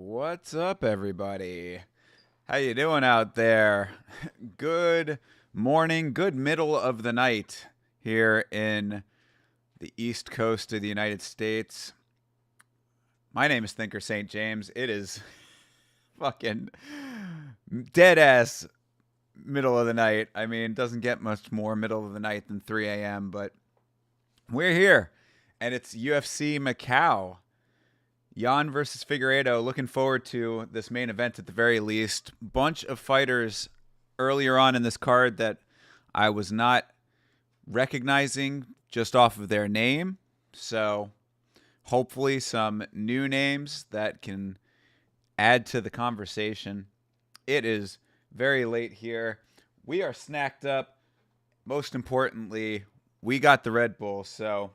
What's up, everybody? How you doing out there? Good morning, good middle of the night here in the East Coast of the United States. My name is Thinker St. James. It is fucking dead-ass middle of the night. I mean, it doesn't get much more middle of the night than 3 a.m., but we're here, and it's UFC Macau. Jan versus Figueiredo. Looking forward to this main event at the very least. Bunch of fighters earlier on in this card that I was not recognizing just off of their name. So hopefully some new names that can add to the conversation. It is very late here. We are snacked up. Most importantly, we got the Red Bull, so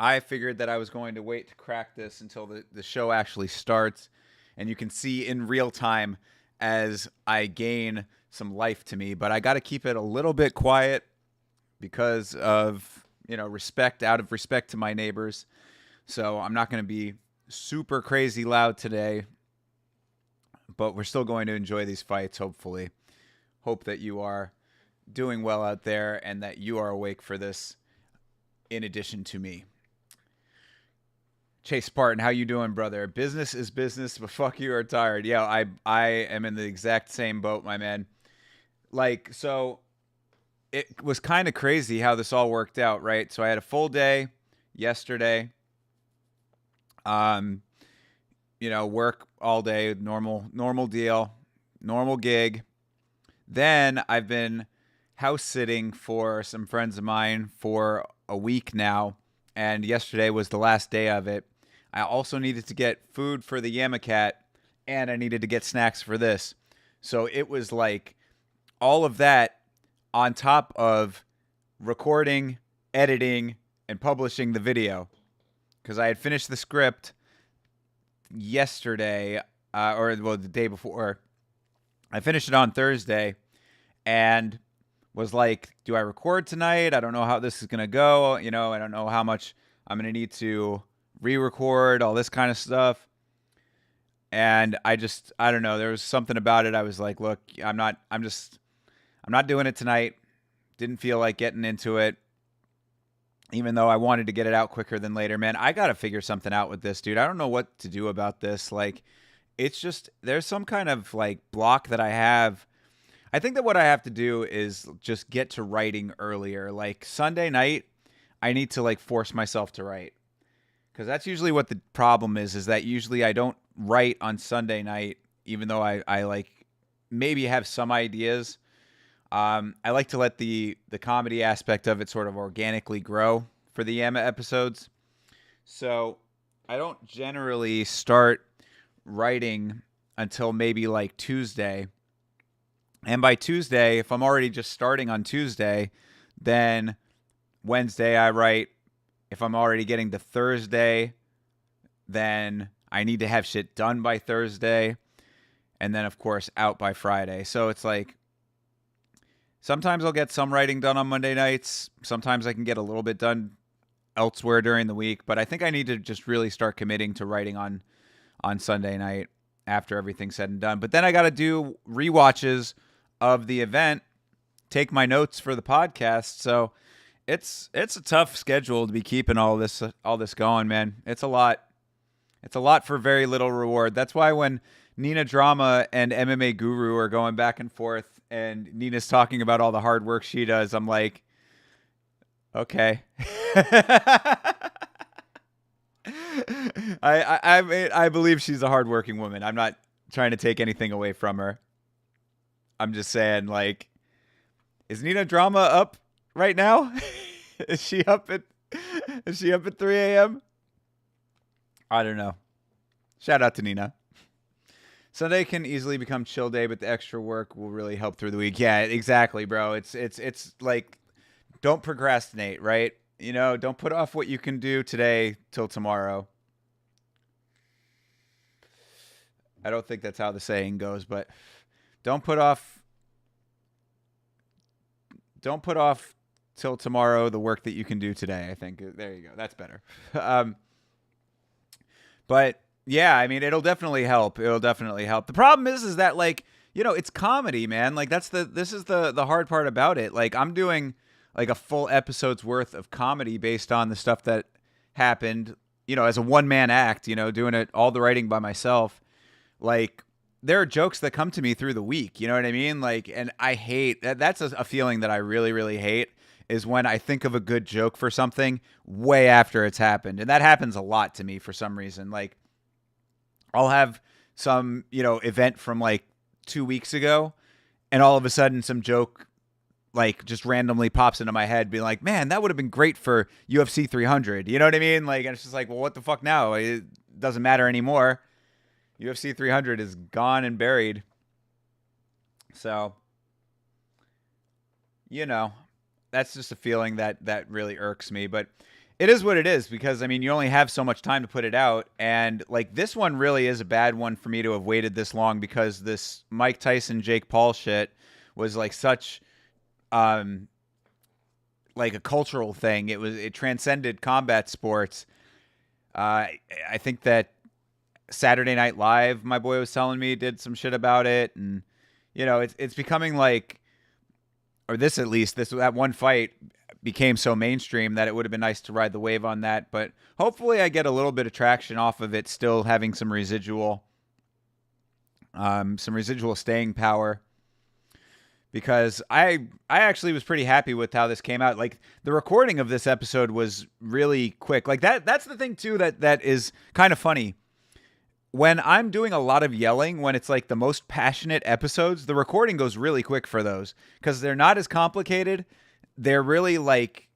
I figured that I was going to wait to crack this until the show actually starts, and you can see in real time as I gain some life to me. But I got to keep it a little bit quiet because of, respect, out of respect to my neighbors. So I'm not going to be super crazy loud today, but we're still going to enjoy these fights, hopefully. Hope that you are doing well out there and that you are awake for this in addition to me. Chase Spartan, how you doing, brother? Business is business, but fuck you are tired. Yeah, I am in the exact same boat, my man. So it was kind of crazy how this all worked out, right? So I had a full day yesterday. Work all day, normal deal, normal gig. Then I've been house sitting for some friends of mine for a week now, and yesterday was the last day of it. I also needed to get food for the Yamacat, and I needed to get snacks for this. So it was like all of that on top of recording, editing, and publishing the video. Because I had finished the script yesterday, the day before. I finished it on Thursday, and was like, do I record tonight? I don't know how this is going to go. I don't know how much I'm going to need to re-record, all this kind of stuff. And I don't know. There was something about it. I was like, look, I'm not doing it tonight. Didn't feel like getting into it, even though I wanted to get it out quicker than later. Man, I got to figure something out with this, dude. I don't know what to do about this. It's just, there's some kind of block that I have. I think that what I have to do is just get to writing earlier. Sunday night, I need to force myself to write. Because that's usually what the problem is that usually I don't write on Sunday night, even though I maybe have some ideas. I like to let the comedy aspect of it sort of organically grow for the Yama episodes. So I don't generally start writing until maybe Tuesday. And by Tuesday, if I'm already just starting on Tuesday, then Wednesday I write. If I'm already getting to Thursday, then I need to have shit done by Thursday. And then, of course, out by Friday. So it's sometimes I'll get some writing done on Monday nights. Sometimes I can get a little bit done elsewhere during the week. But I think I need to just really start committing to writing on Sunday night after everything's said and done. But then I got to do rewatches of the event, take my notes for the podcast. So it's a tough schedule to be keeping all this going, man. It's a lot. It's a lot for very little reward. That's why when Nina Drama and MMA Guru are going back and forth and Nina's talking about all the hard work she does, I'm like, okay. I believe she's a hardworking woman. I'm not trying to take anything away from her. I'm just saying, like, is Nina Drama up right now? is she up at Is she up at 3 a.m.? I don't know. Shout out to Nina. Sunday can easily become chill day, but the extra work will really help through the week. Yeah, exactly, bro. It's like, don't procrastinate, right? You know, don't put off what you can do today till tomorrow. I don't think that's how the saying goes, but don't put off till tomorrow the work that you can do today. I think there you go. That's better. But yeah, I mean, it'll definitely help. It'll definitely help. The problem is that, like, you know, it's comedy, man. Like, this is the hard part about it. Like, I'm doing like a full episode's worth of comedy based on the stuff that happened, you know, as a one man act, you know, doing it all the writing by myself. Like, there are jokes that come to me through the week, you know what I mean? Like, and I hate that. That's a feeling that I really, really hate, is when I think of a good joke for something way after it's happened. And that happens a lot to me for some reason. Like, I'll have some, you know, event from like 2 weeks ago, and all of a sudden some joke like just randomly pops into my head, being like, man, that would have been great for UFC 300. You know what I mean? Like, and it's just like, well, what the fuck now? It doesn't matter anymore. UFC 300 is gone and buried. So, you know, that's just a feeling that really irks me. But it is what it is, because, I mean, you only have so much time to put it out. And, like, this one really is a bad one for me to have waited this long, because this Mike Tyson, Jake Paul shit was, like, such, like, a cultural thing. It transcended combat sports. I think that Saturday Night Live, my boy was telling me, did some shit about it. And, you know, it's becoming like, or this, at least, that one fight became so mainstream that it would have been nice to ride the wave on that. But hopefully I get a little bit of traction off of it, still having some residual staying power, because I actually was pretty happy with how this came out. Like, the recording of this episode was really quick. Like, that's the thing too that is kind of funny. When I'm doing a lot of yelling, when it's like the most passionate episodes, the recording goes really quick for those, because they're not as complicated. They're really like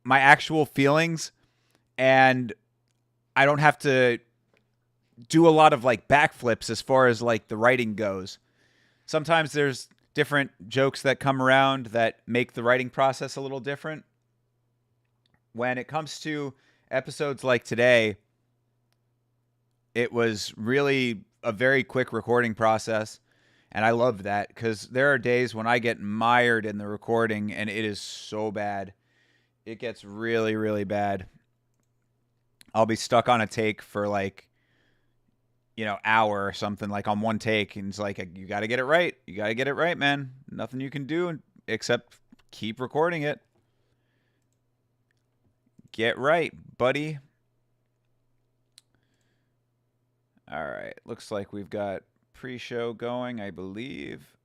my actual feelings, and I don't have to do a lot of like backflips as far as like the writing goes. Sometimes there's different jokes that come around that make the writing process a little different. When it comes to episodes like today, it was really a very quick recording process, and I love that, because there are days when I get mired in the recording, and it is so bad. It gets really, really bad. I'll be stuck on a take for like, you know, hour or something, like on one take, and it's like, you got to get it right. You got to get it right, man. Nothing you can do except keep recording it. Get right, buddy. All right, looks like we've got pre-show going, I believe.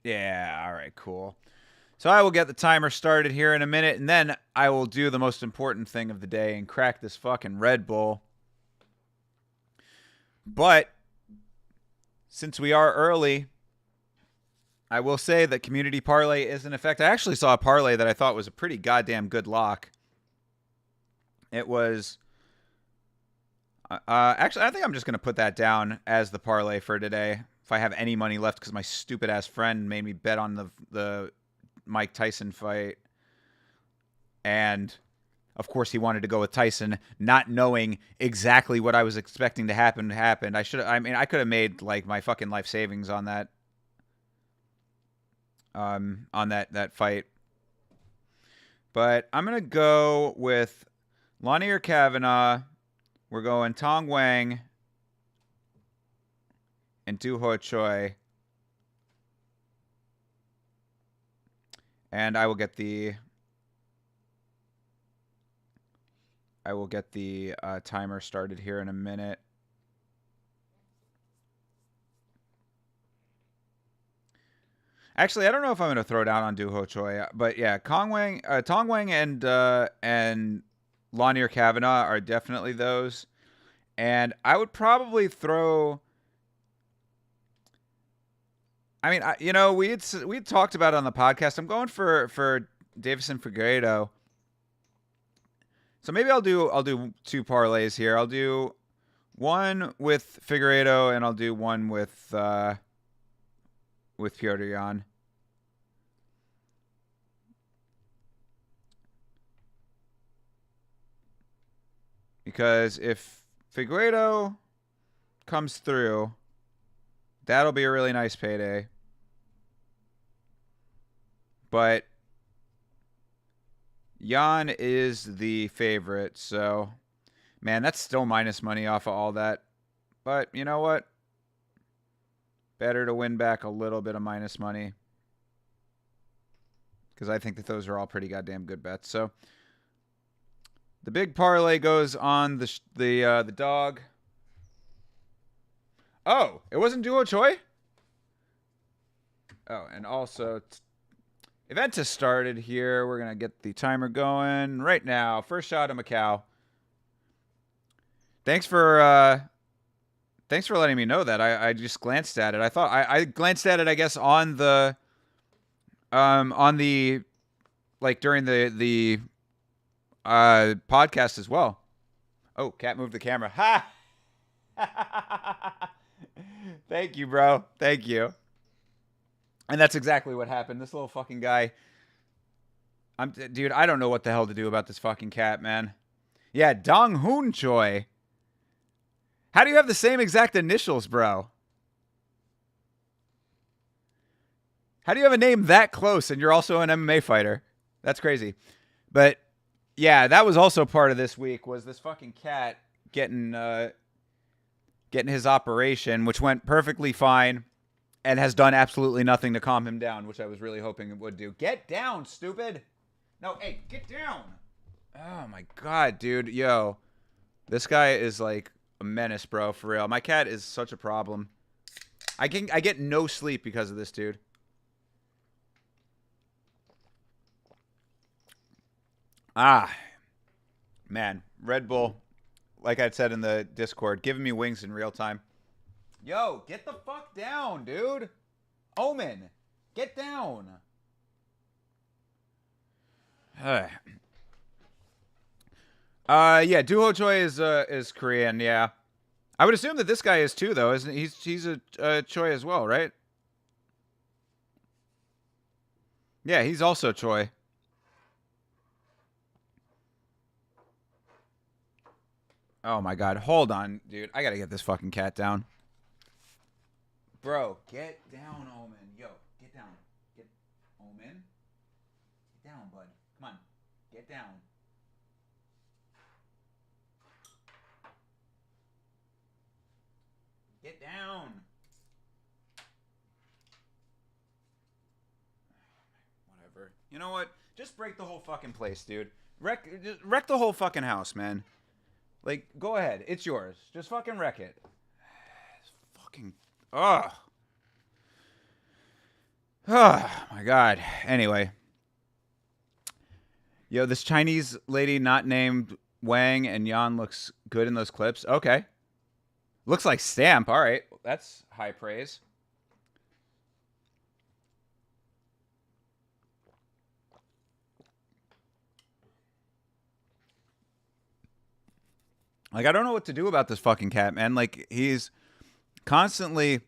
Yeah, all right, cool. So I will get the timer started here in a minute, and then I will do the most important thing of the day and crack this fucking Red Bull. But since we are early, I will say that Community Parlay is in effect. I actually saw a parlay that I thought was a pretty goddamn good lock. It was... actually, I think I'm just going to put that down as the parlay for today, if I have any money left, because my stupid-ass friend made me bet on the Mike Tyson fight. And, of course, he wanted to go with Tyson, not knowing exactly what I was expecting to happen happened. I could have made, like, my fucking life savings on that. On that fight. But I'm going to go with Lanier Kavanaugh. We're going Tong Wang and Du Ho Choi. And I will get the timer started here in a minute. Actually, I don't know if I'm going to throw down on Du Ho Choi, but yeah, Tong Wang and Lanier Kavanaugh are definitely those. And I would probably throw. I mean, we had talked about it on the podcast. I'm going for Davison Figueiredo. So maybe I'll do two parlays here. I'll do one with Figueiredo and I'll do one with Petr Yan. Because if Figueiredo comes through, that'll be a really nice payday. But Yan is the favorite, so man, that's still minus money off of all that. But you know what? Better to win back a little bit of minus money. Because I think that those are all pretty goddamn good bets. So the big parlay goes on the dog. Oh, it wasn't Duo Choi? Oh, and also event has started here. We're going to get the timer going right now. First shot of Macau. Thanks for letting me know that. I just glanced at it. I thought I glanced at it, I guess, on the like during the podcast as well. Oh, Cat moved the camera. Ha! Thank you, bro. Thank you. And that's exactly what happened. This little fucking guy. Dude, I don't know what the hell to do about this fucking cat, man. Yeah, Dong Hoon Choi. How do you have the same exact initials, bro? How do you have a name that close and you're also an MMA fighter? That's crazy. But yeah, that was also part of this week, was this fucking cat getting his operation, which went perfectly fine and has done absolutely nothing to calm him down, which I was really hoping it would do. Get down, stupid. No, hey, get down. Oh my god, dude. Yo, this guy is like a menace, bro, for real. My cat is such a problem. I get no sleep because of this dude. Ah, man, Red Bull, like I said in the Discord, giving me wings in real time. Yo, get the fuck down, dude. Omen, get down. Yeah, Duho Choi is Korean, yeah. I would assume that this guy is too, though, isn't he? He's a Choi as well, right? Yeah, he's also Choi. Oh my god, hold on, dude. I gotta get this fucking cat down. Bro, get down, Omen. Yo, get down. Get Omen. Get down, bud. Come on. Get down. Get down. Whatever. You know what? Just break the whole fucking place, dude. Just wreck the whole fucking house, man. Like, go ahead. It's yours. Just fucking wreck it. It's fucking... Ugh. Oh, my God. Anyway. Yo, this Chinese lady not named Wang and Yan looks good in those clips. Okay. Looks like Stamp. All right. That's high praise. Like, I don't know what to do about this fucking cat, man. Like, he's constantly...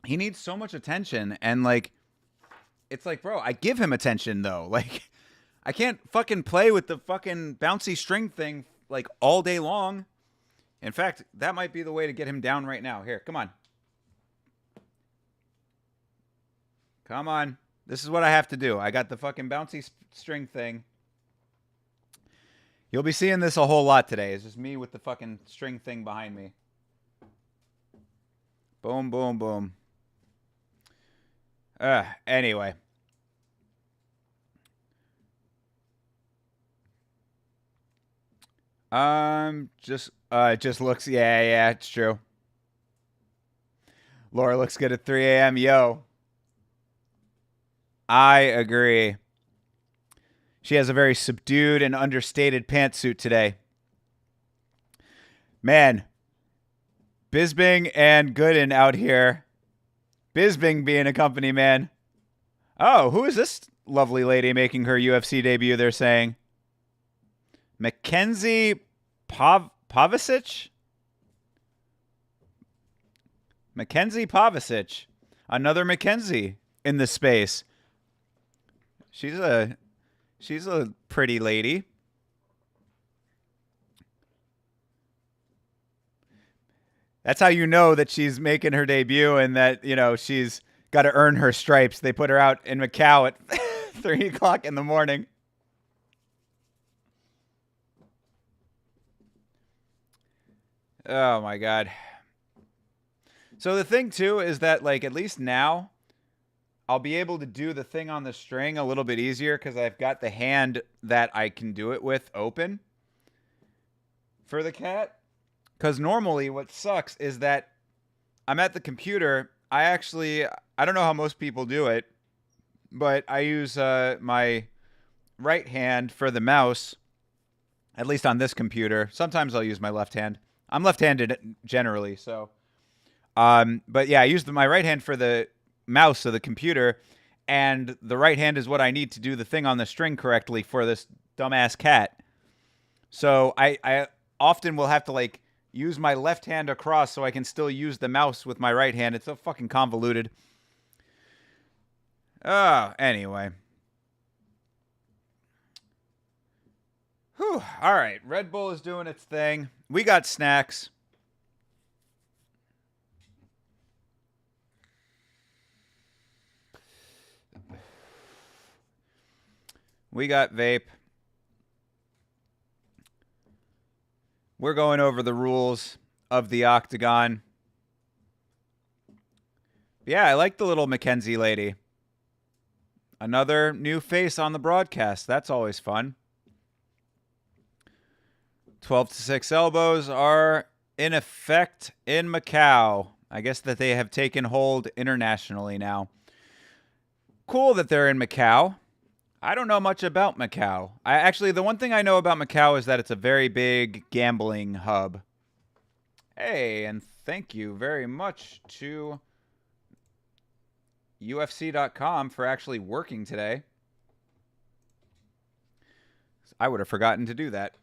He needs so much attention. And, like, it's like, bro, I give him attention, though. Like, I can't fucking play with the fucking bouncy string thing, like, all day long. In fact, that might be the way to get him down right now. Here, come on. Come on. This is what I have to do. I got the fucking bouncy string thing. You'll be seeing this a whole lot today. It's just me with the fucking string thing behind me. Boom, boom, boom. Anyway. Just looks, yeah, it's true. Laura looks good at 3 a.m. Yo. I agree. She has a very subdued and understated pantsuit today. Man, Bisbing and Gooden out here. Bisbing being a company man. Oh, who is this lovely lady making her UFC debut, they're saying? Mackenzie Pavicic? Mackenzie Pavicic. Another Mackenzie in the space. She's a pretty lady. That's how you know that she's making her debut and that, you know, she's got to earn her stripes. They put her out in Macau at 3 o'clock in the morning. Oh, my God. So the thing, too, is that, like, at least now, I'll be able to do the thing on the string a little bit easier because I've got the hand that I can do it with open for the cat. Because normally what sucks is that I'm at the computer. I don't know how most people do it, but I use my right hand for the mouse, at least on this computer. Sometimes I'll use my left hand. I'm left-handed generally, so. But yeah, I use my right hand for the mouse of the computer, and the right hand is what I need to do the thing on the string correctly for this dumbass cat. So I often will have to, like, use my left hand across so I can still use the mouse with my right hand. It's so fucking convoluted. Oh, anyway. Whew. All right. Red Bull is doing its thing. We got snacks. We got vape. We're going over the rules of the octagon. Yeah, I like the little Mackenzie lady. Another new face on the broadcast. That's always fun. 12 to 6 elbows are in effect in Macau. I guess that they have taken hold internationally now. Cool that they're in Macau. I don't know much about Macau. The one thing I know about Macau is that it's a very big gambling hub. Hey, and thank you very much to UFC.com for actually working today. I would have forgotten to do that.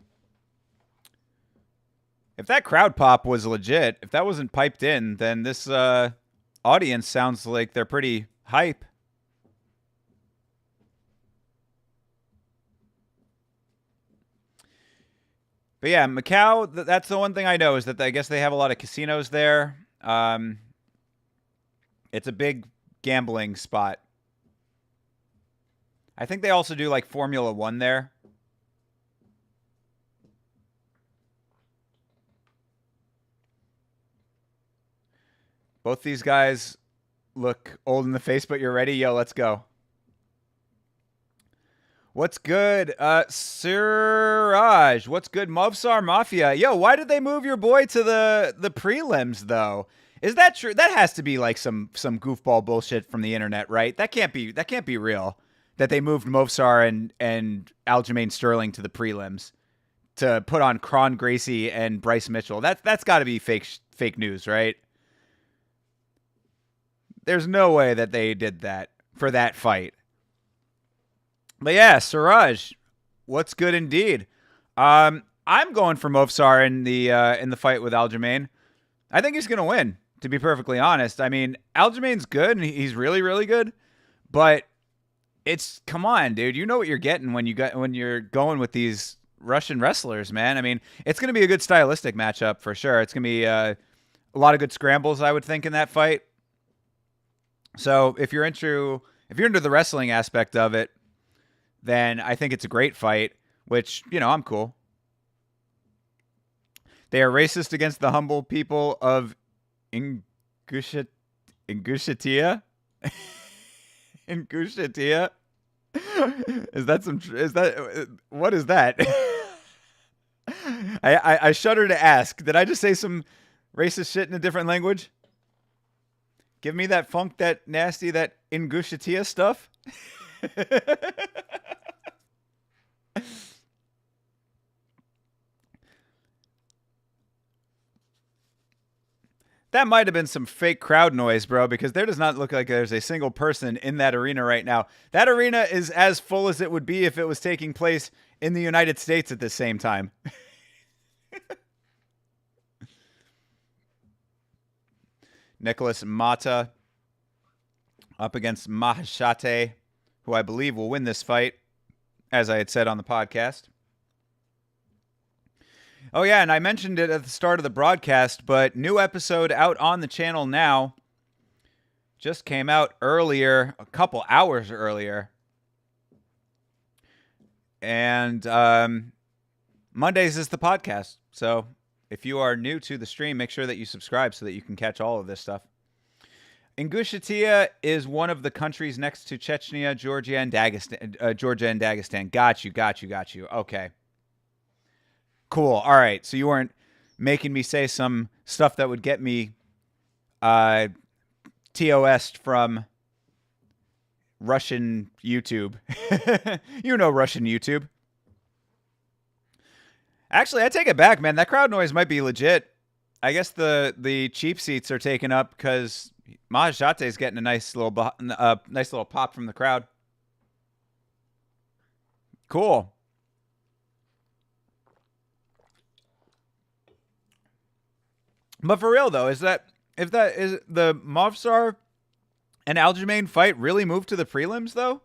If that crowd pop was legit, if that wasn't piped in, then this audience sounds like they're pretty hype. But yeah, Macau, that's the one thing I know is that I guess they have a lot of casinos there. It's a big gambling spot. I think they also do like Formula One there. Both these guys look old in the face, but you're ready? Yo, let's go. What's good? Siraj, what's good? Movsar Mafia. Yo, why did they move your boy to the prelims, though? Is that true? That has to be like some goofball bullshit from the internet, right? That can't be real. That they moved Movsar and Aljamain Sterling to the prelims to put on Kron Gracie and Bryce Mitchell. That's got to be fake news, right? There's no way that they did that for that fight. But yeah, Siraj, what's good indeed? I'm going for Movsar in the fight with Aljamain. I think he's gonna win. To be perfectly honest, I mean Aljamain's good and he's really really good, but come on, dude. You know what you're getting when you're going with these Russian wrestlers, man. I mean, it's gonna be a good stylistic matchup for sure. It's gonna be a lot of good scrambles, I would think, in that fight. So if you're into the wrestling aspect of it, then I think it's a great fight, which, you know, I'm cool. They are racist against the humble people of Ingushetia? Ingushetia? What is that? I shudder to ask. Did I just say some racist shit in a different language? Give me that funk, that nasty, that Ingushetia stuff. That might have been some fake crowd noise, bro, because there does not look like there's a single person in that arena right now. That arena is as full as it would be if it was taking place in the United States at the same time. Nicholas Mata up against Mahashate, who I believe will win this fight, as I had said on the podcast. Oh, yeah, and I mentioned it at the start of the broadcast, but new episode out on the channel now. Just came out earlier, a couple hours earlier. And Mondays is the podcast. So if you are new to the stream, make sure that you subscribe so that you can catch all of this stuff. Ingushetia is one of the countries next to Chechnya, Georgia, and Dagestan. Got you. Okay. Cool. All right. So you weren't making me say some stuff that would get me TOS'd from Russian YouTube. You know Russian YouTube. Actually, I take it back, man. That crowd noise might be legit. I guess the cheap seats are taken up because Mahashate is getting a nice little pop from the crowd. Cool. But for real though, if that is the Movsar and Aljamain fight really moved to the prelims though?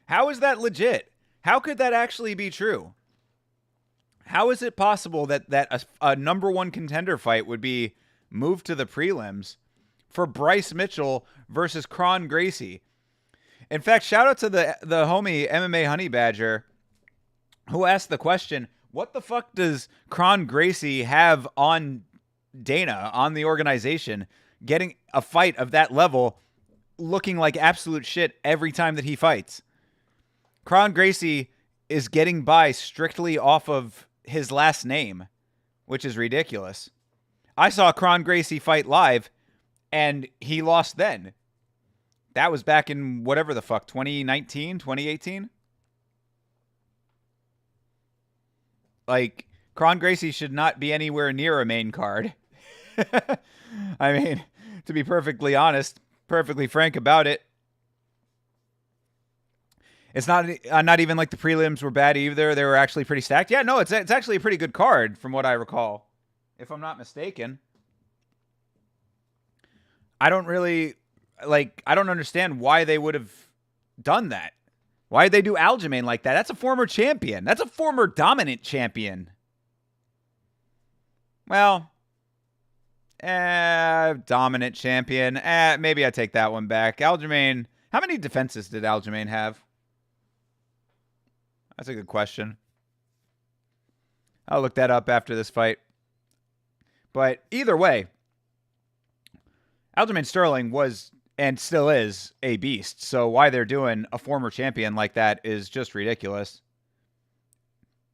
How is that legit? How could that actually be true? How is it possible that a number one contender fight would be moved to the prelims for Bryce Mitchell versus Kron Gracie? In fact, shout out to the homie MMA Honey Badger who asked the question, what the fuck does Kron Gracie have on Dana, on the organization, getting a fight of that level looking like absolute shit every time that he fights? Kron Gracie is getting by strictly off of his last name, which is ridiculous. I saw Kron Gracie fight live, and he lost then. That was back in whatever the fuck, 2019, 2018? Like, Kron Gracie should not be anywhere near a main card. I mean, to be perfectly honest, perfectly frank about it, it's not even like the prelims were bad either. They were actually pretty stacked. Yeah, no, it's actually a pretty good card from what I recall, if I'm not mistaken. I don't understand why they would have done that. Why did they do Aljamain like that? That's a former champion. That's a former dominant champion. Well, dominant champion. Maybe I take that one back. Aljamain, how many defenses did Aljamain have? That's a good question. I'll look that up after this fight. But either way, Aljamain Sterling was and still is a beast. So why they're doing a former champion like that is just ridiculous.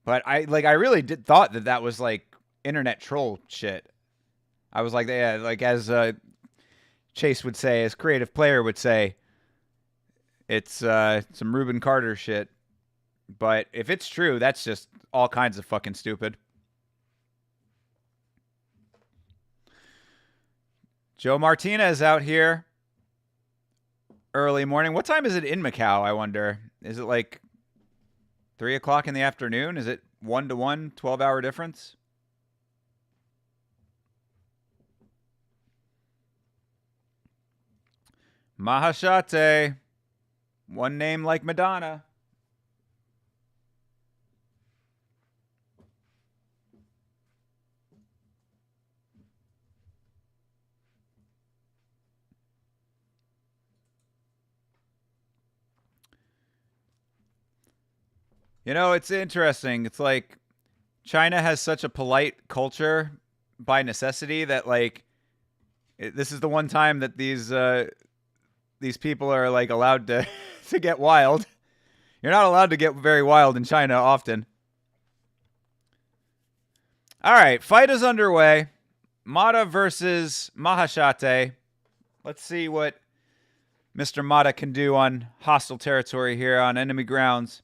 But I really thought that was like internet troll shit. I was like, yeah, like as Chase would say, as creative player would say, it's some Reuben Carter shit. But if it's true, that's just all kinds of fucking stupid. Joe Martinez out here. Early morning. What time is it in Macau, I wonder? Is it like 3 o'clock in the afternoon? Is it 1 to 1, 12-hour difference? Mahashate. One name like Madonna. You know, it's interesting. It's like China has such a polite culture by necessity that, like, this is the one time that these people are, like, allowed to, to get wild. You're not allowed to get very wild in China often. All right, fight is underway. Mata versus Mahashate. Let's see what Mr. Mata can do on hostile territory here on enemy grounds.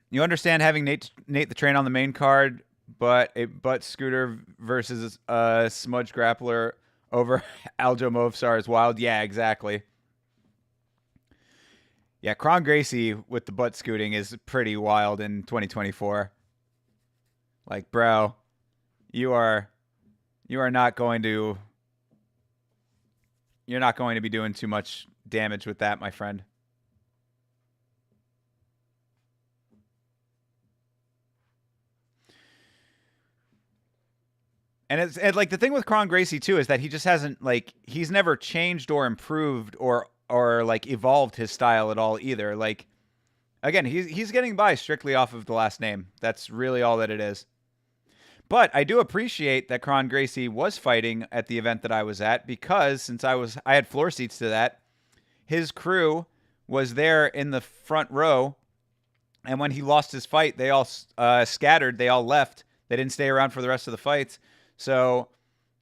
You understand having Nate the Train on the main card but a butt scooter versus a smudge grappler over Aljo Movsar is wild. Yeah, exactly. Yeah, Kron Gracie with the butt scooting is pretty wild in 2024. Like, bro, you are not going to be doing too much damage with that, my friend. And like the thing with Kron Gracie too is that he just hasn't he's never changed or improved or like evolved his style at all either. Like again, he's getting by strictly off of the last name. That's really all that it is. But I do appreciate that Kron Gracie was fighting at the event that I was at, because since I had floor seats to that, his crew was there in the front row, and when he lost his fight, they all scattered. They all left. They didn't stay around for the rest of the fights. So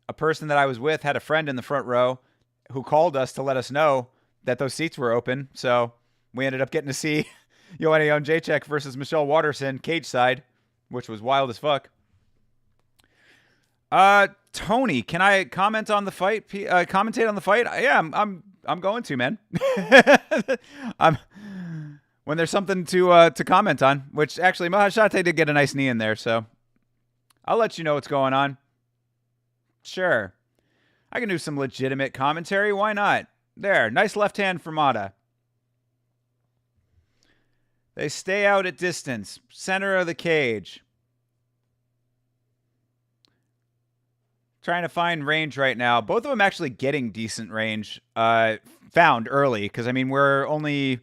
a person that I was with had a friend in the front row who called us to let us know that those seats were open. So we ended up getting to see Joanna Jędrzejczyk versus Michelle Waterson cage side, which was wild as fuck. Tony, can I comment on the fight? Commentate on the fight? Yeah, I'm going to, man. When there's something to comment on, which actually Mahashate did get a nice knee in there, so I'll let you know what's going on. Sure. I can do some legitimate commentary. Why not? There. Nice left hand for Mata. They stay out at distance. Center of the cage. Trying to find range right now. Both of them actually getting decent range. Found early. Because, I mean, we're only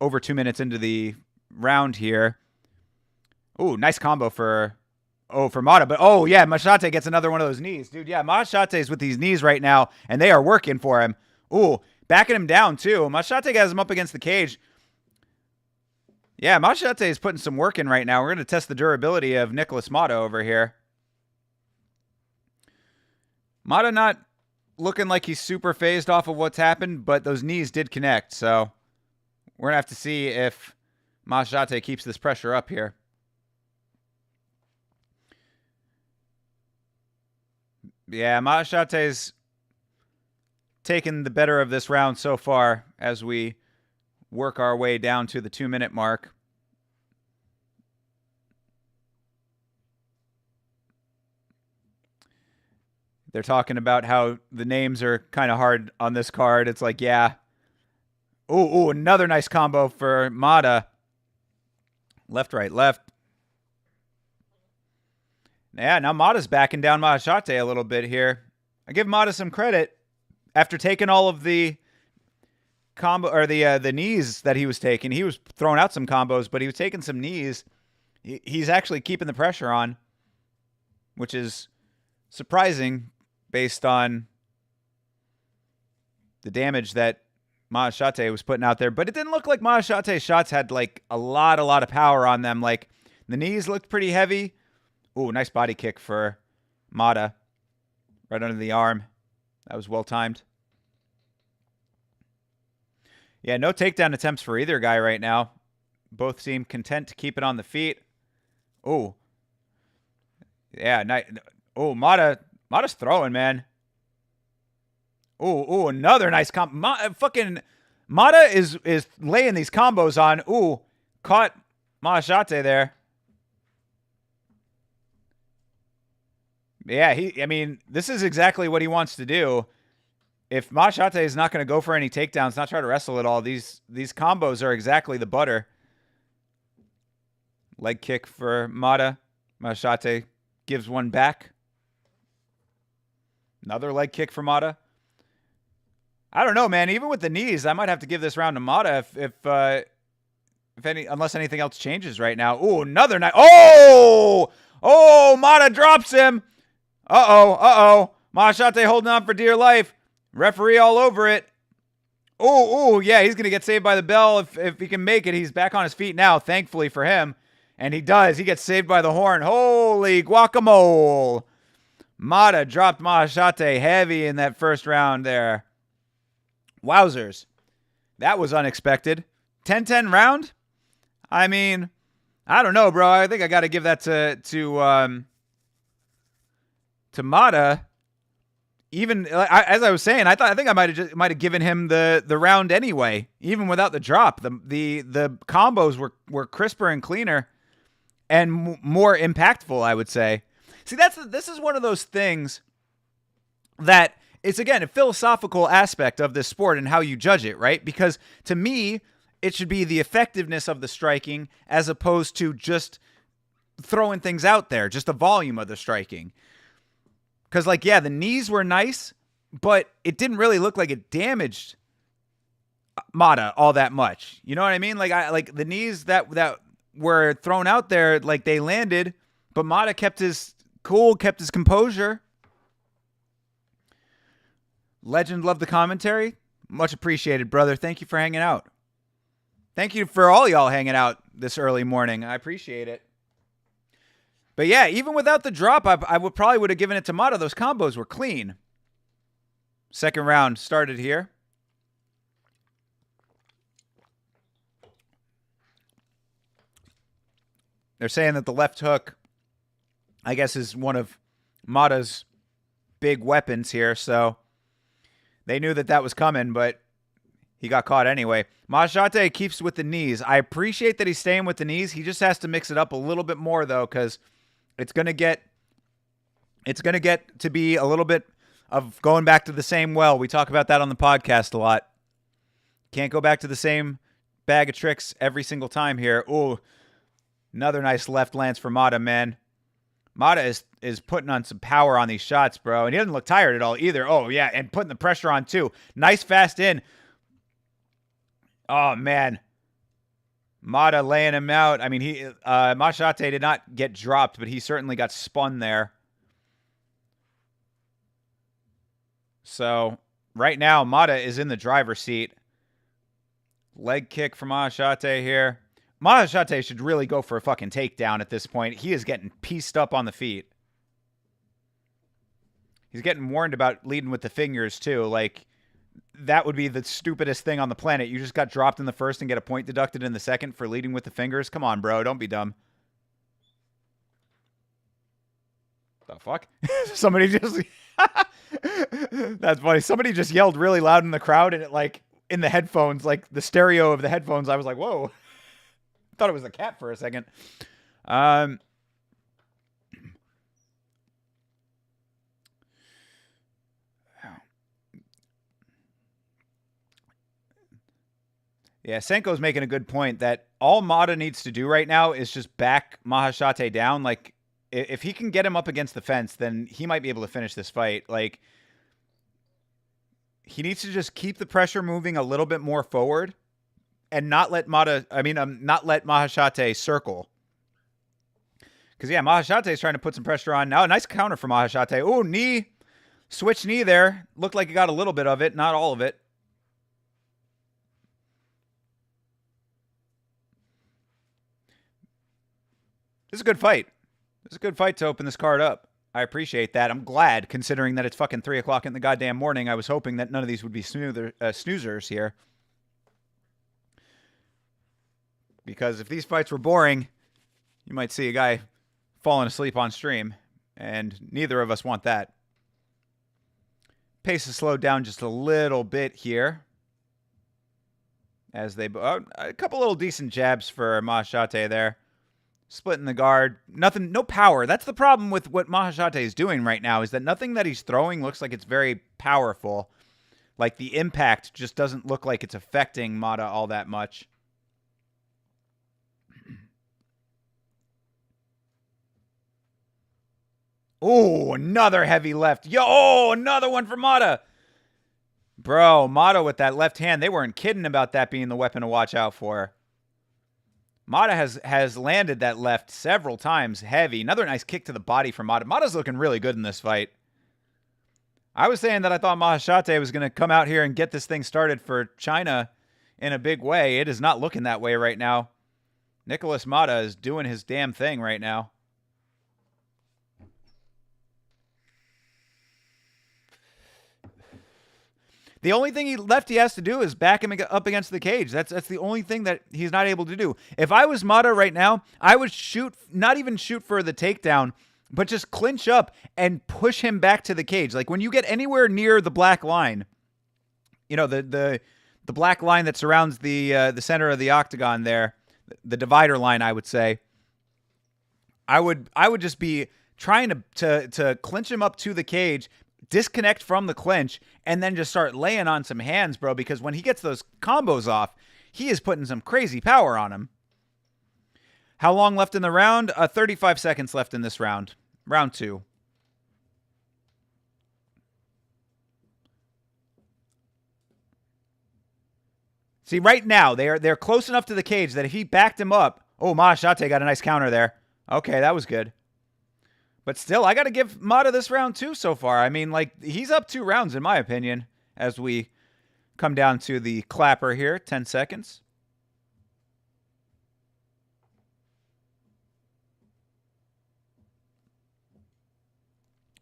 over 2 minutes into the round here. Ooh, nice combo for Mata. But, oh, yeah, Machate gets another one of those knees. Dude, yeah, Machate's with these knees right now, and they are working for him. Ooh, backing him down, too. Machate has him up against the cage. Yeah, Machate is putting some work in right now. We're going to test the durability of Nicholas Mata over here. Mata not looking like he's super phased off of what's happened, but those knees did connect, so we're going to have to see if Machate keeps this pressure up here. Yeah, Machate's taken the better of this round so far as we work our way down to the 2-minute mark. They're talking about how the names are kind of hard on this card. It's like, yeah. Ooh, another nice combo for Mata. Left, right, left. Yeah, now Mata's backing down Mahashate a little bit here. I give Mata some credit. After taking all of the combo or the knees that he was taking, he was throwing out some combos, but he was taking some knees. He's actually keeping the pressure on, which is surprising based on the damage that Mahashate was putting out there. But it didn't look like Mahashate's shots had like a lot of power on them. Like the knees looked pretty heavy. Ooh, nice body kick for Mata. Right under the arm. That was well timed. Yeah, no takedown attempts for either guy right now. Both seem content to keep it on the feet. Ooh. Yeah, oh, Mata's throwing, man. Ooh, another nice fucking Mata is laying these combos on. Ooh, caught Mahashate there. Yeah, I mean, this is exactly what he wants to do. If Mahashate is not going to go for any takedowns, not try to wrestle at all, these combos are exactly the butter. Leg kick for Mata. Mahashate gives one back. Another leg kick for Mata. I don't know, man. Even with the knees, I might have to give this round to Mata unless anything else changes right now. Ooh, another night. Oh, Mata drops him. Uh-oh. Mahashate holding on for dear life. Referee all over it. Ooh, yeah, he's going to get saved by the bell if he can make it. He's back on his feet now, thankfully for him. And he does. He gets saved by the horn. Holy guacamole. Mata dropped Mahashate heavy in that first round there. Wowzers. That was unexpected. 10-10 round? I mean, I don't know, bro. I think I got to give that to Mata. Even as I was saying, I think I might have given him the round anyway, even without the drop. The combos were crisper and cleaner and more impactful, I would say. See, this is one of those things that it's, again, a philosophical aspect of this sport and how you judge it, right? Because to me, it should be the effectiveness of the striking as opposed to just throwing things out there, just the volume of the striking. Because, like, yeah, the knees were nice, but it didn't really look like it damaged Mata all that much. You know what I mean? Like the knees that were thrown out there, like, they landed, but Mata kept his cool, kept his composure. Legend, love the commentary. Much appreciated, brother. Thank you for hanging out. Thank you for all y'all hanging out this early morning. I appreciate it. But yeah, even without the drop, I would have given it to Mata. Those combos were clean. Second round started here. They're saying that the left hook, I guess, is one of Mata's big weapons here. So they knew that was coming, but he got caught anyway. Mahashate keeps with the knees. I appreciate that he's staying with the knees. He just has to mix it up a little bit more, though, because it's going to get to be a little bit of going back to the same well. We talk about that on the podcast a lot. Can't go back to the same bag of tricks every single time here. Ooh, another nice left lance for Mata, man. Mata is putting on some power on these shots, bro. And he doesn't look tired at all either. Oh, yeah, and putting the pressure on, too. Nice fast in. Oh, man. Mata laying him out. I mean, Mahashate did not get dropped, but he certainly got spun there. So, right now, Mata is in the driver's seat. Leg kick from Mahashate here. Mahashate should really go for a fucking takedown at this point. He is getting pieced up on the feet. He's getting warned about leading with the fingers, too. Like, that would be the stupidest thing on the planet. You just got dropped in the first and get a point deducted in the second for leading with the fingers. Come on, bro. Don't be dumb. The fuck? Somebody just... That's funny. Somebody just yelled really loud in the crowd, and it, like, in the headphones, like, the stereo of the headphones, I was like, whoa. I thought it was a cat for a second. Yeah, Senko's making a good point that all Mata needs to do right now is just back Mahashate down. Like, if he can get him up against the fence, then he might be able to finish this fight. Like, he needs to just keep the pressure moving a little bit more forward and not let not let Mahashate circle. Because, yeah, Mahashate is trying to put some pressure on. Now, a nice counter for Mahashate. Oh, knee. Switch knee there. Looked like he got a little bit of it, not all of it. This is a good fight. This is a good fight to open this card up. I appreciate that. I'm glad, considering that it's fucking 3 o'clock in the goddamn morning. I was hoping that none of these would be snoozers here. Because if these fights were boring, you might see a guy falling asleep on stream, and neither of us want that. Pace is slowed down just a little bit here. As they... a couple little decent jabs for Mahashate there. Splitting the guard. Nothing, no power. That's the problem with what Mahashate is doing right now, is that nothing that he's throwing looks like it's very powerful. Like, the impact just doesn't look like it's affecting Mata all that much. Oh, another heavy left. Yo, another one for Mata. Bro, Mata with that left hand, they weren't kidding about that being the weapon to watch out for. Mata has landed that left several times heavy. Another nice kick to the body from Mata. Mata's looking really good in this fight. I was saying that I thought Mahashate was going to come out here and get this thing started for China in a big way. It is not looking that way right now. Nicholas Mata is doing his damn thing right now. The only thing he has to do is back him up against the cage. That's the only thing that he's not able to do. If I was Mata right now, I would not even shoot for the takedown, but just clinch up and push him back to the cage. Like when you get anywhere near the black line, you know, the black line that surrounds the center of the octagon there, the divider line, I would say. I would just be trying to clinch him up to the cage, disconnect from the clinch, and then just start laying on some hands, bro, because when he gets those combos off, he is putting some crazy power on him. How long left in the round? 35 seconds left in this round. Round 2. See, right now, they're close enough to the cage that if he backed him up... Oh, Mahashate got a nice counter there. Okay, that was good. But still, I got to give Mata this round too so far. I mean, like, he's up 2 rounds in my opinion as we come down to the clapper here. 10 seconds.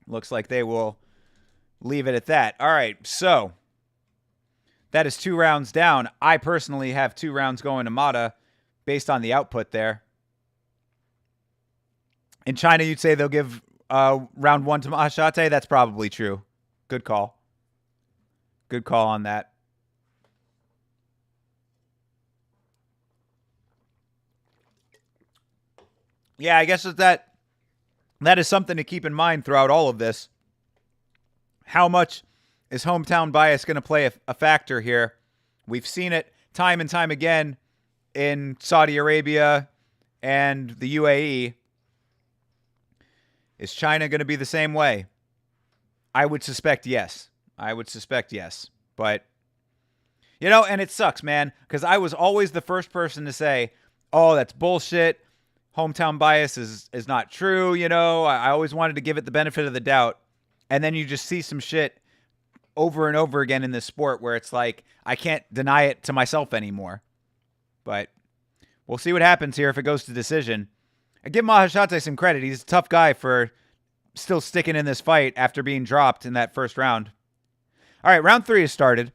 Looks like they will leave it at that. All right, so that is 2 rounds down. I personally have 2 rounds going to Mata based on the output there. In China, you'd say they'll give round 1 to Mahashate. That's probably true. Good call. Good call on that. Yeah, I guess that is something to keep in mind throughout all of this. How much is hometown bias going to play a factor here? We've seen it time and time again in Saudi Arabia and the UAE. Is China going to be the same way? I would suspect yes. But, you know, and it sucks, man, because I was always the first person to say, oh, that's bullshit. Hometown bias is not true, you know. I always wanted to give it the benefit of the doubt. And then you just see some shit over and over again in this sport where it's like, I can't deny it to myself anymore. But we'll see what happens here if it goes to decision. I give Mahashate some credit. He's a tough guy for still sticking in this fight after being dropped in that first round. All right, round 3 has started.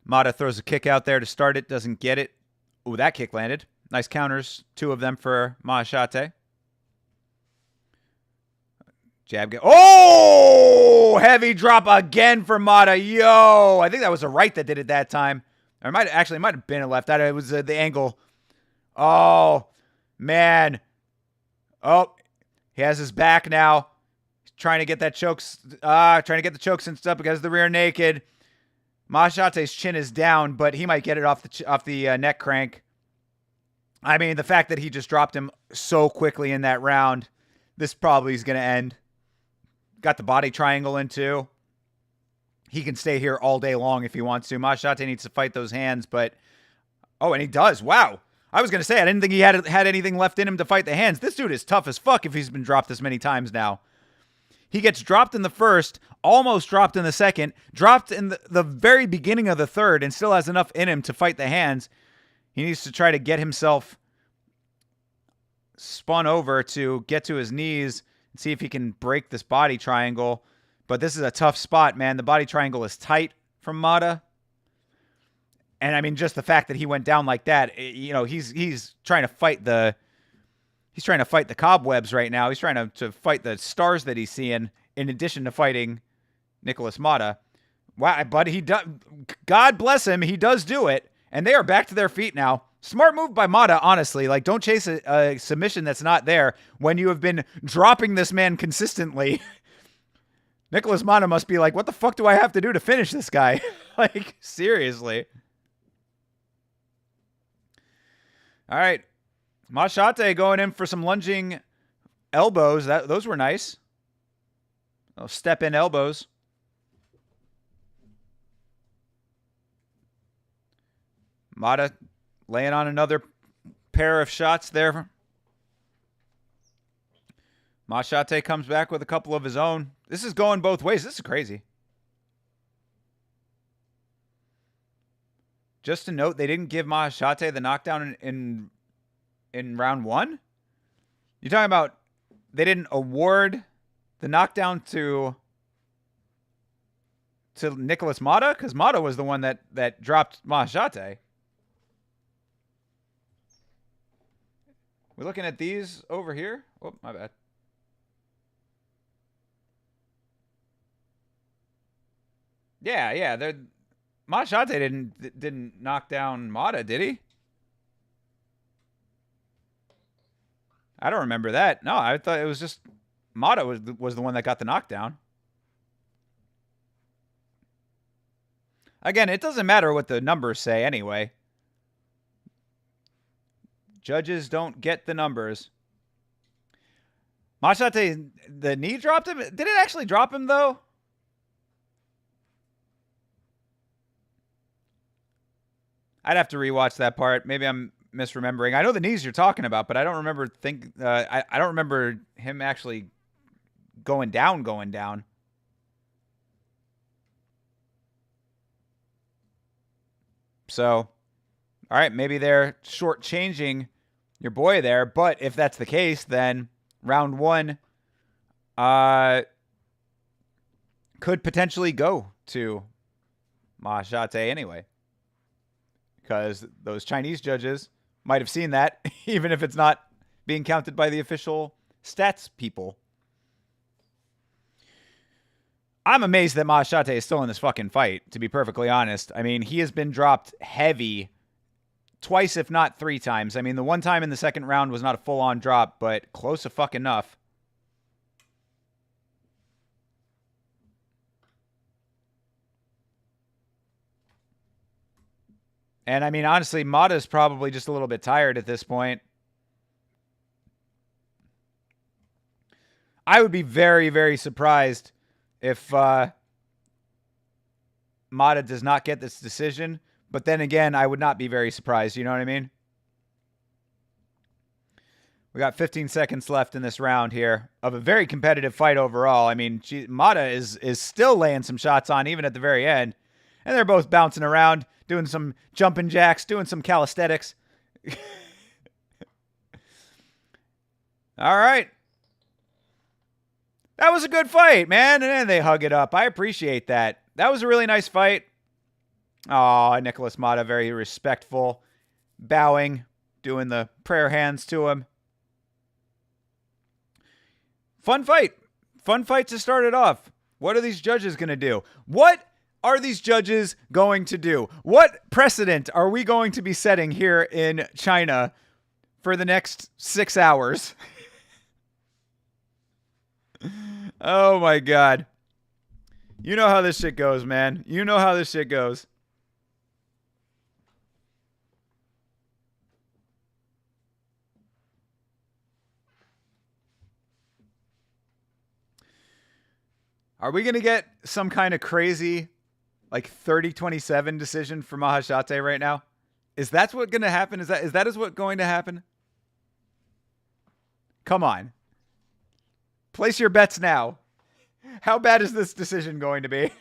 Mata throws a kick out there to start it. Doesn't get it. Ooh, that kick landed. Nice counters. 2 of them for Mahashate. Jab. Oh! Heavy drop again for Mata. Yo! I think that was a right that did it that time. Or it might have been a left. It was the angle. Oh, man. Oh, he has his back now. He's trying to get that choke. Trying to get the choke cinched up because of the rear naked. Mahashate's chin is down, but he might get it off the neck crank. I mean, the fact that he just dropped him so quickly in that round, this probably is going to end. Got the body triangle in too. He can stay here all day long if he wants to. Mahashate needs to fight those hands, but... Oh, and he does. Wow. I was going to say, I didn't think he had anything left in him to fight the hands. This dude is tough as fuck if he's been dropped this many times now. He gets dropped in the first, almost dropped in the second, dropped in the very beginning of the third, and still has enough in him to fight the hands. He needs to try to get himself spun over to get to his knees and see if he can break this body triangle. But this is a tough spot, man. The body triangle is tight from Mata. And I mean, just the fact that he went down like that, you know, he's trying to fight the cobwebs right now. He's trying to fight the stars that he's seeing in addition to fighting Nicholas Mata. Wow, but God bless him, he does do it, and they are back to their feet now. Smart move by Mata, honestly. Like, don't chase a submission that's not there when you have been dropping this man consistently. Nicholas Mata must be like, what the fuck do I have to do to finish this guy? Like, seriously. All right. Mahashate going in for some lunging elbows. Those were nice. Oh, step-in elbows. Mata laying on another pair of shots there. Mahashate comes back with a couple of his own. This is going both ways. This is crazy. Just to note, they didn't give Mahashate the knockdown in round 1? You're talking about they didn't award the knockdown to to Nicholas Mata? Because Mata was the one that dropped Mahashate. We're looking at these over here. Oh, my bad. Yeah. Mahashate didn't knock down Mata, did he? I don't remember that. No, I thought it was just Mata was the one that got the knockdown. Again, it doesn't matter what the numbers say anyway. Judges don't get the numbers. Mahashate, the knee dropped him? Did it actually drop him, though? I'd have to rewatch that part. Maybe I'm misremembering. I know the knees you're talking about, but I don't remember I don't remember him actually going down. So, all right, maybe they're shortchanging your boy there, but if that's the case, then round one could potentially go to Mahashate anyway. Because those Chinese judges might have seen that, even if it's not being counted by the official stats people. I'm amazed that Mahashate is still in this fucking fight, to be perfectly honest. I mean, he has been dropped heavy twice, if not 3 times. I mean, the one time in the second round was not a full-on drop, but close to fuck enough. And, I mean, honestly, Mata's probably just a little bit tired at this point. I would be very, very surprised if Mata does not get this decision. But then again, I would not be very surprised. You know what I mean? We got 15 seconds left in this round here of a very competitive fight overall. I mean, Mata is still laying some shots on even at the very end. And they're both bouncing around, doing some jumping jacks, doing some calisthenics. All right. That was a good fight, man. And then they hug it up. I appreciate that. That was a really nice fight. Oh, Nicholas Mata, very respectful. Bowing, doing the prayer hands to him. Fun fight. Fun fight to start it off. What are these judges going to do? What are these judges going to do? What precedent are we going to be setting here in China for the next 6 hours? Oh my God. You know how this shit goes, man. You know how this shit goes. Are we going to get some kind of crazy like 30-27 decision for Mahashate right now? Is that what's going to happen? Is that what's going to happen? Come on. Place your bets now. How bad is this decision going to be?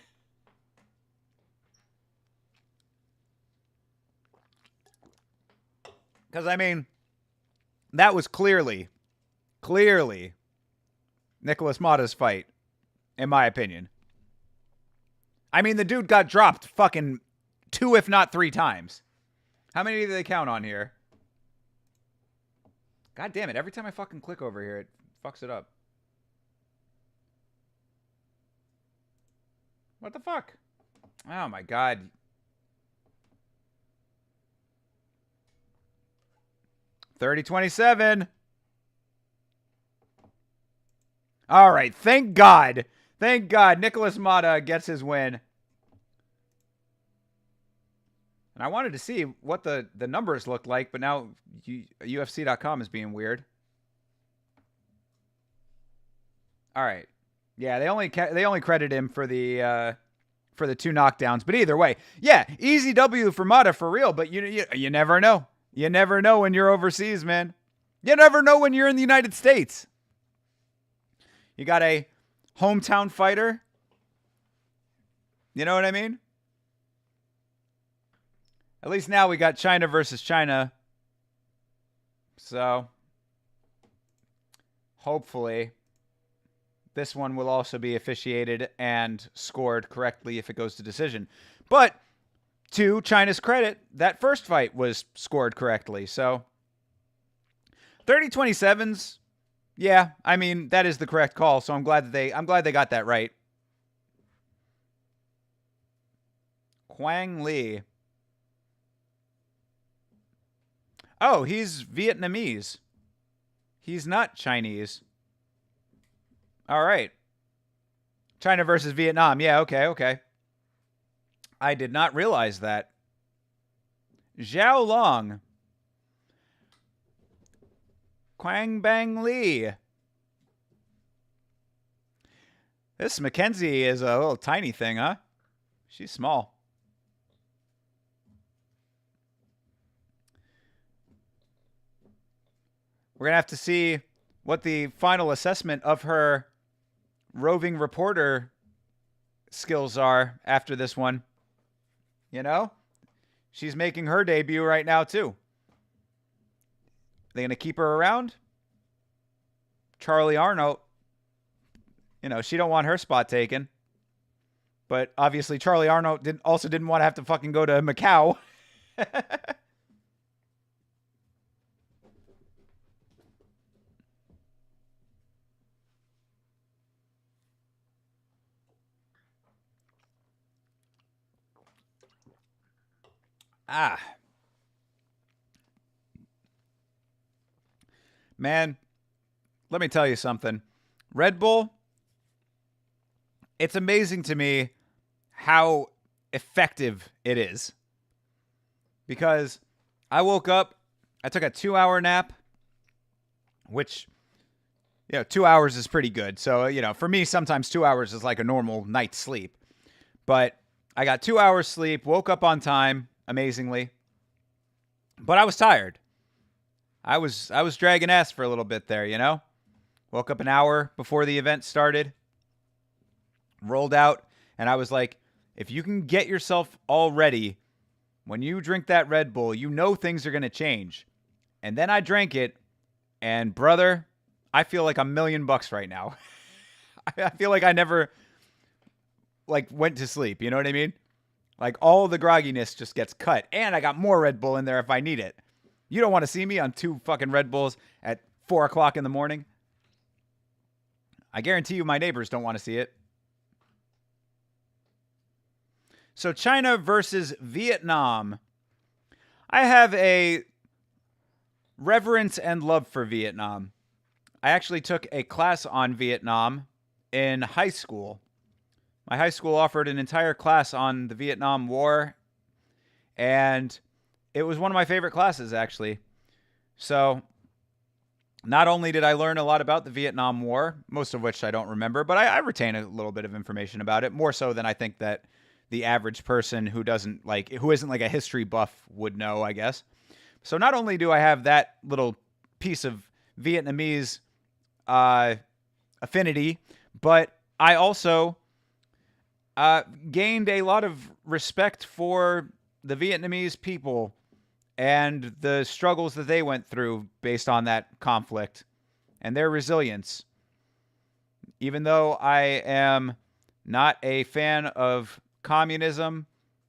Because, I mean, that was clearly Nicholas Mata's fight, in my opinion. I mean, the dude got dropped fucking 2, if not 3 times. How many do they count on here? God damn it. Every time I fucking click over here, it fucks it up. What the fuck? Oh, my God. $30-27. All right. Thank God. Thank God. Nicholas Mata gets his win. And I wanted to see what the numbers looked like, but now UFC.com is being weird. All right. Yeah, they only credit him for the 2 knockdowns, but either way, yeah, easy W for Mata for real. But you never know. You never know when you're overseas, man. You never know when you're in the United States. You got a hometown fighter. You know what I mean? At least now we got China versus China. So hopefully this one will also be officiated and scored correctly if it goes to decision. But to China's credit, that first fight was scored correctly. So 30-27's, yeah, I mean, that is the correct call. So I'm glad they got that right. Quang Li. Oh, he's Vietnamese. He's not Chinese. All right. China versus Vietnam. Yeah, okay. I did not realize that. Zhao Long. Quang Bang Li. This Mackenzie is a little tiny thing, huh? She's small. We're going to have to see what the final assessment of her roving reporter skills are after this one. You know? She's making her debut right now, too. They going to keep her around? Charlie Arnold. You know, she don't want her spot taken. But obviously Charlie Arnold didn't want to have to fucking go to Macau. Man, let me tell you something. Red Bull, it's amazing to me how effective it is. Because I woke up, I took a 2-hour nap, which, 2 hours is pretty good. So, for me, sometimes 2 hours is like a normal night's sleep. But I got 2 hours sleep, woke up on time, amazingly. But I was tired. I was dragging ass for a little bit there, Woke up an hour before the event started. Rolled out, and I was like, if you can get yourself all ready, when you drink that Red Bull, things are going to change. And then I drank it, and brother, I feel like $1,000,000 right now. I feel like I never went to sleep, you know what I mean? Like all the grogginess just gets cut, and I got more Red Bull in there if I need it. You don't want to see me on 2 fucking Red Bulls at 4 o'clock in the morning. I guarantee you my neighbors don't want to see it. So China versus Vietnam. I have a reverence and love for Vietnam. I actually took a class on Vietnam in high school. My high school offered an entire class on the Vietnam War, and it was one of my favorite classes, actually. So not only did I learn a lot about the Vietnam War, most of which I don't remember, but I retain a little bit of information about it, more so than I think that the average person who isn't a history buff would know, I guess. So not only do I have that little piece of Vietnamese affinity, but I also gained a lot of respect for the Vietnamese people and the struggles that they went through based on that conflict and their resilience. Even though I am not a fan of communism,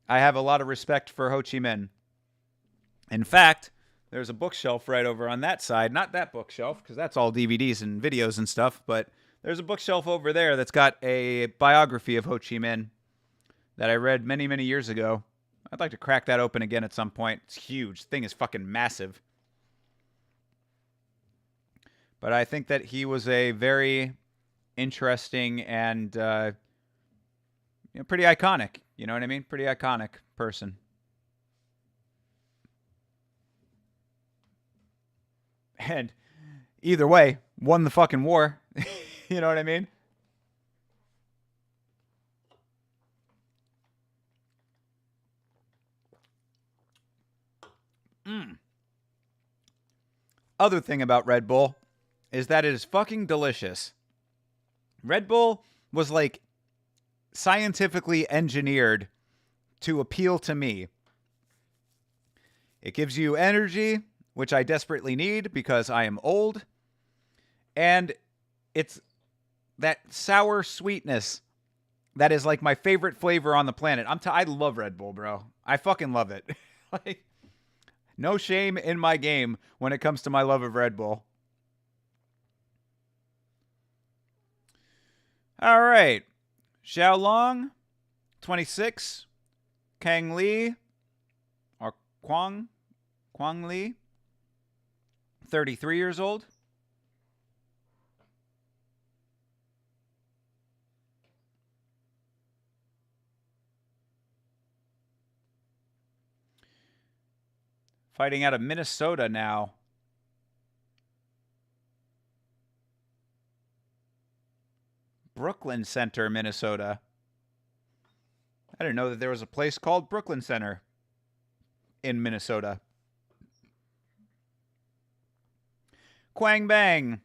I have a lot of respect for Ho Chi Minh. In fact, there's a bookshelf right over on that side. Not that bookshelf, because that's all DVDs and videos and stuff, but there's a bookshelf over there that's got a biography of Ho Chi Minh that I read many, many years ago. I'd like to crack that open again at some point. It's huge. The thing is fucking massive. But I think that he was a very interesting and pretty iconic. You know what I mean? Pretty iconic person. And either way, won the fucking war. You know what I mean? Other thing about Red Bull is that it is fucking delicious. Red Bull was scientifically engineered to appeal to me. It gives you energy, which I desperately need because I am old. And it's that sour sweetness that is like my favorite flavor on the planet. I love Red Bull, bro. I fucking love it. Like, no shame in my game when it comes to my love of Red Bull. All right. Xiao Long, 26. Kang Lee, or Kwang Lee, 33 years old. Fighting out of Minnesota now. Brooklyn Center, Minnesota. I didn't know that there was a place called Brooklyn Center in Minnesota. Quang Bang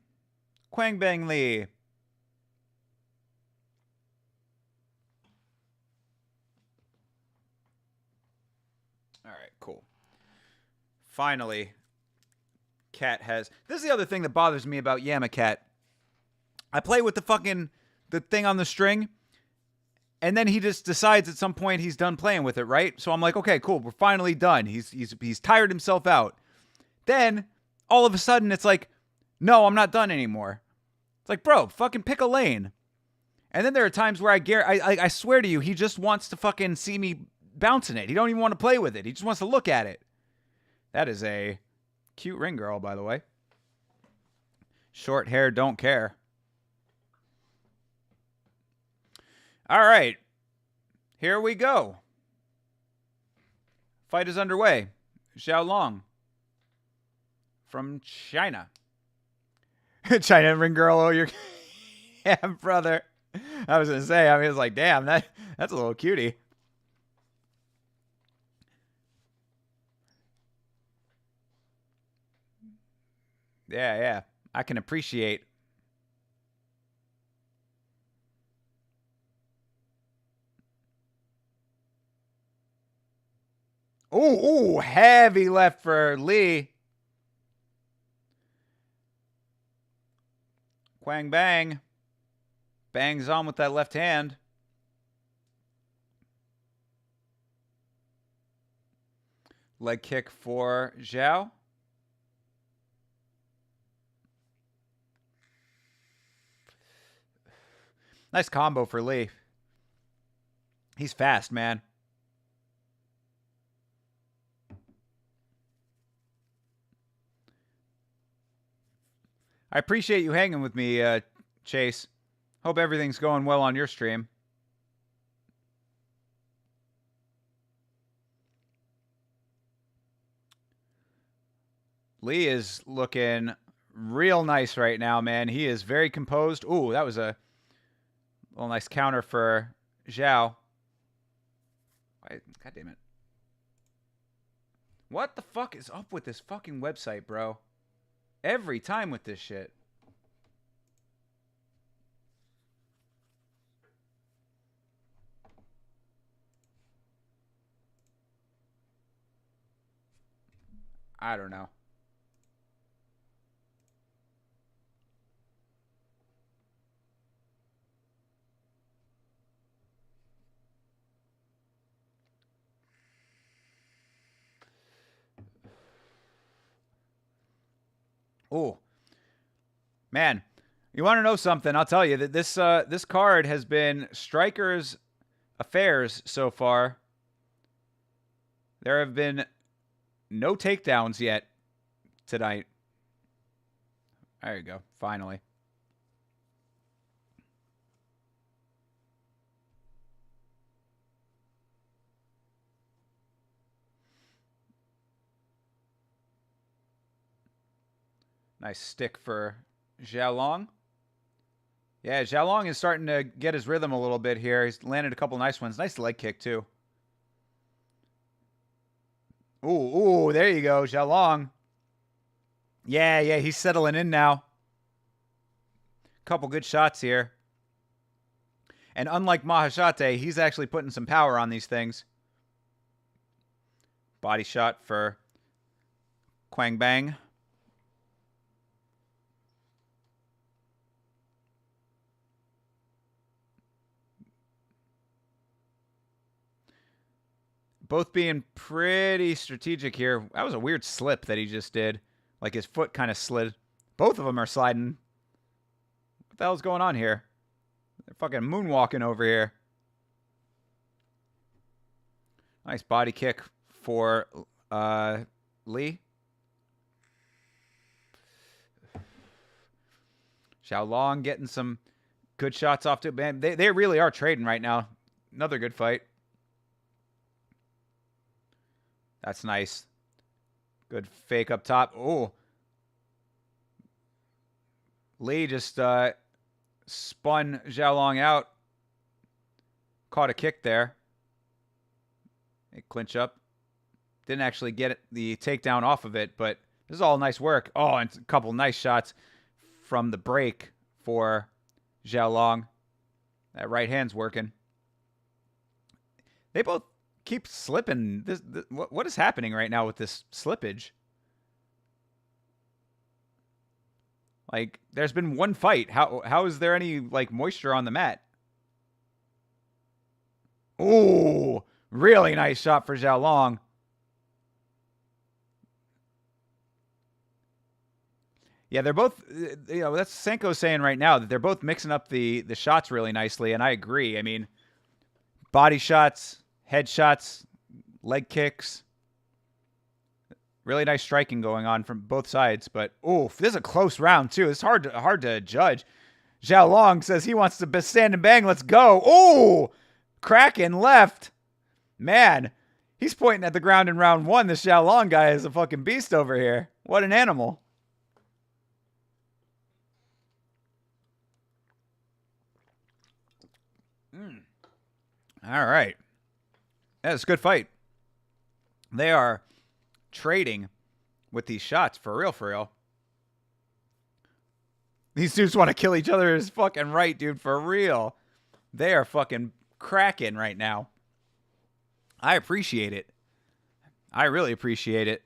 Lee. All right, cool. Finally, Cat has... This is the other thing that bothers me about Yamacat. I play with the thing on the string, and then he just decides at some point he's done playing with it, right? So I'm like, okay, cool, we're finally done. He's tired himself out. Then, all of a sudden, it's like, no, I'm not done anymore. It's like, bro, fucking pick a lane. And then there are times where I swear to you, he just wants to fucking see me bouncing it. He don't even want to play with it. He just wants to look at it. That is a cute ring girl, by the way. Short hair, don't care. All right. Here we go. Fight is underway. Xiao Long from China. China ring girl, oh, you're... Yeah, brother. I was going to say, I mean, it's like, damn, that's a little cutie. Yeah. I can appreciate. Ooh, heavy left for Lee. Quang Bang. Bangs on with that left hand. Leg kick for Zhao. Nice combo for Lee. He's fast, man. I appreciate you hanging with me, Chase. Hope everything's going well on your stream. Lee is looking real nice right now, man. He is very composed. Ooh, that was a little nice counter for Zhao. God damn it. What the fuck is up with this fucking website, bro? Every time with this shit. I don't know. Oh, man, you want to know something? I'll tell you that this card has been Striker's affairs so far. There have been no takedowns yet tonight. There you go. Finally. Nice stick for Xiaolong. Yeah, Xiaolong is starting to get his rhythm a little bit here. He's landed a couple nice ones. Nice leg kick, too. Ooh, there you go, Xiaolong. Yeah, he's settling in now. Couple good shots here. And unlike Mahashate, he's actually putting some power on these things. Body shot for Quang Bang. both being pretty strategic here. That was a weird slip that he just did. Like his foot kind of slid. Both of them are sliding. What the hell's going on here? They're fucking moonwalking over here. Nice body kick for Lee. Xiaolong getting some good shots off to, man. They really are trading right now. Another good fight. That's nice. Good fake up top. Oh. Lee just spun Xiaolong out. Caught a kick there. They clinch up. Didn't actually get the takedown off of it, but this is all nice work. Oh, and a couple nice shots from the break for Xiaolong. That right hand's working. They both keep slipping. What is happening right now with this slippage? Like, there's been one fight. How is there any, like, moisture on the mat? Oh, really nice shot for Xiaolong. Yeah, they're both, you know, that's Senko saying right now that they're both mixing up the shots really nicely, and I agree. I mean, body shots, head shots, leg kicks. Really nice striking going on from both sides, but oof, this is a close round too. It's hard to judge. Xiaolong says he wants to stand and bang. Let's go. Oh, cracking left. Man, he's pointing at the ground in round one. This Xiaolong guy is a fucking beast over here. What an animal. All right. That's a good fight. They are trading with these shots for real, for real. These dudes want to kill each other is fucking right, dude, for real. They are fucking cracking right now. I appreciate it. I really appreciate it.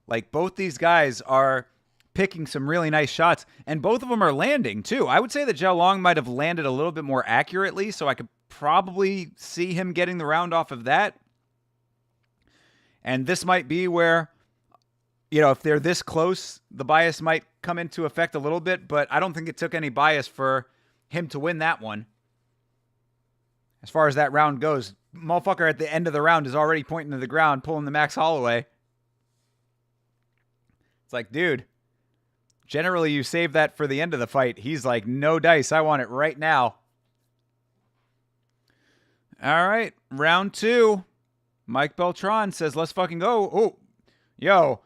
Like, both these guys are picking some really nice shots, and both of them are landing, too. I would say that Xiaolong might have landed a little bit more accurately, so I could probably see him getting the round off of that. And this might be where, you know, if they're this close, the bias might come into effect a little bit, but I don't think it took any bias for him to win that one. As far as that round goes, motherfucker at the end of the round is already pointing to the ground, pulling the Max Holloway. It's like, dude, generally you save that for the end of the fight. He's like, no dice, I want it right now. All right, round two. Mike Beltran says, let's fucking go. Oh, yo.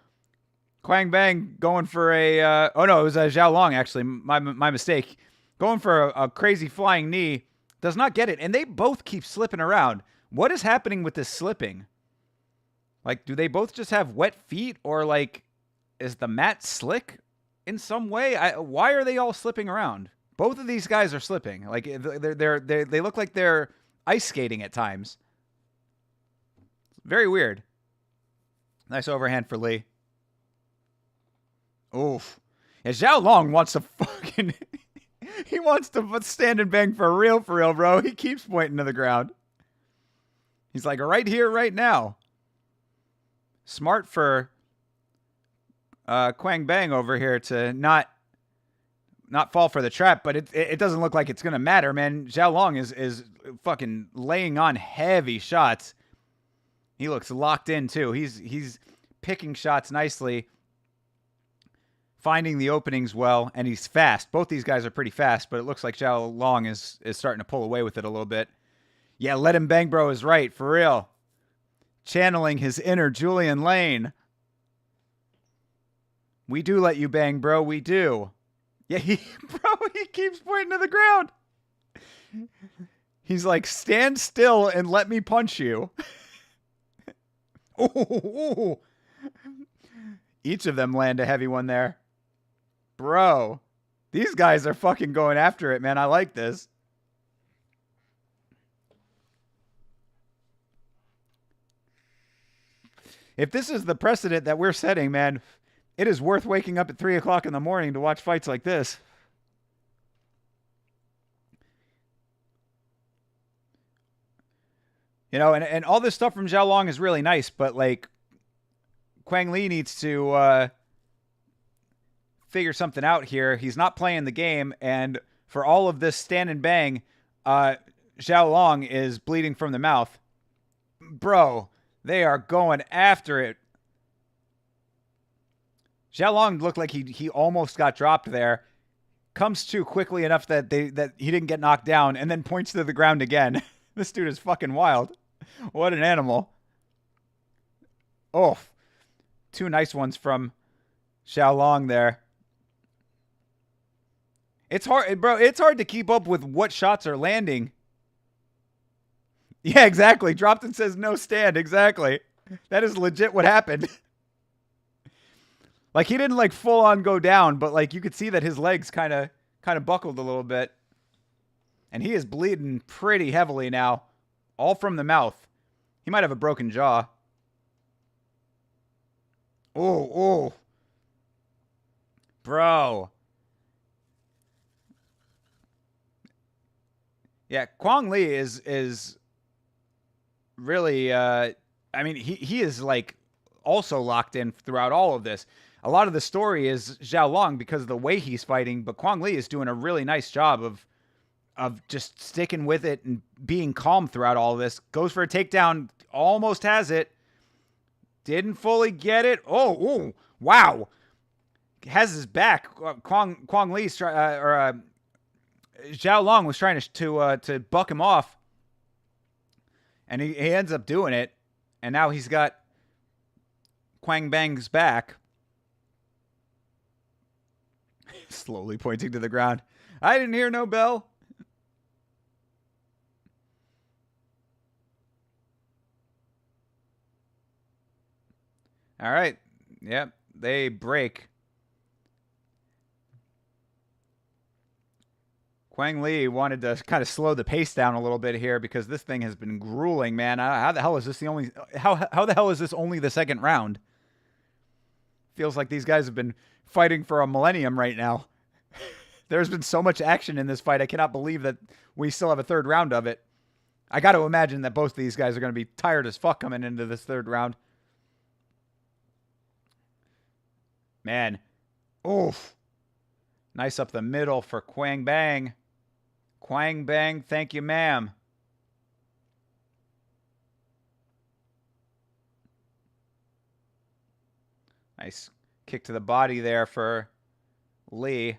Quang Bang going for a... oh, no, it was Xiaolong, actually. My mistake. Going for a crazy flying knee. Does not get it. And they both keep slipping around. What is happening with this slipping? Like, do they both just have wet feet? Or, like, is the mat slick in some way? Why are they all slipping around? Both of these guys are slipping. Like, they look like they're ice skating at times. Very weird. Nice overhand for Lee. Oof. Yeah, Xiaolong wants to fucking... he wants to stand and bang for real, bro. He keeps pointing to the ground. He's like, right here, right now. Smart for Quang Bang over here to not fall for the trap, but it doesn't look like it's going to matter, man. Xiaolong is fucking laying on heavy shots. He looks locked in, too. He's picking shots nicely, finding the openings well, and he's fast. Both these guys are pretty fast, but it looks like Xiaolong is starting to pull away with it a little bit. Yeah, let him bang, bro, is right, for real. Channeling his inner Julian Lane. We do let you bang, bro, we do. Yeah, he keeps pointing to the ground. He's like, stand still and let me punch you. Ooh. Each of them land a heavy one there. Bro, these guys are fucking going after it, man. I like this. If this is the precedent that we're setting, man, it is worth waking up at 3 o'clock in the morning to watch fights like this. You know, and all this stuff from Zhao Long is really nice, but like Quang Li needs to figure something out here. He's not playing the game, and for all of this stand and bang, Zhao Long is bleeding from the mouth. Bro, they are going after it. Zhao Long looked like he almost got dropped there. Comes to quickly enough that he didn't get knocked down, and then points to the ground again. This dude is fucking wild. What an animal. Oh, two nice ones from Zhao Long there. It's hard, bro. It's hard to keep up with what shots are landing. Yeah, exactly. Dropped and says no stand. Exactly. That is legit what happened. Like, he didn't like full on go down, but like you could see that his legs kind of buckled a little bit. And he is bleeding pretty heavily now, all from the mouth. He might have a broken jaw. Oh. Bro. Yeah, Quang Li is really I mean, he is like also locked in throughout all of this. A lot of the story is Zhao Long because of the way he's fighting, but Quang Li is doing a really nice job of just sticking with it and being calm throughout all of this. Goes for a takedown, almost has it. Didn't fully get it. Oh, wow. Has his back. Quang Li's Zhao Long was trying to buck him off, and he ends up doing it. And now he's got Quang Bang's back. Slowly pointing to the ground. I didn't hear no bell. All right. Yep. They break. Quang Li wanted to kind of slow the pace down a little bit here because this thing has been grueling, man. How the hell is this how the hell is this only the second round? Feels like these guys have been fighting for a millennium right now. There's been so much action in this fight. I cannot believe that we still have a third round of it. I got to imagine that both of these guys are going to be tired as fuck coming into this third round. Man. Oof. Nice up the middle for Quang Bang. Quang Bang, thank you, ma'am. Nice kick to the body there for Li.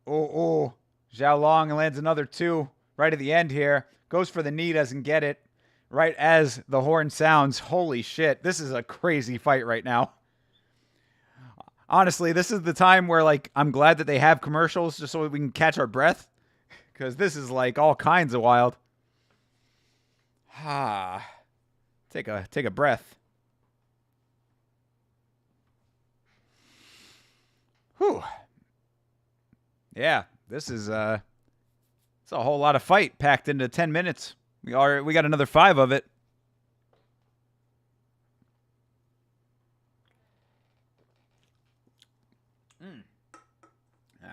Oh. Zhao Long lands another two right at the end here. Goes for the knee, doesn't get it. Right as the horn sounds. Holy shit. This is a crazy fight right now. Honestly, this is the time where, like, I'm glad that they have commercials just so we can catch our breath. Because this is, like, all kinds of wild. Take a breath. Whew. Yeah, this is it's a whole lot of fight packed into 10 minutes. We got another 5 of it.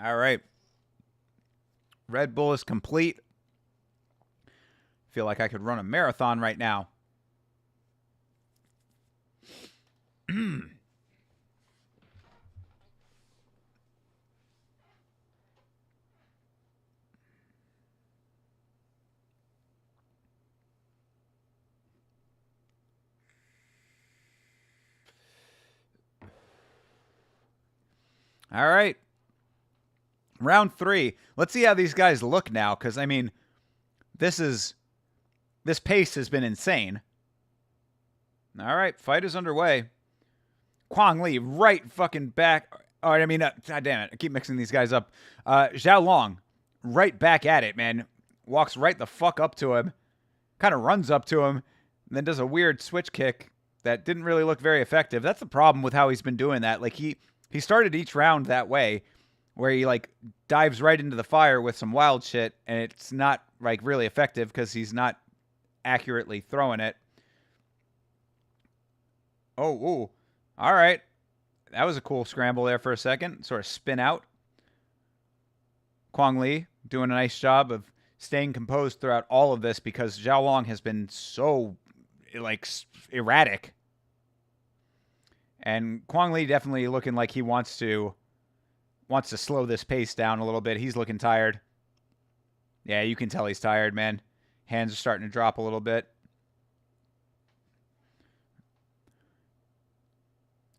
All right. Red Bull is complete. Feel like I could run a marathon right now. All right. Round 3. Let's see how these guys look now, because, I mean, this pace has been insane. All right, fight is underway. Quang Li, right fucking back. All right, I mean, God damn it. I keep mixing these guys up. Zhao Long, right back at it, man. Walks right the fuck up to him. Kind of runs up to him, and then does a weird switch kick that didn't really look very effective. That's the problem with how he's been doing that. Like, he started each round that way, where he, like, dives right into the fire with some wild shit, and it's not, like, really effective because he's not accurately throwing it. Oh, all right. That was a cool scramble there for a second. Sort of spin out. Quang Li doing a nice job of staying composed throughout all of this because Zhao Long has been so like erratic. And Kwang Lee definitely looking like he wants to slow this pace down a little bit. He's looking tired. Yeah, you can tell he's tired, man. Hands are starting to drop a little bit.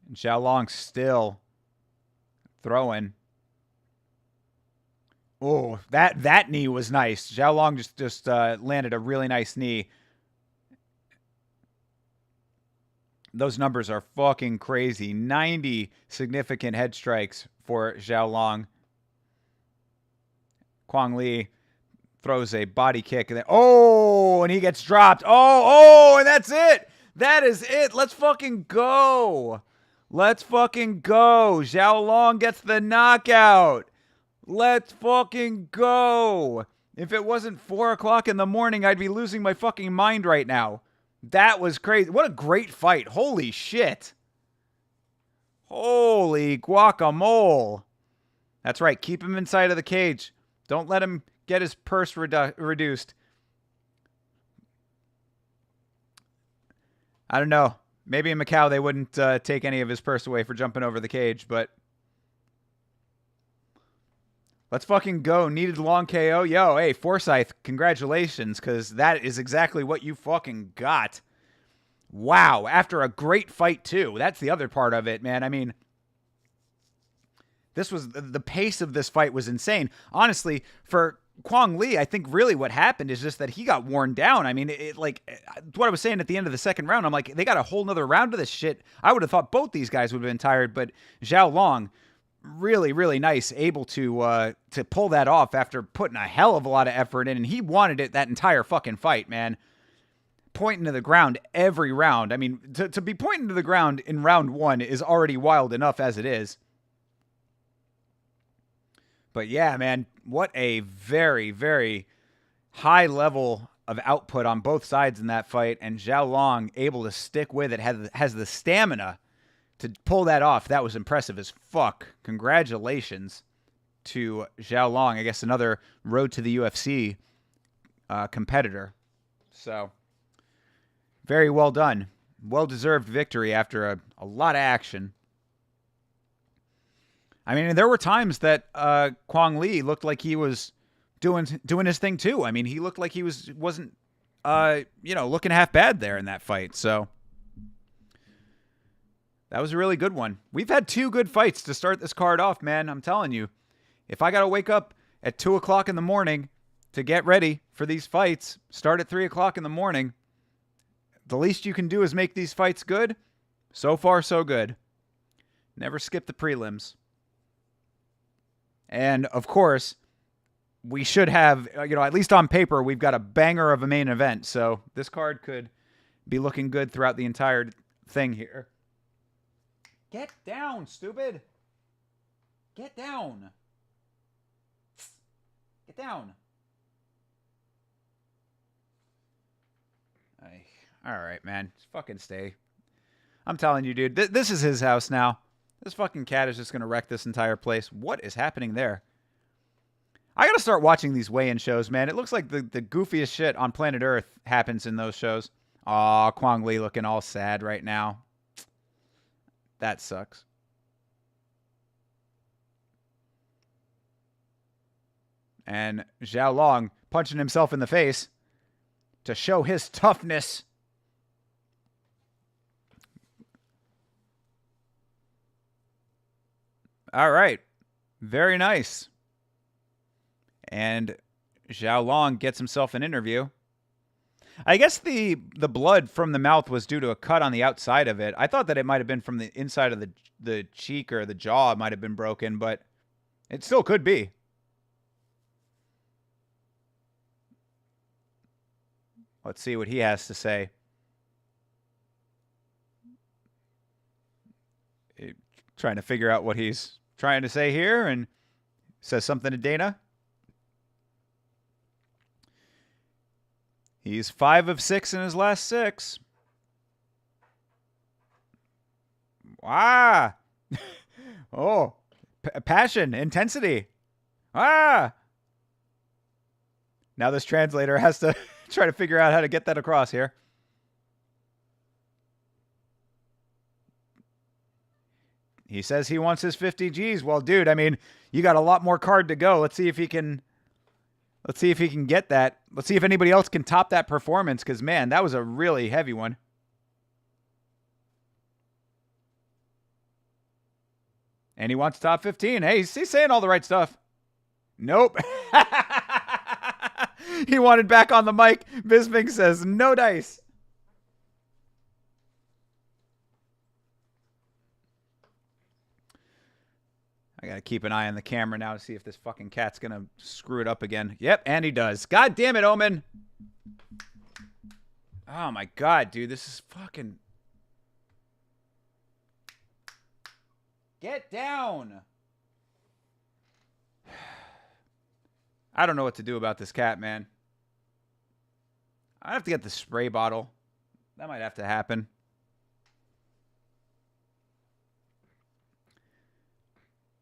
And Xiaolong still throwing. Oh, that knee was nice. Xiaolong just landed a really nice knee. Those numbers are fucking crazy. 90 significant head strikes for Xiaolong. Kwang Lee throws a body kick. And then, and he gets dropped. And that's it. That is it. Let's fucking go. Let's fucking go. Xiaolong gets the knockout. Let's fucking go. If it wasn't 4 o'clock in the morning, I'd be losing my fucking mind right now. That was crazy. What a great fight. Holy shit. Holy guacamole. That's right. Keep him inside of the cage. Don't let him get his purse reduced. I don't know. Maybe in Macau they wouldn't take any of his purse away for jumping over the cage, but let's fucking go. Needed long KO. Yo, hey, Forsyth, congratulations, because that is exactly what you fucking got. Wow. After a great fight, too. That's the other part of it, man. I mean, the pace of this fight was insane. Honestly, for Kwang Lee, I think really what happened is just that he got worn down. I mean, what I was saying at the end of the second round, I'm like, they got a whole nother round of this shit. I would have thought both these guys would have been tired, but Xiaolong, really, really nice, able to pull that off after putting a hell of a lot of effort in, and he wanted it that entire fucking fight, man. Pointing to the ground every round. I mean, to be pointing to the ground in round one is already wild enough as it is. But yeah, man, what a very, very high level of output on both sides in that fight, and Xiaolong able to stick with it, has the stamina to pull that off. That was impressive as fuck. Congratulations to Xiaolong. I guess another road to the UFC competitor. So, very well done. Well-deserved victory after a lot of action. I mean, there were times that Kwang Lee looked like he was doing his thing too. I mean, he looked like he wasn't looking half bad there in that fight. So that was a really good one. We've had 2 good fights to start this card off, man. I'm telling you, if I got to wake up at 2 o'clock in the morning to get ready for these fights, start at 3 o'clock in the morning, the least you can do is make these fights good. So far, so good. Never skip the prelims. And, of course, we should have, at least on paper, we've got a banger of a main event. So this card could be looking good throughout the entire thing here. Get down, stupid. Get down. Get down. All right, man. Just fucking stay. I'm telling you, dude. This is his house now. This fucking cat is just going to wreck this entire place. What is happening there? I got to start watching these weigh-in shows, man. It looks like the goofiest shit on planet Earth happens in those shows. Aw, Kwang Lee looking all sad right now. That sucks. And Xiaolong punching himself in the face to show his toughness. All right. Very nice. And Xiaolong gets himself an interview. I guess the blood from the mouth was due to a cut on the outside of it. I thought that it might have been from the inside of the cheek or the jaw might have been broken, but it still could be. Let's see what he has to say. Trying to figure out what he's trying to say here, and says something to Dana. He's 5 of 6 in his last 6. Ah! Oh, passion, intensity. Ah! Now this translator has to try to figure out how to get that across here. He says he wants his 50 G's. Well, dude, I mean, you got a lot more card to go. Let's see if he can get that. Let's see if anybody else can top that performance, because, man, that was a really heavy one. And he wants top 15. Hey, he's saying all the right stuff. Nope. He wanted back on the mic. Bisping says, no dice. I got to keep an eye on the camera now to see if this fucking cat's going to screw it up again. Yep, and he does. God damn it, Omen. Oh, my God, dude. This is fucking... Get down. I don't know what to do about this cat, man. I have to get the spray bottle. That might have to happen.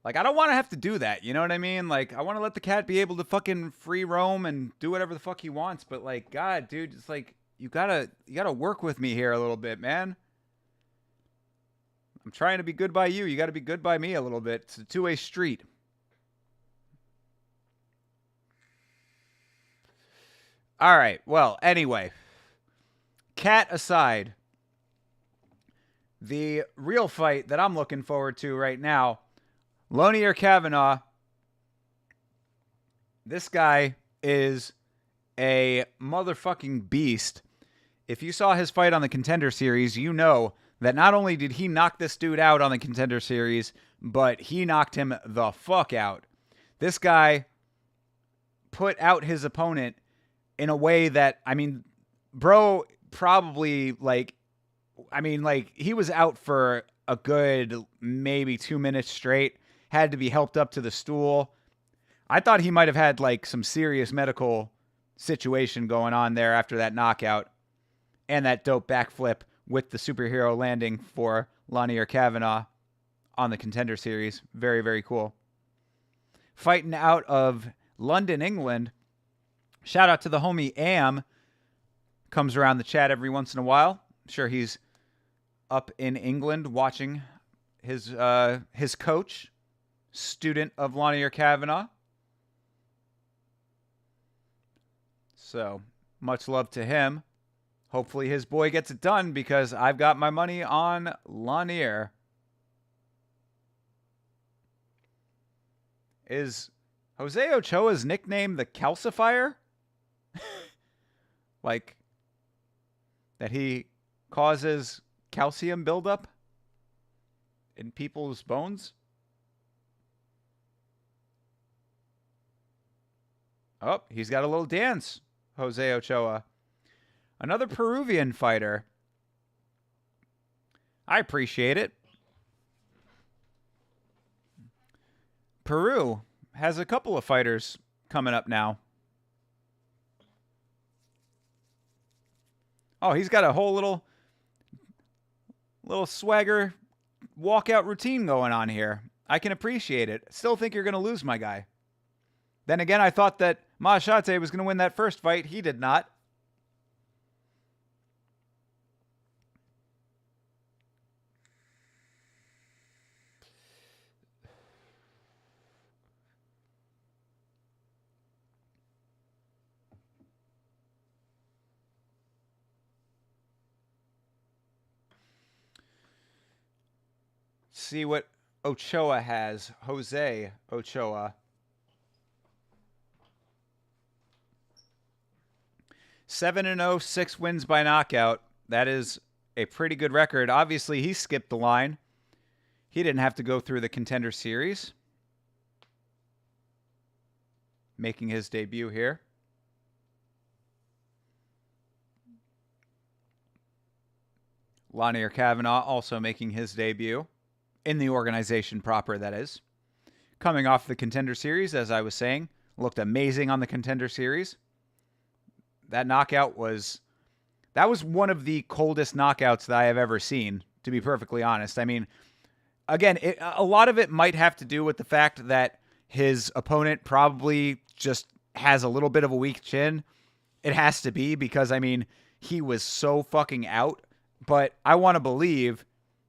Like, I don't want to have to do that. You know what I mean? Like, I want to let the cat be able to fucking free roam and do whatever the fuck he wants. But, like, God, dude, it's like, you gotta work with me here a little bit, man. I'm trying to be good by you. You got to be good by me a little bit. It's a two-way street. All right. Well, anyway, cat aside, the real fight that I'm looking forward to right now, Lonier Kavanaugh. This guy is a motherfucking beast. If you saw his fight on the Contender Series, you know that not only did he knock this dude out on the Contender Series, but he knocked him the fuck out. This guy put out his opponent in a way that, I mean, bro, probably, like, I mean, like, he was out for a good maybe 2 minutes straight, had to be helped up to the stool. I thought he might have had, like, some serious medical situation going on there after that knockout and that dope backflip with the superhero landing for Lonier Kavanaugh on the Contender Series. Very, very cool. Fighting out of London, England. Shout out to the homie Am. Comes around the chat every once in a while. I'm sure he's up in England watching his coach, student of Lonier Kavanaugh. So, much love to him. Hopefully his boy gets it done, because I've got my money on Lonier. Is Jose Ochoa's nickname the Calcifier? Like, that he causes calcium buildup in people's bones? Oh, he's got a little dance, Jose Ochoa. Another Peruvian fighter. I appreciate it. Peru has a couple of fighters coming up now. Oh, he's got a whole little swagger walkout routine going on here. I can appreciate it. Still think you're going to lose, my guy. Then again, I thought that Machate was going to win that first fight. He did not. See what Ochoa has. Jose Ochoa. 7-0, 6 wins by knockout. That is a pretty good record. Obviously, he skipped the line. He didn't have to go through the Contender Series. Making his debut here. Lonier Kavanaugh also making his debut. In the organization proper, that is. Coming off the Contender Series, as I was saying. Looked amazing on the Contender Series. That knockout was... That was one of the coldest knockouts that I have ever seen, to be perfectly honest. I mean, again, a lot of it might have to do with the fact that his opponent probably just has a little bit of a weak chin. It has to be, because, I mean, he was so fucking out. But I want to believe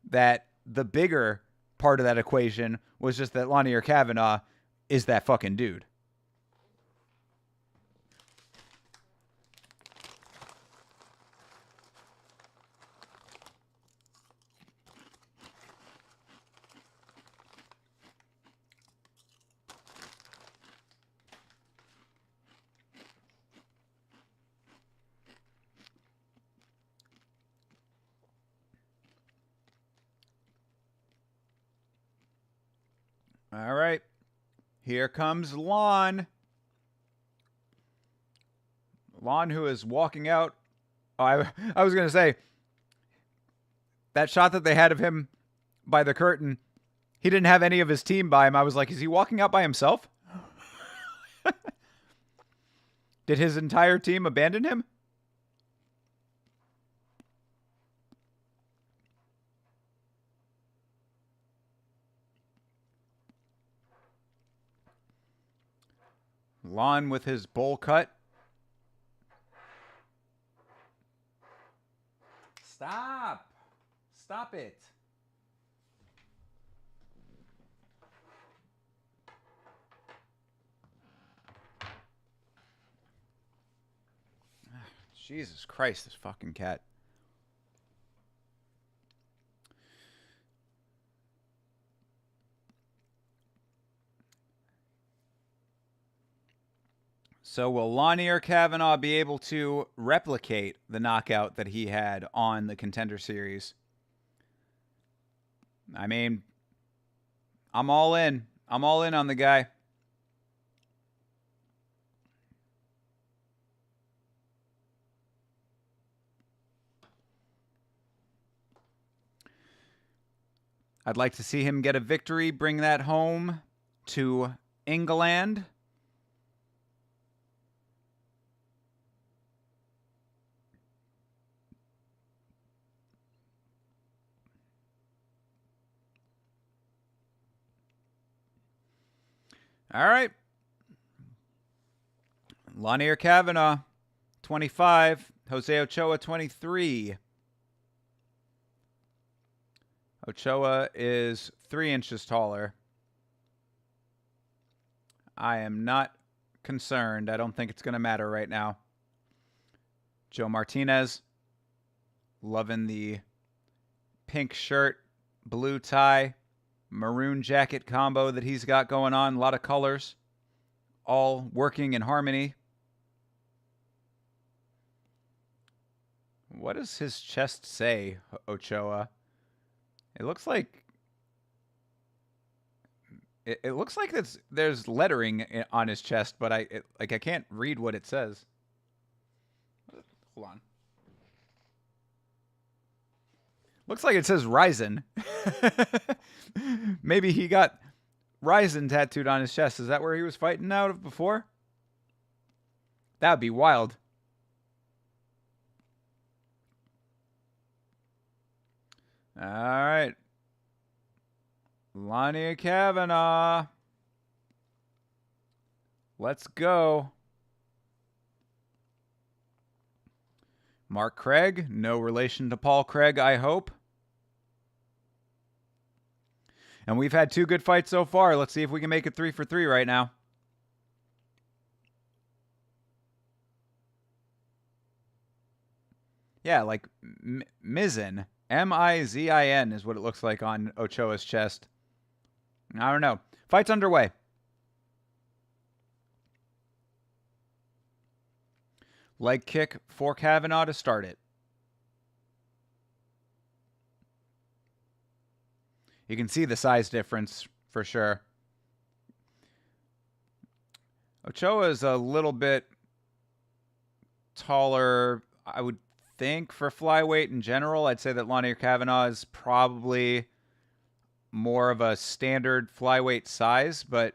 that the bigger part of that equation was just that Lanier Kavanaugh is that fucking dude. All right. Here comes Lon. Lon, who is walking out. Oh, I was going to say, that shot that they had of him by the curtain, he didn't have any of his team by him. I was like, is he walking out by himself? Did his entire team abandon him? Lon with his bowl cut. Stop. Stop it. Jesus Christ, this fucking cat. So will Lanier Kavanaugh be able to replicate the knockout that he had on the Contender Series? I mean, I'm all in. I'm all in on the guy. I'd like to see him get a victory, bring that home to England. All right. Lanier Kavanaugh, 25. Jose Ochoa, 23. Ochoa is 3 inches taller. I am not concerned. I don't think it's going to matter right now. Joe Martinez, loving the pink shirt, blue tie, maroon jacket combo that he's got going on. A lot of colors, all working in harmony. What does his chest say, Ochoa? It looks like it looks like there's lettering on his chest, but I can't read what it says. Hold on. Looks like it says Ryzen. Maybe he got Ryzen tattooed on his chest. Is that where he was fighting out of before? That would be wild. All right. Lanier Kavanaugh. Let's go. Mark Craig. No relation to Paul Craig, I hope. And we've had 2 good fights so far. Let's see if we can make it 3 for 3 right now. Yeah, like Mizin. Mizin is what it looks like on Ochoa's chest. I don't know. Fight's underway. Leg kick for Kavanaugh to start it. You can see the size difference for sure. Ochoa is a little bit taller, I would think, for flyweight in general. I'd say that Lanier Kavanaugh is probably more of a standard flyweight size, but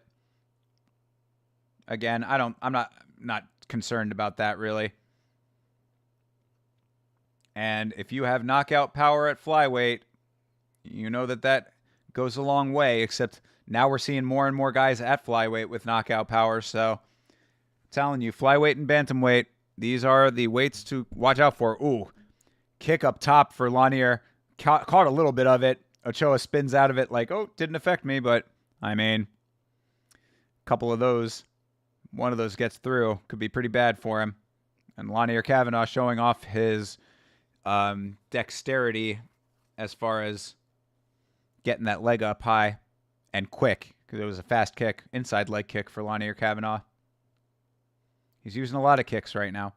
again, I'm not concerned about that really. And if you have knockout power at flyweight, you know that goes a long way, except now we're seeing more and more guys at flyweight with knockout power. So I'm telling you, flyweight and bantamweight, these are the weights to watch out for. Ooh, kick up top for Lanier. Caught a little bit of it. Ochoa spins out of it like, oh, didn't affect me, but I mean, a couple of those, one of those gets through, could be pretty bad for him. And Lanier Kavanaugh showing off his dexterity as far as getting that leg up high and quick, because it was a fast kick, inside leg kick for Lanier Kavanaugh. He's using a lot of kicks right now.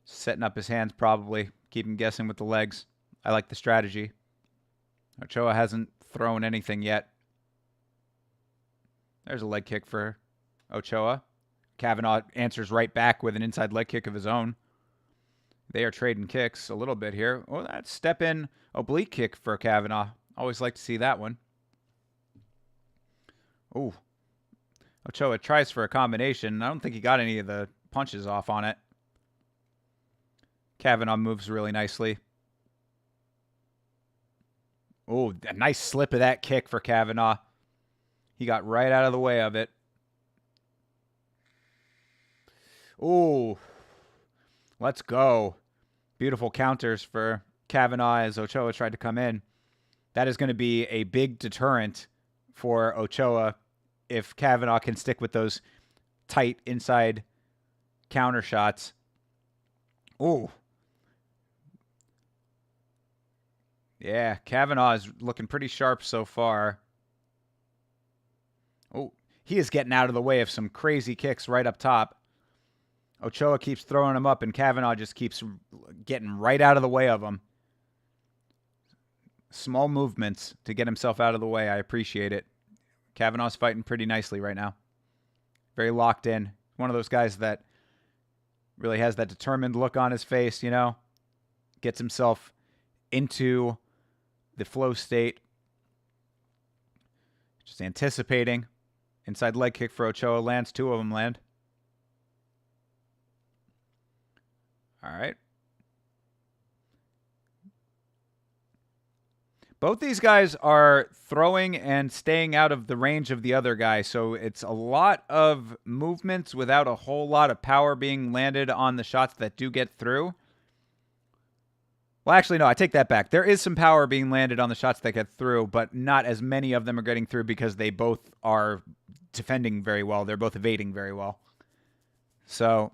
Setting up his hands probably, keep him guessing with the legs. I like the strategy. Ochoa hasn't thrown anything yet. There's a leg kick for Ochoa. Kavanaugh answers right back with an inside leg kick of his own. They are trading kicks a little bit here. Oh, that step in oblique kick for Kavanaugh. Always like to see that one. Oh, Ochoa tries for a combination. I don't think he got any of the punches off on it. Kavanaugh moves really nicely. Oh, a nice slip of that kick for Kavanaugh. He got right out of the way of it. Oh, let's go. Beautiful counters for Kavanaugh as Ochoa tried to come in. That is going to be a big deterrent for Ochoa if Kavanaugh can stick with those tight inside counter shots. Oh. Yeah, Kavanaugh is looking pretty sharp so far. Oh, he is getting out of the way of some crazy kicks right up top. Ochoa keeps throwing him up, and Kavanaugh just keeps getting right out of the way of him. Small movements to get himself out of the way. I appreciate it. Kavanaugh's fighting pretty nicely right now. Very locked in. One of those guys that really has that determined look on his face, you know. Gets himself into the flow state. Just anticipating. Inside leg kick for Ochoa. Lands. Two of them land. All right. Both these guys are throwing and staying out of the range of the other guy, so it's a lot of movements without a whole lot of power being landed on the shots that do get through. Well, actually, no, I take that back. There is some power being landed on the shots that get through, but not as many of them are getting through because they both are defending very well. They're both evading very well. So,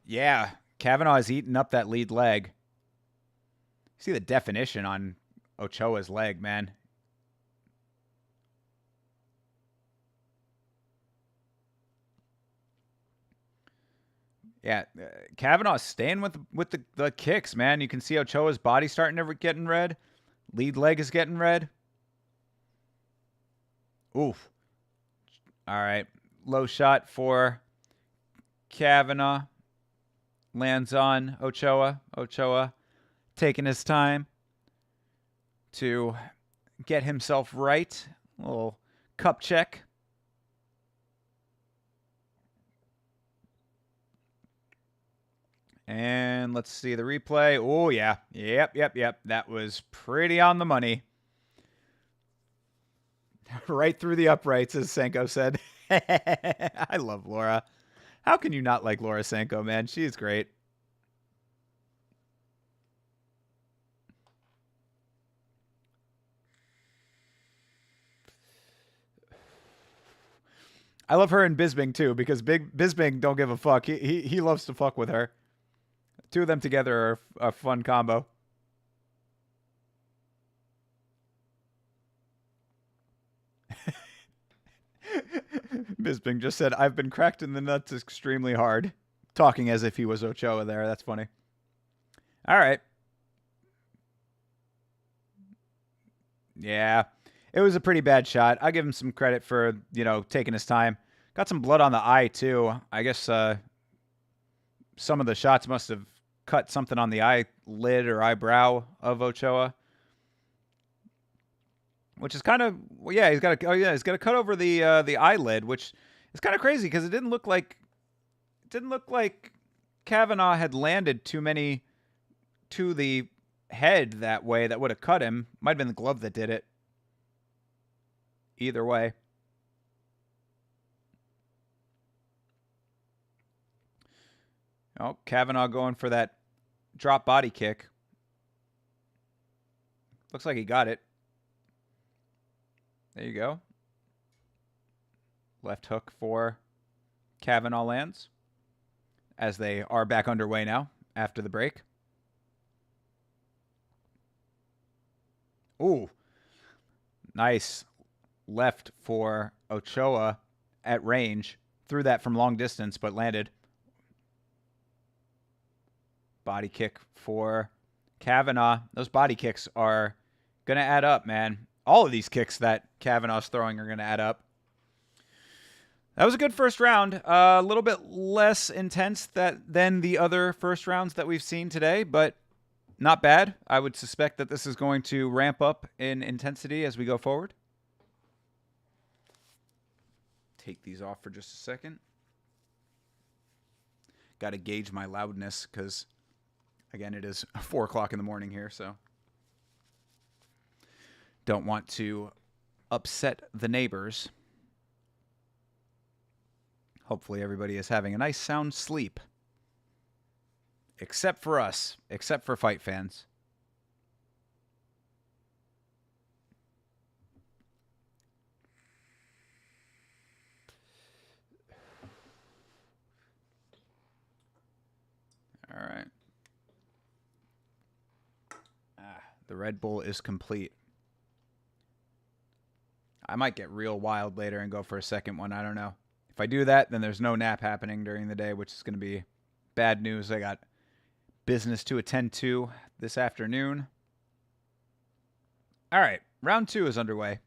yeah, Kavanaugh is eating up that lead leg. See the definition on Ochoa's leg, man. Yeah, Kavanaugh's staying with the kicks, man. You can see Ochoa's body starting to get in red. Lead leg is getting red. Oof. All right. Low shot for Kavanaugh. Lands on Ochoa. Ochoa taking his time to get himself right. A little cup check. And let's see the replay. Oh, yeah. Yep. That was pretty on the money. Right through the uprights, as Sanko said. I love Laura. How can you not like Laura Sanko, man? She's great. I love her and Bisbing, too, because Bisbing don't give a fuck. He loves to fuck with her. Two of them together are a fun combo. Bisbing just said, I've been cracked in the nuts extremely hard. Talking as if he was Ochoa there. That's funny. All right. Yeah. It was a pretty bad shot. I'll give him some credit for, taking his time. Got some blood on the eye, too. I guess some of the shots must have cut something on the eyelid or eyebrow of Ochoa. Which is kind of, he's got to cut over the eyelid, which is kind of crazy because it didn't look like Kavanaugh had landed too many to the head that way that would have cut him. Might have been the glove that did it. Either way. Oh, Kavanaugh going for that drop body kick. Looks like he got it. There you go. Left hook for Kavanaugh lands, as they are back underway now after the break. Ooh. Nice left for Ochoa at range. Threw that from long distance, but landed. Body kick for Kavanaugh. Those body kicks are going to add up, man. All of these kicks that Kavanaugh's throwing are going to add up. That was a good first round. A little bit less intense than the other first rounds that we've seen today, but not bad. I would suspect that this is going to ramp up in intensity as we go forward. Take these off for just a second. Got to gauge my loudness because, again, it is 4 o'clock in the morning here, so don't want to upset the neighbors. Hopefully everybody is having a nice sound sleep. Except for us. Except for fight fans. All right. The Red Bull is complete. I might get real wild later and go for a second one. I don't know. If I do that, then there's no nap happening during the day, which is going to be bad news. I got business to attend to this afternoon. All right, round 2 is underway.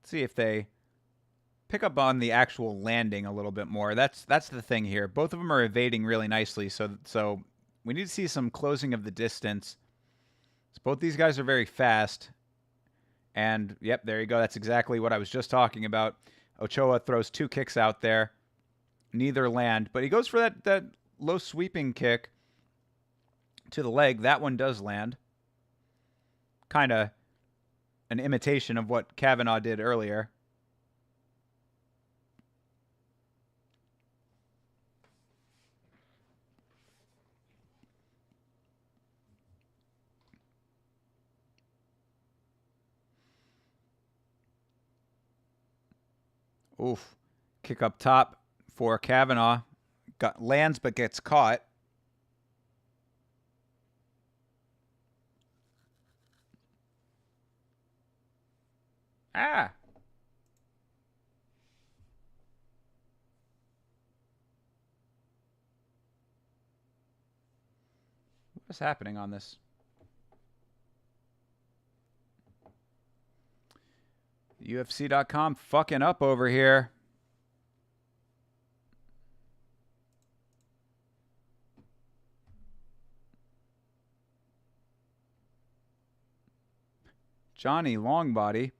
Let's see if they pick up on the actual landing a little bit more. That's the thing here. Both of them are evading really nicely, so we need to see some closing of the distance. So both these guys are very fast. And, yep, there you go. That's exactly what I was just talking about. Ochoa throws 2 kicks out there. Neither land. But he goes for that low sweeping kick to the leg. That one does land. Kind of an imitation of what Kavanaugh did earlier. Oof. Kick up top for Kavanaugh. Lands but gets caught. Ah. What is happening on this? UFC.com fucking up over here. Johnny Longbody.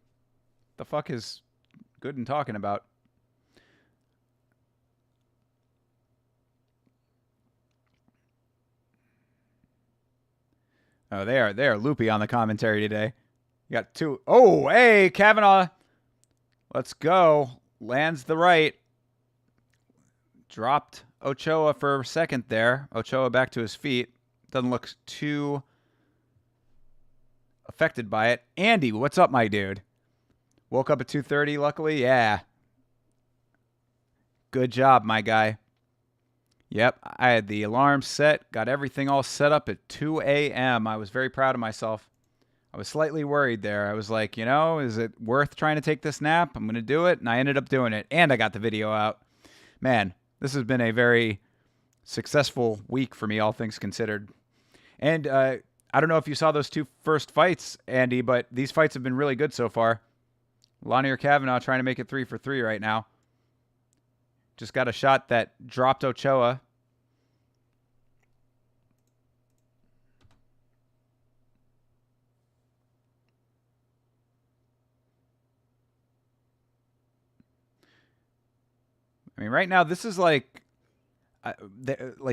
The fuck is Gooden talking about? Oh, they are loopy on the commentary today. You got 2. Oh, hey, Kavanaugh. Let's go. Lands the right. Dropped Ochoa for a second there. Ochoa back to his feet. Doesn't look too affected by it. Andy, what's up, my dude? Woke up at 2:30, luckily. Yeah. Good job, my guy. Yep, I had the alarm set. Got everything all set up at 2 a.m. I was very proud of myself. I was slightly worried there. I was like, you know, is it worth trying to take this nap? I'm going to do it. And I ended up doing it. And I got the video out. Man, this has been a very successful week for me, all things considered. And I don't know if you saw those 2 first fights, Andy, but these fights have been really good so far. Lanier Kavanaugh trying to make it 3 for 3 right now. Just got a shot that dropped Ochoa. I mean, right now, this is like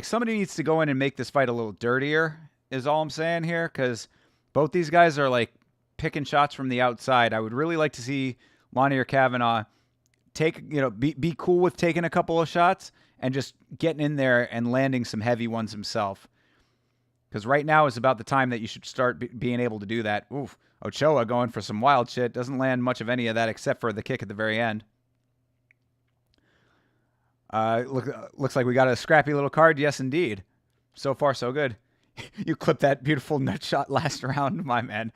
somebody needs to go in and make this fight a little dirtier, is all I'm saying here, because both these guys are like picking shots from the outside. I would really like to see Lanier Kavanaugh be cool with taking a couple of shots and just getting in there and landing some heavy ones himself. Because right now is about the time that you should start being able to do that. Oof, Ochoa going for some wild shit. Doesn't land much of any of that except for the kick at the very end. Looks like we got a scrappy little card. Yes, indeed. So far, so good. You clipped that beautiful nut shot last round, my man.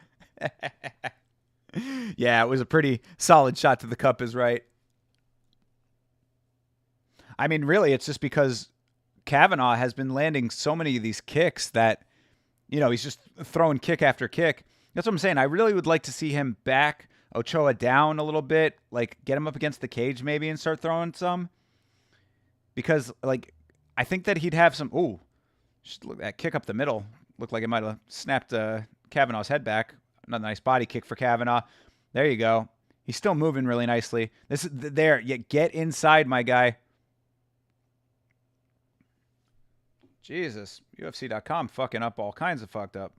Yeah, it was a pretty solid shot to the cup is right. I mean, really, it's just because Kavanaugh has been landing so many of these kicks that, you know, he's just throwing kick after kick. That's what I'm saying. I really would like to see him back Ochoa down a little bit, like get him up against the cage maybe and start throwing some. Because, like, I think that he'd have some... Ooh, just look, that kick up the middle. Looked like it might have snapped Kavanaugh's head back. Another nice body kick for Kavanaugh. There you go. He's still moving really nicely. This is there. Yeah, get inside, my guy. Jesus. UFC.com fucking up all kinds of fucked up.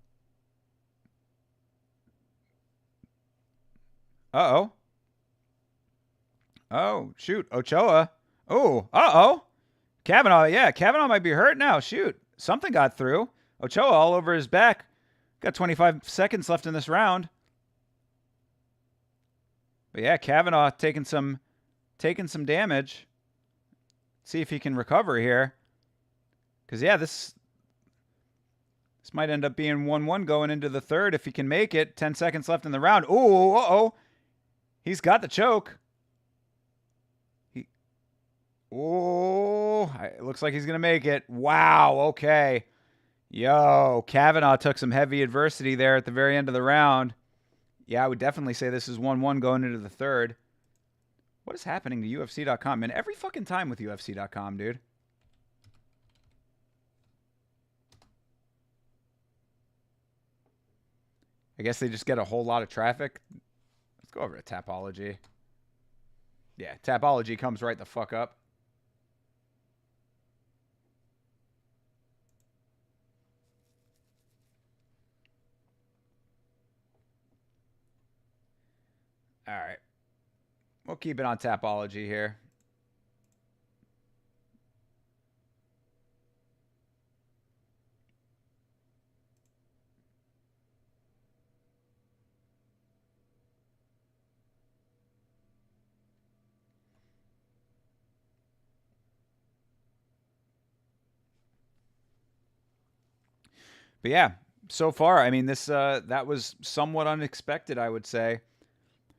Uh-oh. Oh, shoot. Ochoa. Oh, uh-oh. Kavanaugh, yeah, Kavanaugh might be hurt now. Shoot. Something got through. Ochoa all over his back. Got 25 seconds left in this round. But yeah, Kavanaugh taking some damage. See if he can recover here. Because, yeah, this might end up being 1-1 going into the third if he can make it. 10 seconds left in the round. Ooh, uh-oh. He's got the choke. Oh, it looks like he's going to make it. Wow, okay. Yo, Kavanaugh took some heavy adversity there at the very end of the round. Yeah, I would definitely say this is 1-1 going into the third. What is happening to UFC.com? Man, every fucking time with UFC.com, dude. I guess they just get a whole lot of traffic. Let's go over to Tapology. Yeah, Tapology comes right the fuck up. All right. We'll keep it on Tapology here. But yeah, so far, I mean, this that was somewhat unexpected, I would say.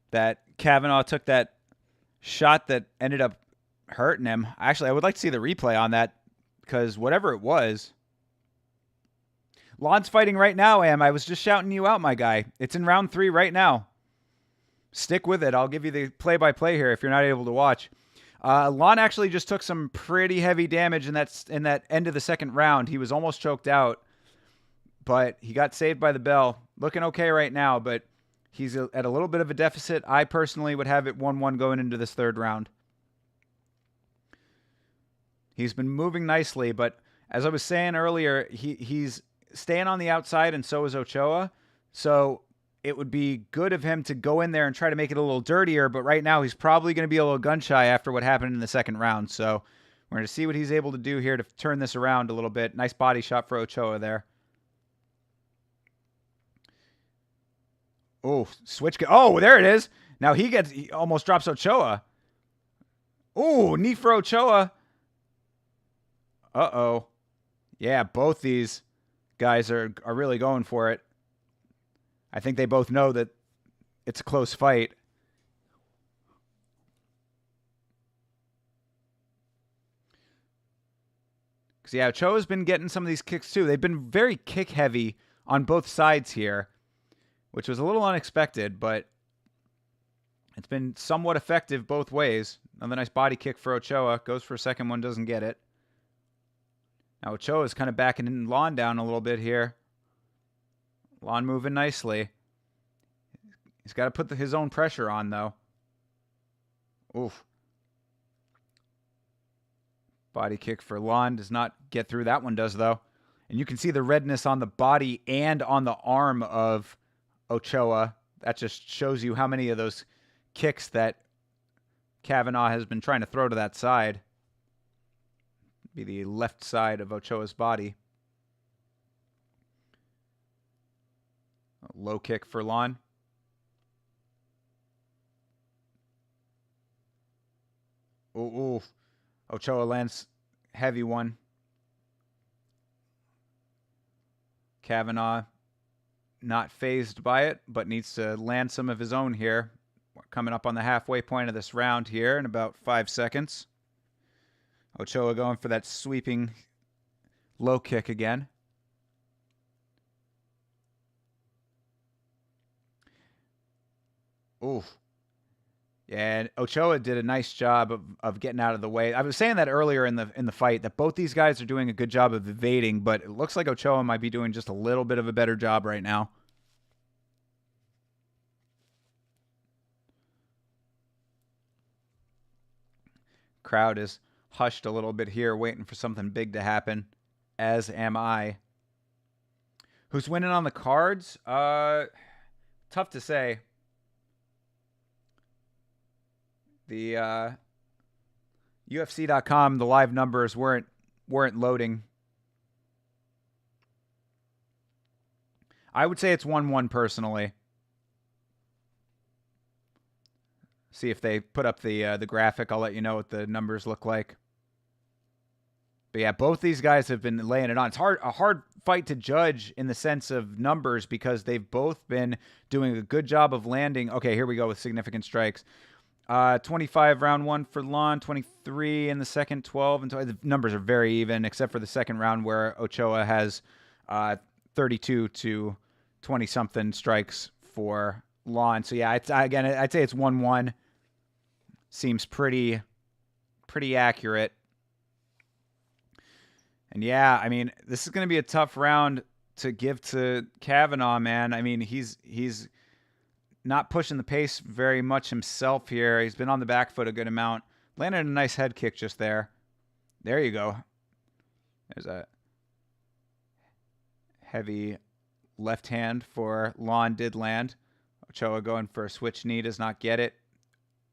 That Kavanaugh took that shot that ended up hurting him. Actually, I would like to see the replay on that because whatever it was. Lon's fighting right now, Am. I was just shouting you out, my guy. It's in round 3 right now. Stick with it. I'll give you the play-by-play here if you're not able to watch. Lon actually just took some pretty heavy damage in that end of the second round. He was almost choked out, but he got saved by the bell. Looking okay right now, but he's at a little bit of a deficit. I personally would have it 1-1 going into this third round. He's been moving nicely, but as I was saying earlier, he's staying on the outside, and so is Ochoa. So it would be good of him to go in there and try to make it a little dirtier, but right now he's probably going to be a little gun-shy after what happened in the second round. So we're going to see what he's able to do here to turn this around a little bit. Nice body shot for Ochoa there. Oh, switch. Oh, there it is. Now he almost drops Ochoa. Oh, knee for Ochoa. Uh-oh. Yeah, both these guys are really going for it. I think they both know that it's a close fight. Because, yeah, Ochoa's been getting some of these kicks, too. They've been very kick-heavy on both sides here, which was a little unexpected, but it's been somewhat effective both ways. Another nice body kick for Ochoa. Goes for a second one, doesn't get it. Now Ochoa's kind of backing Lon down a little bit here. Lon moving nicely. He's got to put his own pressure on, though. Oof. Body kick for Lon. Does not get through. That one does, though. And you can see the redness on the body and on the arm of Ochoa. That just shows you how many of those kicks that Kavanaugh has been trying to throw to that side. be the left side of Ochoa's body. A low kick for Lon. Ooh. Ochoa lands heavy one. Kavanaugh not phased by it, but needs to land some of his own here. We're coming up on the halfway point of this round here in about 5 seconds. Ochoa going for that sweeping low kick again. Ooh. Yeah, and Ochoa did a nice job of getting out of the way. I was saying that earlier in the fight, that both these guys are doing a good job of evading, but it looks like Ochoa might be doing just a little bit of a better job right now. Crowd is hushed a little bit here, waiting for something big to happen, as am I. Who's winning on the cards? Tough to say. The UFC.com, the live numbers weren't loading. I would say it's 1-1 personally. See if they put up the graphic. I'll let you know what the numbers look like. But yeah, both these guys have been laying it on. It's a hard fight to judge in the sense of numbers because they've both been doing a good job of landing. Okay, here we go with significant strikes. 25 round one for Lon, 23 in the second, 12. And the numbers are very even, except for the second round where Ochoa has 32 to 20-something strikes for Lon. So yeah, again, I'd say it's 1-1. Seems pretty accurate. And yeah, I mean, this is going to be a tough round to give to Kavanaugh, man. I mean, he's not pushing the pace very much himself here. He's been on the back foot a good amount. Landed a nice head kick just there. There you go. There's a heavy left hand for Lon did land. Ochoa going for a switch knee, does not get it.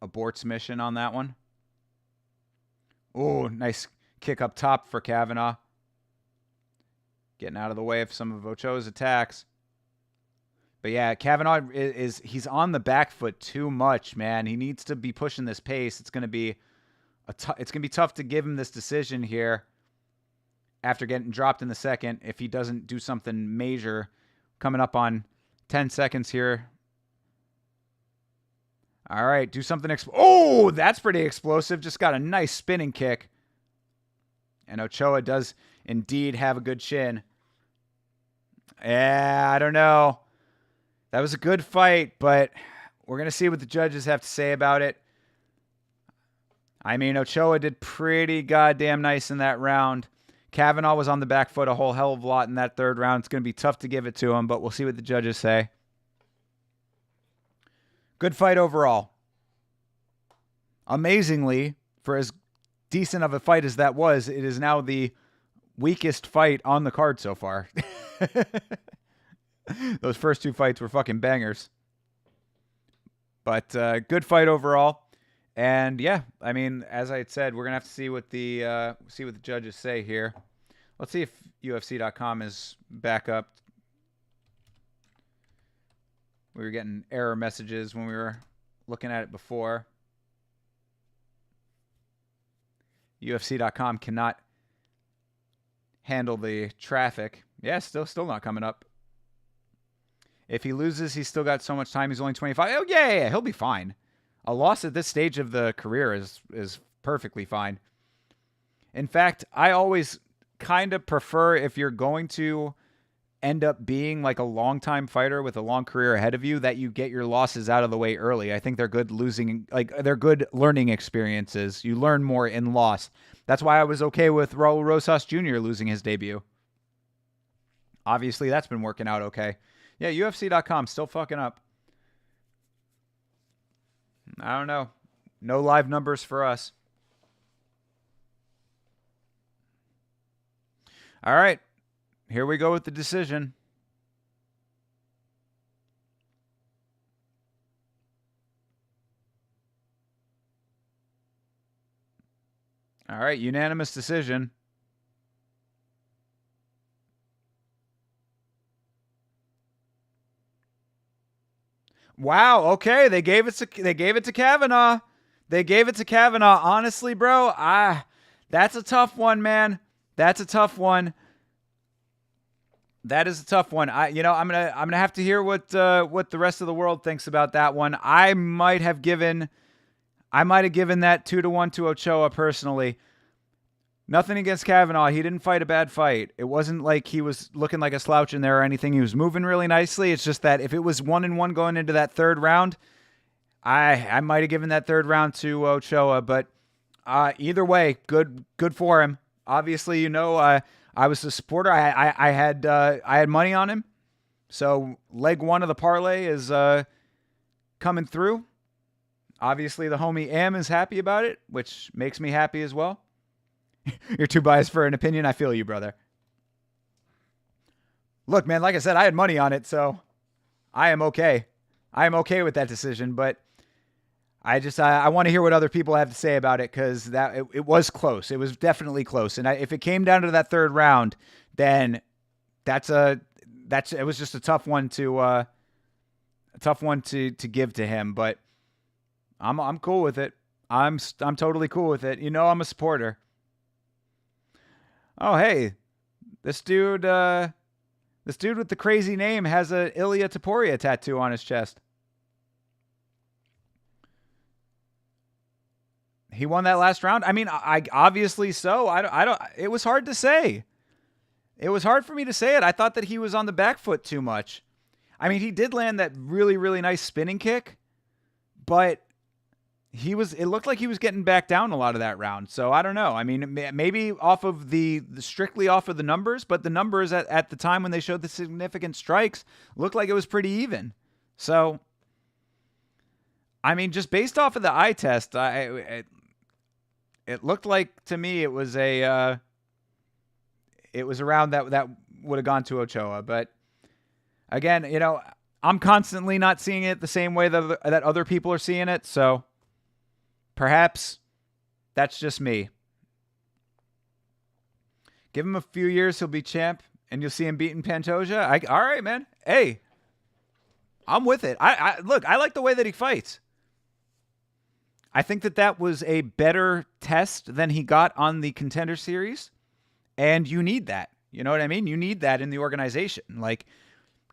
Aborts mission on that one. Oh, nice kick up top for Kavanaugh. Getting out of the way of some of Ochoa's attacks. But yeah, Kavanaugh he's on the back foot too much, man. He needs to be pushing this pace. It's going to be tough to give him this decision here after getting dropped in the second if he doesn't do something major. Coming up on 10 seconds here. All right, do something. Oh, that's pretty explosive. Just got a nice spinning kick. And Ochoa does indeed have a good chin. Yeah, I don't know. That was a good fight, but we're going to see what the judges have to say about it. I mean, Ochoa did pretty goddamn nice in that round. Kavanaugh was on the back foot a whole hell of a lot in that third round. It's going to be tough to give it to him, but we'll see what the judges say. Good fight overall. Amazingly, for as decent of a fight as that was, it is now the weakest fight on the card so far. Those first two fights were fucking bangers. But good fight overall. And yeah, I mean, as I had said, we're gonna have to see what the judges say here. Let's see if UFC.com is back up. We were getting error messages when we were looking at it before. UFC.com cannot handle the traffic. Yeah, still not coming up. If he loses, he's still got so much time. He's only 25. Oh, yeah, he'll be fine. A loss at this stage of the career is perfectly fine. In fact, I always kind of prefer, if you're going to end up being like a long-time fighter with a long career ahead of you, that you get your losses out of the way early. I think they're good they're good learning experiences. You learn more in loss. That's why I was okay with Raul Rosas Jr. losing his debut. Obviously, that's been working out okay. Yeah, UFC.com still fucking up. I don't know. No live numbers for us. All right. Here we go with the decision. All right, unanimous decision. Wow. Okay, they gave it to Kavanaugh. They gave it to Kavanaugh. Honestly, bro, that's a tough one, man. That's a tough one. That is a tough one. I'm gonna have to hear what the rest of the world thinks about that one. I might have given that 2-1 to Ochoa personally. Nothing against Kavanaugh. He didn't fight a bad fight. It wasn't like he was looking like a slouch in there or anything. He was moving really nicely. It's just that if it was 1-1 going into that third round, I might have given that third round to Ochoa. But either way, good for him. Obviously, I was a supporter. I had money on him. So leg one of the parlay is coming through. Obviously, the homie M is happy about it, which makes me happy as well. You're too biased for an opinion. I feel you, brother. Look, man, like I said, I had money on it, so I am okay. I am okay with that decision, but I want to hear what other people have to say about it because it was close. It was definitely close, and if it came down to that third round, then it was just a tough one to give to him. But I'm cool with it. I'm totally cool with it. I'm a supporter. Oh, hey, this dude with the crazy name has a Ilia Topuria tattoo on his chest. He won that last round. I mean, I obviously so. I don't. It was hard to say. It was hard for me to say it. I thought that he was on the back foot too much. I mean, he did land that really, really nice spinning kick, but it looked like he was getting back down a lot of that round. So I don't know. I mean, maybe off of strictly off of the numbers, but the numbers at the time when they showed the significant strikes looked like it was pretty even. So, I mean, just based off of the eye test, it looked like to me it was a round that would have gone to Ochoa. But again, I'm constantly not seeing it the same way that other people are seeing it. So perhaps that's just me. Give him a few years, he'll be champ, and you'll see him beating Pantoja. All right, man. Hey, I'm with it. Look, I like the way that he fights. I think that was a better test than he got on the Contender Series, and you need that. You know what I mean? You need that in the organization. Like,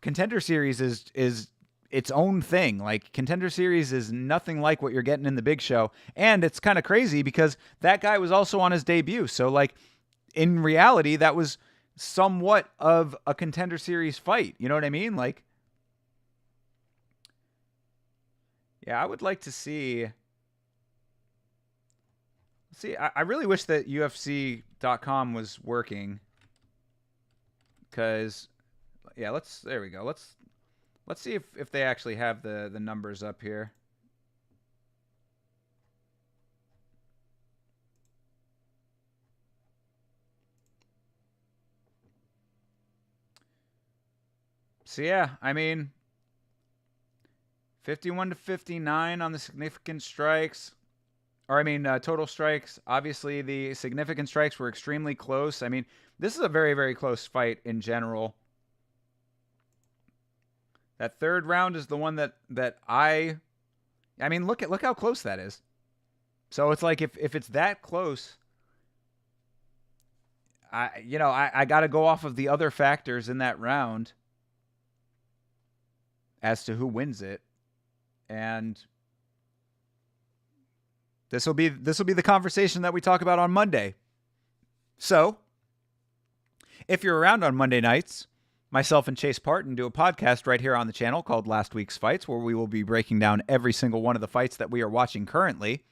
Contender Series is its own thing. Like, Contender Series is nothing like what you're getting in the big show, and it's kind of crazy because that guy was also on his debut. So, like, in reality, that was somewhat of a Contender Series fight. You know what I mean? Like, yeah, I would like to see. I really wish that UFC.com was working. Because, yeah, there we go. Let's see if they actually have the numbers up here. So, yeah, I mean, 51-59 on the significant strikes. Or, I mean, total strikes. Obviously, the significant strikes were extremely close. I mean, this is a very, very close fight in general. That third round is the one that I mean, look how close that is. So it's like if it's that close, I got to go off of the other factors in that round as to who wins it. And this will be the conversation that we talk about on Monday. So, if you're around on Monday nights, myself and Chase Parton do a podcast right here on the channel called Last Week's Fights, where we will be breaking down every single one of the fights that we are watching currently.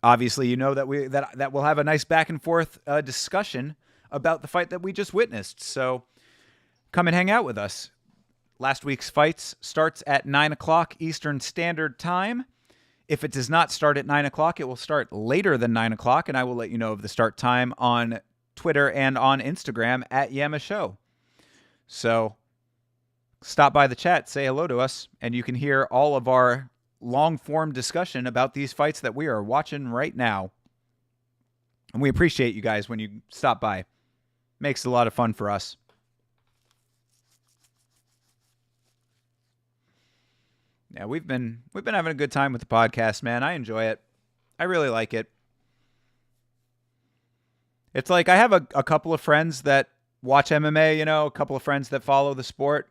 Obviously, you know that we'll have a nice back and forth discussion about the fight that we just witnessed. So, come and hang out with us. Last Week's Fights starts at 9 o'clock Eastern Standard Time. If it does not start at 9 o'clock, it will start later than 9 o'clock, and I will let you know of the start time on Twitter and on Instagram at Yama Show. So stop by the chat, say hello to us, and you can hear all of our long-form discussion about these fights that we are watching right now. And we appreciate you guys when you stop by. Makes it a lot of fun for us. Yeah, we've been having a good time with the podcast, man. I enjoy it. I really like it. It's like I have a couple of friends that watch MMA, a couple of friends that follow the sport,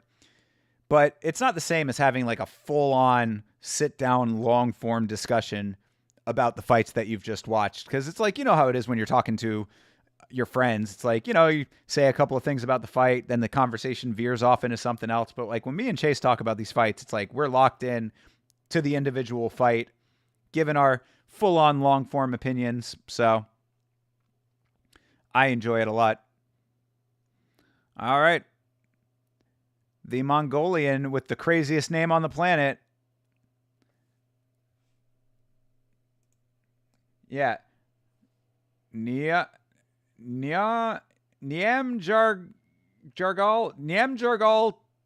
but it's not the same as having like a full-on sit-down long-form discussion about the fights that you've just watched. Because it's like, how it is when you're talking to your friends. It's like, you say a couple of things about the fight, then the conversation veers off into something else. But like when me and Chase talk about these fights, it's like we're locked in to the individual fight, given our full-on long-form opinions. So I enjoy it a lot. All right. The Mongolian with the craziest name on the planet. Yeah. Niamjargal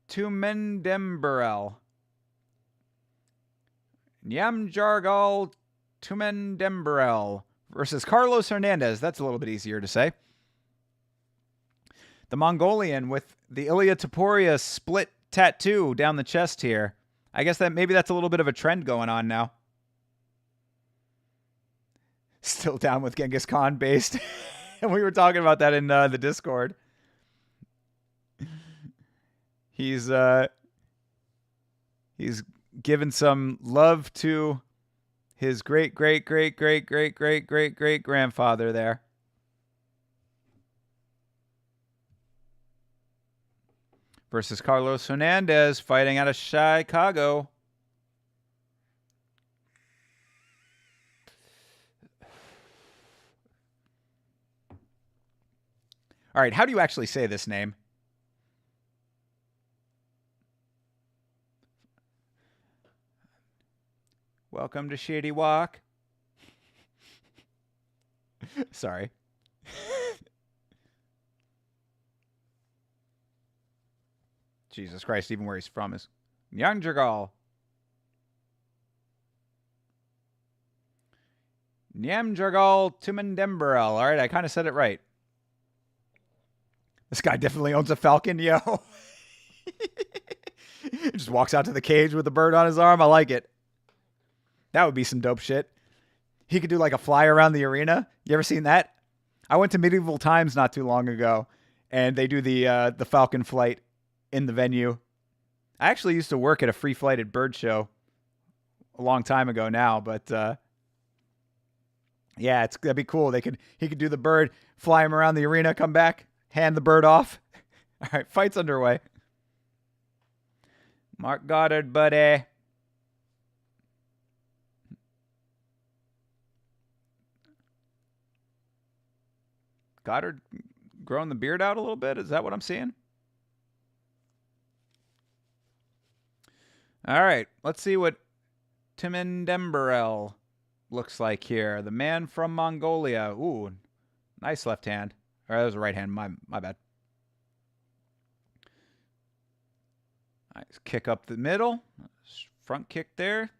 Tumendemberel. Niamjargal Tumendemberel versus Carlos Hernandez. That's a little bit easier to say. The Mongolian with the Ilia Topuria split tattoo down the chest here. I guess maybe that's a little bit of a trend going on now. Still down with Genghis Khan based. And we were talking about that in the Discord. He's given some love to his great grandfather there. Versus Carlos Hernandez fighting out of Chicago. All right, how do you actually say this name? Welcome to Shady Walk. Sorry. Jesus Christ, even where he's from is Nyangjagal. Nyamjargal Tumendemberel. All right, I kind of said it right. This guy definitely owns a falcon, yo. He just walks out to the cage with a bird on his arm. I like it. That would be some dope shit. He could do like a fly around the arena. You ever seen that? I went to Medieval Times not too long ago, and they do the falcon flight in the venue. I actually used to work at a free-flighted bird show a long time ago now, but yeah, that'd be cool. He could do the bird, fly him around the arena, come back, hand the bird off. All right, fight's underway. Mark Goddard, buddy. Goddard growing the beard out a little bit? Is that what I'm seeing? All right, let's see what Tumendemberel looks like here. The man from Mongolia. Ooh, nice left hand. Or that was a right hand. My bad. Nice kick up the middle. Front kick there.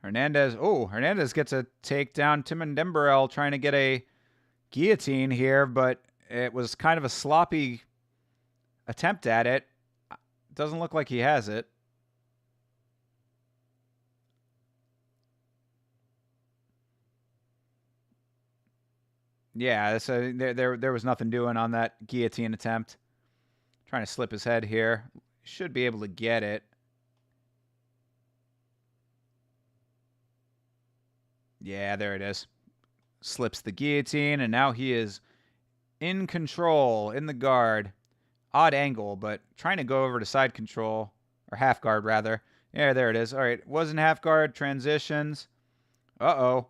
Hernandez gets a takedown. Tumendemberel trying to get a guillotine here, but it was kind of a sloppy attempt at it. Doesn't look like he has it. Yeah, there was nothing doing on that guillotine attempt. Trying to slip his head here. Should be able to get it. Yeah, there it is. Slips the guillotine, and now he is in control, in the guard. Odd angle, but trying to go over to side control, or half guard, rather. Yeah, there it is. All right, wasn't half guard, transitions. Uh-oh.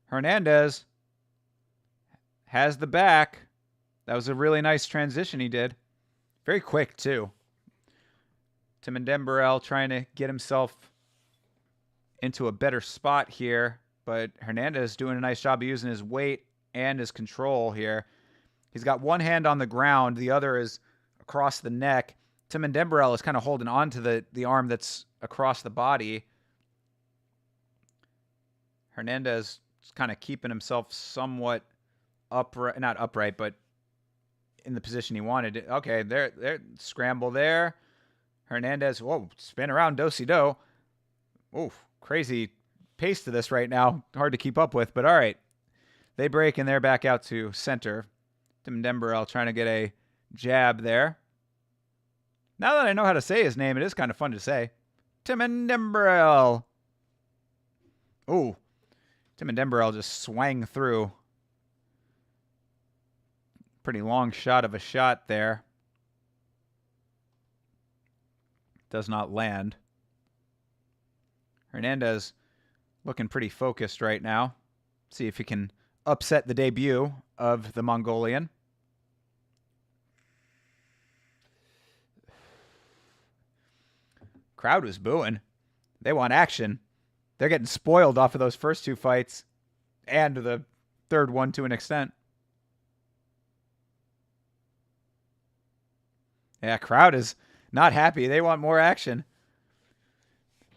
Hernandez has the back. That was a really nice transition he did. Very quick, too. Tumendemberel trying to get himself into a better spot here, but Hernandez doing a nice job of using his weight and his control here. He's got one hand on the ground, the other is across the neck. Tumendemberel is kind of holding on to the arm that's across the body. Hernandez is kind of keeping himself somewhat upright, not upright, but in the position he wanted. Okay, there, scramble there. Hernandez, whoa, spin around, do-si-do. Oof, crazy pace to this right now. Hard to keep up with, but all right. They break, and they're back out to center. Tim Dembrell trying to get a jab there. Now that I know how to say his name, it is kind of fun to say. Tim Dembrell. Ooh, Tim Dembrell just swang through. Pretty long shot of a shot there. Does not land. Hernandez looking pretty focused right now. See if he can upset the debut of the Mongolian. Crowd was booing. They want action. They're getting spoiled off of those first two fights and the third one to an extent. Yeah, crowd is not happy. They want more action.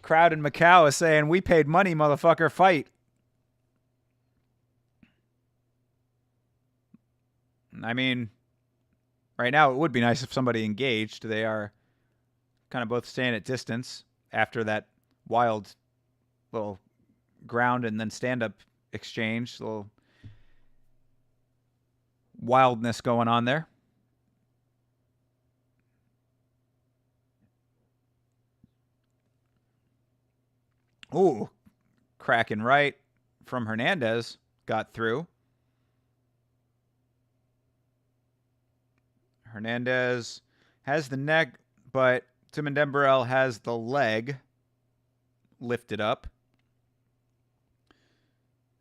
Crowd in Macau is saying, we paid money, motherfucker, fight. I mean, right now it would be nice if somebody engaged. They are kind of both staying at distance after that wild little ground and then stand-up exchange. A little wildness going on there. Ooh, cracking right from Hernandez. Got through. Hernandez has the neck, but Tim Dembrell has the leg lifted up.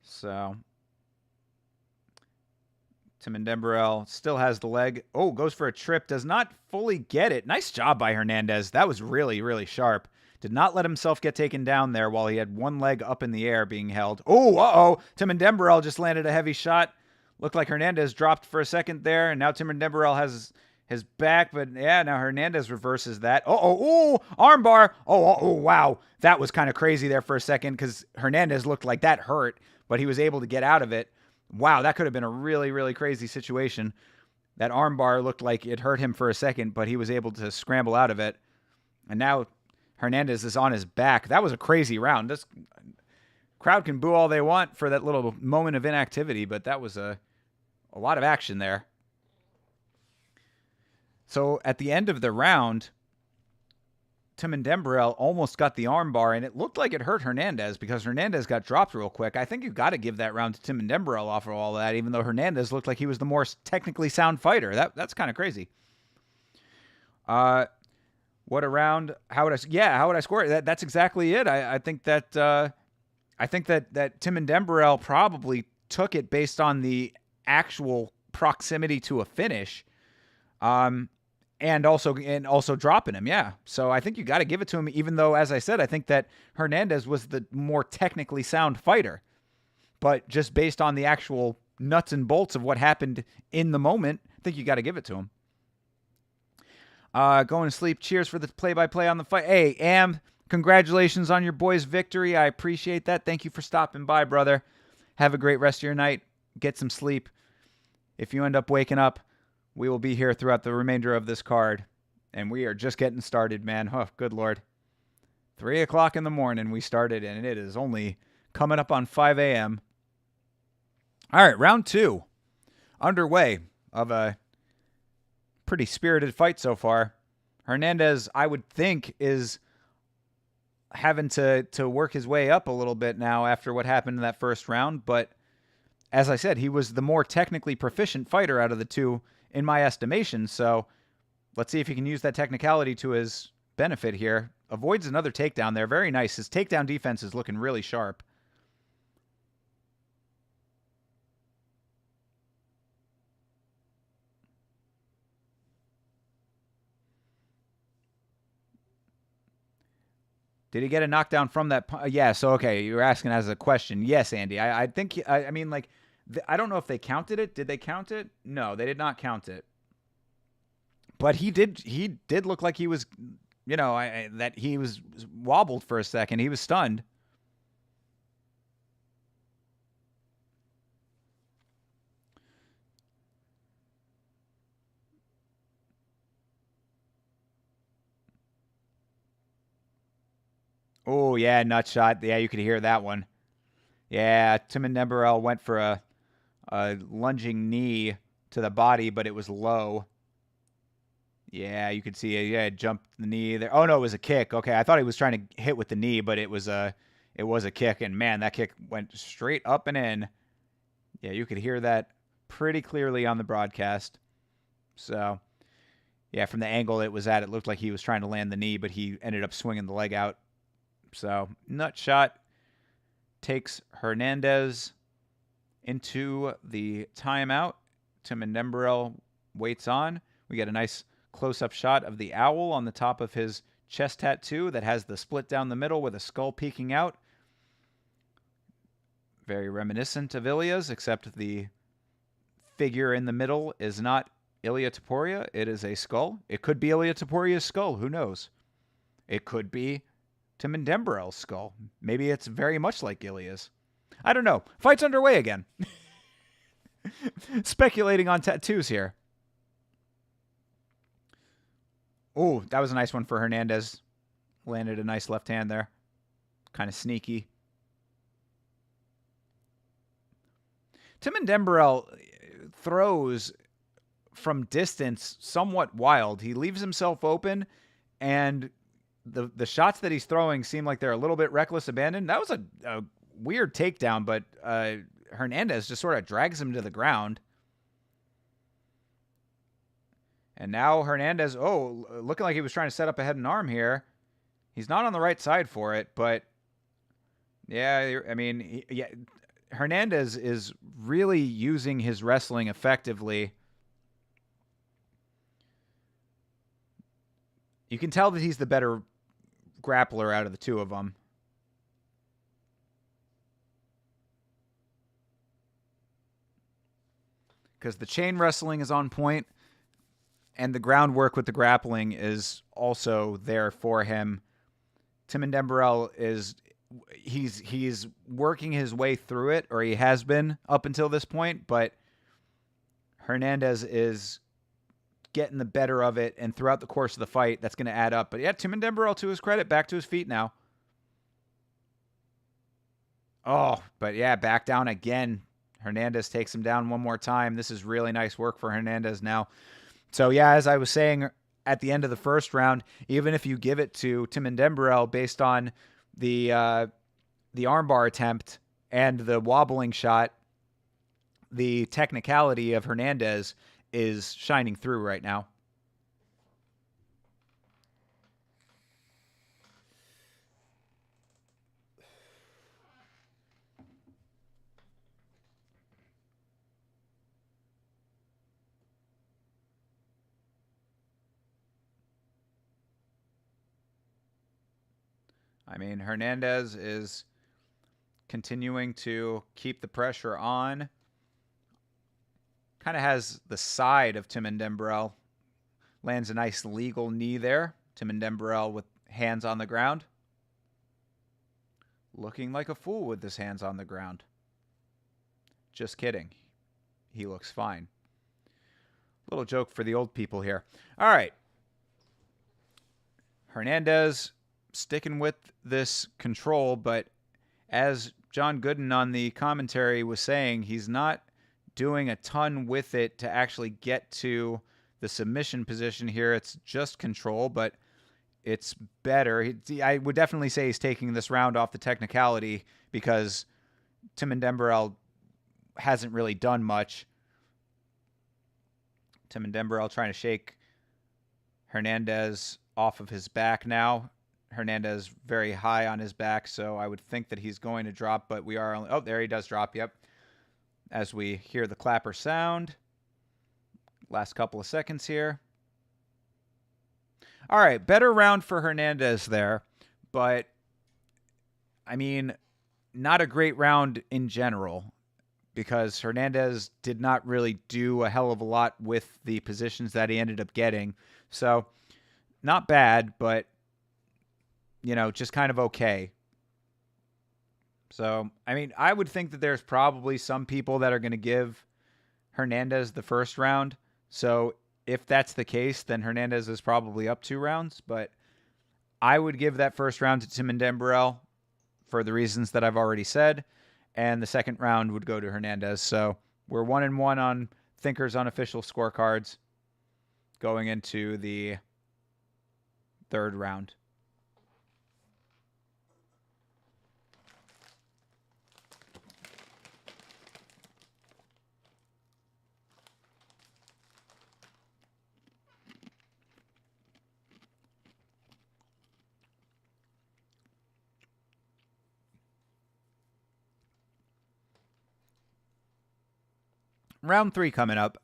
So Tim Dembrell still has the leg. Oh, goes for a trip. Does not fully get it. Nice job by Hernandez. That was really, really sharp. Did not let himself get taken down there while he had one leg up in the air being held. Oh, uh-oh. Tim Dembrell just landed a heavy shot. Looked like Hernandez dropped for a second there, and now Tim Dembrell has his back, but yeah, now Hernandez reverses that. Oh, armbar. Oh, wow. That was kind of crazy there for a second because Hernandez looked like that hurt, but he was able to get out of it. Wow, that could have been a really, really crazy situation. That armbar looked like it hurt him for a second, but he was able to scramble out of it. And now Hernandez is on his back. That was a crazy round. This crowd can boo all they want for that little moment of inactivity, but that was a lot of action there. So at the end of the round, Tim Dembrell almost got the armbar, and it looked like it hurt Hernandez because Hernandez got dropped real quick. I think you've got to give that round to Tim Dembrell off of all that, even though Hernandez looked like he was the more technically sound fighter. That's kind of crazy. What a round! How would I score it? That's exactly it. I think that Tim Dembrell probably took it based on the actual proximity to a finish. And also dropping him, yeah. So I think you got to give it to him, even though, as I said, I think that Hernandez was the more technically sound fighter. But just based on the actual nuts and bolts of what happened in the moment, I think you got to give it to him. Going to sleep. Cheers for the play-by-play on the fight. Hey, Am, congratulations on your boys' victory. I appreciate that. Thank you for stopping by, brother. Have a great rest of your night. Get some sleep. If you end up waking up, we will be here throughout the remainder of this card. And we are just getting started, man. Oh, good Lord. 3 o'clock in the morning we started, and it is only coming up on 5 a.m. All right, round 2 underway of a pretty spirited fight so far. Hernandez, I would think, is having to work his way up a little bit now after what happened in that first round. But as I said, he was the more technically proficient fighter out of the two, in my estimation. So let's see if he can use that technicality to his benefit here. Avoids another takedown there. Very nice. His takedown defense is looking really sharp. Did he get a knockdown from that? Yeah, so okay, you were asking as a question. Yes, Andy. I think, I mean, like, I don't know if they counted it. Did they count it? No, they did not count it. But he did look like he was, that he was wobbled for a second. He was stunned. Oh, yeah, nut shot. Yeah, you could hear that one. Yeah, Timon went for a lunging knee to the body, but it was low. Yeah, you could see it. Yeah, it jumped the knee there. Oh no, it was a kick. Okay, I thought he was trying to hit with the knee, but it was a kick, and man, that kick went straight up and in. Yeah, you could hear that pretty clearly on the broadcast. So, yeah, from the angle it was at, it looked like he was trying to land the knee, but he ended up swinging the leg out. So, nut shot takes Hernandez into the timeout. Timon Dembrell waits on. We get a nice close-up shot of the owl on the top of his chest tattoo that has the split down the middle with a skull peeking out. Very reminiscent of Ilya's, except the figure in the middle is not Ilia Topuria. It is a skull. It could be Ilia Topuria's skull. Who knows? It could be Timon Dembrell's skull. Maybe it's very much like Ilia's. I don't know. Fight's underway again. Speculating on tattoos here. Oh, that was a nice one for Hernandez. Landed a nice left hand there. Kind of sneaky. Timon Dembrell throws from distance somewhat wild. He leaves himself open, and the shots that he's throwing seem like they're a little bit reckless abandon. That was a weird takedown, but Hernandez just sort of drags him to the ground. And now Hernandez, looking like he was trying to set up a head and arm here. He's not on the right side for it, but yeah, I mean, Hernandez is really using his wrestling effectively. You can tell that he's the better grappler out of the two of them. Because the chain wrestling is on point, and the groundwork with the grappling is also there for him. Timon Dembrell he's working his way through it, or he has been up until this point, but Hernandez is getting the better of it, and throughout the course of the fight, that's going to add up. But yeah, Timon Dembrell, to his credit, back to his feet now. Oh, but yeah, back down again. Hernandez takes him down one more time. This is really nice work for Hernandez now. So yeah, as I was saying at the end of the first round, even if you give it to Timon Dembrell based on the armbar attempt and the wobbling shot, the technicality of Hernandez is shining through right now. I mean, Hernandez is continuing to keep the pressure on. Kind of has the side of Timon Dembrell. Lands a nice legal knee there. Timon Dembrell with hands on the ground. Looking like a fool with his hands on the ground. Just kidding. He looks fine. Little joke for the old people here. All right. Hernandez sticking with this control, but as John Gooden on the commentary was saying, he's not doing a ton with it to actually get to the submission position here. It's just control, but it's better. I would definitely say he's taking this round off the technicality because Timon Dembrell hasn't really done much. Timon Dembrell trying to shake Hernandez off of his back now. Hernandez very high on his back, so I would think that he's going to drop, but we are only... Oh, there he does drop, yep. As we hear the clapper sound. Last couple of seconds here. All right, better round for Hernandez there, but, I mean, not a great round in general because Hernandez did not really do a hell of a lot with the positions that he ended up getting. So, not bad, but just kind of okay. So, I mean, I would think that there's probably some people that are going to give Hernandez the first round. So, if that's the case, then Hernandez is probably up 2 rounds. But I would give that first round to Timenden Burrell for the reasons that I've already said, and the second round would go to Hernandez. So we're 1-1 on Thinker's unofficial scorecards going into the third round. Round 3 coming up.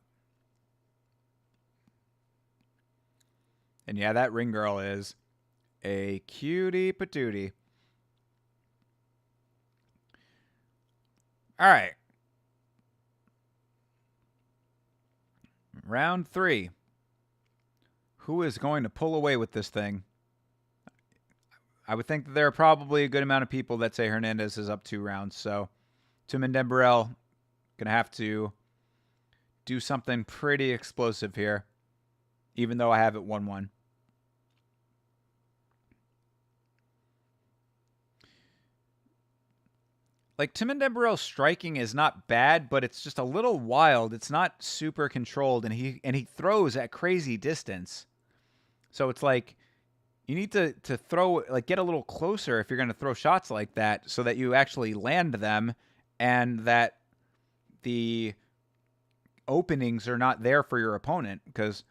And yeah, that ring girl is a cutie patootie. All right. Round 3. Who is going to pull away with this thing? I would think that there are probably a good amount of people that say Hernandez is up 2 rounds. So Timenden Burrell going to have to do something pretty explosive here, even though I have it 1-1. Like, Timenden Burrell's striking is not bad, but it's just a little wild. It's not super controlled, and he throws at crazy distance. So it's like you need to throw, like, get a little closer if you're going to throw shots like that so that you actually land them and that the openings are not there for your opponent, because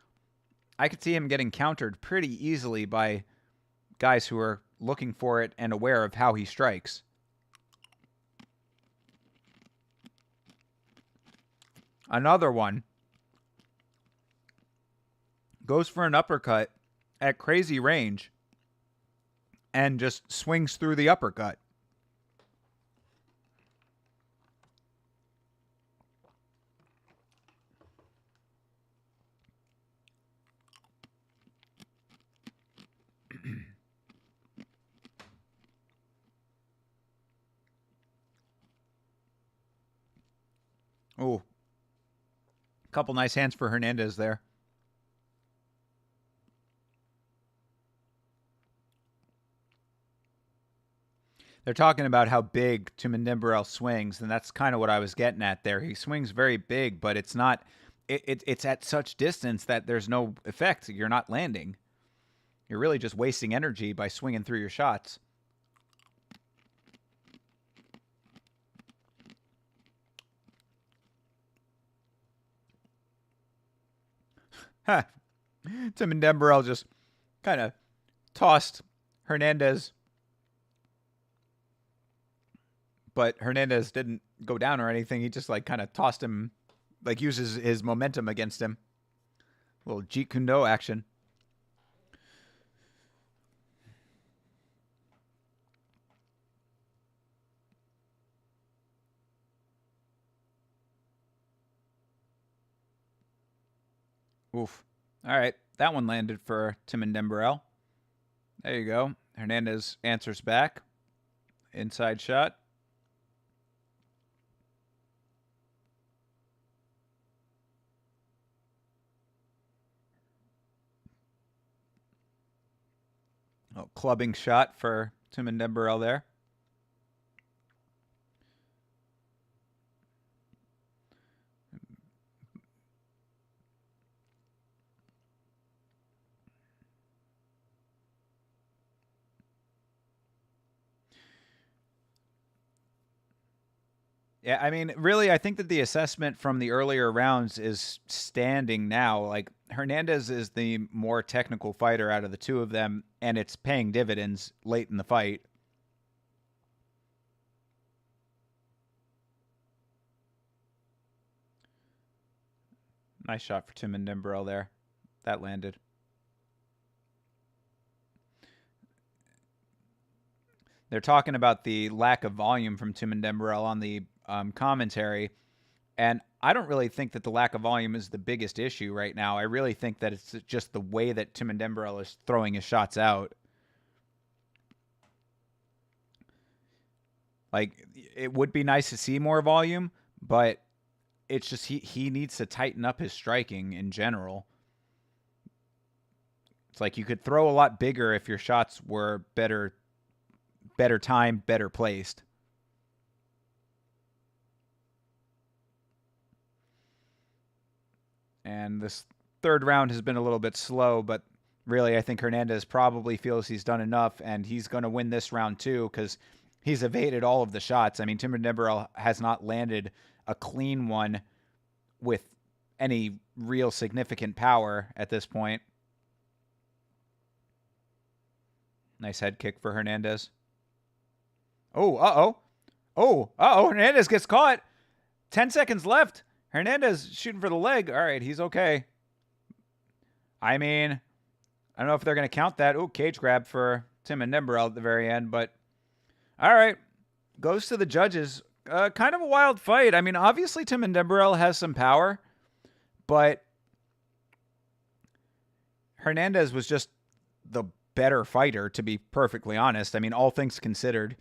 I could see him getting countered pretty easily by guys who are looking for it and aware of how he strikes. Another one goes for an uppercut at crazy range and just swings through the uppercut. Oh, couple nice hands for Hernandez there. They're talking about how big Timenden Burrell swings, and that's kind of what I was getting at there. He swings very big, but it's not. It's at such distance that there's no effect. You're not landing. You're really just wasting energy by swinging through your shots. Huh. Timenden Burrell just kind of tossed Hernandez, but Hernandez didn't go down or anything. He just like kind of tossed him, like uses his momentum against him. A little Jeet Kune Do action. Oof. All right. That one landed for Timenden Burrell. There you go. Hernandez answers back. Inside shot. Oh, clubbing shot for Timenden Burrell there. Yeah, I mean, really, I think that the assessment from the earlier rounds is standing now. Like, Hernandez is the more technical fighter out of the two of them, and it's paying dividends late in the fight. Nice shot for Timenden Burrell there. That landed. They're talking about the lack of volume from Timenden Burrell on the commentary, and I don't really think that the lack of volume is the biggest issue right now. I really think that it's just the way that Timenden Burrell is throwing his shots out. Like, it would be nice to see more volume, but it's just he needs to tighten up his striking in general. It's like you could throw a lot bigger if your shots were better timed, better placed. And this third round has been a little bit slow, but really I think Hernandez probably feels he's done enough, and he's going to win this round too because he's evaded all of the shots. I mean, Timur Nemberel has not landed a clean one with any real significant power at this point. Nice head kick for Hernandez. Oh, uh-oh. Oh, uh-oh. Hernandez gets caught. 10 seconds left. Hernandez shooting for the leg. All right, he's okay. I mean, I don't know if they're going to count that. Oh, cage grab for Timur Nemberel at the very end, but all right. Goes to the judges. Kind of a wild fight. I mean, obviously Timur Nemberel has some power, but Hernandez was just the better fighter, to be perfectly honest. I mean, all things considered,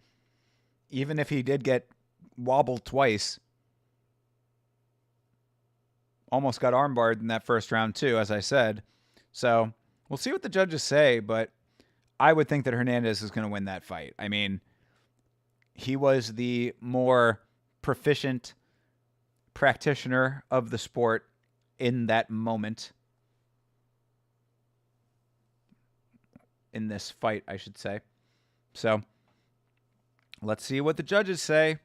even if he did get wobbled twice, almost got armbarred in that first round too, as I said. So we'll see what the judges say, but I would think that Hernandez is going to win that fight. I mean, he was the more proficient practitioner of the sport in that moment. In this fight, I should say. So let's see what the judges say.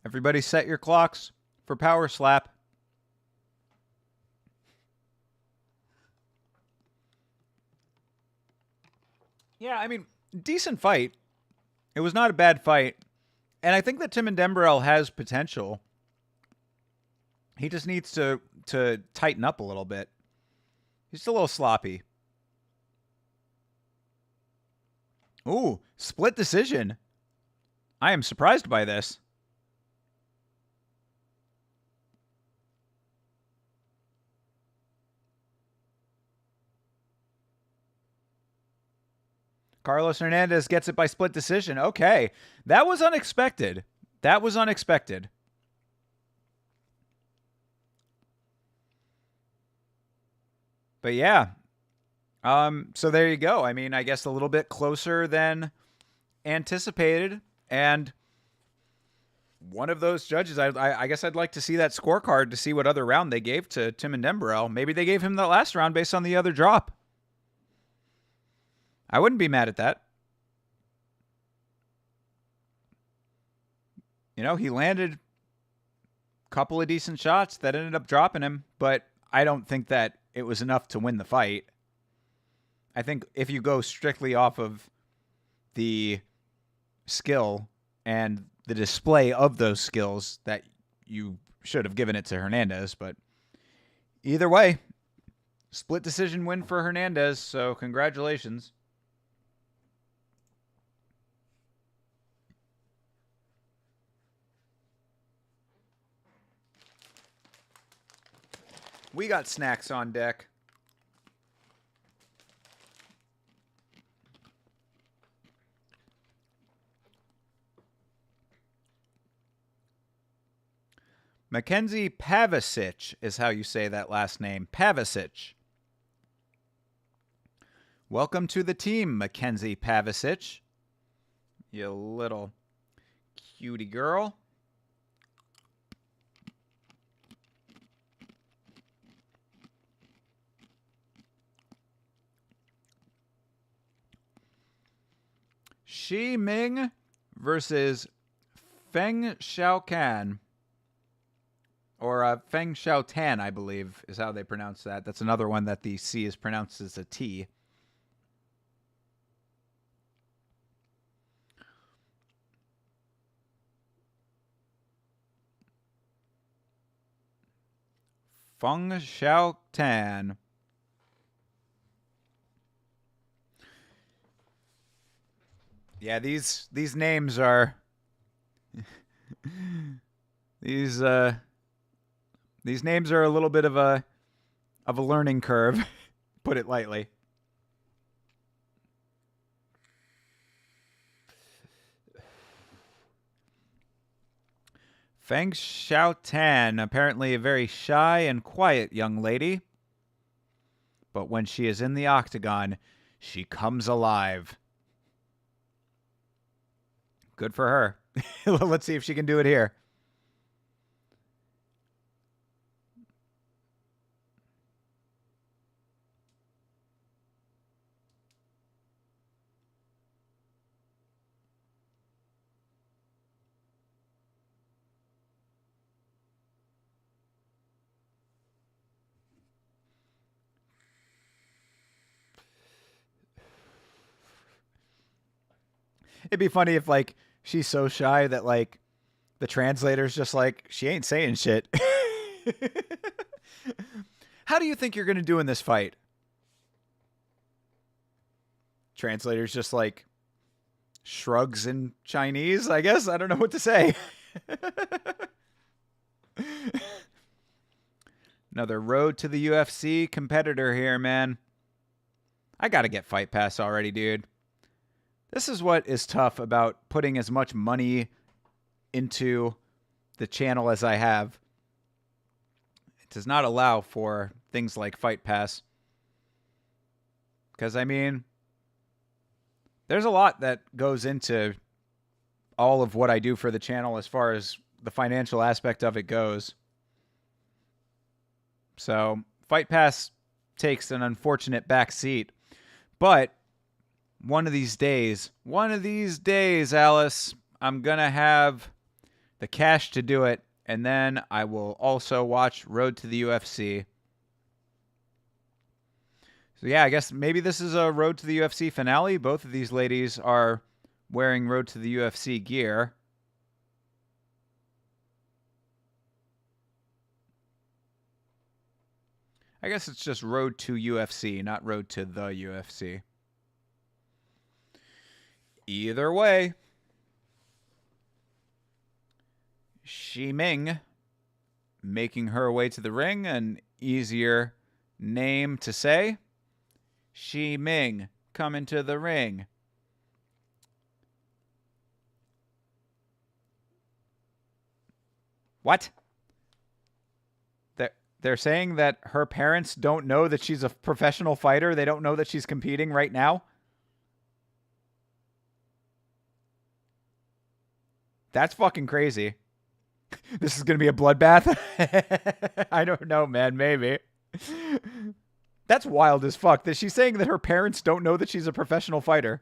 Everybody set your clocks for power slap. Yeah, I mean, decent fight. It was not a bad fight. And I think that Timur Nemberel has potential. He just needs to tighten up a little bit. He's a little sloppy. Ooh, split decision. I am surprised by this. Carlos Hernandez gets it by split decision. Okay. That was unexpected. That was unexpected. But yeah. So there you go. I mean, I guess a little bit closer than anticipated. And one of those judges, I guess I'd like to see that scorecard to see what other round they gave to Timur Nemberel. Maybe they gave him the last round based on the other drop. I wouldn't be mad at that. You know, he landed a couple of decent shots that ended up dropping him, but I don't think that it was enough to win the fight. I think if you go strictly off of the skill and the display of those skills, that you should have given it to Hernandez, but either way, split decision win for Hernandez, so congratulations. We got snacks on deck. Mackenzie Pavicic is how you say that last name. Pavicic. Welcome to the team, Mackenzie Pavicic. You little cutie girl. Shi Ming versus Feng Xiaocan. Or Feng Xiaotan, I believe, is how they pronounce that. That's another one that the C is pronounced as a T. Feng Xiaotan. Yeah, these names are these names are a little bit of a learning curve, put it lightly. Feng Xiaotan, apparently a very shy and quiet young lady. But when she is in the octagon, she comes alive. Good for her. Let's see if she can do it here. It'd be funny if, like, she's so shy that, like, the translator's just like, she ain't saying shit. How do you think you're going to do in this fight? Translator's just like, shrugs in Chinese, I guess. I don't know what to say. Another road to the UFC competitor here, man. I got to get Fight Pass already, dude. This is what is tough about putting as much money into the channel as I have. It does not allow for things like Fight Pass. Because, I mean, there's a lot that goes into all of what I do for the channel as far as the financial aspect of it goes. So, Fight Pass takes an unfortunate back seat. But one of these days, Alice, I'm going to have the cash to do it. And then I will also watch Road to the UFC. So yeah, I guess maybe this is a Road to the UFC finale. Both of these ladies are wearing Road to the UFC gear. I guess it's just Road to UFC, not Road to the UFC. Either way, Xi Ming making her way to the ring, an easier name to say. Xi Ming coming to the ring. What? They're saying that her parents don't know that she's a professional fighter. They don't know that she's competing right now. That's fucking crazy. This is going to be a bloodbath? I don't know, man. Maybe. That's wild as fuck. That she's saying that her parents don't know that she's a professional fighter.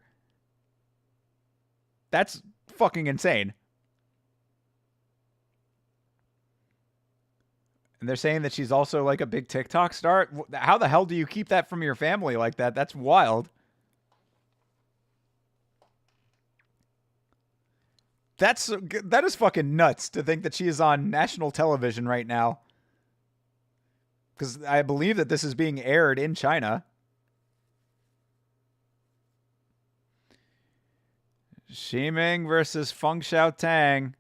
That's fucking insane. And they're saying that she's also like a big TikTok star. How the hell do you keep that from your family like that? That's wild. That is fucking nuts to think that she is on national television right now. Because I believe that this is being aired in China. Xi Ming versus Feng Xiaotan.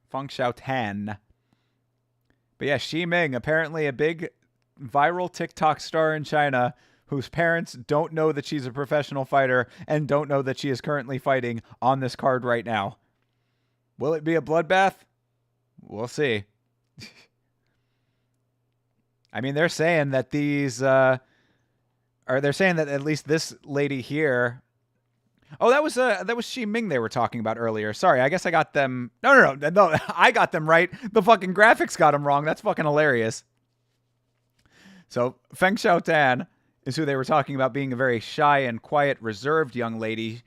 Feng Xiaotan. But yeah, Xi Ming, apparently a big viral TikTok star in China whose parents don't know that she's a professional fighter and don't know that she is currently fighting on this card right now. Will it be a bloodbath? We'll see. I mean, they're saying that these, or they're saying that at least this lady here. Oh, that was Xi Ming they were talking about earlier. Sorry, I guess I got them. No, I got them right. The fucking graphics got them wrong. That's fucking hilarious. So Feng Xiaotan is who they were talking about being a very shy and quiet, reserved young lady.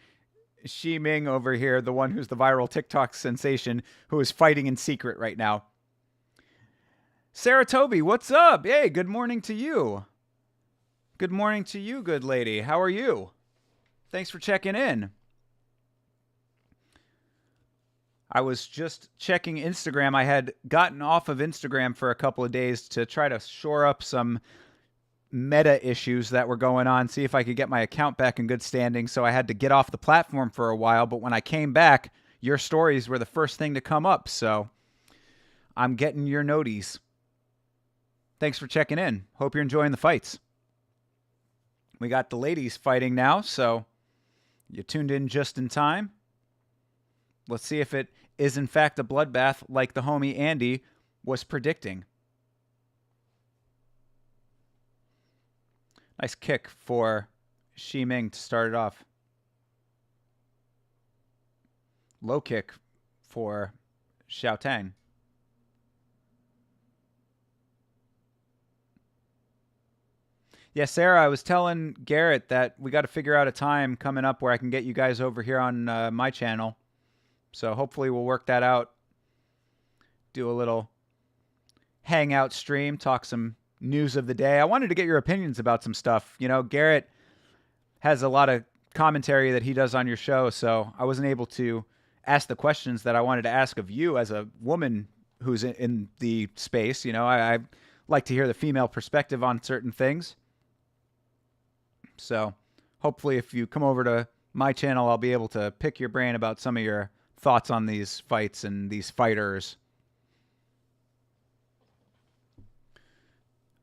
Xi Ming over here, the one who's the viral TikTok sensation, who is fighting in secret right now. Sarah Toby, what's up? Hey, good morning to you. Good morning to you, good lady. How are you? Thanks for checking in. I was just checking Instagram. I had gotten off of Instagram for a couple of days to try to shore up some meta issues that were going on, see if I could get my account back in good standing. So I had to get off the platform for a while. But when I came back, your stories were the first thing to come up. So I'm getting your noties. Thanks for checking in. Hope you're enjoying the fights. We got the ladies fighting now, so you tuned in just in time. Let's see if it is in fact a bloodbath like the homie Andy was predicting. Nice kick for Shi Ming to start it off. Low kick for Xiao Tang. Yeah, Sarah, I was telling Garrett that we got to figure out a time coming up where I can get you guys over here on my channel. So hopefully we'll work that out. Do a little hangout stream, talk some news of the day. I wanted to get your opinions about some stuff. You know, Garrett has a lot of commentary that he does on your show, so I wasn't able to ask the questions that I wanted to ask of you as a woman who's in the space. You know, I like to hear the female perspective on certain things. So hopefully if you come over to my channel, I'll be able to pick your brain about some of your thoughts on these fights and these fighters.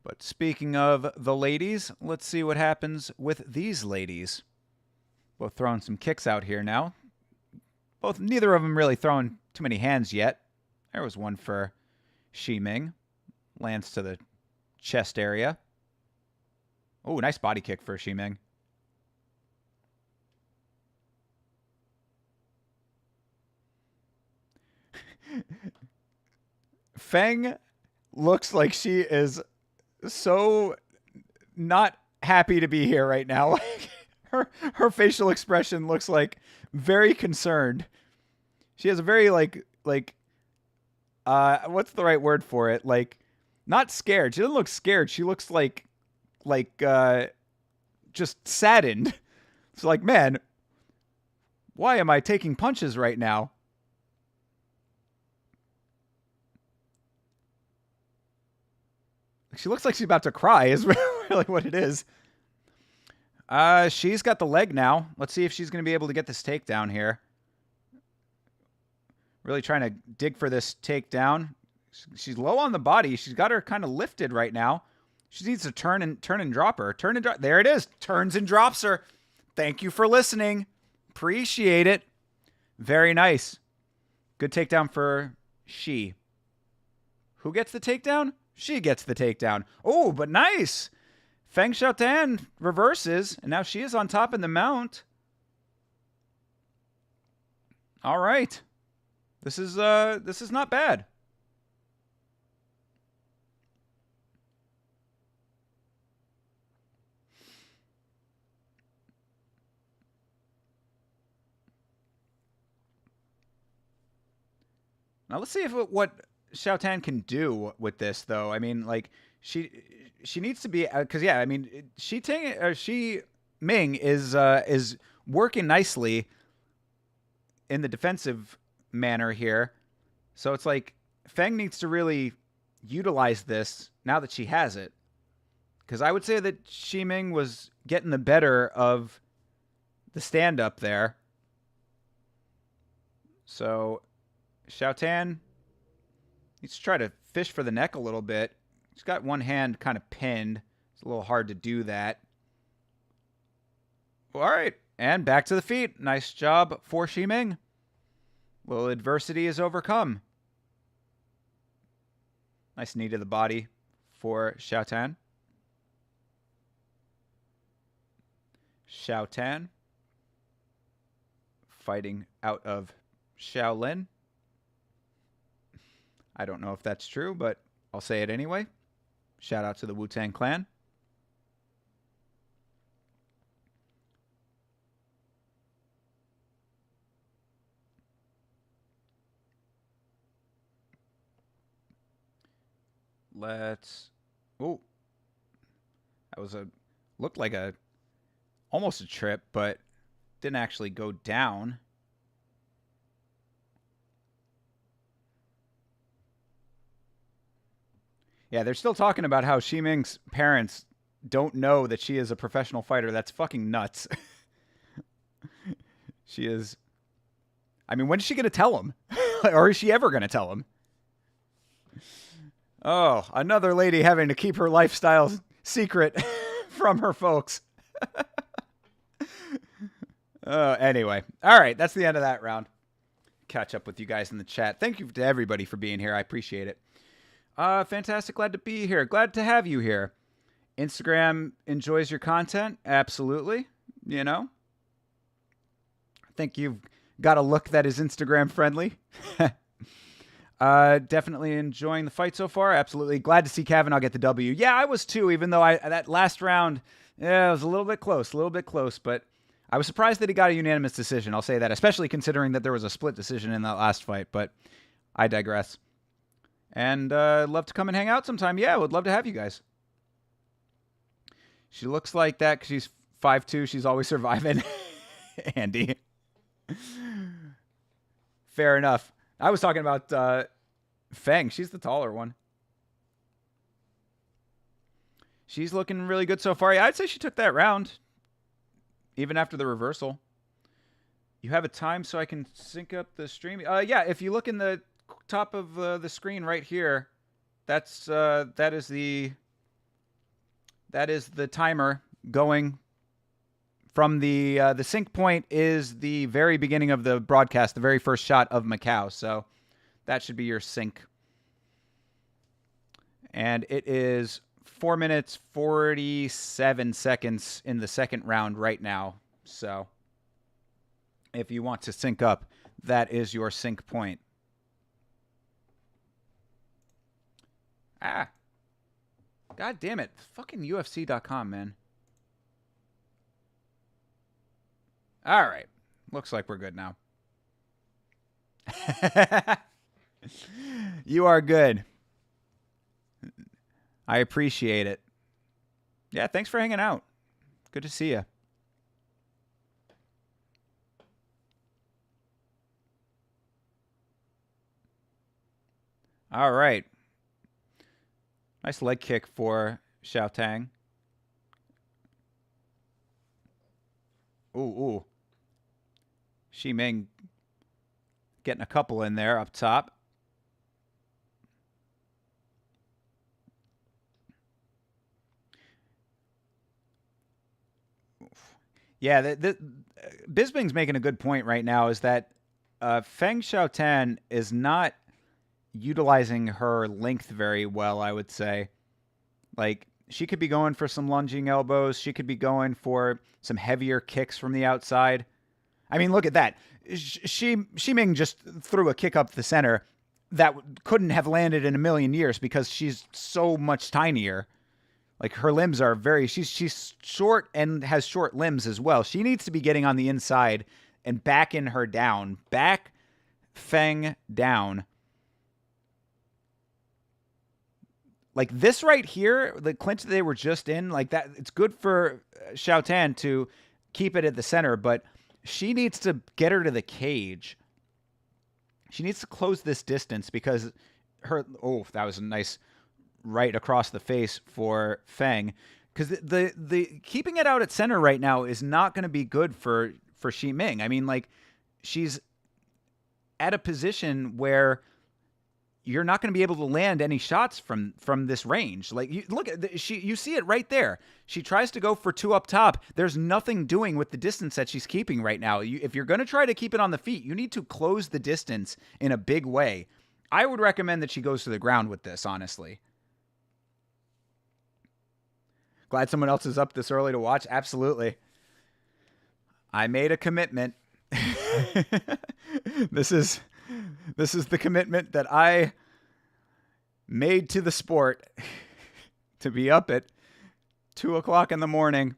But speaking of the ladies, let's see what happens with these ladies. Both throwing some kicks out here now. Neither of them really throwing too many hands yet. There was one for Shi Ming. Lands to the chest area. Oh, nice body kick for Shi Ming. Feng looks like she is so not happy to be here right now. her facial expression looks like very concerned. She has a very like what's the right word for it? Like, not scared. She doesn't look scared. She looks like just saddened. It's like, man, why am I taking punches right now? She looks like she's about to cry is really what it is. She's got the leg now. Let's see if she's going to be able to get this takedown here. Really trying to dig for this takedown. She's low on the body. She's got her kind of lifted right now. She needs to turn and drop her. Turn and drop. There it is. Turns and drops her. Thank you for listening. Appreciate it. Very nice. Good takedown for Shi. Who gets the takedown? She gets the takedown. Oh, but nice. Feng Xiaotan reverses, and now she is on top in the mount. All right. This is not bad. Now let's see if what Xiaotan can do with this, though. I mean, like, she needs to be, because yeah, I mean, Shi Ming is working nicely in the defensive manner here. So it's like Feng needs to really utilize this now that she has it. Because I would say that Shi Ming was getting the better of the stand-up there. So Xiaotan needs to try to fish for the neck a little bit. She's got one hand kind of pinned. It's a little hard to do that. All right. And back to the feet. Nice job for Shi Ming. Little adversity is overcome. Nice knee to the body for Xiaotan. Xiaotan fighting out of Shaolin. I don't know if that's true, but I'll say it anyway. Shout out to the Wu-Tang Clan. Let's... Oh. That was looked like almost a trip, but didn't actually go down. Yeah, they're still talking about how Shi Ming's parents don't know that she is a professional fighter. That's fucking nuts. She is... I mean, when is she going to tell him? Or is she ever going to tell him? Oh, another lady having to keep her lifestyle secret from her folks. Anyway. All right, that's the end of that round. catch up with you guys in the chat. Thank you to everybody for being here. I appreciate it. Fantastic. Glad to be here. Glad to have you here. Instagram enjoys your content. Absolutely. You know, I think you've got a look that is Instagram friendly. Definitely enjoying the fight so far. Absolutely. Glad to see Kavanaugh get the W. Yeah, I was too, even though that last round, yeah, it was a little bit close, but I was surprised that he got a unanimous decision. I'll say that, especially considering that there was a split decision in that last fight, but I digress. And love to come and hang out sometime. Yeah, would love to have you guys. She looks like that because she's 5'2". She's always surviving. Andy. Fair enough. I was talking about Feng. She's the taller one. She's looking really good so far. Yeah, I'd say she took that round, even after the reversal. You have a time so I can sync up the stream? Yeah, if you look in the top of the screen right here, that is the timer going from the sync point is the very beginning of the broadcast, the very first shot of Macau. So that should be your sync. And it is 4 minutes, 47 seconds in the second round right now. So if you want to sync up, that is your sync point. Ah. God damn it. Fucking UFC.com, man. All right. Looks like we're good now. You are good. I appreciate it. Yeah, thanks for hanging out. Good to see you. All right. Nice leg kick for Xiao Tang. Ooh. Xi Ming getting a couple in there up top. Yeah, Bisping's making a good point right now is that Feng Xiaotan is not utilizing her length very well, I would say. Like, she could be going for some lunging elbows. She could be going for some heavier kicks from the outside. I mean, look at that. Xi Ming just threw a kick up the center that couldn't have landed in a million years because she's so much tinier. Like, her limbs are she's short and has short limbs as well. She needs to be getting on the inside and backing her down. Back Feng down. Like, this right here, the clinch that they were just in, like that, it's good for Xiaotan to keep it at the center, but she needs to get her to the cage. She needs to close this distance because that was a nice right across the face for Feng. Because the keeping it out at center right now is not going to be good for Xi Ming. I mean, like, she's at a position where you're not going to be able to land any shots from this range. Like, you look at you see it right there. She tries to go for two up top. There's nothing doing with the distance that she's keeping right now. If you're going to try to keep it on the feet, you need to close the distance in a big way. I would recommend that she goes to the ground with this, honestly. Glad someone else is up this early to watch. Absolutely. I made a commitment. This is the commitment that I made to the sport to be up at 2 o'clock in the morning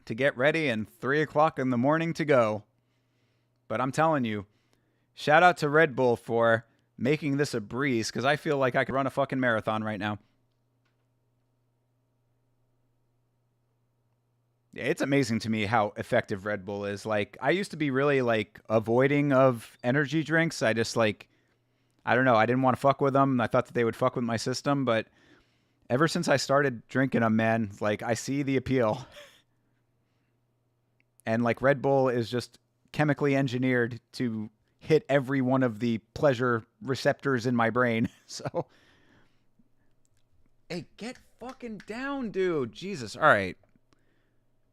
to get ready and 3 o'clock in the morning to go. But I'm telling you, shout out to Red Bull for making this a breeze because I feel like I could run a fucking marathon right now. It's amazing to me how effective Red Bull is. Like, I used to be really, like, avoiding of energy drinks. I just, like, I don't know. I didn't want to fuck with them. I thought that they would fuck with my system. But ever since I started drinking them, man, like, I see the appeal. And, like, Red Bull is just chemically engineered to hit every one of the pleasure receptors in my brain. So, hey, get fucking down, dude. Jesus. All right.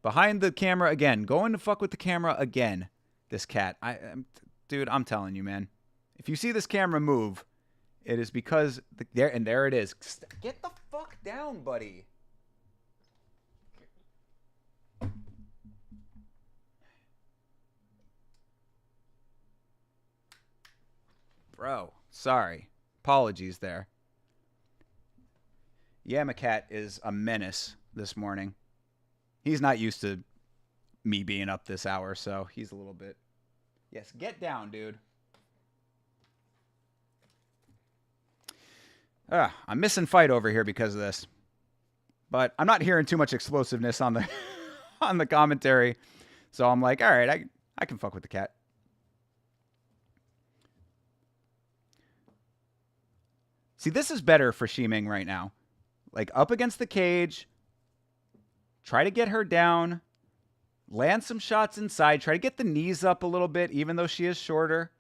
Behind the camera again. Going to fuck with the camera again. This cat. I'm dude, I'm telling you, man. If you see this camera move, it is because there it is. Get the fuck down, buddy. Bro, sorry. Apologies there. Yamacat is a menace this morning. He's not used to me being up this hour, so he's a little bit... Yes, get down, dude. I'm missing fight over here because of this. But I'm not hearing too much explosiveness on the on the commentary. So I'm like, all right, I can fuck with the cat. See, this is better for Shiming right now. Like, up against the cage. Try to get her down. Land some shots inside. Try to get the knees up a little bit, even though she is shorter.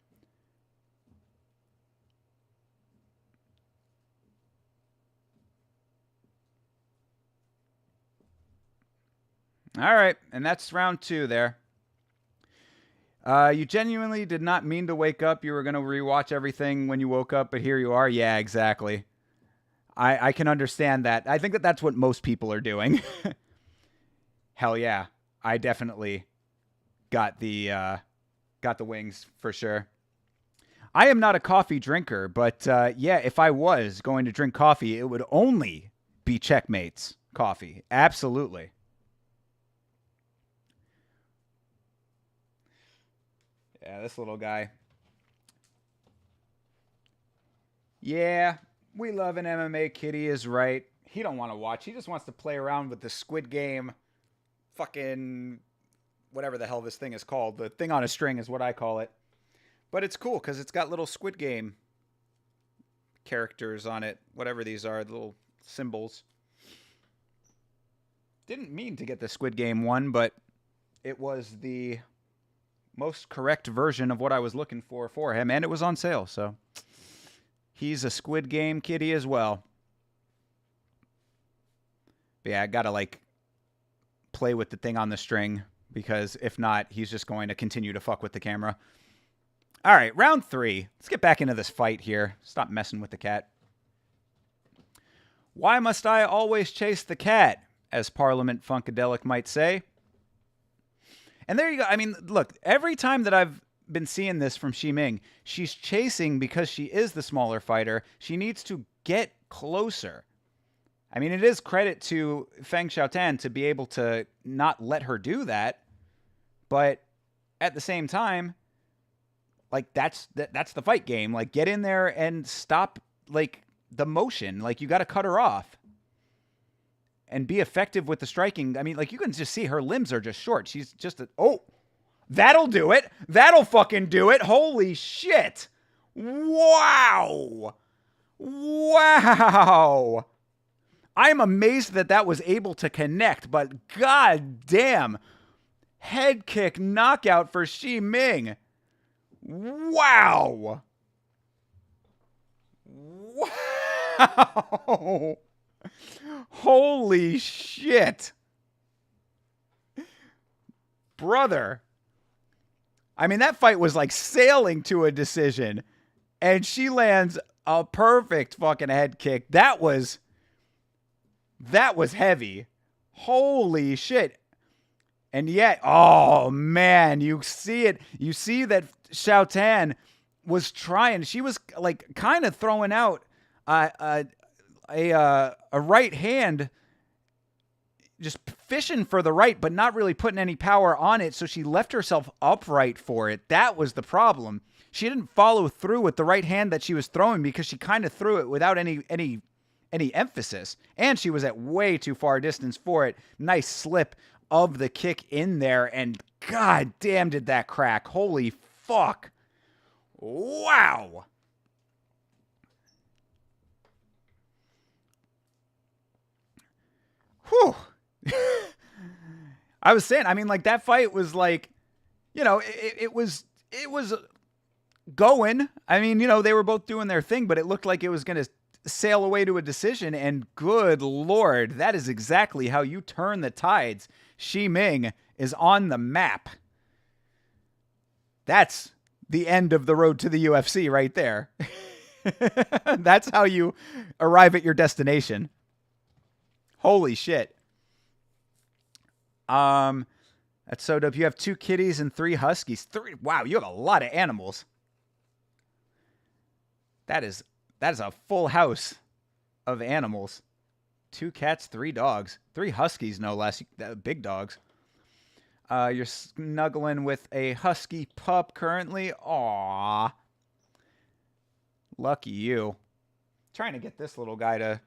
All right, and that's round 2 there. You genuinely did not mean to wake up. You were going to rewatch everything when you woke up, but here you are. Yeah, exactly. I can understand that. I think that that's what most people are doing. Hell yeah. I definitely got the wings for sure. I am not a coffee drinker, but yeah, if I was going to drink coffee, it would only be Checkmate's coffee. Absolutely. Yeah, this little guy. Yeah, we love an MMA. Kitty is right. He don't want to watch. He just wants to play around with the Squid Game fucking whatever the hell this thing is called. The thing on a string is what I call it. But it's cool because it's got little Squid Game characters on it. Whatever these are, the little symbols. Didn't mean to get the Squid Game one, but it was the most correct version of what I was looking for him, and it was on sale, so he's a Squid Game kitty as well. But yeah, I gotta like play with the thing on the string, because if not, he's just going to continue to fuck with the camera. All right, round 3. Let's get back into this fight here. Stop messing with the cat. Why must I always chase the cat, as Parliament Funkadelic might say? And there you go. I mean, look, every time that I've been seeing this from Shiming, she's chasing because she is the smaller fighter. She needs to get closer. I mean, it is credit to Feng Xiaotan to be able to not let her do that. But at the same time, like, that's the fight game. Like, get in there and stop, like, the motion. Like, you got to cut her off. And be effective with the striking. I mean, like, you can just see her limbs are just short. She's just oh, that'll do it. That'll fucking do it. Holy shit. Wow. Wow. I'm amazed that that was able to connect, but god damn. Head kick knockout for Shiming. Wow. Wow. Holy shit. Brother. I mean, that fight was like sailing to a decision. And she lands a perfect fucking head kick. That was heavy. Holy shit. And yet, oh man, you see it. You see that Xiaotan was trying. She was like kind of throwing out a right hand, just fishing for the right, but not really putting any power on it. So she left herself upright for it. That was the problem. She didn't follow through with the right hand that she was throwing because she kind of threw it without any emphasis. And she was at way too far distance for it. Nice slip of the kick in there. And god damn, did that crack. Holy fuck. Wow. Whew. I was saying, I mean, like, that fight was like, you know, it was going. I mean, you know, they were both doing their thing, but it looked like it was going to sail away to a decision. And good Lord, that is exactly how you turn the tides. Shiming is on the map. That's the end of the road to the UFC right there. That's how you arrive at your destination. Holy shit. That's so dope. You have 2 kitties and 3 huskies. 3. Wow, you have a lot of animals. That is a full house of animals. 2 cats, 3 dogs, 3 huskies, no less. Big dogs. You're snuggling with a husky pup currently. Aww. Lucky you. Trying to get this little guy to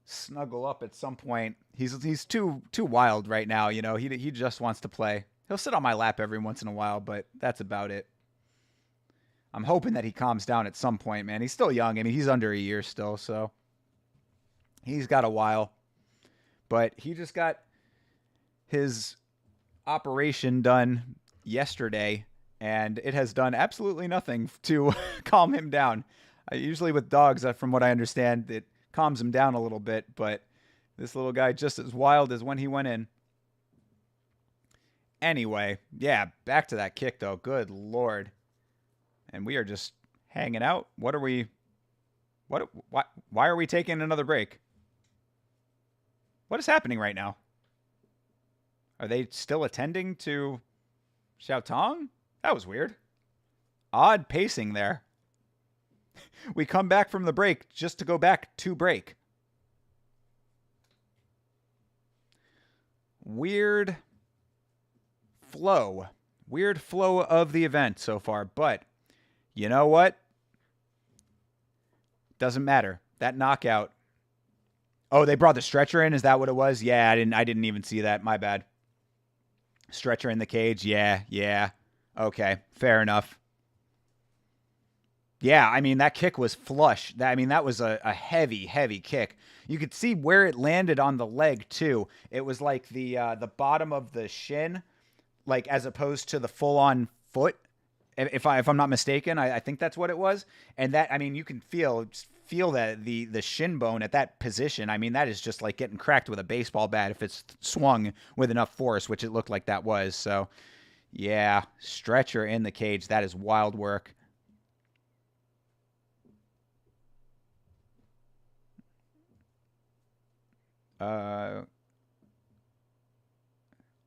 snuggle up at some point. He's too wild right now, you know. He just wants to play. He'll sit on my lap every once in a while, but that's about it. I'm hoping that he calms down at some point, man. He's still young. I mean, he's under a year still, so he's got a while. But he just got his operation done yesterday, and it has done absolutely nothing to calm him down. Usually with dogs, from what I understand, it calms him down a little bit, but this little guy just as wild as when he went in. Anyway, yeah, back to that kick, though. Good Lord. And we are just hanging out. Why are we taking another break? What is happening right now? Are they still attending to Xiao Tong? That was weird. Odd pacing there. We come back from the break just to go back to break. Weird flow. Weird flow of the event so far, but you know what? Doesn't matter. That knockout. Oh, they brought the stretcher in? Is that what it was? Yeah, I didn't even see that. My bad. Stretcher in the cage. Yeah. Okay, fair enough. Yeah, I mean, that kick was flush. That was a heavy, heavy kick. You could see where it landed on the leg, too. It was like the bottom of the shin, like as opposed to the full-on foot. If I'm not mistaken, I think that's what it was. And that, I mean, you can feel that the shin bone at that position. I mean, that is just like getting cracked with a baseball bat if it's swung with enough force, which it looked like that was. So, yeah, stretcher in the cage. That is wild work.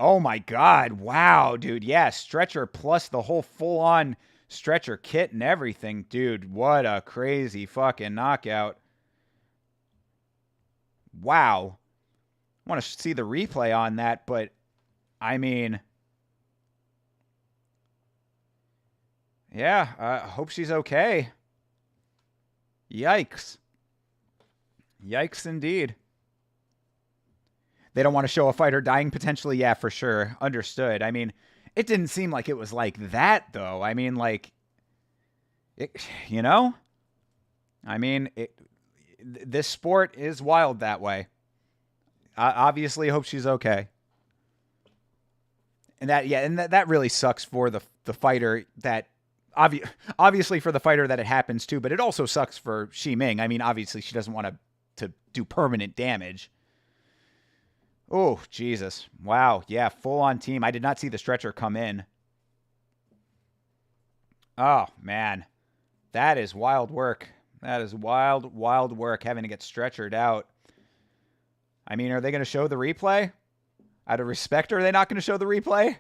Oh my God. Wow, dude. Yeah, stretcher plus the whole full-on stretcher kit and everything. Dude, what a crazy fucking knockout. Wow. I want to see the replay on that, but I mean, yeah, I hope she's okay. Yikes. Yikes indeed. They don't want to show a fighter dying potentially? Yeah, for sure. Understood. I mean, it didn't seem like it was like that, though. I mean, like, you know? I mean, this sport is wild that way. I obviously hope she's okay. And that really sucks for the fighter that, obviously for the fighter that it happens to, but it also sucks for Xi Ming. I mean, obviously she doesn't want to do permanent damage. Oh, Jesus. Wow. Yeah, full-on team. I did not see the stretcher come in. Oh, man. That is wild work. That is wild, wild work, having to get stretchered out. I mean, are they going to show the replay? Out of respect, are they not going to show the replay?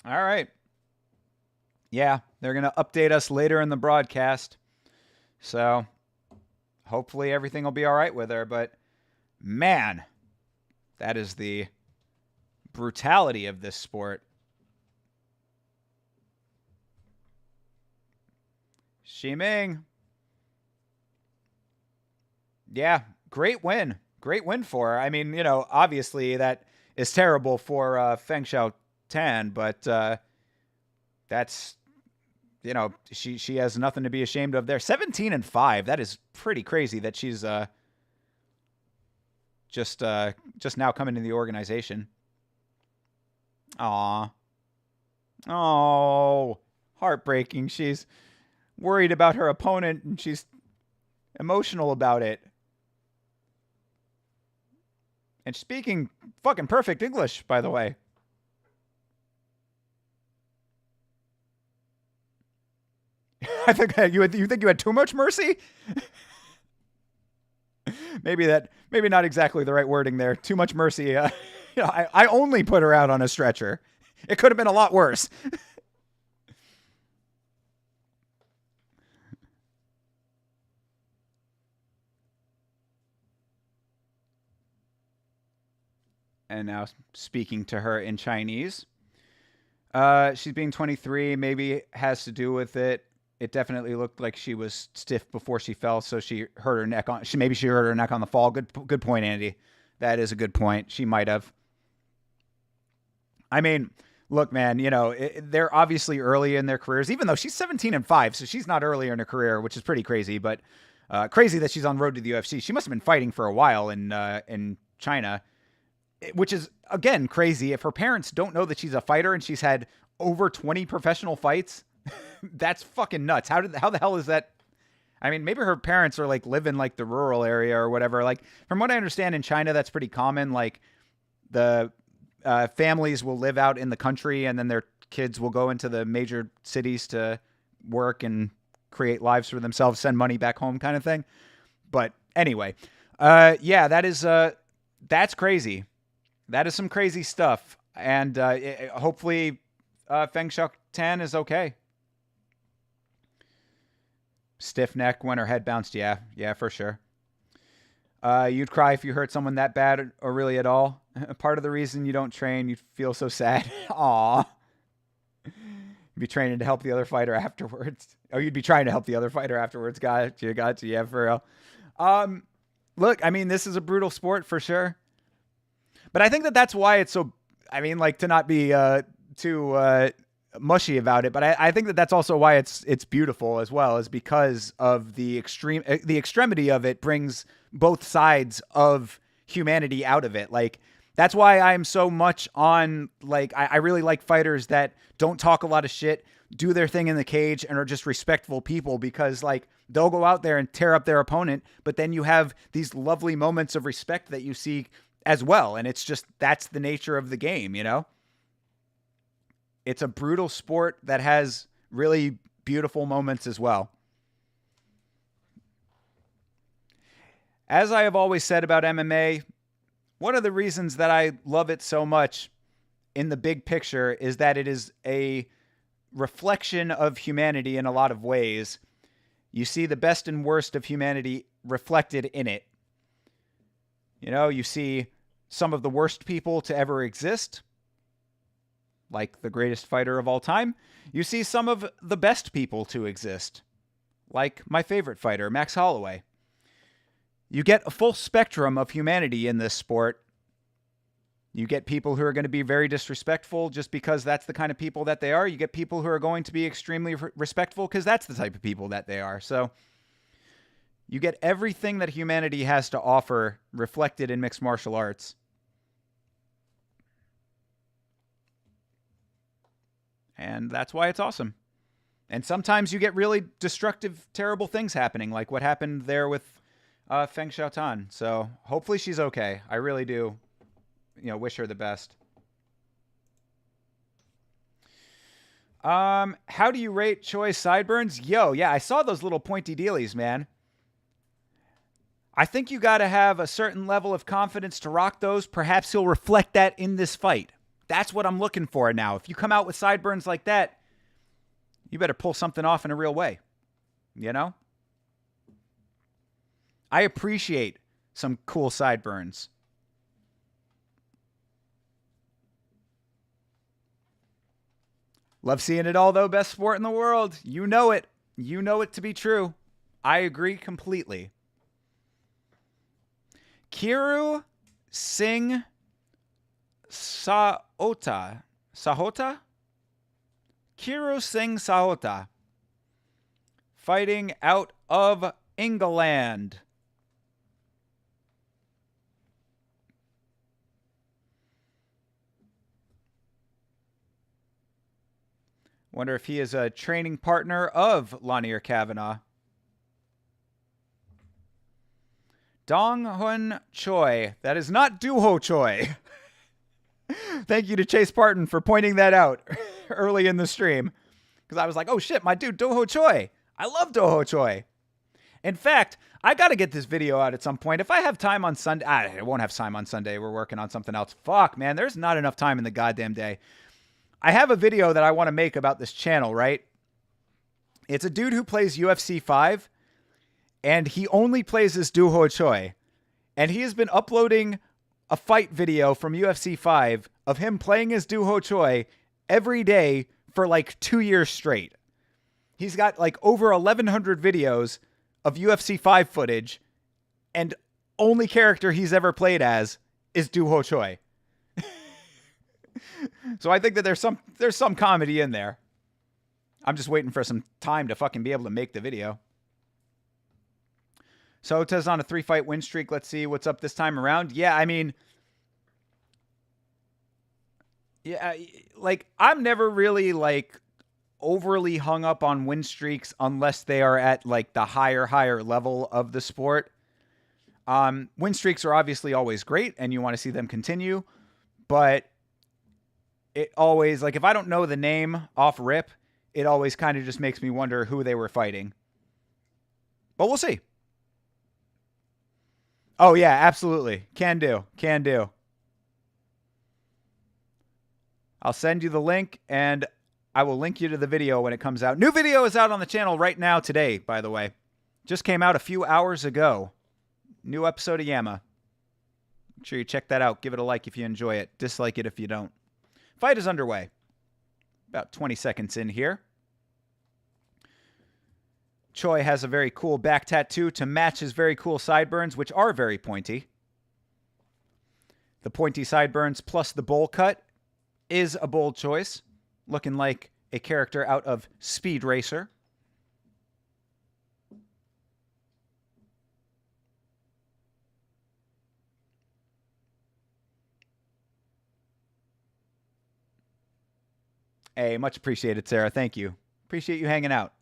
All right. Yeah, they're going to update us later in the broadcast. So, hopefully everything will be all right with her. But, man, that is the brutality of this sport. Xi Ming. Yeah, great win. Great win for her. I mean, you know, obviously that is terrible for Feng Xiao Tan, but that's... You know, she has nothing to be ashamed of there. 17-5. That is pretty crazy that she's just now coming to the organization. Aw. Oh, heartbreaking. She's worried about her opponent, and she's emotional about it. And speaking fucking perfect English, by the way. I think you think you had too much mercy? Maybe not exactly the right wording there. Too much mercy. I only put her out on a stretcher. It could have been a lot worse. And now speaking to her in Chinese. She's being 23, maybe has to do with it. It definitely looked like she was stiff before she fell, so she hurt her neck on. Maybe she hurt her neck on the fall. Good point, Andy. That is a good point. She might have. I mean, look, man. They're obviously early in their careers, even though she's 17-5, so she's not earlier in her career, which is pretty crazy. But crazy that she's on road to the UFC. She must have been fighting for a while in China, which is again crazy. If her parents don't know that she's a fighter and she's had over 20 professional fights. That's fucking nuts. How the hell is that? I mean, maybe her parents are like live in like the rural area or whatever. Like from what I understand in China, that's pretty common. Like the families will live out in the country and then their kids will go into the major cities to work and create lives for themselves, send money back home kind of thing. But anyway, yeah, that's crazy. That is some crazy stuff. And hopefully Feng Xiaotan is okay. Stiff neck when her head bounced. Yeah, for sure. You'd cry if you hurt someone that bad or really at all. Part of the reason you don't train, you feel so sad. Aw. You'd be training to help the other fighter afterwards. Oh, you'd be trying to help the other fighter afterwards. Got you. Yeah, for real. Look, I mean, this is a brutal sport for sure. But I think that's why it's so, I mean, like to not be too mushy about it, but I think that's also why it's beautiful as well, is because of the extremity of it brings both sides of humanity out of it. Like that's why I'm so much on, like, I really like fighters that don't talk a lot of shit, do their thing in the cage, and are just respectful people, because like they'll go out there and tear up their opponent, but then you have these lovely moments of respect that you see as well. And it's just, that's the nature of the game, It's a brutal sport that has really beautiful moments as well. As I have always said about MMA, one of the reasons that I love it so much in the big picture is that it is a reflection of humanity in a lot of ways. You see the best and worst of humanity reflected in it. You see some of the worst people to ever exist, like the greatest fighter of all time. You see some of the best people to exist, like my favorite fighter, Max Holloway. You get a full spectrum of humanity in this sport. You get people who are going to be very disrespectful just because that's the kind of people that they are. You get people who are going to be extremely respectful because that's the type of people that they are. So you get everything that humanity has to offer reflected in mixed martial arts. And that's why it's awesome. And sometimes you get really destructive, terrible things happening, like what happened there with Feng Xiaotan. So hopefully she's okay. I really do, wish her the best. How do you rate Choi's sideburns? Yeah, I saw those little pointy dealies, man. I think you got to have a certain level of confidence to rock those. Perhaps he'll reflect that in this fight. That's what I'm looking for now. If you come out with sideburns like that, you better pull something off in a real way. I appreciate some cool sideburns. Love seeing it all, though. Best sport in the world. You know it. You know it to be true. I agree completely. Kiru Singh Sahota. Kiru Singh Sahota. Fighting out of England. Wonder if he is a training partner of Lanier Kavanaugh. Dong Hun Choi. That is not Duho Choi. Thank you to Chase Parton for pointing that out early in the stream. Because I was like, oh shit, my dude, Doho Choi. I love Doho Choi. In fact, I got to get this video out at some point. If I have time on Sunday, I won't have time on Sunday. We're working on something else. Fuck, man, there's not enough time in the goddamn day. I have a video that I want to make about this channel, right? It's a dude who plays UFC 5, and he only plays as Doho Choi. And he has been uploading a fight video from UFC 5 of him playing as Doho Choi every day for like 2 years straight. He's got like over 1,100 videos of UFC 5 footage, and only character he's ever played as is Doho Choi. So I think that there's some comedy in there. I'm just waiting for some time to fucking be able to make the video. Sota's on a 3-fight win streak. Let's see what's up this time around. Yeah, I mean, yeah, like I'm never really like overly hung up on win streaks unless they are at like the higher level of the sport. Win streaks are obviously always great and you want to see them continue, but it always, like, if I don't know the name off rip, it always kind of just makes me wonder who they were fighting. But we'll see. Oh yeah, absolutely. Can do. Can do. I'll send you the link, and I will link you to the video when it comes out. New video is out on the channel right now today, by the way. Just came out a few hours ago. New episode of Yama. Make sure you check that out. Give it a like if you enjoy it. Dislike it if you don't. Fight is underway. About 20 seconds in here. Choi has a very cool back tattoo to match his very cool sideburns, which are very pointy. The pointy sideburns plus the bowl cut is a bold choice, looking like a character out of Speed Racer. Hey, much appreciated, Sarah. Thank you. Appreciate you hanging out.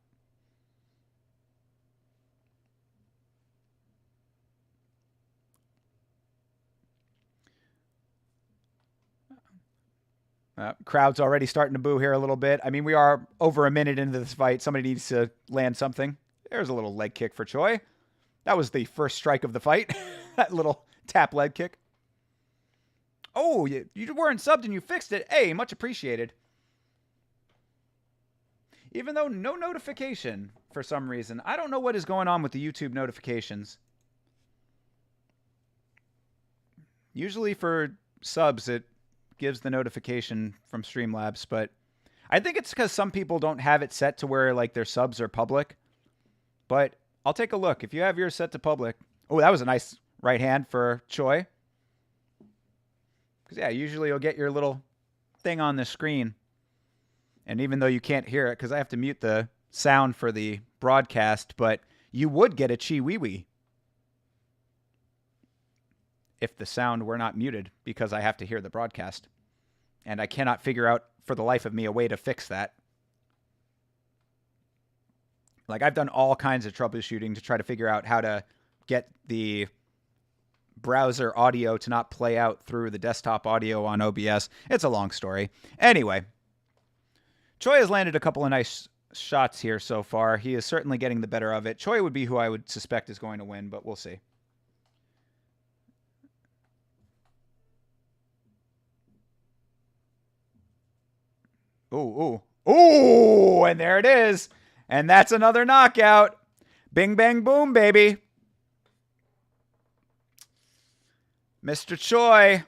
Crowd's already starting to boo here a little bit. I mean, we are over a minute into this fight. Somebody needs to land something. There's a little leg kick for Choi. That was the first strike of the fight. That little tap leg kick. Oh, you weren't subbed and you fixed it. Hey, much appreciated. Even though no notification for some reason. I don't know what is going on with the YouTube notifications. Usually for subs, it gives the notification from Streamlabs, but I think it's because some people don't have it set to where like their subs are public. But I'll take a look. If you have yours set to public. Oh, that was a nice right hand for Choi. Because yeah, usually you'll get your little thing on the screen. And even though you can't hear it, because I have to mute the sound for the broadcast, but you would get a chi wee wee if the sound were not muted, because I have to hear the broadcast. And I cannot figure out for the life of me a way to fix that. Like, I've done all kinds of troubleshooting to try to figure out how to get the browser audio to not play out through the desktop audio on OBS. It's a long story. Anyway, Choi has landed a couple of nice shots here so far. He is certainly getting the better of it. Choi would be who I would suspect is going to win, but we'll see. Ooh, ooh. Ooh, and there it is. And that's another knockout. Bing, bang, boom, baby. Mr. Choi.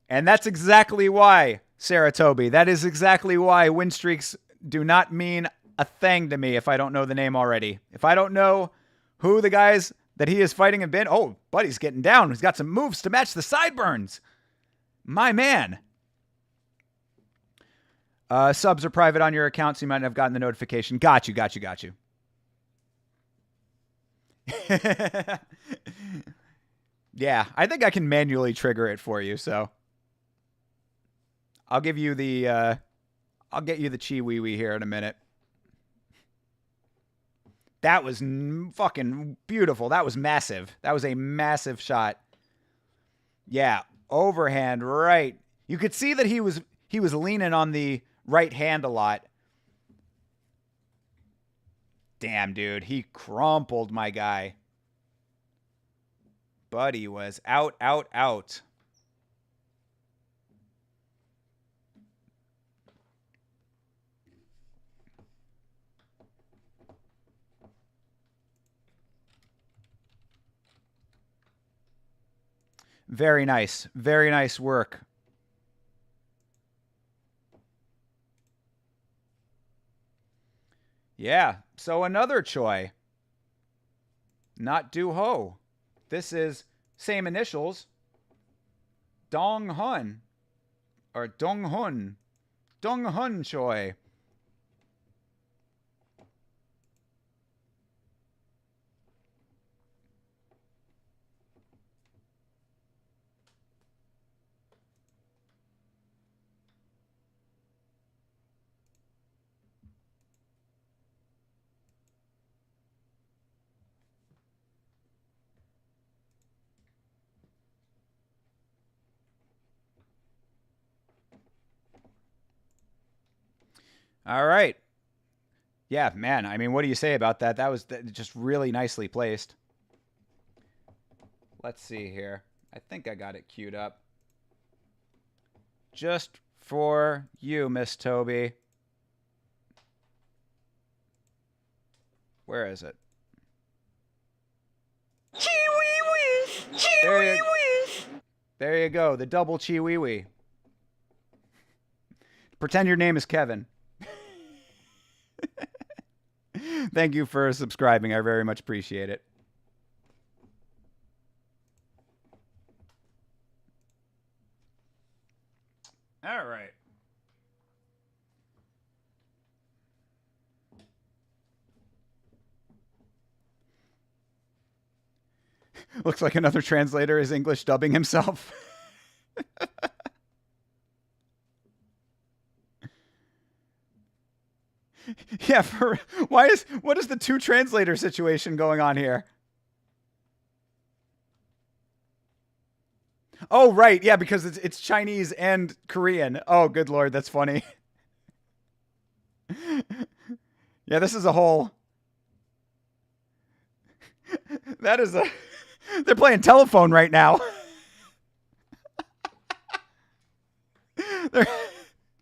And that's exactly why, Sarah Toby, that is exactly why win streaks do not mean a thing to me if I don't know the name already. If I don't know who the guys that he is fighting have been. Oh, buddy's getting down. He's got some moves to match the sideburns. My man. Subs are private on your account, so you might have gotten the notification. Got you. Yeah, I think I can manually trigger it for you, so I'll give you the I'll get you the chi wee wee here in a minute. That was fucking beautiful. That was massive. That was a massive shot. Yeah, overhand right. You could see that he was leaning on the right hand a lot. Damn, dude, he crumpled my guy. Buddy was out, out, out. Very nice. Very nice work. Yeah, so another Choi. Not Du Ho. This is same initials. Dong Hun. Or Dong Hun. Dong Hun Choi. All right. Yeah, man. I mean, what do you say about that? That was just really nicely placed. Let's see here. I think I got it queued up. Just for you, Miss Toby. Where is it? There you go. The double Chiwiwi. Pretend your name is Kevin. Thank you for subscribing. I very much appreciate it. All right. Looks like another translator is English dubbing himself. Yeah, what is the two translator situation going on here? Oh, right. Yeah, because it's Chinese and Korean. Oh, good Lord. That's funny. Yeah, this is a whole... That is a... They're playing telephone right now. They're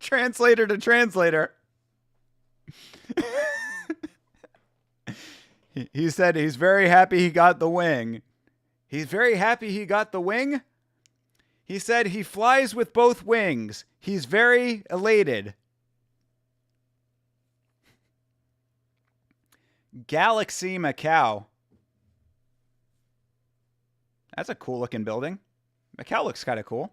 translator to translator. He said he's very happy he got the wing. He's very happy he got the wing? He said he flies with both wings. He's very elated. Galaxy Macau. That's a cool looking building. Macau looks kind of cool.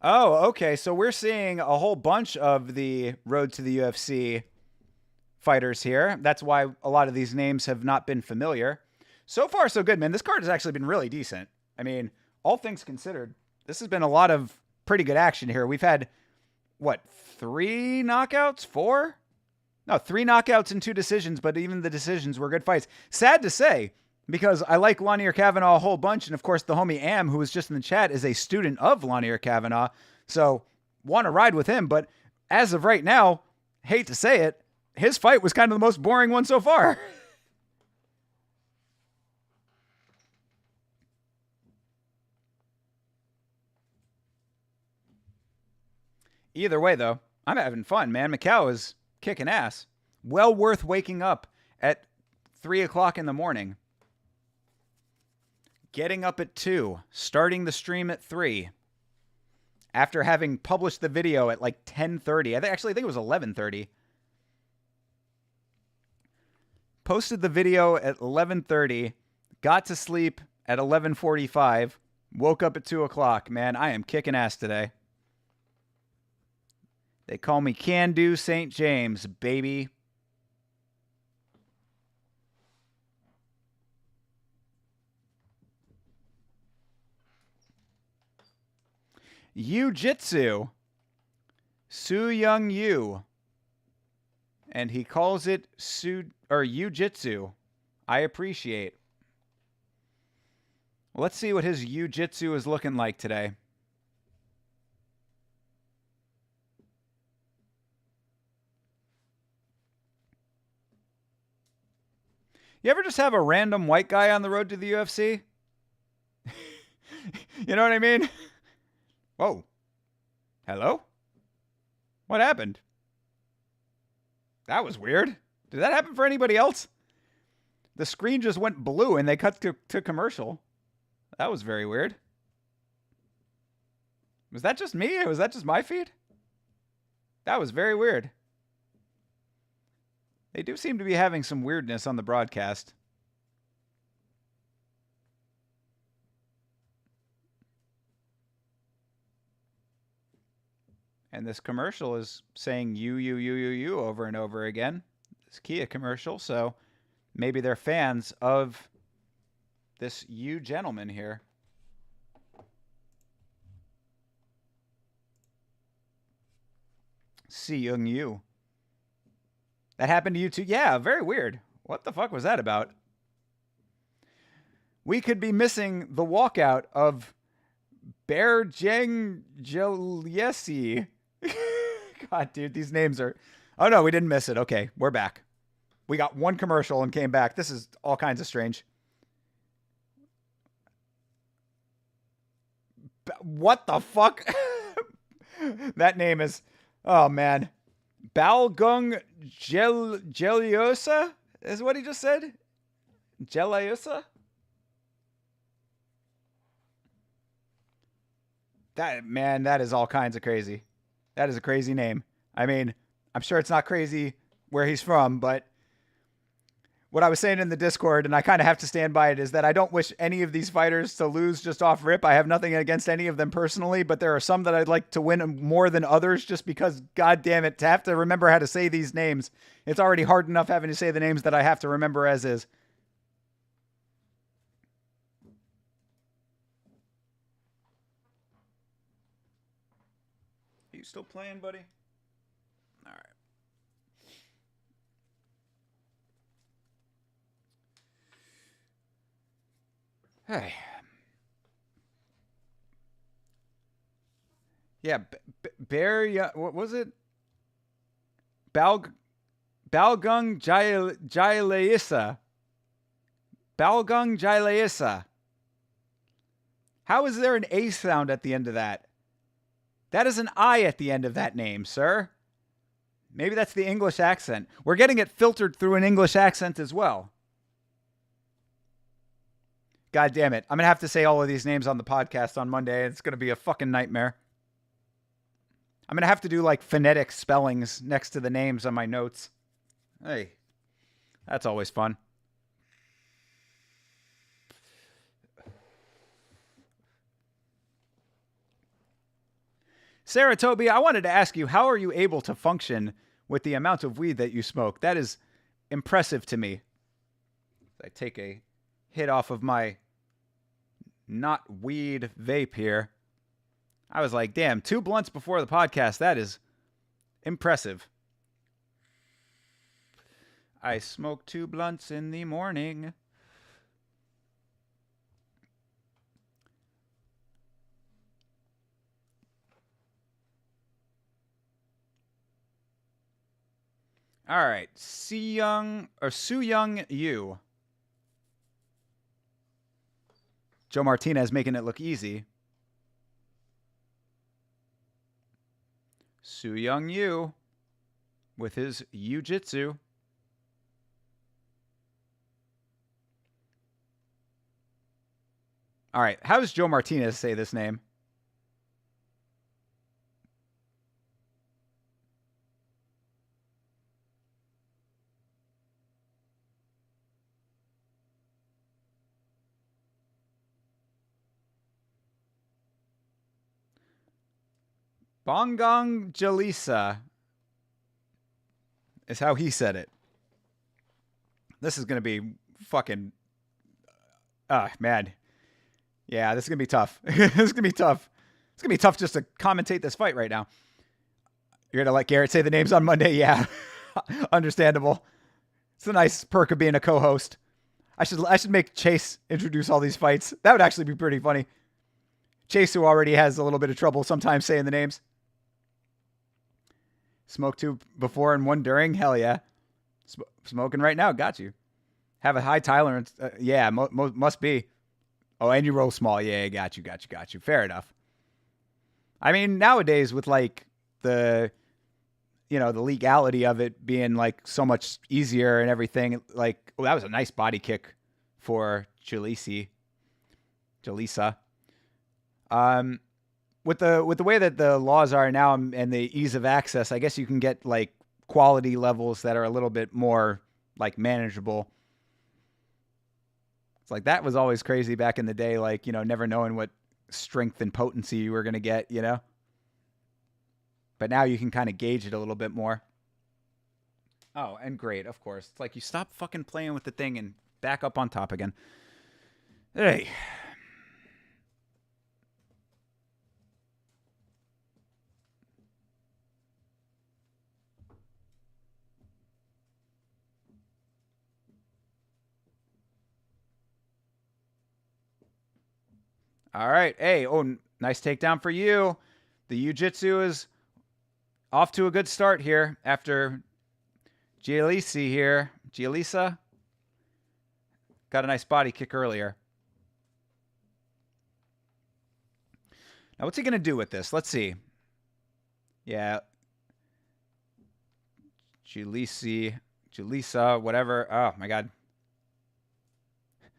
Oh, okay. So we're seeing a whole bunch of the Road to the UFC fighters here. That's why a lot of these names have not been familiar. So far, so good, man. This card has actually been really decent. I mean, all things considered, this has been a lot of pretty good action here. We've had, what, 3 knockouts? 4? No, 3 knockouts and 2 decisions, but even the decisions were good fights. Sad to say, because I like Lanier Kavanaugh a whole bunch, and of course the homie Am, who was just in the chat, is a student of Lanier Kavanaugh, so want to ride with him, but as of right now, hate to say it, his fight was kind of the most boring one so far. Either way, though, I'm having fun, man. Macau is kicking ass. Well worth waking up at 3 o'clock in the morning. Getting up at 2. Starting the stream at 3. After having published the video at like 10:30. I think it was 11:30. Posted the video at 11:30. Got to sleep at 11:45. Woke up at 2 o'clock. Man, I am kicking ass today. They call me Can Do St. James, baby. Jiu-Jitsu Su Young Yu. And he calls it Jiu-Jitsu. I appreciate. Let's see what his Jiu-Jitsu is looking like today. You ever just have a random white guy on the road to the UFC? You know what I mean? Whoa. Hello? What happened? That was weird. Did that happen for anybody else? The screen just went blue and they cut to commercial. That was very weird. Was that just me? Was that just my feed? That was very weird. They do seem to be having some weirdness on the broadcast. And this commercial is saying you over and over again. This Kia commercial, so maybe they're fans of this gentleman here. Si Young Yu. That happened to you too? Yeah, very weird. What the fuck was that about? We could be missing the walkout of Bear Jeng Joliesi. God, dude, these names are... Oh, no, we didn't miss it. Okay, we're back. We got one commercial and came back. This is all kinds of strange. What the fuck? That name is... Oh, man. Balgung Geliosa is what he just said? Geliosa? That is all kinds of crazy. That is a crazy name. I mean, I'm sure it's not crazy where he's from, but what I was saying in the Discord, and I kind of have to stand by it, is that I don't wish any of these fighters to lose just off rip. I have nothing against any of them personally, but there are some that I'd like to win more than others just because, god damn it, to have to remember how to say these names. It's already hard enough having to say the names that I have to remember as is. Are you still playing, buddy? All right. Hey. Yeah, Bear, what was it? Balgung Jaileisa. Balgung Jaileisa. How is there an A sound at the end of that? That is an I at the end of that name, sir. Maybe that's the English accent. We're getting it filtered through an English accent as well. God damn it. I'm going to have to say all of these names on the podcast on Monday. It's going to be a fucking nightmare. I'm going to have to do like phonetic spellings next to the names on my notes. Hey, that's always fun. Sarah Toby, I wanted to ask you, how are you able to function with the amount of weed that you smoke? That is impressive to me. I take a hit off of my not weed vape here. I was like, damn, 2 blunts before the podcast. That is impressive. I smoke 2 blunts in the morning. All right, Su Young Yu. Joe Martinez making it look easy. Su Young Yu with his Jiu-Jitsu. All right, how does Joe Martinez say this name? Bongong Jalisa is how he said it. This is going to be fucking... man. Yeah, this is going to be tough. This is going to be tough. It's going to be tough just to commentate this fight right now. You're gonna let Garrett say the names on Monday? Yeah, understandable. It's a nice perk of being a co-host. I should make Chase introduce all these fights. That would actually be pretty funny. Chase, who already has a little bit of trouble sometimes saying the names. Smoked two before and one during? Hell yeah. Smoking right now. Got you. Have a high tolerance. Yeah, must be. Oh, and you roll small. Yeah, got you. Fair enough. I mean, nowadays with like the legality of it being like so much easier and everything, like, oh, that was a nice body kick for Jalisa. With the way that the laws are now and the ease of access, I guess you can get like quality levels that are a little bit more like manageable. It's like that was always crazy back in the day, like, never knowing what strength and potency you were going to get, But now you can kind of gauge it a little bit more. Oh, and great, of course. It's like you stop fucking playing with the thing and back up on top again. Hey. All right. Hey, oh, nice takedown for you. The jiu-jitsu is off to a good start here after Jalisa got a nice body kick earlier. Now, what's he going to do with this? Let's see. Yeah. Jalisa, whatever. Oh, my God.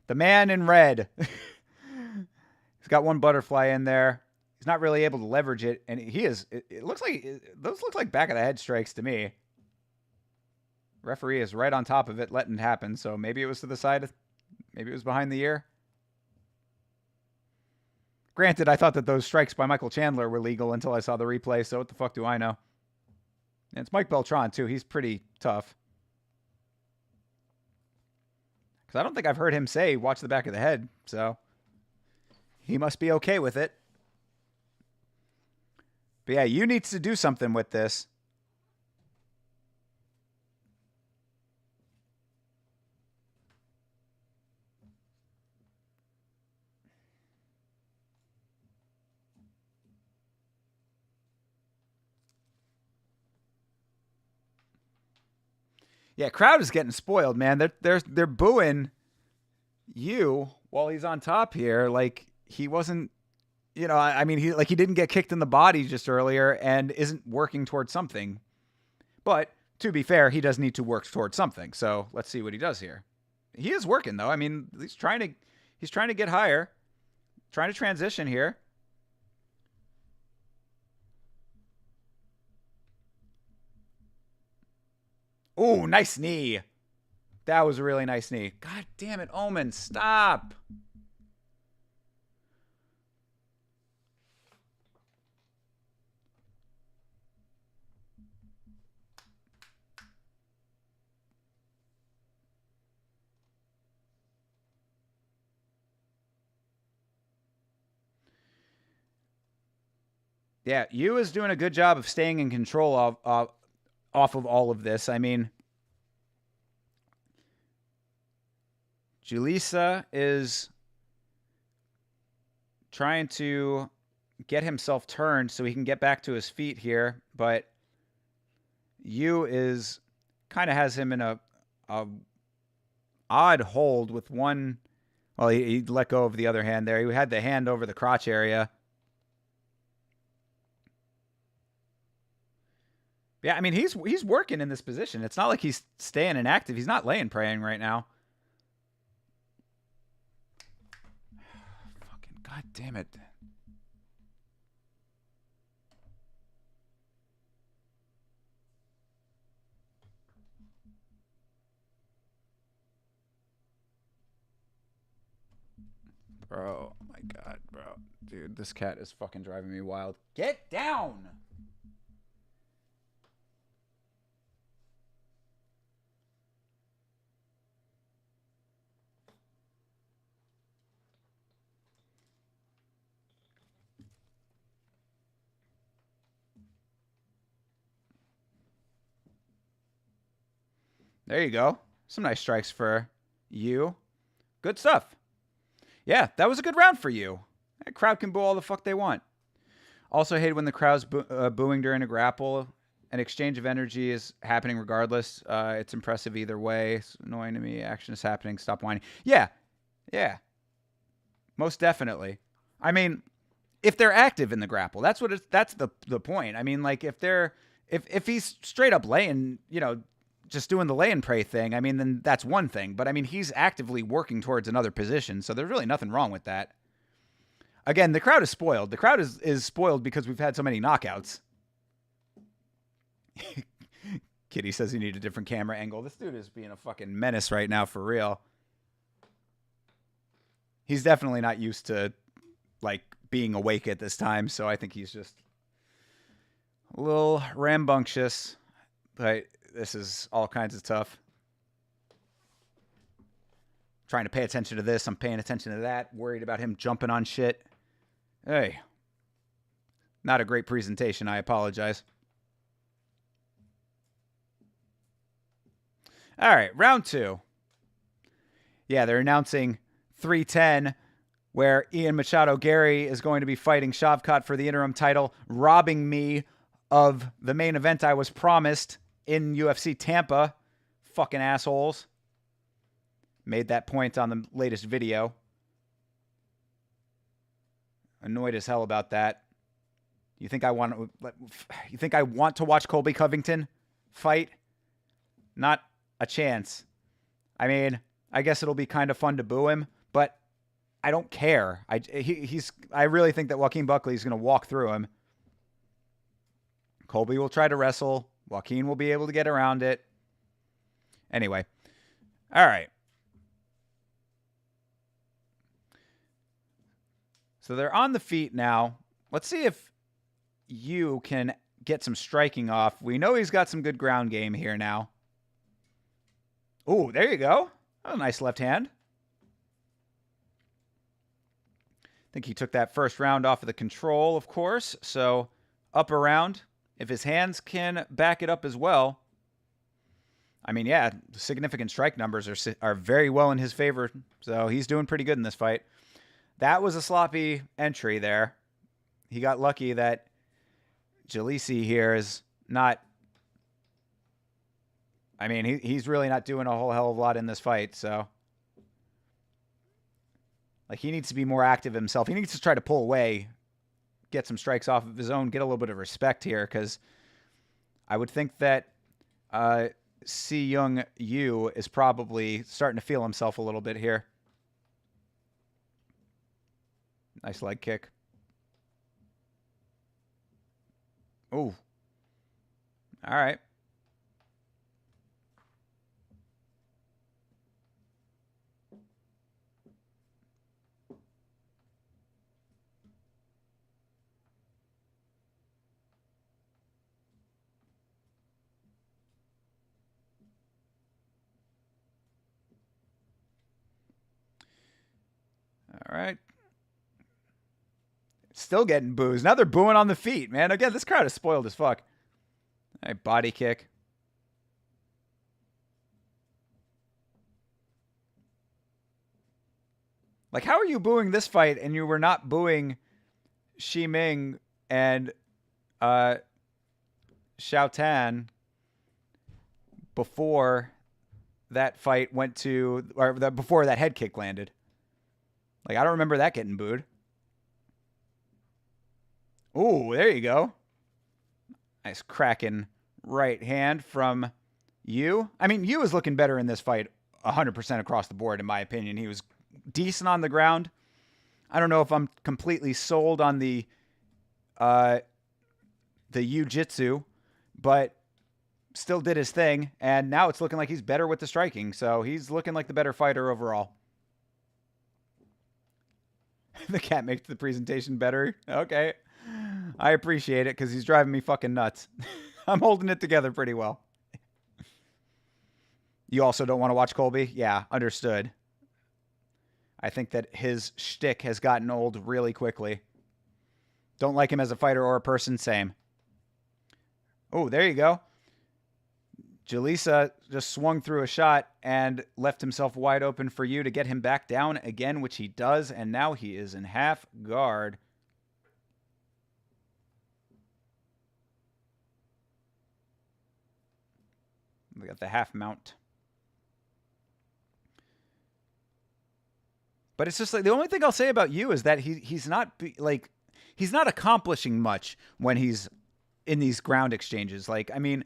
The man in red. He's got one butterfly in there. He's not really able to leverage it, and he is. It looks like those look like back of the head strikes to me. Referee is right on top of it, letting it happen. So maybe it was to the side. Maybe it was behind the ear. Granted, I thought that those strikes by Michael Chandler were legal until I saw the replay. So what the fuck do I know? And it's Mike Beltran too. He's pretty tough. Because I don't think I've heard him say "watch the back of the head." So he must be okay with it. But yeah, you needs to do something with this. Yeah, crowd is getting spoiled, man. They're booing you while he's on top here. Like he wasn't, I mean, he didn't get kicked in the body just earlier and isn't working towards something. But to be fair, he does need to work towards something. So let's see what he does here. He is working though. I mean, he's trying to get higher, trying to transition here. Oh, nice knee. That was a really nice knee. God damn it, Omen, stop. Yeah, Yu is doing a good job of staying in control of off of all of this. I mean, Jalisa is trying to get himself turned so he can get back to his feet here, but Yu is kind of has him in a odd hold with one. Well, he let go of the other hand there. He had the hand over the crotch area. Yeah, I mean, he's working in this position. It's not like he's staying inactive. He's not laying praying right now. Fucking god damn it. Bro, oh my god, bro. Dude, this cat is fucking driving me wild. Get down! There you go. Some nice strikes for you. Good stuff. Yeah, that was a good round for you. That crowd can boo all the fuck they want. Also hate when the crowd's booing during a grapple. An exchange of energy is happening regardless. It's impressive either way. It's annoying to me. Action is happening. Stop whining. Yeah. Most definitely. I mean, if they're active in the grapple, that's the point. I mean, like if he's straight up laying, just doing the lay and pray thing, I mean, then that's one thing. But I mean, he's actively working towards another position, so there's really nothing wrong with that. Again, the crowd is spoiled. The crowd is spoiled because we've had so many knockouts. Kitty says you need a different camera angle. This dude is being a fucking menace right now, for real. He's definitely not used to, like, being awake at this time, so I think he's just a little rambunctious. But this is all kinds of tough. Trying to pay attention to this. I'm paying attention to that. Worried about him jumping on shit. Hey. Not a great presentation. I apologize. All right, round 2. Yeah, they're announcing 310, where Ian Machado Gary is going to be fighting Shavkat for the interim title, robbing me of the main event I was promised in UFC Tampa. Fucking assholes. Made that point on the latest video. Annoyed as hell about that. You think I want to watch Colby Covington fight? Not a chance. I mean, I guess it'll be kind of fun to boo him, but I don't care. I really think that Joaquin Buckley is going to walk through him. Colby will try to wrestle. Joaquin will be able to get around it. Anyway. All right. So they're on the feet now. Let's see if you can get some striking off. We know he's got some good ground game here now. Ooh, there you go. Oh, nice left hand. I think he took that first round off of the control, of course. So up around. If his hands can back it up as well. I mean, yeah, significant strike numbers are very well in his favor. So he's doing pretty good in this fight. That was a sloppy entry there. He got lucky that Jalisi here is not... I mean, he's really not doing a whole hell of a lot in this fight, so... Like, he needs to be more active himself. He needs to try to pull away, get some strikes off of his own, get a little bit of respect here, because I would think that Si Young Yu is probably starting to feel himself a little bit here. Nice leg kick. Ooh. All right. All right. Still getting boos. Now they're booing on the feet, man. Again, this crowd is spoiled as fuck. All right, body kick. Like, how are you booing this fight and you were not booing Shi Ming and Xiao Tan before that fight went to, or before that head kick landed? Like, I don't remember that getting booed. Ooh, there you go. Nice cracking right hand from Yu. I mean, Yu is looking better in this fight 100% across the board, in my opinion. He was decent on the ground. I don't know if I'm completely sold on the Jiu-Jitsu, but still did his thing, and now it's looking like he's better with the striking, so he's looking like the better fighter overall. The cat makes the presentation better. Okay. I appreciate it because he's driving me fucking nuts. I'm holding it together pretty well. You also don't want to watch Colby? Yeah, understood. I think that his shtick has gotten old really quickly. Don't like him as a fighter or a person, same. Oh, there you go. Julissa just swung through a shot and left himself wide open for you to get him back down again, which he does, and now he is in half guard. We got the half mount. But it's just like the only thing I'll say about you is that he's not accomplishing much when he's in these ground exchanges. Like, I mean,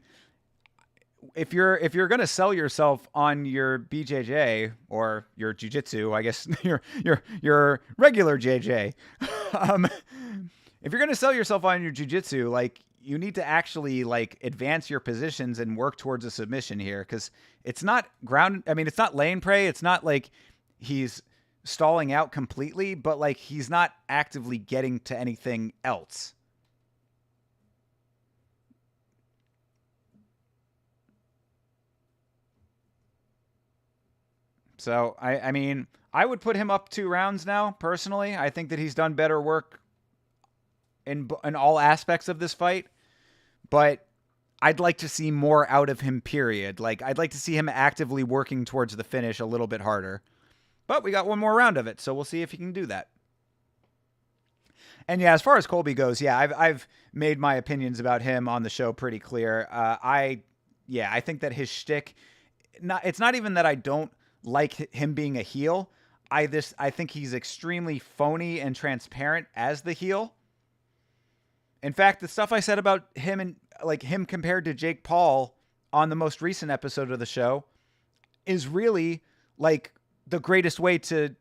if you're gonna sell yourself on your BJJ or your jiu-jitsu, I guess your regular JJ, if you're gonna sell yourself on your jiu-jitsu, like, you need to actually like advance your positions and work towards a submission here, because it's not ground. I mean, it's not lane prey. It's not like he's stalling out completely, but like he's not actively getting to anything else. So I mean, I would put him up 2 rounds now. Personally, I think that he's done better work in all aspects of this fight, but I'd like to see more out of him, period. Like, I'd like to see him actively working towards the finish a little bit harder. But we got one more round of it, so we'll see if he can do that. And yeah, as far as Colby goes, yeah, I've made my opinions about him on the show pretty clear. I think that his shtick, it's not even that I don't like him being a heel. I think he's extremely phony and transparent as the heel. In fact, the stuff I said about him and like him compared to Jake Paul on the most recent episode of the show is really like the greatest way to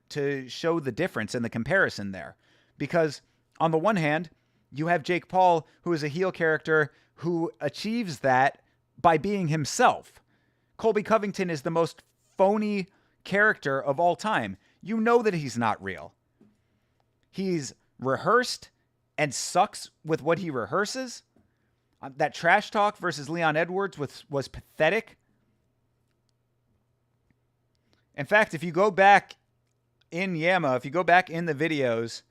show the difference and the comparison there. Because on the one hand, you have Jake Paul, who is a heel character who achieves that by being himself. Colby Covington is the most phony character of all time. You know that he's not real. He's rehearsed and sucks with what he rehearses. That trash talk versus Leon Edwards was pathetic. In fact, if you go back in Yama, if you go back in the videos,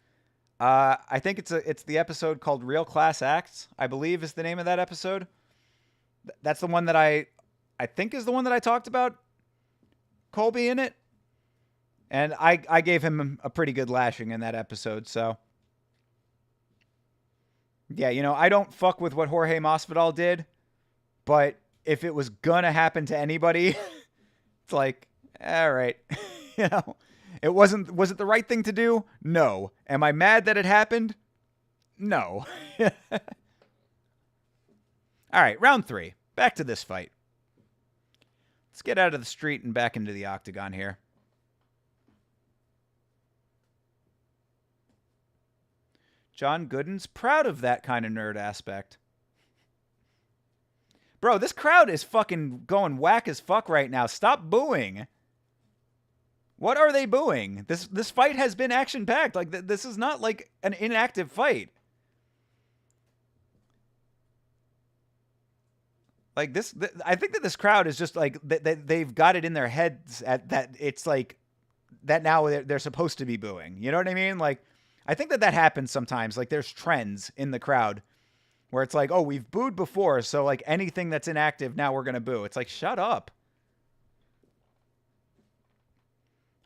I think it's the episode called Real Class Acts, I believe is the name of that episode. That's the one that I think is the one that I talked about Colby in it. And I gave him a pretty good lashing in that episode, so. Yeah, you know, I don't fuck with what Jorge Masvidal did, but if it was gonna happen to anybody, it's like, all right, you know, was it the right thing to do? No. Am I mad that it happened? No. All right, round 3. Back to this fight. Let's get out of the street and back into the octagon here. John Gooden's proud of that kind of nerd aspect. Bro, this crowd is fucking going whack as fuck right now. Stop booing. What are they booing? This fight has been action-packed. Like, this is not like an inactive fight. Like, I think that this crowd is just like, they've got it in their heads that it's like, that now they're supposed to be booing. You know what I mean? Like, I think that happens sometimes. Like, there's trends in the crowd where it's like, oh, we've booed before, so like anything that's inactive, now we're going to boo. It's like, shut up.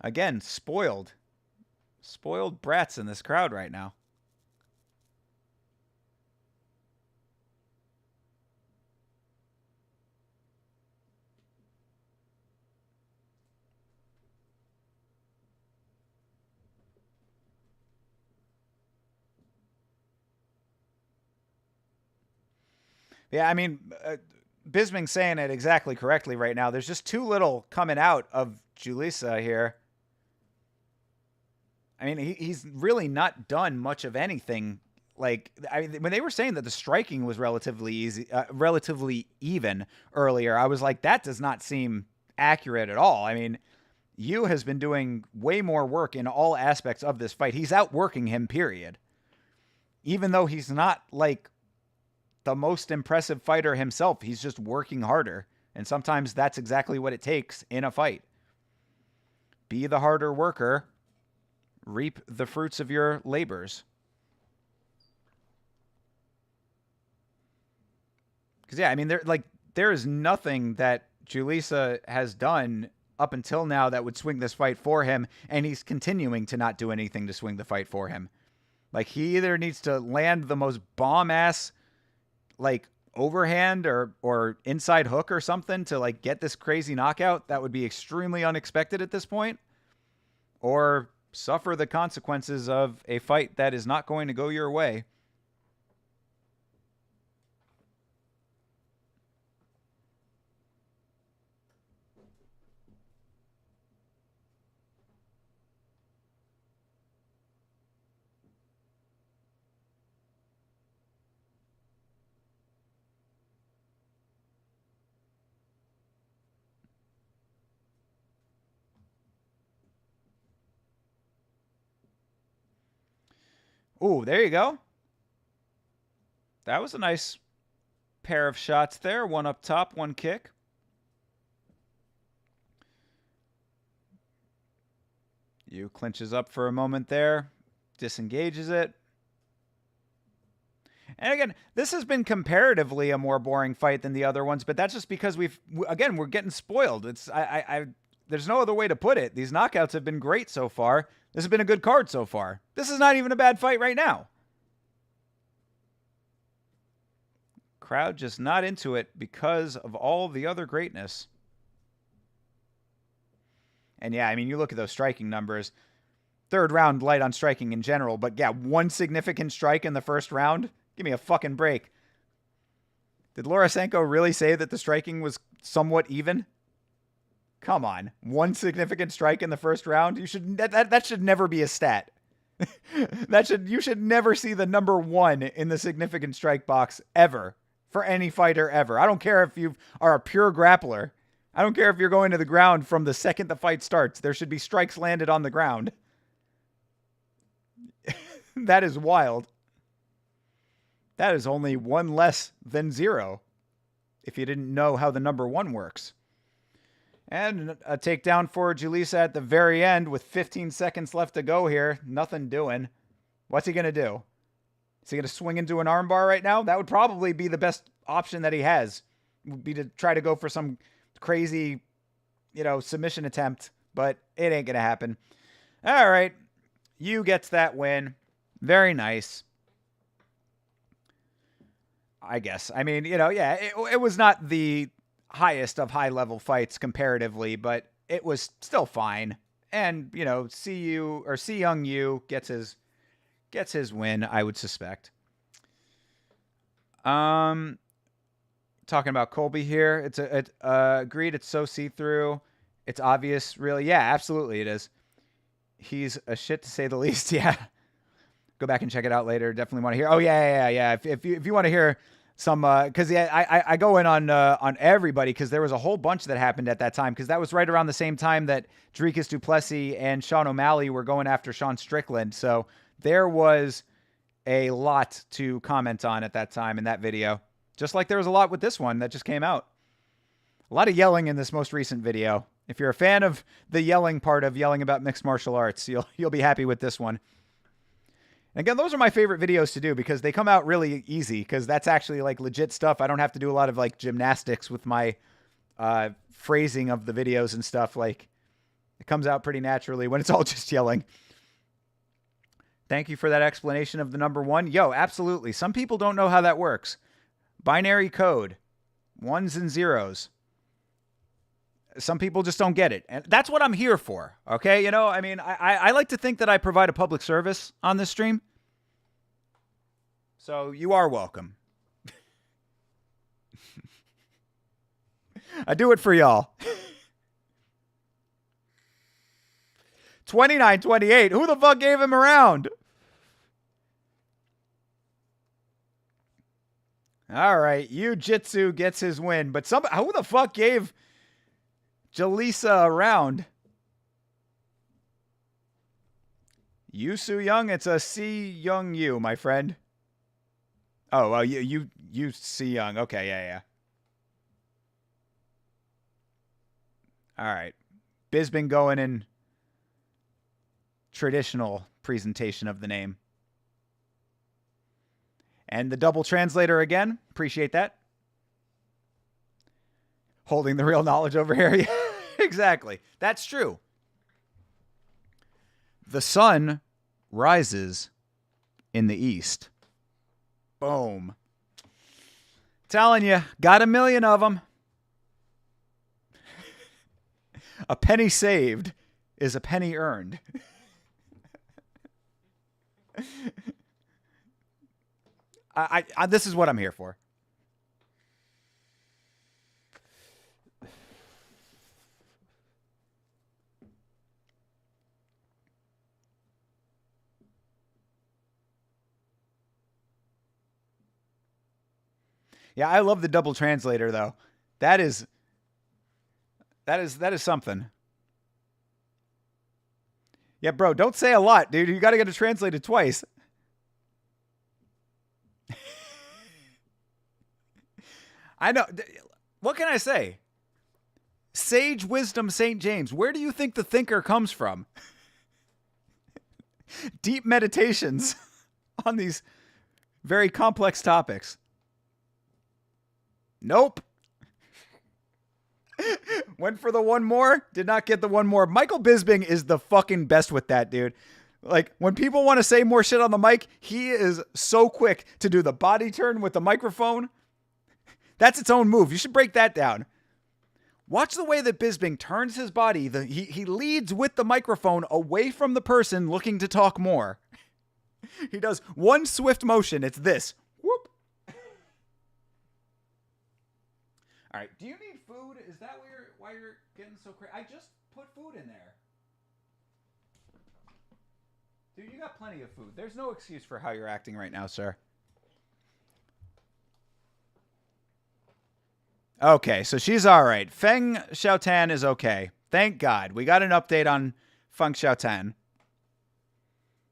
Again, spoiled brats in this crowd right now. Yeah, I mean, Bisming's saying it exactly correctly right now. There's just too little coming out of Julissa here. I mean, he's really not done much of anything. Like, I mean, when they were saying that the striking was relatively even earlier, I was like, that does not seem accurate at all. I mean, Yu has been doing way more work in all aspects of this fight. He's outworking him, period. Even though he's not like the most impressive fighter himself, he's just working harder. And sometimes that's exactly what it takes in a fight. Be the harder worker, reap the fruits of your labors. Because, yeah, I mean, they're like, there is nothing that Julissa has done up until now that would swing this fight for him, and he's continuing to not do anything to swing the fight for him. Like, he either needs to land the most bomb-ass, like, overhand or inside hook or something to, like, get this crazy knockout that would be extremely unexpected at this point, or suffer the consequences of a fight that is not going to go your way. Ooh, there you go. That was a nice pair of shots there. One up top, one kick. You clinches up for a moment there, disengages it. And again, this has been comparatively a more boring fight than the other ones, but that's just because we're getting spoiled. There's no other way to put it. These knockouts have been great so far. This has been a good card so far. This is not even a bad fight right now. Crowd just not into it because of all the other greatness. And yeah, I mean, you look at those striking numbers. Third round light on striking in general, but yeah, one significant strike in the first round. Give me a fucking break. Did Lorosenko really say that the striking was somewhat even? Come on. One significant strike in the first round? That should never be a stat. You should never see the number 1 in the significant strike box ever. For any fighter ever. I don't care if you are a pure grappler. I don't care if you're going to the ground from the second the fight starts. There should be strikes landed on the ground. That is wild. That is only one less than 0. If you didn't know how the number 1 works. And a takedown for Julissa at the very end with 15 seconds left to go here. Nothing doing. What's he going to do? Is he going to swing into an armbar right now? That would probably be the best option that he has. Would be to try to go for some crazy, submission attempt. But it ain't going to happen. All right. Yu gets that win. Very nice. I guess. I mean, yeah, it was not the highest of high-level fights comparatively, but it was still fine. And, Si Young Yu gets his win, I would suspect. Talking about Colby here. It's agreed. It's so see-through. It's obvious, really. Yeah, absolutely, it is. He's a shit to say the least. Yeah. Go back and check it out later. Definitely want to hear. Oh yeah. If you want to hear some, because I go in on everybody because there was a whole bunch that happened at that time because that was right around the same time that Dricus du Plessis and Sean O'Malley were going after Sean Strickland. So there was a lot to comment on at that time in that video, just like there was a lot with this one that just came out. A lot of yelling in this most recent video. If you're a fan of the yelling part of yelling about mixed martial arts, you'll be happy with this one. Again, those are my favorite videos to do because they come out really easy because that's actually like legit stuff. I don't have to do a lot of like gymnastics with my phrasing of the videos and stuff. Like it comes out pretty naturally when it's all just yelling. Thank you for that explanation of the number 1. Yo, absolutely. Some people don't know how that works. Binary code, 1s and 0s. Some people just don't get it. And that's what I'm here for. Okay. I mean, I like to think that I provide a public service on this stream. So you are welcome. I do it for y'all. 29-28. Who the fuck gave him a round? All right. Jiu-Jitsu gets his win. But who the fuck gave Julissa a round? Yu Su Young? It's a Si Young Yu, my friend. Oh, well, you Si Young. Okay, yeah. All right. Bisbing going in traditional presentation of the name. And the double translator again. Appreciate that. holding the real knowledge over here. Yeah, exactly. That's true. The sun rises in the east. Boom. Telling you, got 1 million of them. A penny saved is a penny earned. This is what I'm here for. Yeah, I love the double translator though. That is something. Yeah, bro, don't say a lot, dude. You got to get it translated twice. I know. What can I say? Sage wisdom, St. James. Where do you think the thinker comes from? Deep meditations on these very complex topics. Nope. Went for the one more. Did not get the one more. Michael Bisping is the fucking best with that, dude. Like, when people want to say more shit on the mic, he is so quick to do the body turn with the microphone. That's its own move. You should break that down. Watch the way that Bisping turns his body. He leads with the microphone away from the person looking to talk more. He does one swift motion. It's this. Whoop. All right. Do you need food? Is that why you're getting so crazy? I just put food in there. Dude, you got plenty of food. There's no excuse for how you're acting right now, sir. Okay, so she's all right. Feng Xiaotan is okay. Thank God. We got an update on Feng Xiaotan.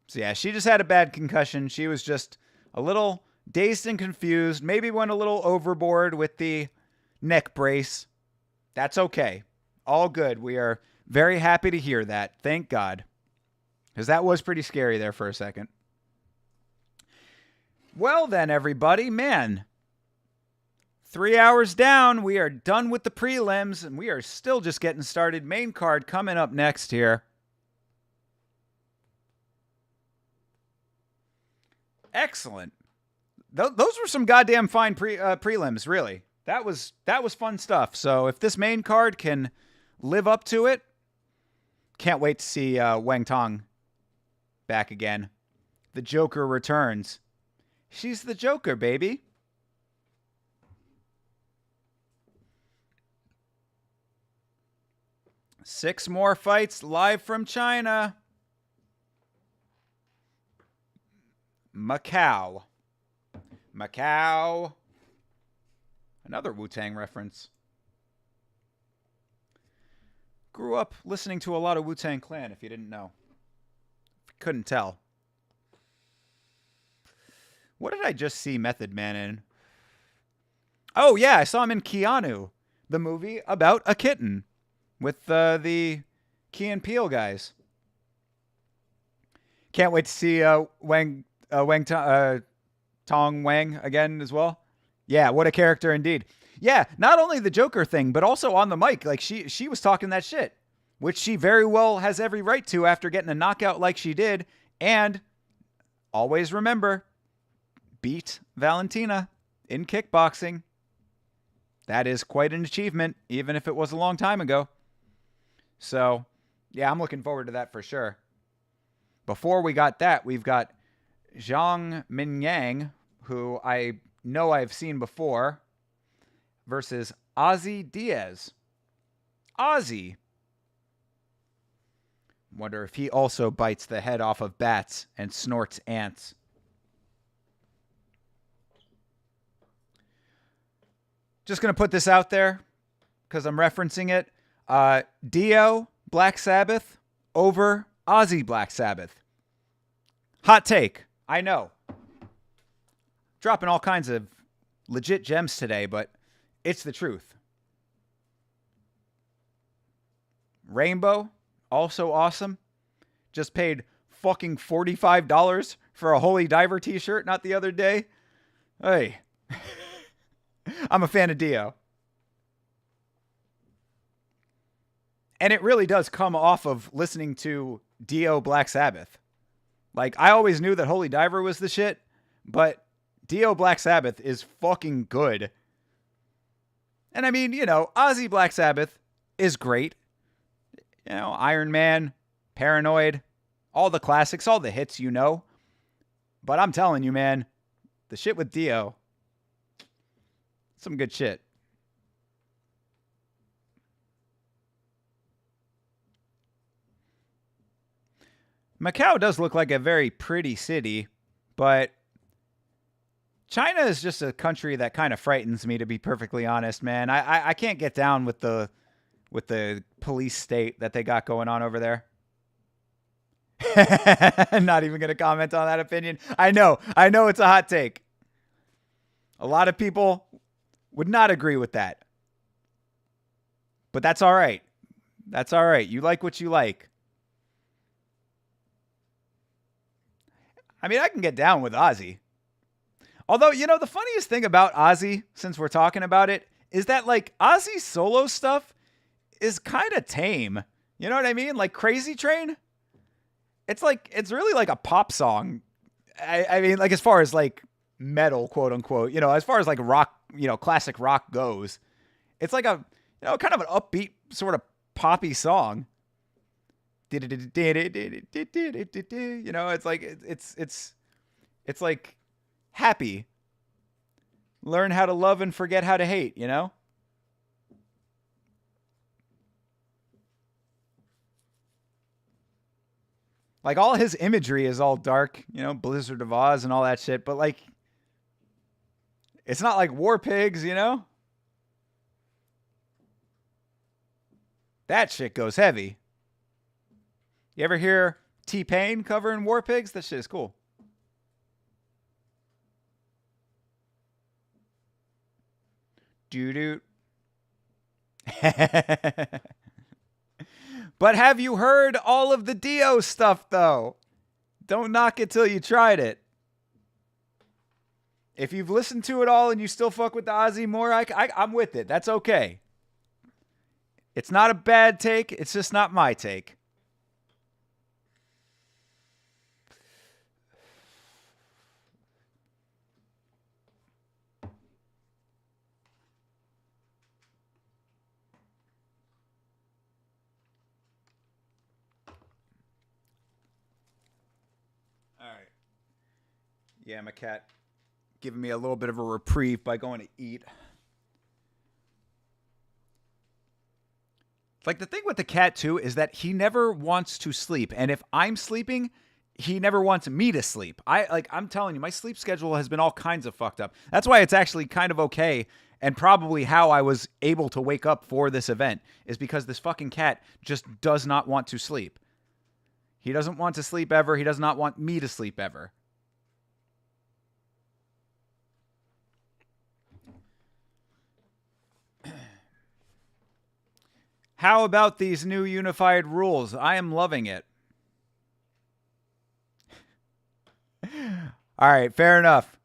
So yeah, she just had a bad concussion. She was just a little dazed and confused. Maybe went a little overboard with the neck brace. That's okay. All good. We are very happy to hear that. Thank God. Because that was pretty scary there for a second. Well then, everybody. Man. 3 hours down, we are done with the prelims, and we are still just getting started. Main card coming up next here. Excellent. Those were some goddamn fine prelims, really. That was fun stuff. So if this main card can live up to it, can't wait to see Wang Tong back again. The Joker returns. She's the Joker, baby. Six more fights live from China. Macau. Another Wu-Tang reference. Grew up listening to a lot of Wu-Tang Clan, if you didn't know. Couldn't tell. What did I just see Method Man in? Oh, yeah, I saw him in Keanu, the movie about a kitten. With the Key and Peele guys. Can't wait to see Tong Wang again as well. Yeah, what a character indeed. Yeah, not only the Joker thing, but also on the mic. Like, she was talking that shit. Which she very well has every right to after getting a knockout like she did. And always remember, beat Valentina in kickboxing. That is quite an achievement, even if it was a long time ago. So, yeah, I'm looking forward to that for sure. Before we got that, we've got Zhang Minyang, who I know I've seen before, versus Ozzy Diaz. Ozzy. Wonder if he also bites the head off of bats and snorts ants. Just going to put this out there because I'm referencing it. Dio Black Sabbath over Ozzy Black Sabbath. Hot take. I know. Dropping all kinds of legit gems today, but it's the truth. Rainbow, also awesome. Just paid fucking $45 for a Holy Diver t-shirt not the other day. Hey. I'm a fan of Dio. And it really does come off of listening to Dio Black Sabbath. Like, I always knew that Holy Diver was the shit, but Dio Black Sabbath is fucking good. And I mean, Ozzy Black Sabbath is great. Iron Man, Paranoid, all the classics, all the hits, But I'm telling you, man, the shit with Dio, some good shit. Macau does look like a very pretty city, but China is just a country that kind of frightens me, to be perfectly honest, man. I can't get down with the police state that they got going on over there. I'm not even going to comment on that opinion. I know it's a hot take. A lot of people would not agree with that. But that's all right. That's all right. You like what you like. I mean, I can get down with Ozzy. Although, the funniest thing about Ozzy, since we're talking about it, is that, like, Ozzy's solo stuff is kind of tame. You know what I mean? Like Crazy Train? It's really like a pop song. I mean, like, as far as, like, metal, quote unquote, as far as, like, rock, classic rock goes, it's like a, kind of an upbeat sort of poppy song. It's like, it's like happy. Learn how to love and forget how to hate, Like, all his imagery is all dark, Blizzard of Oz and all that shit, but, like, it's not like War Pigs, That shit goes heavy. You ever hear T-Pain covering War Pigs? That shit is cool. Doo-doo. But have you heard all of the Dio stuff, though? Don't knock it till you tried it. If you've listened to it all and you still fuck with the Ozzy more, I'm with it. That's okay. It's not a bad take. It's just not my take. All right. Yeah, my cat giving me a little bit of a reprieve by going to eat. Like, the thing with the cat, too, is that he never wants to sleep. And if I'm sleeping, he never wants me to sleep. I'm telling you, my sleep schedule has been all kinds of fucked up. That's why it's actually kind of okay, and probably how I was able to wake up for this event, is because this fucking cat just does not want to sleep. He doesn't want to sleep ever. He does not want me to sleep ever. How about these new unified rules? I am loving it. All right, fair enough.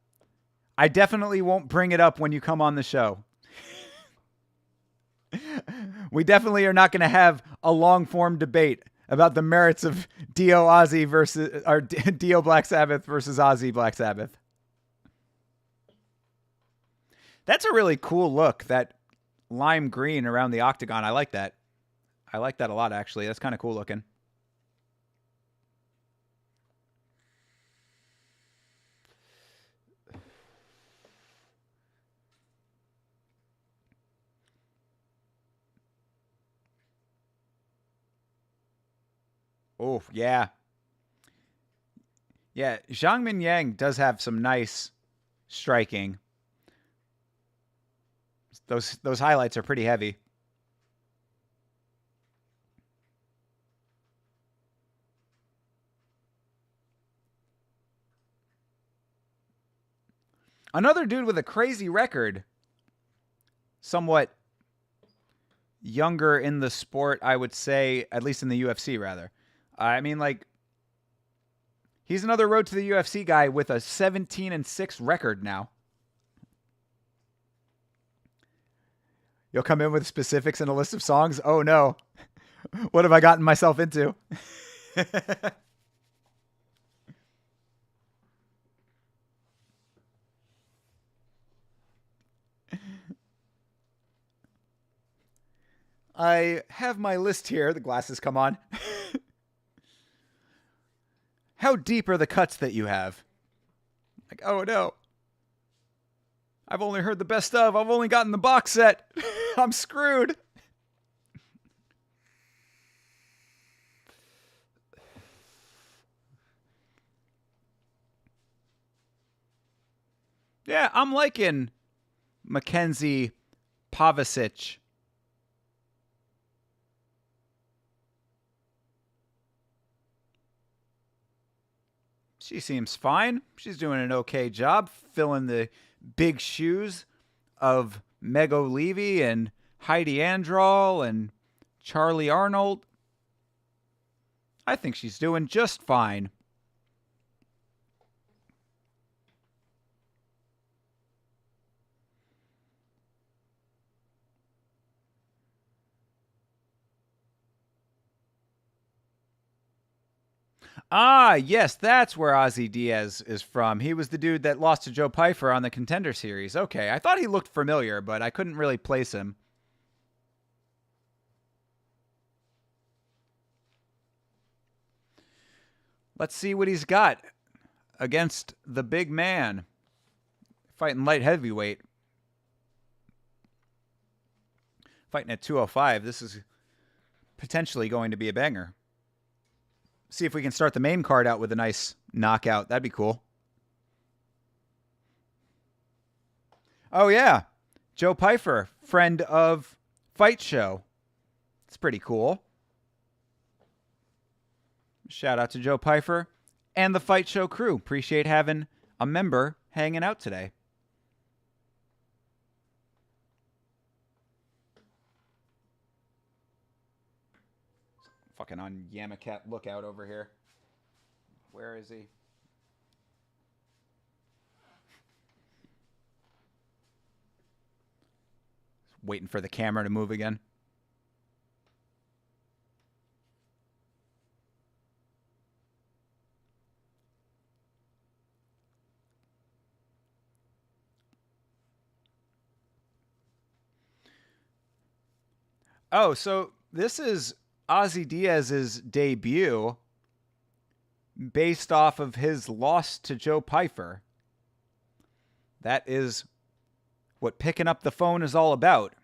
I definitely won't bring it up when you come on the show. We definitely are not going to have a long-form debate about the merits of Dio Ozzy versus, or Dio Black Sabbath versus Ozzy Black Sabbath. That's a really cool look, that lime green around the octagon. I like that. I like that a lot, actually. That's kind of cool looking. Oh, yeah. Yeah, Zhang Mingyang does have some nice striking. Those highlights are pretty heavy. Another dude with a crazy record, somewhat younger in the sport, I would say, at least in the UFC, rather. I mean, like, he's another road to the UFC guy with a 17-6 record now. You'll come in with specifics and a list of songs? Oh, no. What have I gotten myself into? I have my list here. The glasses come on. How deep are the cuts that you have? Like, oh no. I've only heard the best of. I've only gotten the box set. I'm screwed. Yeah, I'm liking Mackenzie Pavicic. She seems fine. She's doing an okay job filling the big shoes of Mego Levy and Heidi Androl and Charlie Arnold. I think she's doing just fine. Ah, yes, that's where Ozzy Diaz is from. He was the dude that lost to Joe Pyfer on the Contender Series. Okay, I thought he looked familiar, but I couldn't really place him. Let's see what he's got against the big man. Fighting light heavyweight. Fighting at 205. This is potentially going to be a banger. See if we can start the main card out with a nice knockout. That'd be cool. Oh, yeah. Joe Pyfer, friend of Fight Show. It's pretty cool. Shout out to Joe Pyfer and the Fight Show crew. Appreciate having a member hanging out today. Fucking on Yamakat lookout over here. Where is he? Waiting for the camera to move again. Oh, so this is Ozzy Diaz's debut based off of his loss to Joe Pyfer. That is what picking up the phone is all about.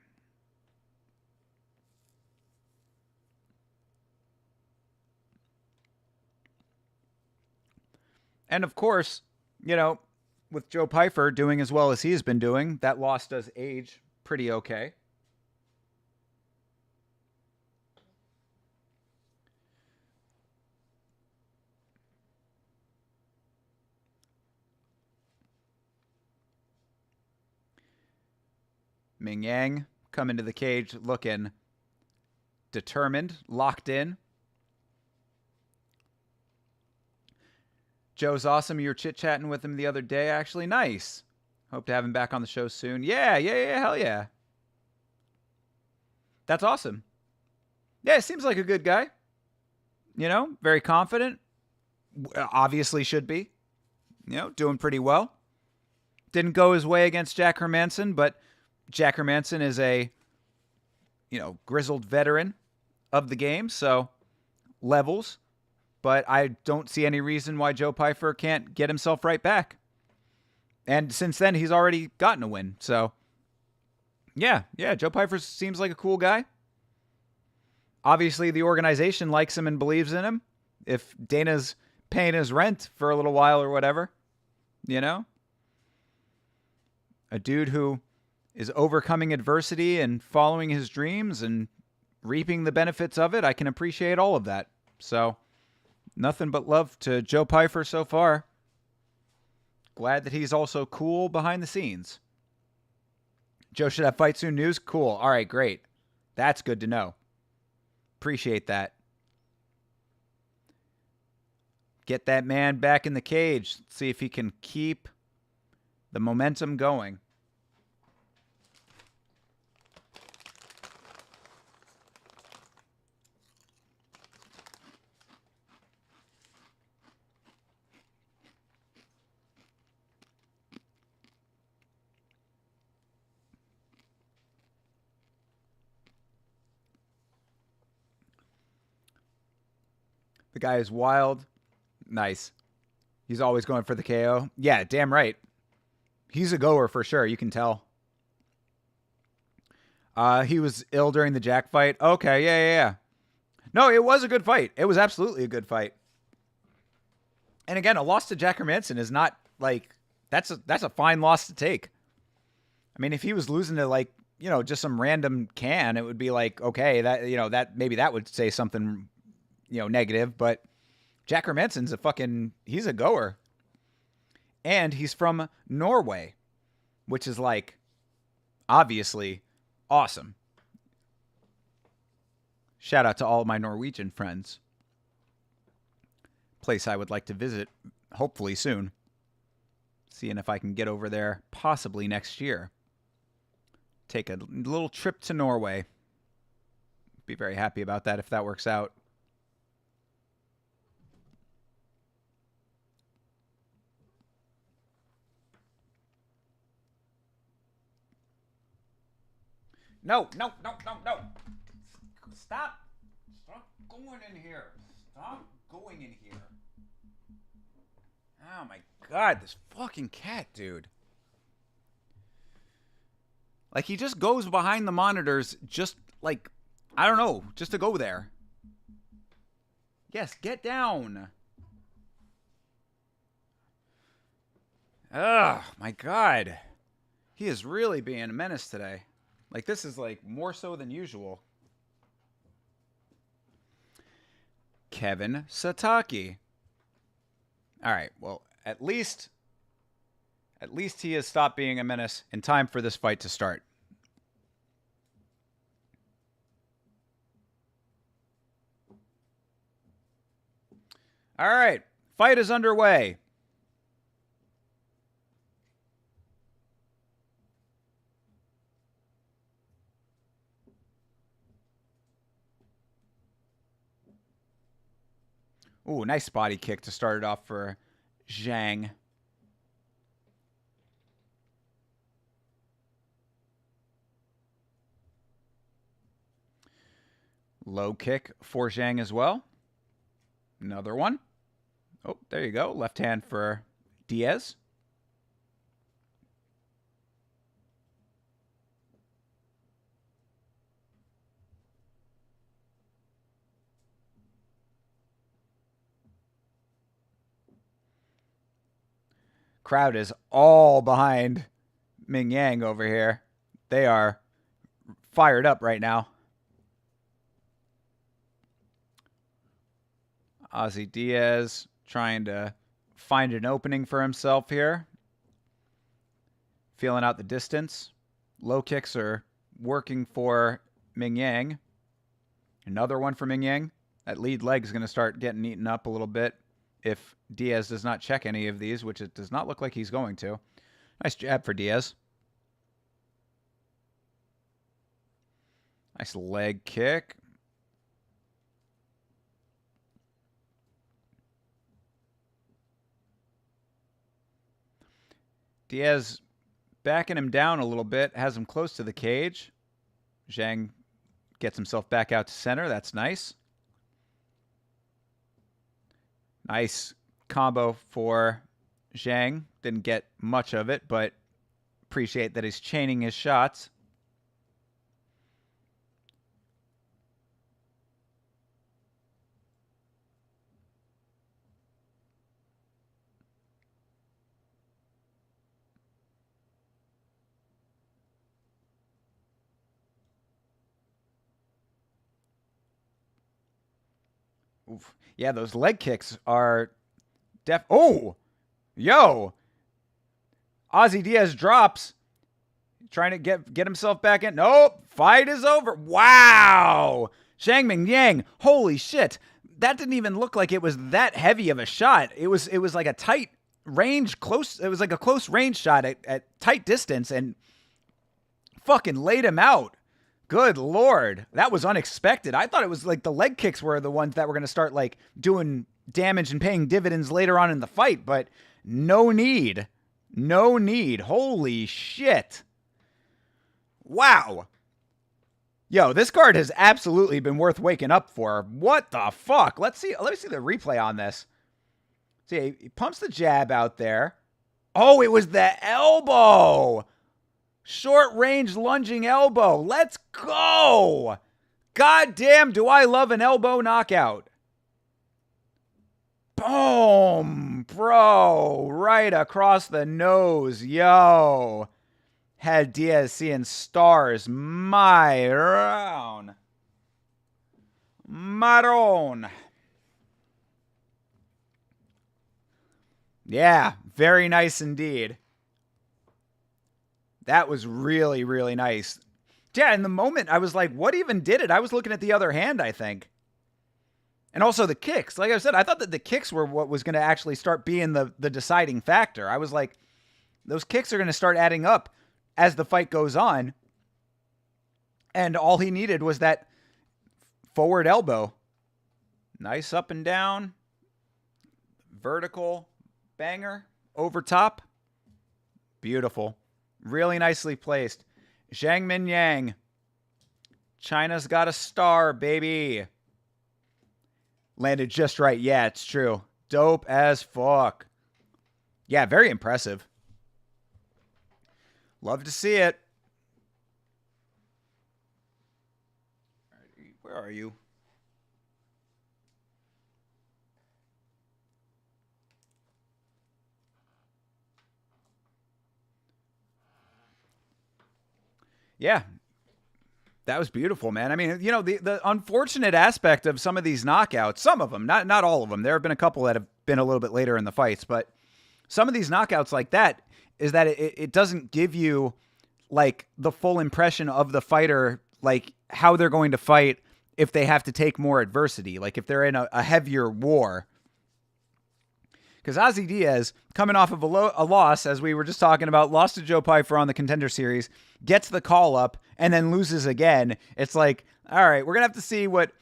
And of course, you know, with Joe Pyfer doing as well as he's been doing, that loss does age pretty okay. Ming Yang coming to the cage looking determined, locked in. Joe's awesome. You were chit-chatting with him the other day, actually. Nice. Hope to have him back on the show soon. Yeah, hell yeah. That's awesome. Yeah, seems like a good guy. You know, very confident. Obviously should be. You know, doing pretty well. Didn't go his way against Jack Hermanson, but Jack Hermanson is a, you know, grizzled veteran of the game, so levels. But I don't see any reason why Joe Pyfer can't get himself right back. And since then, he's already gotten a win. So, yeah, Joe Pyfer seems like a cool guy. Obviously, the organization likes him and believes in him. If Dana's paying his rent for a little while or whatever, you know? A dude who is overcoming adversity and following his dreams and reaping the benefits of it. I can appreciate all of that. So, nothing but love to Joe Pyfer so far. Glad that he's also cool behind the scenes. Joe should have fight soon news. Cool. All right, great. That's good to know. Appreciate that. Get that man back in the cage. See if he can keep the momentum going. The guy is wild. Nice. He's always going for the KO. Yeah, damn right. He's a goer for sure. You can tell. He was ill during the Jack fight. Okay, yeah. No, it was a good fight. It was absolutely a good fight. And again, a loss to Jack Hermanson is not like that's a fine loss to take. I mean, if he was losing to like, just some random can, it would be like, okay, that maybe that would say something, negative, but Jack Hermanson's he's a goer. And he's from Norway, which is like obviously awesome. Shout out to all of my Norwegian friends. Place I would like to visit, hopefully soon. Seeing if I can get over there possibly next year. Take a little trip to Norway. Be very happy about that if that works out. No. Stop going in here. Stop going in here. Oh my God, this fucking cat, dude. Like, he just goes behind the monitors just, like, I don't know, just to go there. Yes, get down. Oh, my God. He is really being a menace today. Like, this is, like, more so than usual. Kevin Sataki. All right, well, at least he has stopped being a menace in time for this fight to start. All right, fight is underway. Ooh, nice body kick to start it off for Zhang. Low kick for Zhang as well. Another one. Oh, there you go. Left hand for Diaz. Crowd is all behind Ming Yang over here. They are fired up right now. Ozzy Diaz trying to find an opening for himself here. Feeling out the distance. Low kicks are working for Ming Yang. Another one for Ming Yang. That lead leg is going to start getting eaten up a little bit if Diaz does not check any of these, which it does not look like he's going to. Nice jab for Diaz. Nice leg kick. Diaz backing him down a little bit, has him close to the cage. Zhang gets himself back out to center. That's nice. Nice combo for Zhang. Didn't get much of it, but appreciate that he's chaining his shots. Oof. Yeah, those leg kicks are oh! Yo! Ozzy Diaz drops. Trying to get himself back in. Nope! Fight is over. Wow! Zhang Ming Yang. Holy shit. That didn't even look like it was that heavy of a shot. It was like a tight range, close. It was like a close range shot at tight distance and fucking laid him out. Good Lord. That was unexpected. I thought it was like the leg kicks were the ones that were going to start like doing damage and paying dividends later on in the fight, but no need. No need. Holy shit. Wow. Yo, this card has absolutely been worth waking up for. What the fuck? Let me see the replay on this. See, he pumps the jab out there. Oh, it was the elbow. Short range lunging elbow. Let's go. God damn, do I love an elbow knockout. Boom, bro. Right across the nose. Yo. Had Diaz seeing stars. My round. Maron. Yeah, very nice indeed. That was really, really nice. Yeah, in the moment, I was like, what even did it? I was looking at the other hand, I think. And also the kicks. Like I said, I thought that the kicks were what was going to actually start being the deciding factor. I was like, those kicks are going to start adding up as the fight goes on. And all he needed was that forward elbow. Nice up and down. Vertical banger over top. Beautiful. Really nicely placed. Zhang Min Yang. China's got a star, baby. Landed just right. Yeah, it's true. Dope as fuck. Yeah, very impressive. Love to see it. Where are you? Yeah. That was beautiful, man. I mean, you know, the unfortunate aspect of some of these knockouts, some of them, not all of them. There have been a couple that have been a little bit later in the fights, but some of these knockouts like that is that it doesn't give you like the full impression of the fighter, like how they're going to fight if they have to take more adversity, like if they're in a heavier war. Because Ozzy Diaz, coming off of a loss, as we were just talking about, lost to Joe Pyfer on the Contender Series, gets the call up, and then loses again. It's like, all right, we're going to have to see what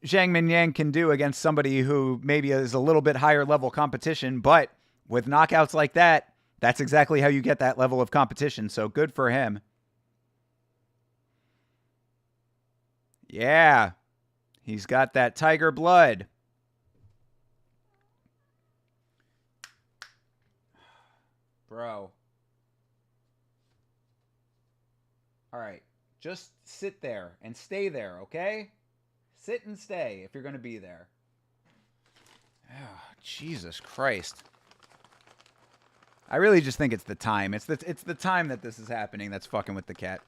Zhang Min Yang can do against somebody who maybe is a little bit higher level competition. But with knockouts like that, that's exactly how you get that level of competition. So good for him. Yeah. He's got that tiger blood. Bro. All right. Just sit there and stay there, okay? Sit and stay if you're going to be there. Oh, Jesus Christ. I really just think it's the time. It's the time that this is happening that's fucking with the cat.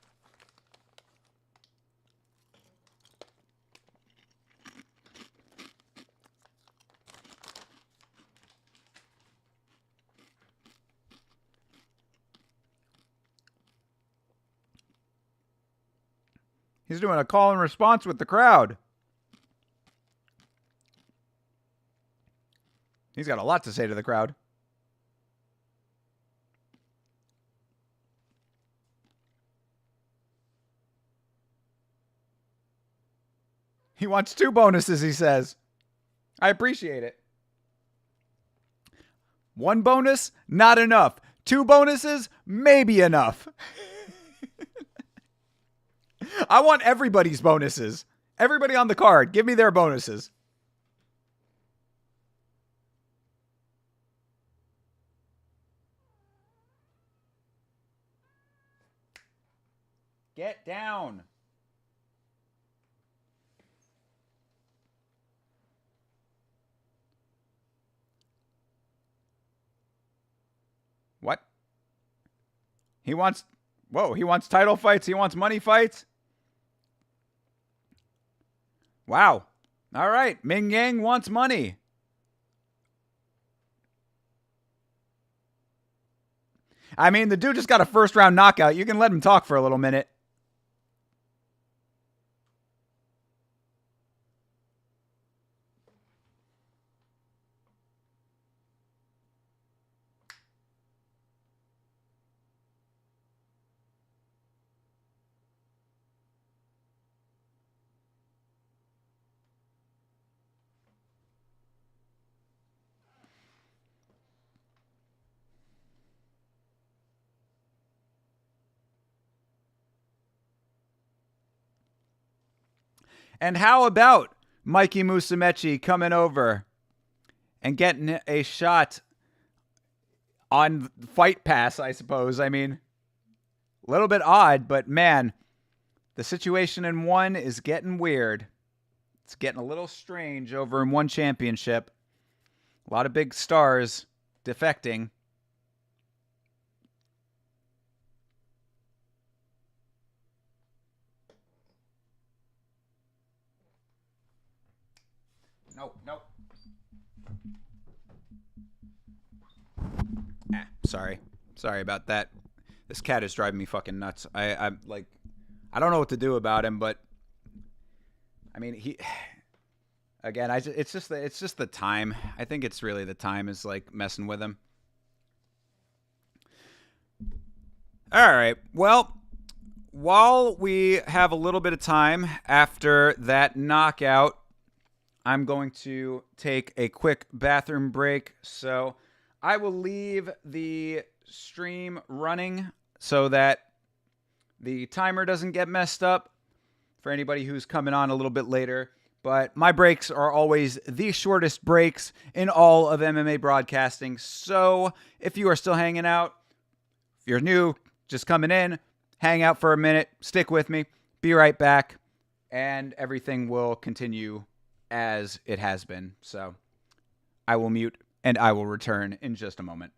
He's doing a call and response with the crowd. He's got a lot to say to the crowd. He wants 2 bonuses, he says. I appreciate it. 1 bonus, not enough. 2 bonuses, maybe enough. I want everybody's bonuses. Everybody on the card, give me their bonuses. Get down. What? He wants... Whoa, he wants title fights. He wants money fights. Wow. All right. Ming Yang wants money. I mean, the dude just got a first-round knockout. You can let him talk for a little minute. And how about Mikey Musumeci coming over and getting a shot on Fight Pass, I suppose. I mean, a little bit odd, but man, the situation in one is getting weird. It's getting a little strange over in one championship. A lot of big stars defecting. Nope. Sorry about that. This cat is driving me fucking nuts. I'm like, I don't know what to do about him, but I mean, it's just the time. I think it's really the time is like messing with him. All right. Well, while we have a little bit of time after that knockout, I'm going to take a quick bathroom break. So I will leave the stream running so that the timer doesn't get messed up for anybody who's coming on a little bit later. But my breaks are always the shortest breaks in all of MMA broadcasting. So if you are still hanging out, if you're new, just coming in, hang out for a minute, stick with me, be right back, and everything will continue as it has been. So I will mute and I will return in just a moment.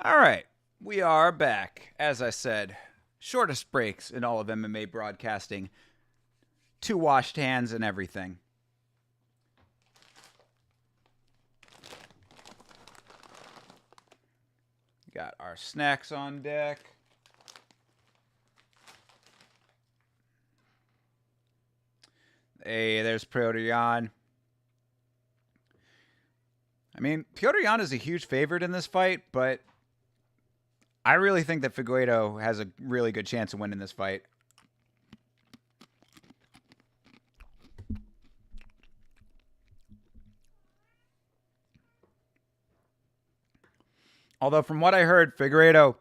All right, we are back. As I said, shortest breaks in all of MMA broadcasting. 2 washed hands and everything. Got our snacks on deck. Hey, there's Petr Yan. I mean, Petr Yan is a huge favorite in this fight, but I really think that Figueiredo has a really good chance of winning this fight. Although from what I heard, Figueiredo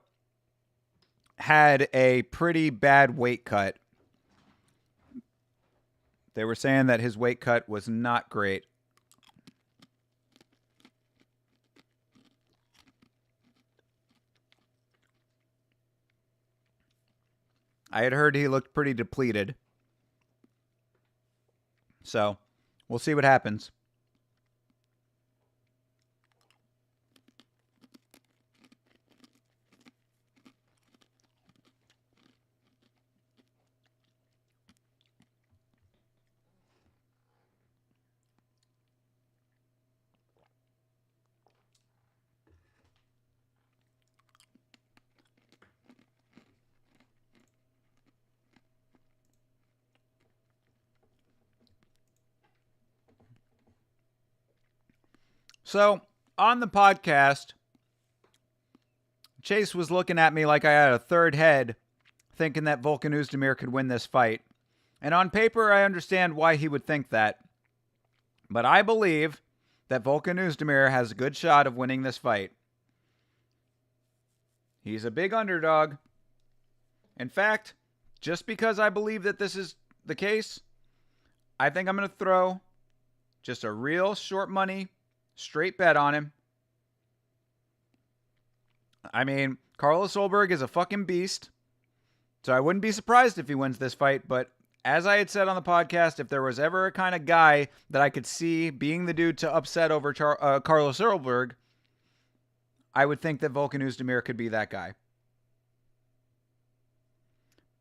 had a pretty bad weight cut. They were saying that his weight cut was not great. I had heard he looked pretty depleted. So, we'll see what happens. So, on the podcast, Chase was looking at me like I had a third head, thinking that Volkan Oezdemir could win this fight. And on paper, I understand why he would think that. But I believe that Volkan Oezdemir has a good shot of winning this fight. He's a big underdog. In fact, just because I believe that this is the case, I think I'm going to throw just a real short money Straight bet on him. I mean, Carlos Solberg is a fucking beast. So I wouldn't be surprised if he wins this fight. But as I had said on the podcast, if there was ever a kind of guy that I could see being the dude to upset over Carlos Solberg, I would think that Volkan Oezdemir could be that guy.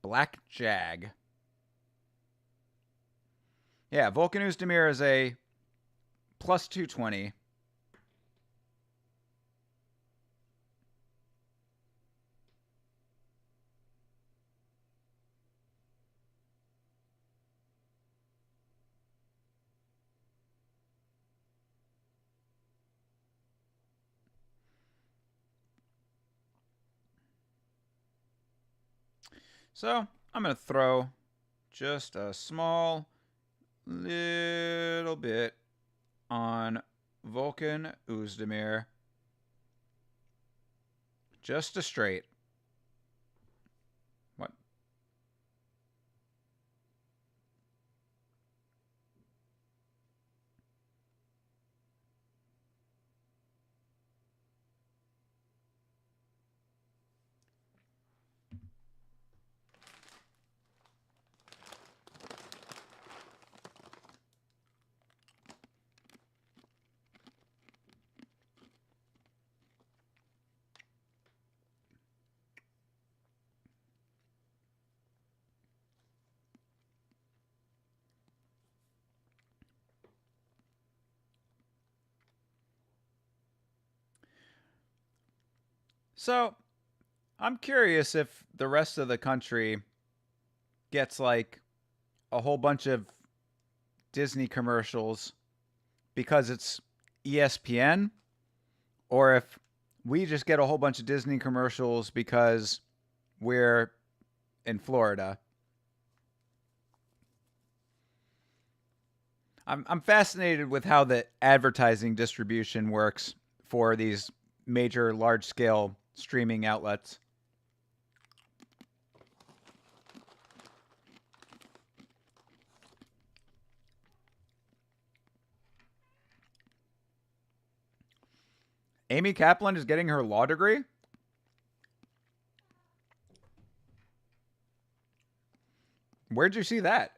Black Jag. Yeah, Volkan Oezdemir is a plus 220. So I'm going to throw just a small little bit on Volkan Oezdemir. Just a straight. What? So, I'm curious if the rest of the country gets like a whole bunch of Disney commercials because it's ESPN, or if we just get a whole bunch of Disney commercials because we're in Florida. I'm fascinated with how the advertising distribution works for these major large scale streaming outlets. Amy Kaplan is getting her law degree? Where'd you see that?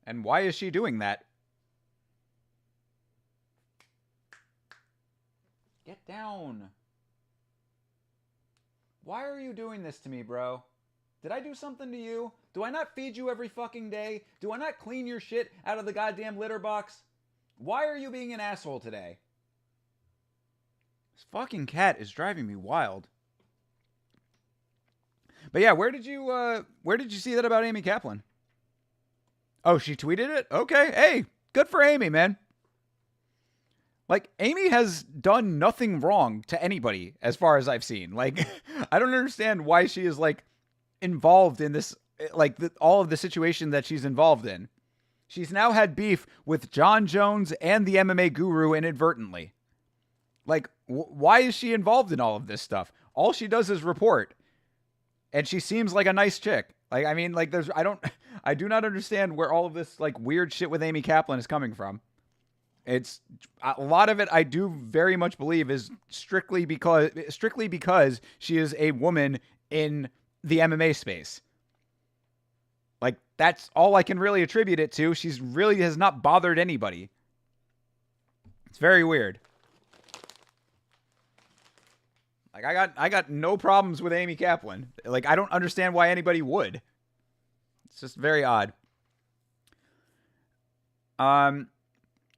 And why is she doing that? Get down. Why are you doing this to me, bro? Did I do something to you? Do I not feed you every fucking day? Do I not clean your shit out of the goddamn litter box? Why are you being an asshole today? This fucking cat is driving me wild. But yeah, where did you see that about Amy Kaplan? Oh, she tweeted it? Okay. Hey, good for Amy, man. Like, Amy has done nothing wrong to anybody as far as I've seen. Like, I don't understand why she is like involved in this, like all of the situation that she's involved in. She's now had beef with John Jones and the MMA guru inadvertently. Like, why is she involved in all of this stuff? All she does is report. And she seems like a nice chick. Like, I mean, like, I do not understand where all of this, like, weird shit with Amy Kaplan is coming from. It's a lot of it I do very much believe is strictly because she is a woman in the MMA space. Like, that's all I can really attribute it to. She's really has not bothered anybody. It's very weird. Like, I got no problems with Amy Kaplan. Like, I don't understand why anybody would. It's just very odd.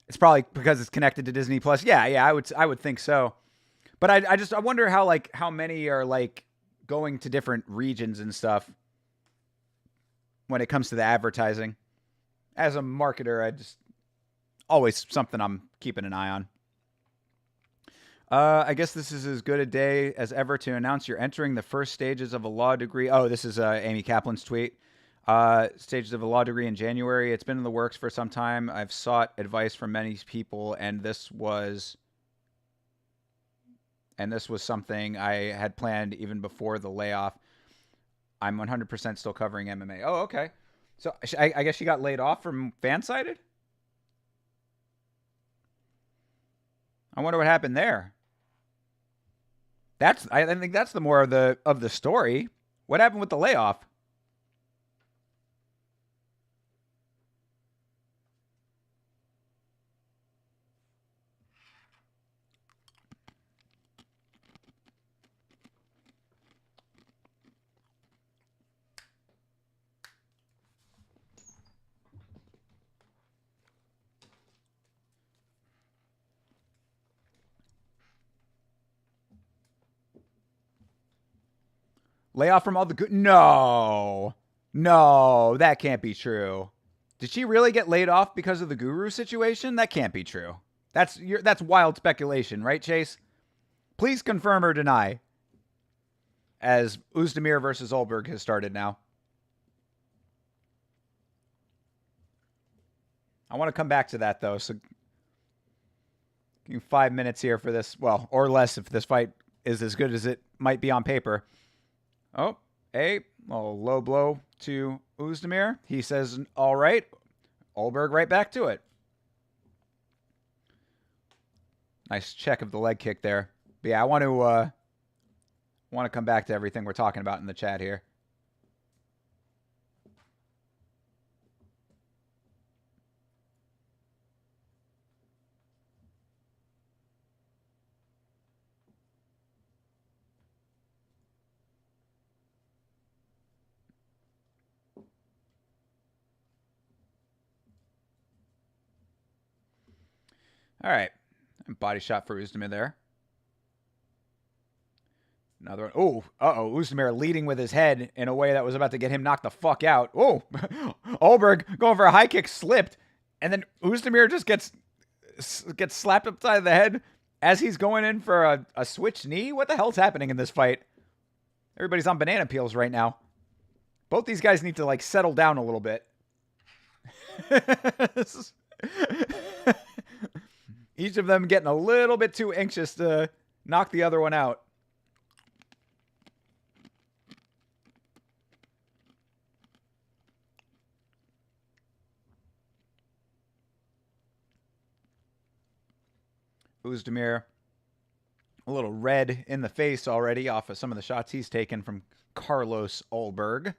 It's probably because it's connected to Disney Plus. Yeah, I would think so. But I wonder how many are like going to different regions and stuff when it comes to the advertising. As a marketer, I just always something I'm keeping an eye on. I guess this is as good a day as ever to announce you're entering the first stages of a law degree. Oh, this is Amy Kaplan's tweet. Stages of a law degree in January. It's been in the works for some time. I've sought advice from many people, and this was something I had planned even before the layoff. I'm 100% still covering MMA. Oh, okay. So I guess she got laid off from Fansided? I wonder what happened there. I think that's the more of the story. What happened with the layoff? Layoff from all the good. No. No, that can't be true. Did she really get laid off because of the Guru situation? That can't be true. That's wild speculation, right, Chase? Please confirm or deny. As Uzdemir versus Olberg has started now. I want to come back to that though. So, 5 minutes here for this. Well, or less if this fight is as good as it might be on paper. Oh, a low blow to Uzdemir. He says, all right. Olberg right back to it. Nice check of the leg kick there. But yeah, I want to come back to everything we're talking about in the chat here. All right. Body shot for Uzdemir there. Another one. Oh, Uzdemir leading with his head in a way that was about to get him knocked the fuck out. Oh, Olberg going for a high kick, slipped. And then Uzdemir just gets slapped upside the head as he's going in for a switch knee. What the hell's happening in this fight? Everybody's on banana peels right now. Both these guys need to, like, settle down a little bit. Each of them getting a little bit too anxious to knock the other one out. Uzdemir a little red in the face already off of some of the shots he's taken from Carlos Olberg.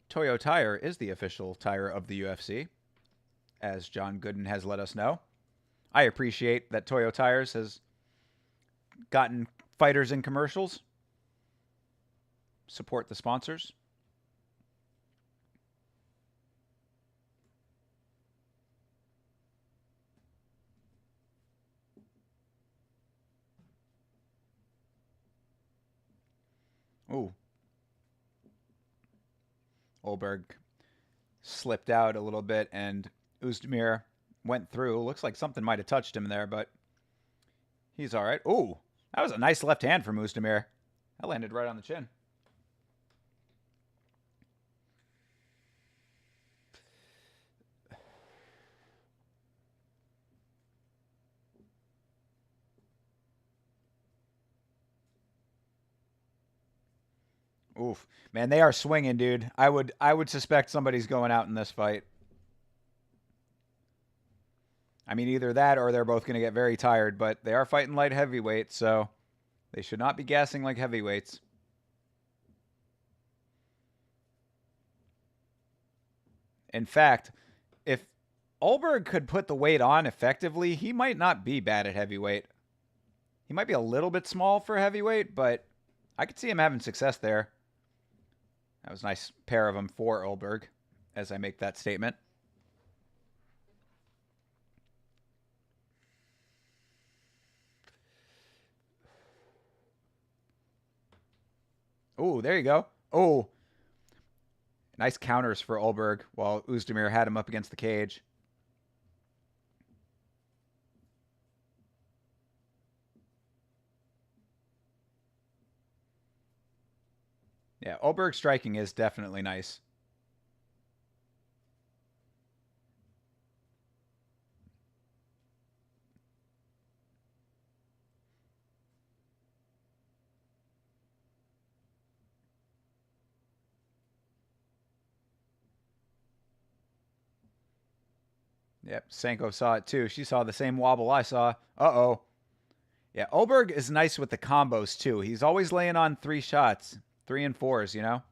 Toyo Tire is the official tire of the UFC, as John Gooden has let us know. I appreciate that Toyo Tires has gotten fighters in commercials. Support the sponsors. Ooh. Olberg slipped out a little bit, and Uzdemir went through. Looks like something might have touched him there, but he's all right. Ooh, that was a nice left hand from Uzdemir. That landed right on the chin. Oof, man, they are swinging, dude. I would suspect somebody's going out in this fight. I mean, either that or they're both going to get very tired, but they are fighting light heavyweight, so they should not be gassing like heavyweights. In fact, if Olberg could put the weight on effectively, he might not be bad at heavyweight. He might be a little bit small for heavyweight, but I could see him having success there. That was a nice pair of them for Olberg, as I make that statement. Oh, there you go. Oh, nice counters for Olberg while Uzdemir had him up against the cage. Yeah, Olberg striking is definitely nice. Yep, Sanko saw it too. She saw the same wobble I saw. Uh-oh. Yeah, Olberg is nice with the combos too. He's always laying on 3 shots, 3 and 4s, you know?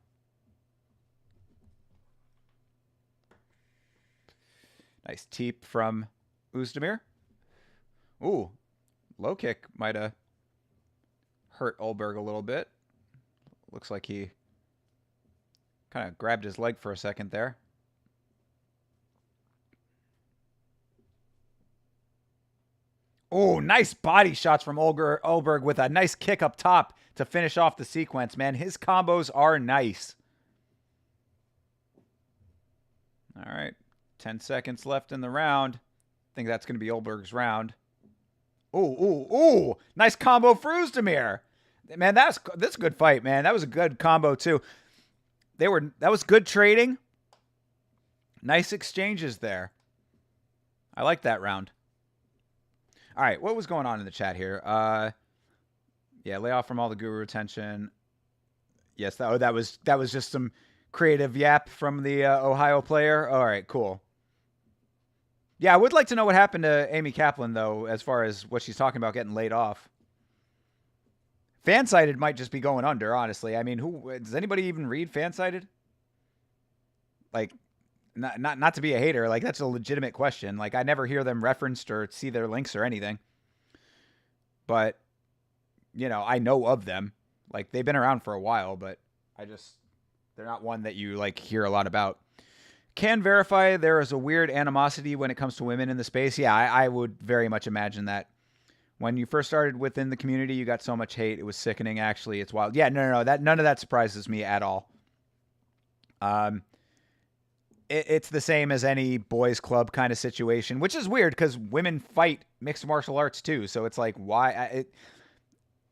Nice teep from Oezdemir. Ooh, low kick might have hurt Olberg a little bit. Looks like he kind of grabbed his leg for a second there. Oh, nice body shots from Olberg with a nice kick up top to finish off the sequence, man. His combos are nice. All right, 10 seconds left in the round. I think that's going to be Olberg's round. Ooh. Nice combo for Oezdemir. Man, that's a good fight, man. That was a good combo, too. That was good trading. Nice exchanges there. I like that round. All right, what was going on in the chat here? Yeah, lay off from all the guru attention. Yes, that was just some creative yap from the Ohio player. All right, cool. Yeah, I would like to know what happened to Amy Kaplan, though, as far as what she's talking about getting laid off. Fansided might just be going under, honestly. I mean, does anybody even read Fansided? Like, not to be a hater. Like, that's a legitimate question. Like, I never hear them referenced or see their links or anything. But, you know, I know of them. Like, they've been around for a while, but they're not one that you, like, hear a lot about. Can verify there is a weird animosity when it comes to women in the space. Yeah, I would very much imagine that. When you first started within the community, you got so much hate. It was sickening, actually. It's wild. Yeah, no. None of that surprises me at all. It's the same as any boys club kind of situation, which is weird because women fight mixed martial arts too. So it's like, why?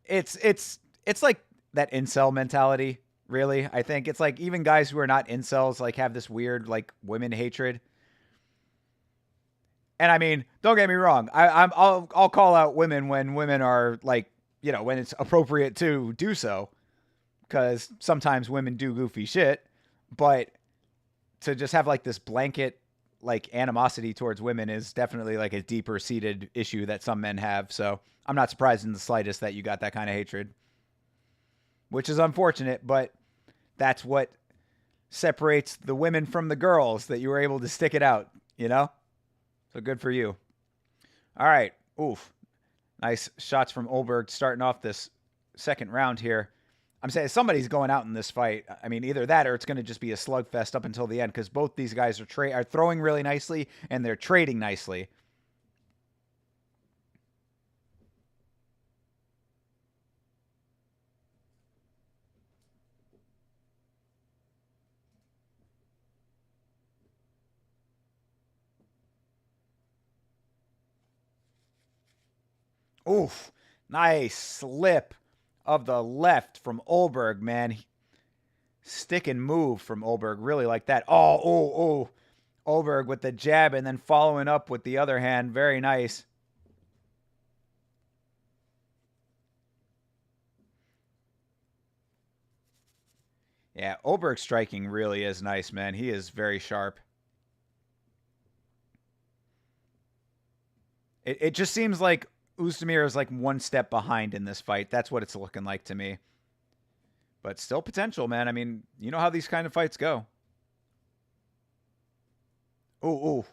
It's like that incel mentality, really. I think it's like even guys who are not incels like have this weird like women hatred. And I mean, don't get me wrong. I'll call out women when women are like, you know, when it's appropriate to do so, because sometimes women do goofy shit. But to just have like this blanket like animosity towards women is definitely like a deeper seated issue that some men have. So I'm not surprised in the slightest that you got that kind of hatred, which is unfortunate, but that's what separates the women from the girls, that you were able to stick it out, you know? So good for you. All right. Oof. Nice shots from Olberg starting off this second round here. I'm saying somebody's going out in this fight. I mean, either that or it's going to just be a slugfest up until the end because both these guys are throwing really nicely and they're trading nicely. Oof. Nice slip of the left from Olberg, man. Stick and move from Olberg. Really like that. Oh. Olberg with the jab and then following up with the other hand. Very nice. Yeah, Olberg striking really is nice, man. He is very sharp. It just seems like Oezdemir is like one step behind in this fight. That's what it's looking like to me. But still potential, man. I mean, you know how these kind of fights go. Ooh.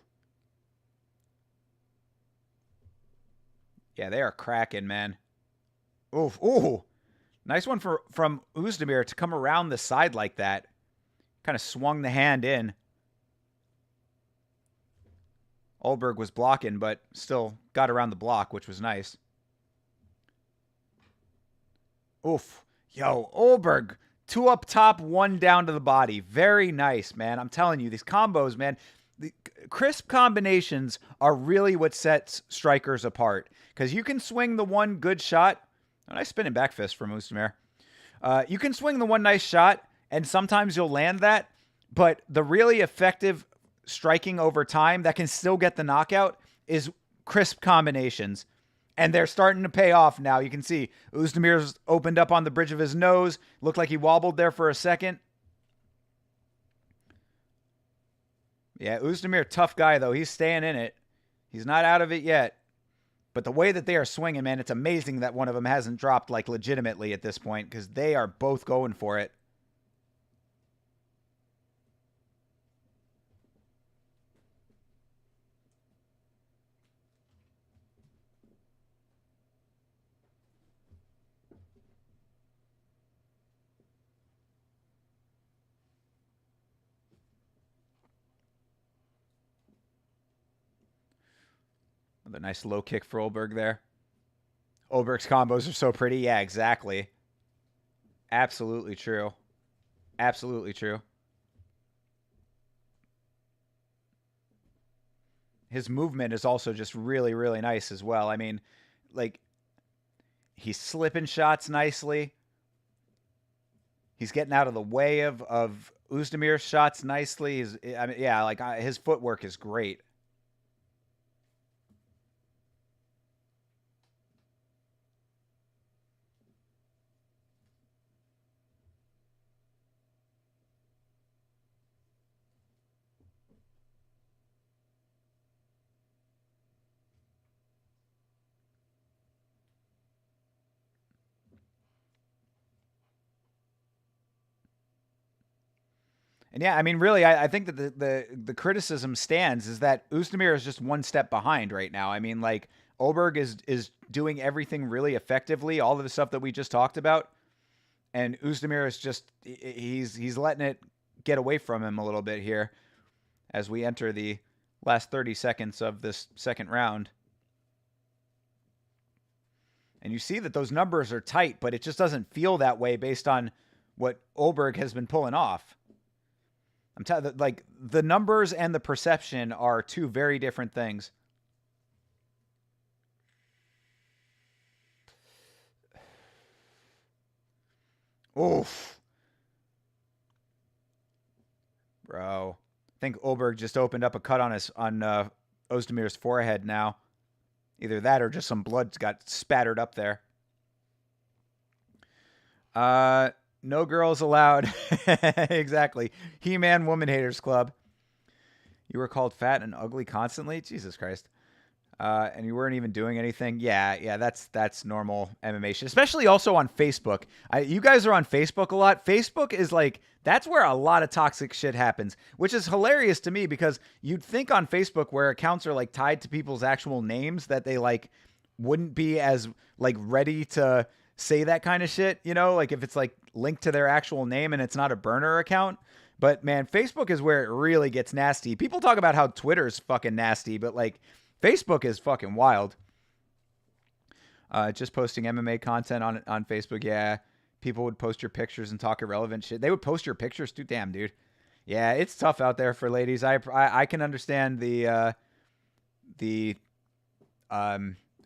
Yeah, they are cracking, man. Ooh. Nice one from Oezdemir to come around the side like that. Kind of swung the hand in. Olberg was blocking, but still got around the block, which was nice. Oof. Yo, Olberg, 2 up top, 1 down to the body. Very nice, man. I'm telling you, these combos, man, the crisp combinations are really what sets strikers apart. Because you can swing the one good shot. A nice spinning back fist from Oezdemir. You can swing the one nice shot, and sometimes you'll land that. But the really effective striking over time that can still get the knockout is crisp combinations. And they're starting to pay off now. You can see Oezdemir's opened up on the bridge of his nose. Looked like he wobbled there for a second. Yeah, Oezdemir, tough guy, though. He's staying in it. He's not out of it yet. But the way that they are swinging, man, it's amazing that one of them hasn't dropped, like, legitimately at this point, because they are both going for it. The nice low kick for Olberg there. Olberg's combos are so pretty. Yeah, exactly. Absolutely true. Absolutely true. His movement is also just really, really nice as well. I mean, like, he's slipping shots nicely. He's getting out of the way of Uzdemir's shots nicely. His footwork is great. And yeah, I mean, really, I think that the criticism stands is that Uzdemir is just one step behind right now. I mean, like, Olberg is doing everything really effectively, all of the stuff that we just talked about, and Uzdemir is just he's letting it get away from him a little bit here as we enter the last 30 seconds of this second round. And you see that those numbers are tight, but it just doesn't feel that way based on what Olberg has been pulling off. I'm telling you, like, the numbers and the perception are two very different things. Oof. Bro. I think Olberg just opened up a cut on Ozdemir's forehead now. Either that or just some blood got spattered up there. No girls allowed. Exactly. He-Man Woman Haters Club. You were called fat and ugly constantly? Jesus Christ. And you weren't even doing anything? Yeah, that's normal MMA shit. Especially also on Facebook. You guys are on Facebook a lot. Facebook is like, that's where a lot of toxic shit happens, which is hilarious to me because you'd think on Facebook where accounts are like tied to people's actual names that they like wouldn't be as like ready to say that kind of shit, you know, like if it's like linked to their actual name and it's not a burner account. But man, Facebook is where it really gets nasty. People talk about how Twitter's fucking nasty, but like Facebook is fucking wild. Just posting MMA content on Facebook. Yeah, people would post your pictures and talk irrelevant shit. They would post your pictures too. Damn, dude. Yeah, it's tough out there for ladies. I can understand the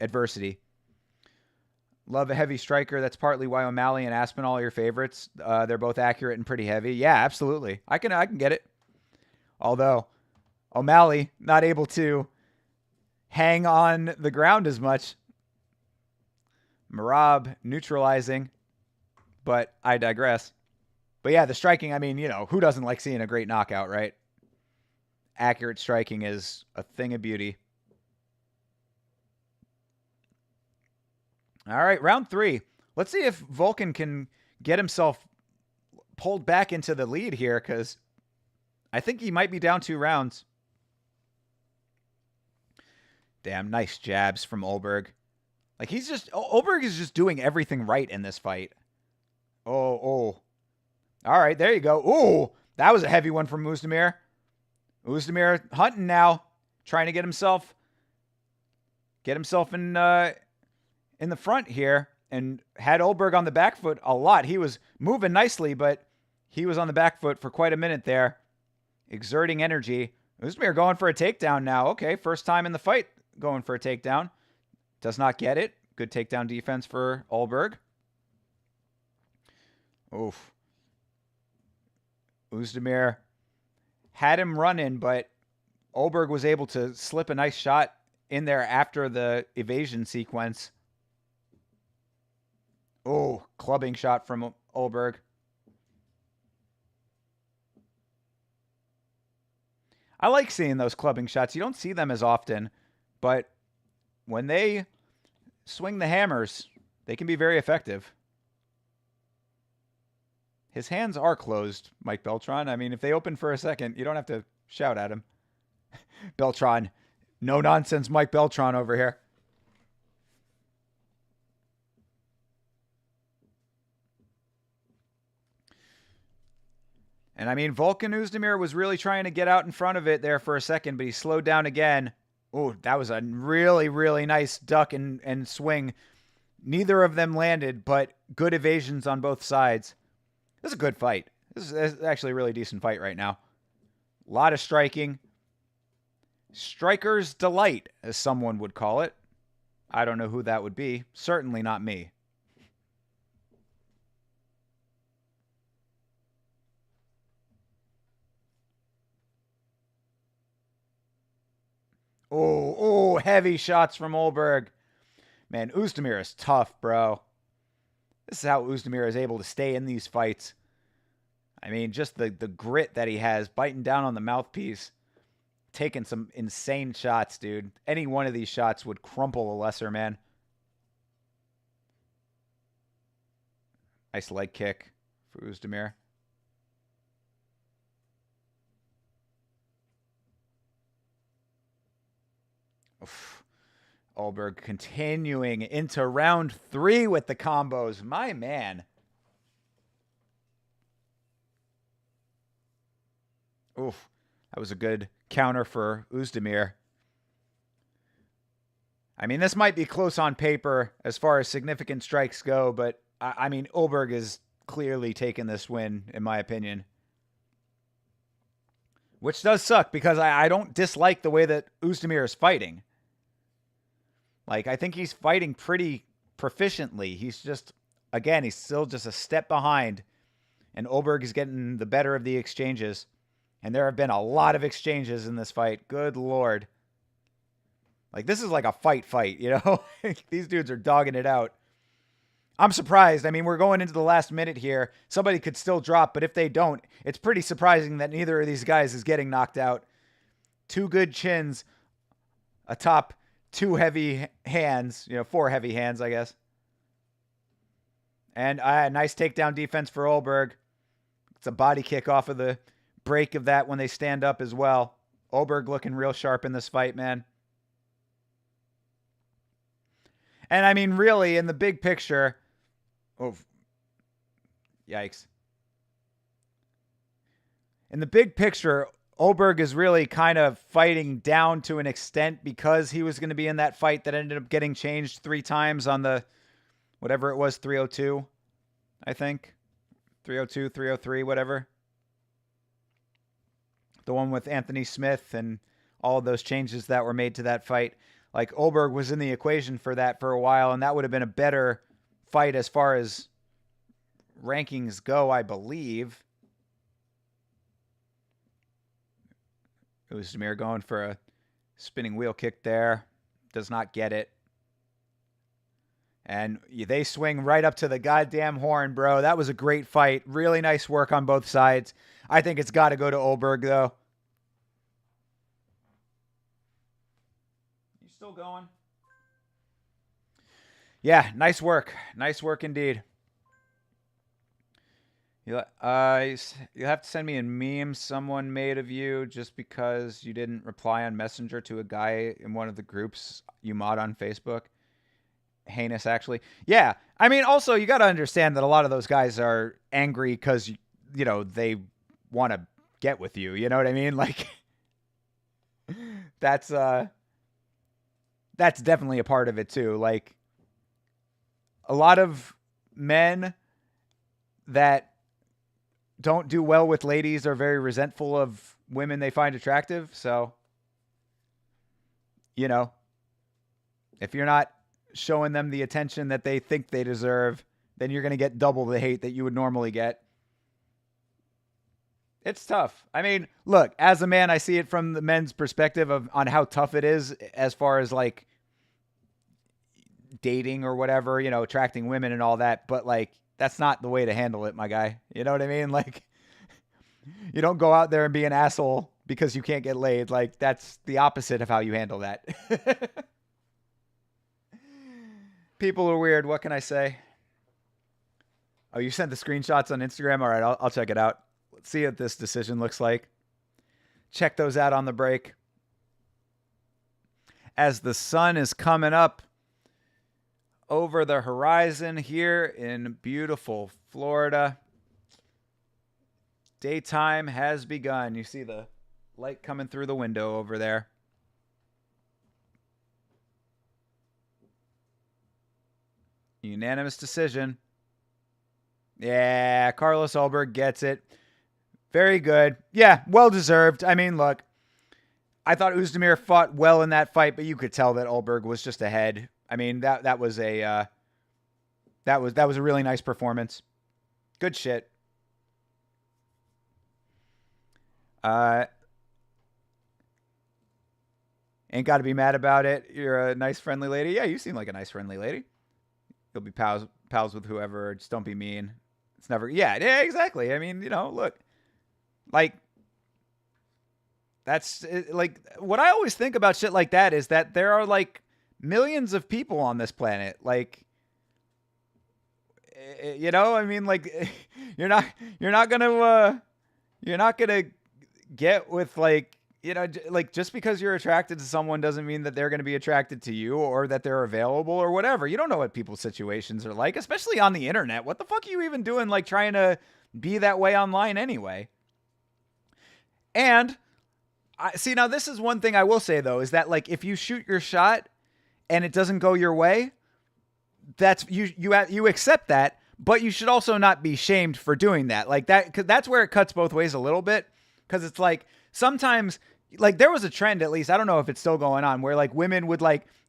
adversity. Love a heavy striker. That's partly why O'Malley and Aspinall are your favorites. They're both accurate and pretty heavy. Yeah, absolutely. I can get it. Although O'Malley not able to hang on the ground as much. Marab neutralizing, but I digress. But yeah, the striking, I mean, you know, who doesn't like seeing a great knockout, right? Accurate striking is a thing of beauty. All right, round 3. Let's see if Vulcan can get himself pulled back into the lead here, because I think he might be down 2 rounds. Damn, nice jabs from Olberg. Like, Olberg is just doing everything right in this fight. Oh. All right, there you go. Ooh, that was a heavy one from Uzdemir. Uzdemir hunting now, trying to get himself in the front here, and had Olberg on the back foot a lot. He was moving nicely, but he was on the back foot for quite a minute there, exerting energy. Uzdemir going for a takedown now. Okay, first time in the fight going for a takedown. Does not get it. Good takedown defense for Olberg. Oof. Uzdemir had him running, but Olberg was able to slip a nice shot in there after the evasion sequence. Oh, clubbing shot from Olberg. I like seeing those clubbing shots. You don't see them as often. But when they swing the hammers, they can be very effective. His hands are closed, Mike Beltran. I mean, if they open for a second, you don't have to shout at him. Beltran. No nonsense Mike Beltran over here. And I mean, Volkan Oezdemir was really trying to get out in front of it there for a second, but he slowed down again. Oh, that was a really, really nice duck and swing. Neither of them landed, but good evasions on both sides. This is a good fight. This is actually a really decent fight right now. A lot of striking. Striker's delight, as someone would call it. I don't know who that would be. Certainly not me. Oh, heavy shots from Olberg. Man, Oezdemir is tough, bro. This is how Oezdemir is able to stay in these fights. I mean, just the grit that he has, biting down on the mouthpiece, taking some insane shots, dude. Any one of these shots would crumple a lesser man. Nice leg kick for Oezdemir. Oof. Olberg continuing into round 3 with the combos. My man. Oof. That was a good counter for Oezdemir. I mean, this might be close on paper as far as significant strikes go, but I mean, Olberg is clearly taking this win, in my opinion. Which does suck because I don't dislike the way that Oezdemir is fighting. Like, I think he's fighting pretty proficiently. He's just, again, he's still just a step behind. And Olberg is getting the better of the exchanges. And there have been a lot of exchanges in this fight. Good Lord. Like, this is like a fight, you know? These dudes are dogging it out. I'm surprised. I mean, we're going into the last minute here. Somebody could still drop, but if they don't, it's pretty surprising that neither of these guys is getting knocked out. 2 good chins atop 2 heavy hands. 4 heavy hands, I guess. And nice takedown defense for Olberg. It's a body kick off of the break of that when they stand up as well. Olberg looking real sharp in this fight, man. And I mean, really, in the big picture... Oh, yikes. In the big picture, Olberg is really kind of fighting down to an extent because he was going to be in that fight that ended up getting changed 3 times on the, whatever it was, 302, I think. 302, 303, whatever. The one with Anthony Smith and all of those changes that were made to that fight. Like, Olberg was in the equation for that for a while, and that would have been a better fight as far as rankings go, I believe. Oezdemir going for a spinning wheel kick there. Does not get it. And they swing right up to the goddamn horn, bro. That was a great fight. Really nice work on both sides. I think it's got to go to Olberg, though. You still going? Yeah, nice work. Nice work indeed. You have to send me a meme someone made of you just because you didn't reply on Messenger to a guy in one of the groups you mod on Facebook. Heinous, actually. Yeah, I mean, also, you got to understand that a lot of those guys are angry because, they want to get with you. You know what I mean? Like, that's definitely a part of it, too. Like, a lot of men that don't do well with ladies are very resentful of women they find attractive. So, if you're not showing them the attention that they think they deserve, then you're going to get double the hate that you would normally get. It's tough. I mean, look, as a man, I see it from the men's perspective on how tough it is as far as like dating or whatever, attracting women and all that. But like, that's not the way to handle it, my guy. You know what I mean? Like, you don't go out there and be an asshole because you can't get laid. Like, that's the opposite of how you handle that. People are weird. What can I say? Oh, you sent the screenshots on Instagram? All right, I'll check it out. Let's see what this decision looks like. Check those out on the break. As the sun is coming up over the horizon here in beautiful Florida. Daytime has begun. You see the light coming through the window over there. Unanimous decision. Yeah, Carlos Ulberg gets it. Very good. Yeah, well deserved. I mean, look, I thought Oezdemir fought well in that fight, but you could tell that Ulberg was just ahead. I mean, that was a really nice performance. Good shit. Ain't got to be mad about it. You're a nice, friendly lady. Yeah, you seem like a nice, friendly lady. You'll be pals with whoever. Just don't be mean. It's never. Yeah, exactly. I mean, look, like, that's like what I always think about shit like that is that there are like millions of people on this planet. Like, I mean, like, you're not gonna get with like, like, just because you're attracted to someone doesn't mean that they're going to be attracted to you or that they're available or whatever. You don't know what people's situations are like, especially on the internet. What the fuck are you even doing, like, trying to be that way online anyway? And see, now this is one thing I will say though, is that like, if you shoot your shot and it doesn't go your way, that's you accept that, but you should also not be shamed for doing that. Like that, cause that's where it cuts both ways a little bit. Cause it's like, sometimes, like, there was a trend, at least, I don't know if it's still going on, where like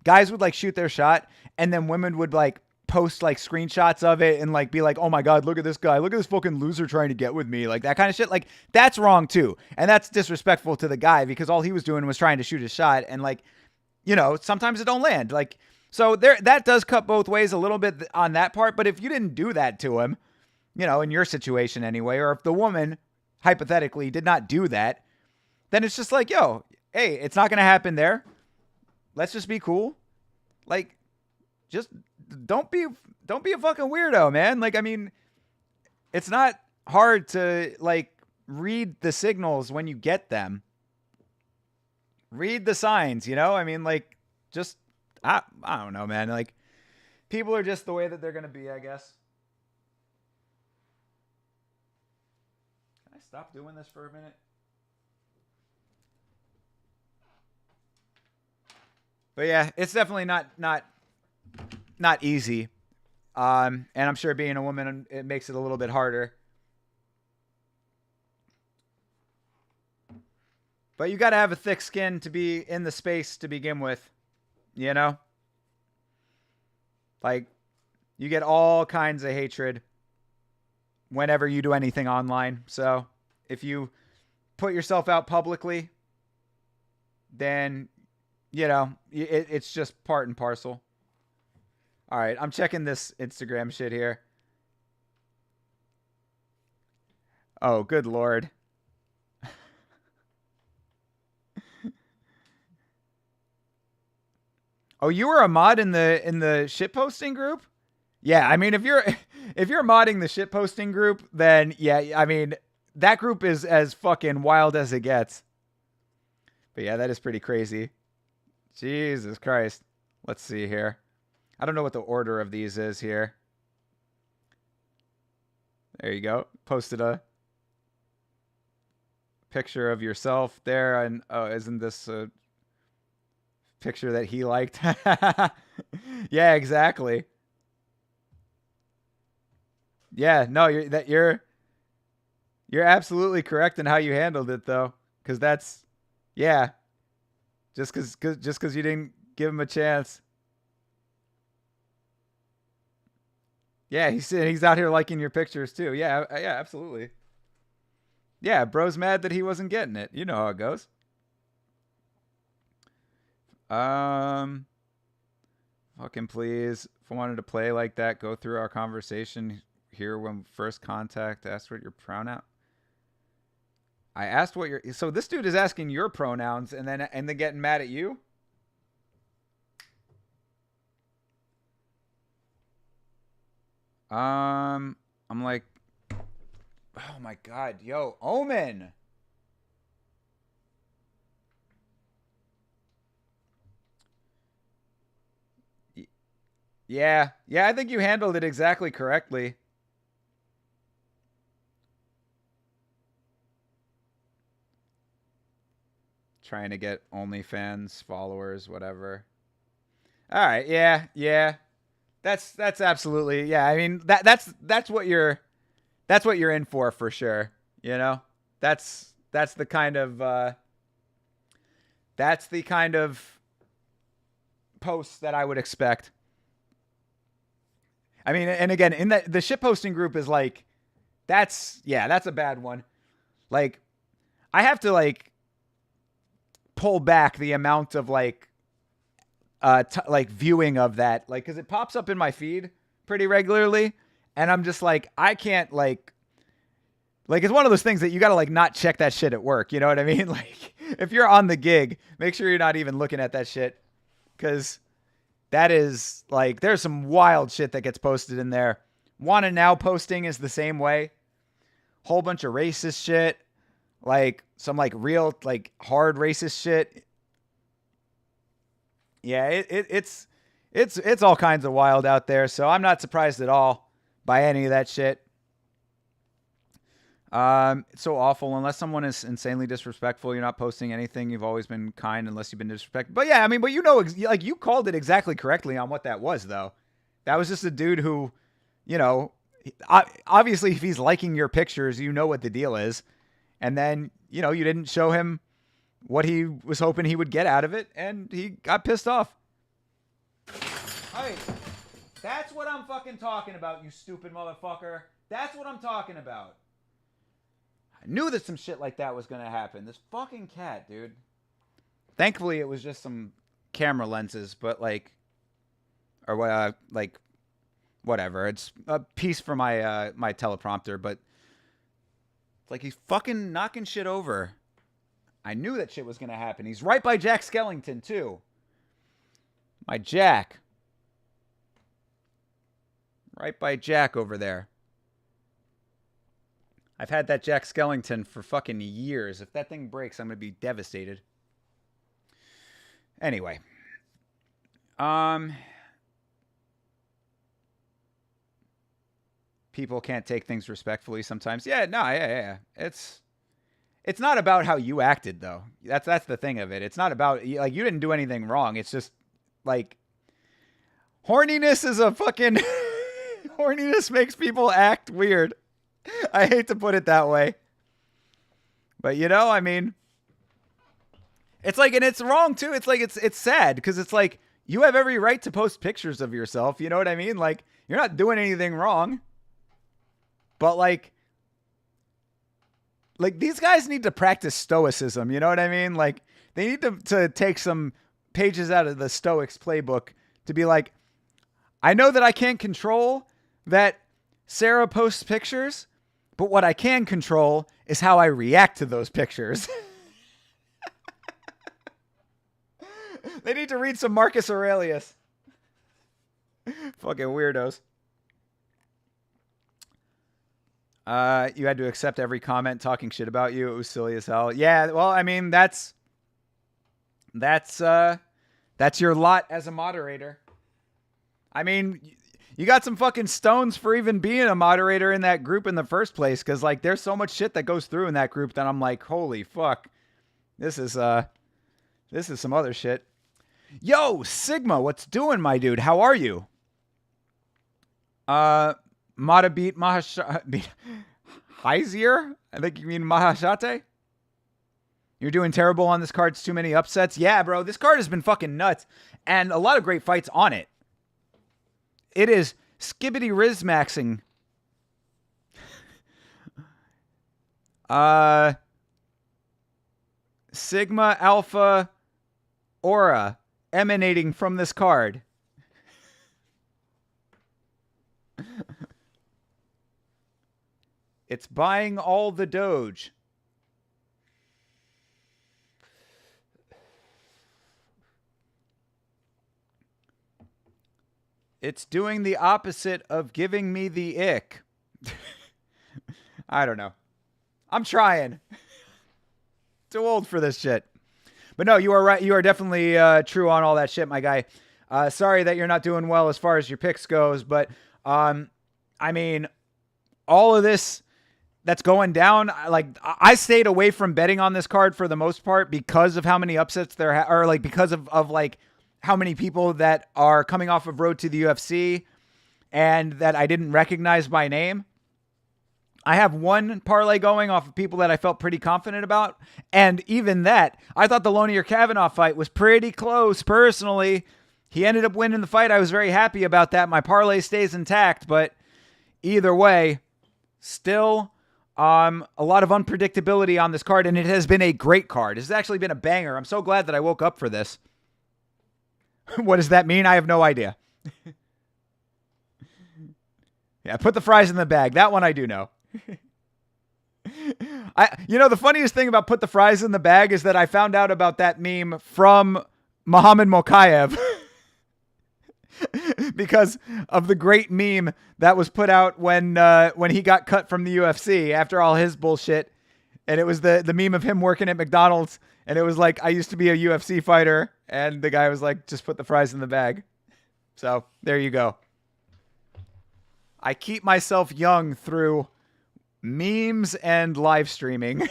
guys would like shoot their shot and then women would like post like screenshots of it and like be like, oh my God, look at this guy. Look at this fucking loser trying to get with me. Like that kind of shit. Like, that's wrong too. And that's disrespectful to the guy because all he was doing was trying to shoot his shot. And like, sometimes it don't land. Like, so that does cut both ways a little bit on that part. But if you didn't do that to him, in your situation anyway, or if the woman hypothetically did not do that, then it's just like, yo, hey, it's not going to happen there. Let's just be cool. Like, just don't be a fucking weirdo, man. Like, I mean, it's not hard to like read the signals when you get them. Read the signs, I mean, like, just, I don't know, man. Like, people are just the way that they're going to be, I guess. Can I stop doing this for a minute? But yeah, it's definitely not easy. And I'm sure being a woman, it makes it a little bit harder. But you got to have a thick skin to be in the space to begin with, Like, you get all kinds of hatred whenever you do anything online. So if you put yourself out publicly, then it's just part and parcel. All right, I'm checking this Instagram shit here. Oh, good Lord. Oh, you were a mod in the shitposting group? Yeah, I mean, if you're modding the shitposting group, then yeah, I mean, that group is as fucking wild as it gets. But yeah, that is pretty crazy. Jesus Christ. Let's see here. I don't know what the order of these is here. There you go. Posted a picture of yourself there. And oh, isn't this a picture that he liked? Yeah, exactly. Yeah, no, you're absolutely correct in how you handled it though. Cause that's, yeah. Just cause you didn't give him a chance. Yeah, he's out here liking your pictures too. Yeah, yeah, absolutely. Yeah, bro's mad that he wasn't getting it. You know how it goes. Fucking please. If I wanted to play like that, go through our conversation here when first contact. Ask what your pronoun. I asked what your so this dude is asking your pronouns and then getting mad at you. I'm like, oh my god, yo, Omen. Yeah, I think you handled it exactly correctly. Trying to get OnlyFans followers, whatever. All right, yeah. That's absolutely yeah. I mean that's what you're in for sure. You know, that's the kind of posts that I would expect. I mean, and again, in that the shit posting group is like, that's a bad one. Like, I have to like pull back the amount of like viewing of that, like, because it pops up in my feed pretty regularly, and I'm just like, I can't like it's one of those things that you gotta like not check that shit at work. You know what I mean? Like, if you're on the gig, make sure you're not even looking at that shit, because that is like, there's some wild shit that gets posted in there. Wanna Now posting is the same way. Whole bunch of racist shit, like some like real like hard racist shit. Yeah, it's all kinds of wild out there. So I'm not surprised at all by any of that shit. It's so awful. Unless someone is insanely disrespectful, you're not posting anything. You've always been kind unless you've been disrespectful. But yeah, I mean, but you know, like, you called it exactly correctly on what that was, though. That was just a dude who, you know, obviously if he's liking your pictures, you know what the deal is. And then, you know, you didn't show him what he was hoping he would get out of it, and he got pissed off. Hey, that's what I'm fucking talking about, you stupid motherfucker. That's what I'm talking about. I knew that some shit like that was going to happen. This fucking cat, dude. Thankfully, it was just some camera lenses, but like, or like, whatever. It's a piece for my my teleprompter, but like, he's fucking knocking shit over. I knew that shit was going to happen. He's right by Jack Skellington, too. My Jack. Right by Jack over there. I've had that Jack Skellington for fucking years. If that thing breaks, I'm going to be devastated. Anyway. People can't take things respectfully sometimes. Yeah. It's not about how you acted, though. That's the thing of it. It's not about, like, you didn't do anything wrong. It's just like, horniness is a fucking horniness makes people act weird. I hate to put it that way, but you know, I mean, it's like, and it's wrong too. It's like, it's sad because it's like, you have every right to post pictures of yourself. You know what I mean? Like, you're not doing anything wrong, but like these guys need to practice stoicism. You know what I mean? Like, they need to take some pages out of the Stoics playbook to be like, I know that I can't control that Sarah posts pictures, but what I can control is how I react to those pictures. They need to read some Marcus Aurelius. Fucking weirdos. You had to accept every comment talking shit about you. It was silly as hell. Yeah, well, I mean, that's your lot as a moderator. I mean, you got some fucking stones for even being a moderator in that group in the first place, because like, there's so much shit that goes through in that group that I'm like, holy fuck, this is some other shit. Yo, Sigma, what's doing, my dude? How are you? Mata beat Heizier? I think you mean Mahashate? You're doing terrible on this card. It's too many upsets. Yeah, bro, this card has been fucking nuts, and a lot of great fights on it. It is skibbity rizmaxing. Sigma Alpha Aura emanating from this card. It's buying all the Doge. It's doing the opposite of giving me the ick. I don't know. I'm trying. Too old for this shit. But no, you are right. You are definitely true on all that shit, my guy. Sorry that you're not doing well as far as your picks goes, but I mean, all of this that's going down, like I stayed away from betting on this card for the most part because of how many upsets there are, like because of like how many people that are coming off of Road to the UFC and that I didn't recognize by name. I have one parlay going off of people that I felt pretty confident about. And even that, I thought the Lonier-Kavanaugh fight was pretty close personally. He ended up winning the fight. I was very happy about that. My parlay stays intact, but either way, still a lot of unpredictability on this card, and it has been a great card. It's actually been a banger. I'm so glad that I woke up for this. What does that mean? I have no idea. Yeah, put the fries in the bag. That one I do know. The funniest thing about put the fries in the bag is that I found out about that meme from Muhammad Mokaev because of the great meme that was put out when he got cut from the UFC after all his bullshit. And it was the meme of him working at McDonald's. And it was like, I used to be a UFC fighter. And the guy was like, just put the fries in the bag. So there you go. I keep myself young through memes and live streaming.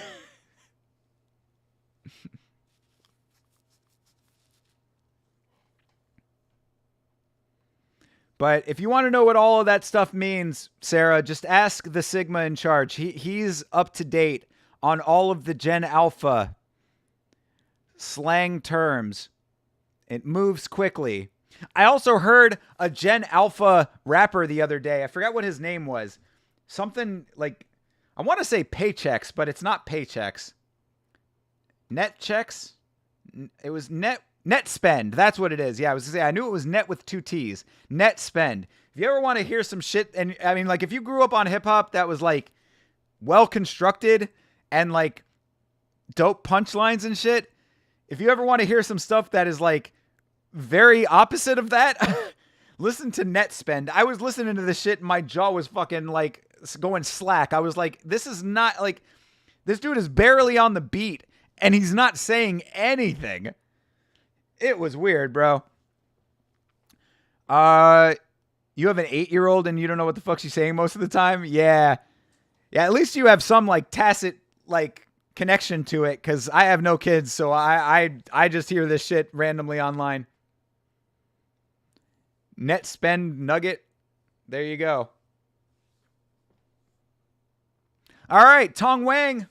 But if you want to know what all of that stuff means, Sarah, just ask the Sigma in charge. He's up to date on all of the Gen Alpha slang terms. It moves quickly. I also heard a Gen Alpha rapper the other day. I forgot what his name was. Something like, I want to say paychecks, but it's not paychecks. Net checks? It was net spend. That's what it is. Yeah, I was going to say, I knew it was net with 2 T's. Net spend. If you ever want to hear some shit, and I mean, like, if you grew up on hip hop that was like well constructed and like dope punchlines and shit, if you ever want to hear some stuff that is like very opposite of that, listen to net spend. I was listening to this shit and my jaw was fucking like going slack. I was like, this is not like, this dude is barely on the beat and he's not saying anything. It was weird, bro. You have an 8-year-old and you don't know what the fuck she's saying most of the time? Yeah. Yeah, at least you have some like tacit like connection to it, because I have no kids, so I just hear this shit randomly online. Net spend nugget. There you go. All right, Tong Wang.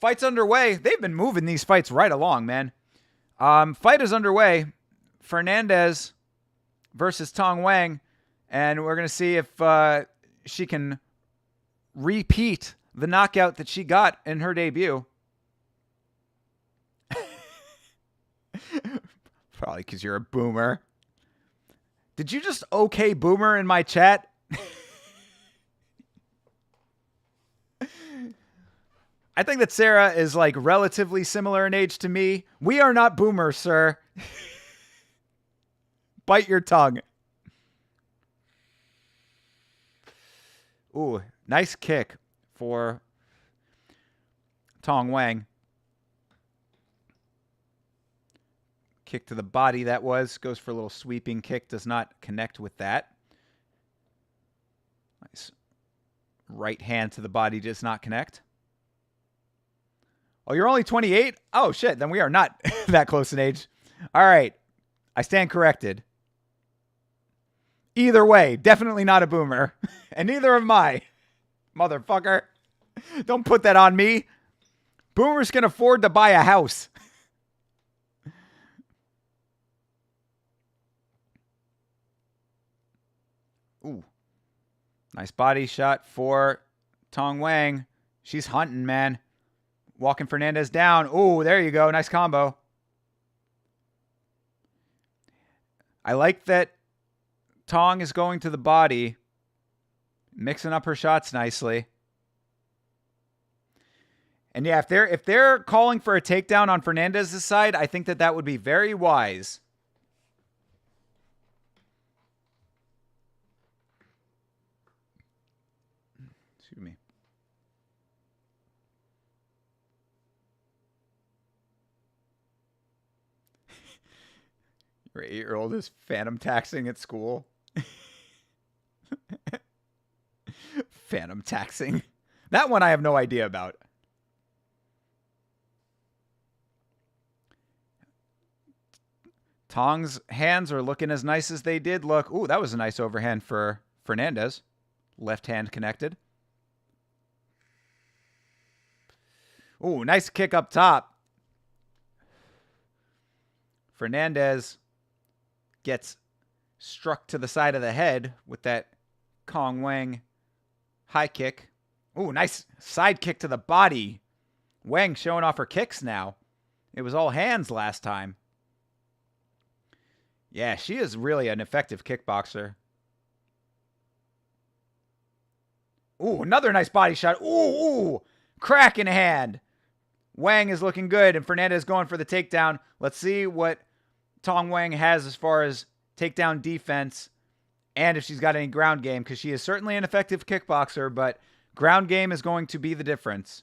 Fight's underway. They've been moving these fights right along, man. Fight is underway. Fernandez versus Tong Wang. And we're going to see if she can repeat the knockout that she got in her debut. Probably because you're a boomer. Did you just okay boomer in my chat? I think that Sarah is like relatively similar in age to me. We are not boomers, sir. Bite your tongue. Ooh, nice kick for Tong Wang. Kick to the body that was. Goes for a little sweeping kick. Does not connect with that. Nice. Right hand to the body does not connect. Oh, you're only 28? Oh, shit. Then we are not that close in age. All right. I stand corrected. Either way, definitely not a boomer. And neither am I. Motherfucker. Don't put that on me. Boomers can afford to buy a house. Ooh. Nice body shot for Tong Wang. She's hunting, man. Walking Fernandez down. Ooh, there you go. Nice combo. I like that Tong is going to the body, mixing up her shots nicely. And yeah, if they're calling for a takedown on Fernandez's side, I think that would be very wise. Her 8-year-old is phantom taxing at school. Phantom taxing. That one I have no idea about. Tong's hands are looking as nice as they did look. Ooh, that was a nice overhand for Fernandez. Left hand connected. Ooh, nice kick up top. Fernandez gets struck to the side of the head with that Kong Wang high kick. Ooh, nice side kick to the body. Wang showing off her kicks now. It was all hands last time. Yeah, she is really an effective kickboxer. Ooh, another nice body shot. Ooh, crack in hand. Wang is looking good, and Fernandez going for the takedown. Let's see what Tong Wang has as far as takedown defense and if she's got any ground game, because she is certainly an effective kickboxer, but ground game is going to be the difference.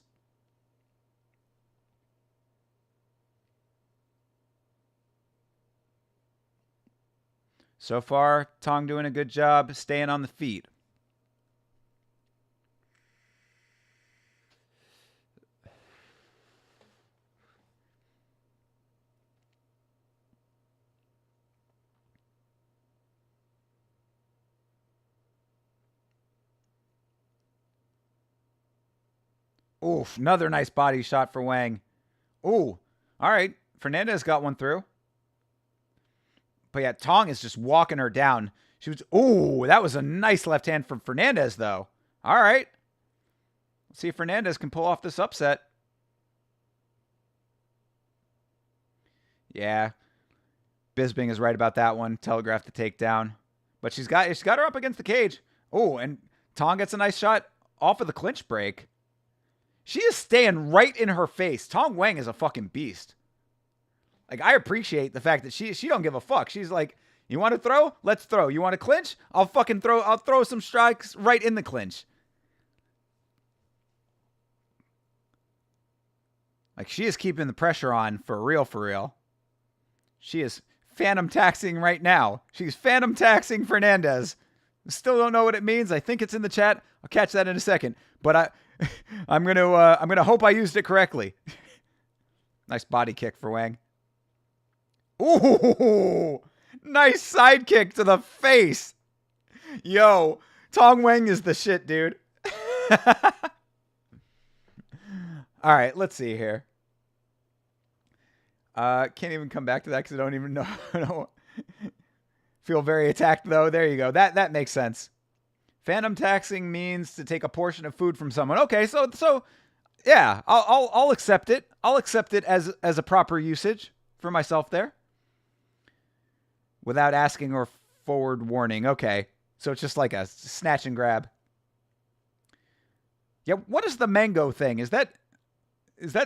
So far, Tong doing a good job staying on the feet. Oof, another nice body shot for Wang. Ooh, all right. Fernandez got one through. But yeah, Tong is just walking her down. She was, ooh, that was a nice left hand from Fernandez, though. All right. Let's see if Fernandez can pull off this upset. Yeah. Bisping is right about that one. Telegraphed the takedown. But she's got her up against the cage. Oh, and Tong gets a nice shot off of the clinch break. She is staying right in her face. Tong Wang is a fucking beast. Like, I appreciate the fact that she don't give a fuck. She's like, you want to throw? Let's throw. You want to clinch? I'll throw some strikes right in the clinch. Like, she is keeping the pressure on for real, for real. She is phantom taxing right now. She's phantom taxing Fernandez. Still don't know what it means. I think it's in the chat. I'll catch that in a second. But I'm gonna hope I used it correctly. Nice body kick for Wang. Ooh, nice side kick to the face. Yo, Tong Wang is the shit, dude. All right, let's see here. Can't even come back to that because I don't even know. Feel very attacked, though. There you go. That makes sense. Phantom taxing means to take a portion of food from someone. Okay, so yeah, I'll accept it. I'll accept it as a proper usage for myself there. Without asking or forward warning. Okay, so it's just like a snatch and grab. Yeah, what is the mango thing? Is that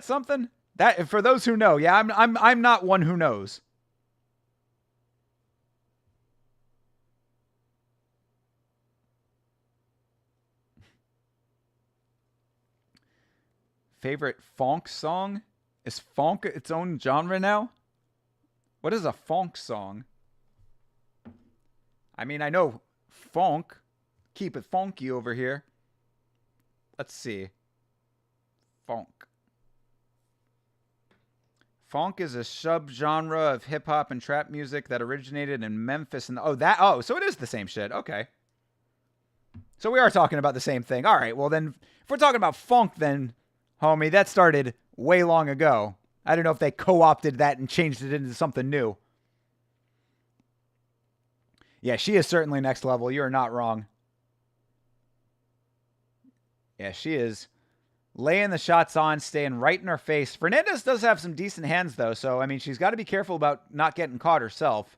something? That, for those who know, yeah, I'm not one who knows. Favorite funk song? Is funk its own genre now? What is a funk song? I mean, I know funk. Keep it funky over here. Let's see. Funk. Funk is a subgenre of hip-hop and trap music that originated in Memphis. So it is the same shit. Okay. So we are talking about the same thing. All right, well then, if we're talking about funk then, homie, that started way long ago. I don't know if they co-opted that and changed it into something new. Yeah, she is certainly next level. You're not wrong. Yeah, she is laying the shots on, staying right in her face. Fernandez does have some decent hands, though, so, I mean, she's got to be careful about not getting caught herself.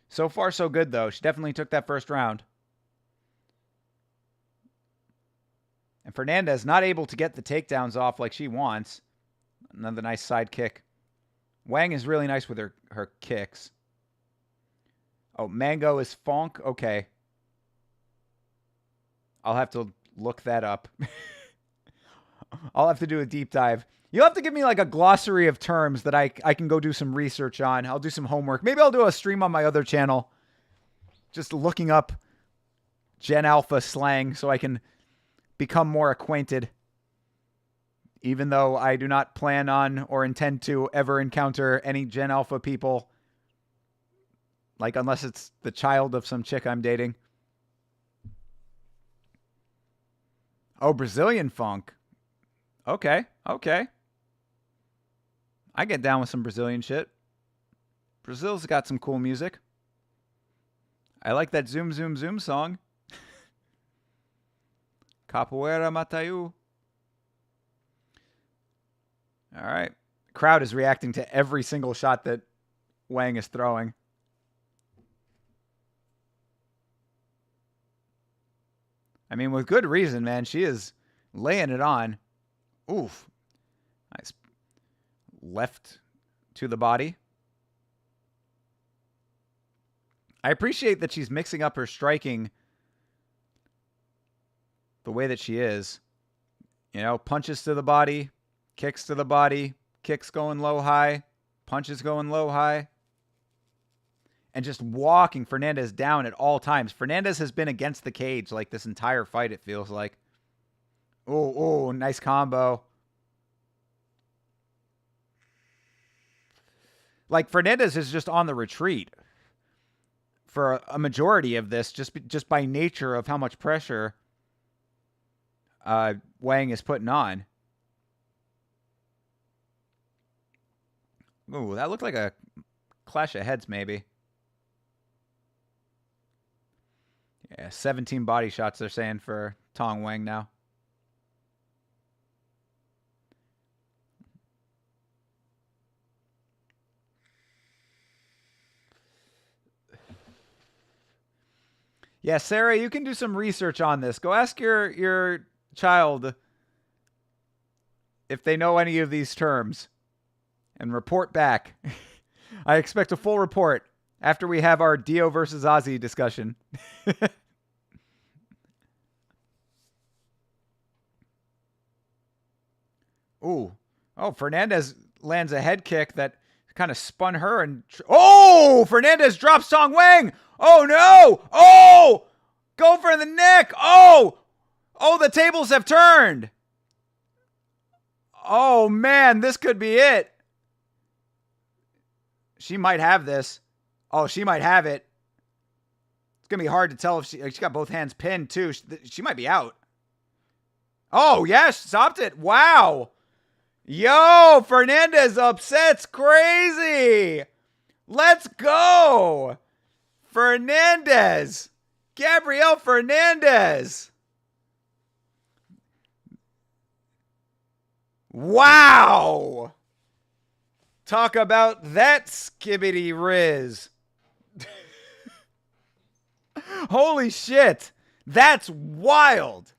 So far, so good, though. She definitely took that first round. And Fernandez not able to get the takedowns off like she wants. Another nice side kick. Wang is really nice with her kicks. Oh, mango is funk? Okay. I'll have to look that up. I'll have to do a deep dive. You'll have to give me like a glossary of terms that I can go do some research on. I'll do some homework. Maybe I'll do a stream on my other channel, just looking up Gen Alpha slang so I can become more acquainted. Even though I do not plan on or intend to ever encounter any Gen Alpha people. Like, unless it's the child of some chick I'm dating. Oh, Brazilian funk. Okay. I get down with some Brazilian shit. Brazil's got some cool music. I like that Zoom Zoom Zoom song. Capoeira Matayu. All right. Crowd is reacting to every single shot that Wang is throwing. I mean, with good reason, man. She is laying it on. Oof. Nice. Left to the body. I appreciate that she's mixing up her striking the way that she is. You know, punches to the body, kicks to the body, kicks going low, high, punches going low, high. And just walking Fernandez down at all times. Fernandez has been against the cage like this entire fight, it feels like. Oh, nice combo. Like, Fernandez is just on the retreat for a majority of this, just by nature of how much pressure Wang is putting on. Ooh, that looked like a clash of heads, maybe. Yeah, 17 body shots they're saying for Tong Wang now. Yeah, Sarah, you can do some research on this. Go ask your child if they know any of these terms and report back. I expect a full report after we have our Dio versus Ozzy discussion. Ooh. Oh, Fernandez lands a head kick that kind of spun her and... Oh! Fernandez drops Tong Wang! Oh, no! Oh! Go for the neck! Oh! Oh, the tables have turned! Oh, man, this could be it. She might have this. Oh, she might have it. It's going to be hard to tell if she's got both hands pinned, too. She might be out. Oh, yes, stopped it. Wow. Yo, Fernandez upsets crazy. Let's go. Fernandez. Gabriel Fernandez. Wow. Talk about that skibbity riz. Holy shit. That's wild.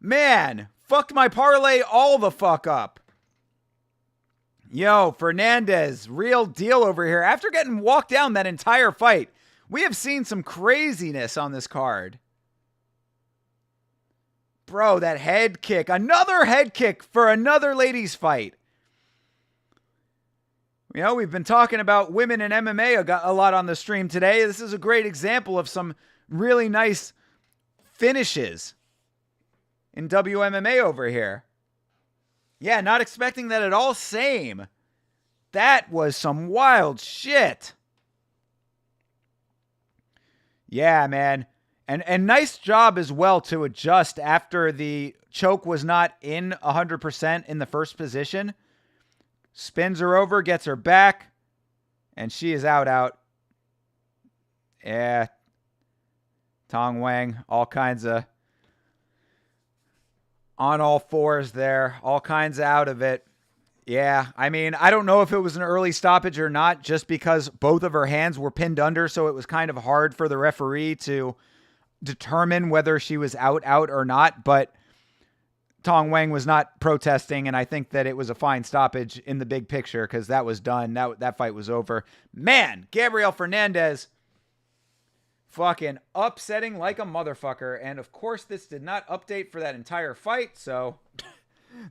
Man, fucked my parlay all the fuck up. Yo, Fernandez, real deal over here. After getting walked down that entire fight, we have seen some craziness on this card. Bro, that head kick. Another head kick for another ladies fight. You know, we've been talking about women in MMA a lot on the stream today. This is a great example of some really nice finishes in WMMA over here. Yeah, not expecting that at all. Same. That was some wild shit. Yeah, man. And nice job as well to adjust after the choke was not in 100% in the first position. Spins her over, gets her back, and she is out. Yeah. Tong Wang, all kinds of on all fours there, all kinds of out of it. Yeah, I mean, I don't know if it was an early stoppage or not, just because both of her hands were pinned under, so it was kind of hard for the referee to determine whether she was out or not, but Tong Wang was not protesting, and I think that it was a fine stoppage in the big picture because that was done. That fight was over. Man, Gabriel Fernandez fucking upsetting like a motherfucker, and of course this did not update for that entire fight, so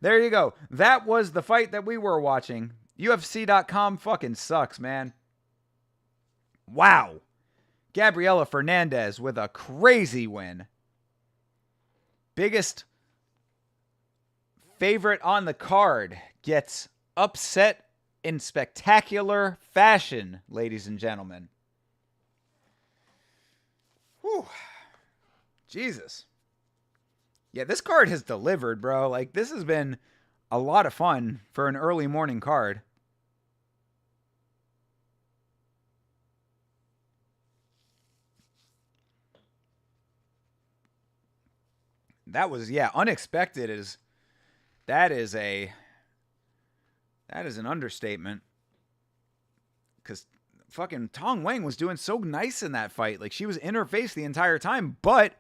There you go. That was the fight that we were watching. UFC.com fucking sucks, man. Wow. Gabriela Fernandez with a crazy win. Biggest favorite on the card gets upset in spectacular fashion, ladies and gentlemen. Whew. Jesus. Yeah, this card has delivered, bro. Like, this has been a lot of fun for an early morning card. That was, yeah, unexpected is that is an understatement. Because fucking Tong Wang was doing so nice in that fight. Like, she was in her face the entire time. But,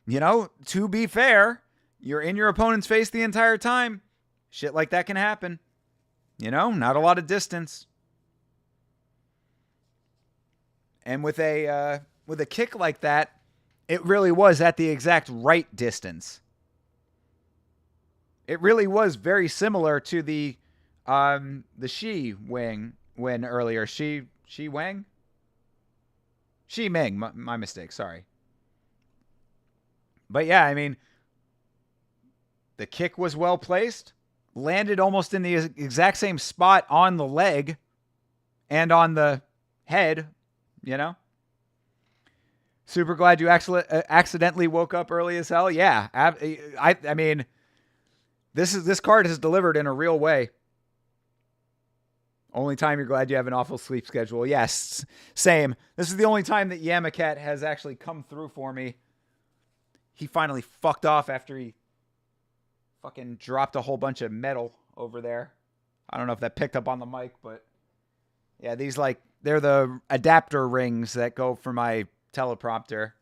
you know, to be fair, you're in your opponent's face the entire time. Shit like that can happen. You know, not a lot of distance. And with a kick like that, it really was at the exact right distance. It really was very similar to the Shi Wang win earlier. Shi Wang? Shi Ming, my mistake, sorry. But yeah, I mean, the kick was well placed, landed almost in the exact same spot on the leg and on the head, you know? Super glad you accidentally woke up early as hell. Yeah, I mean, this card has delivered in a real way. Only time you're glad you have an awful sleep schedule. Yes, same. This is the only time that Yamakat has actually come through for me. He finally fucked off after he fucking dropped a whole bunch of metal over there. I don't know if that picked up on the mic, but yeah, these they're the adapter rings that go for my teleprompter.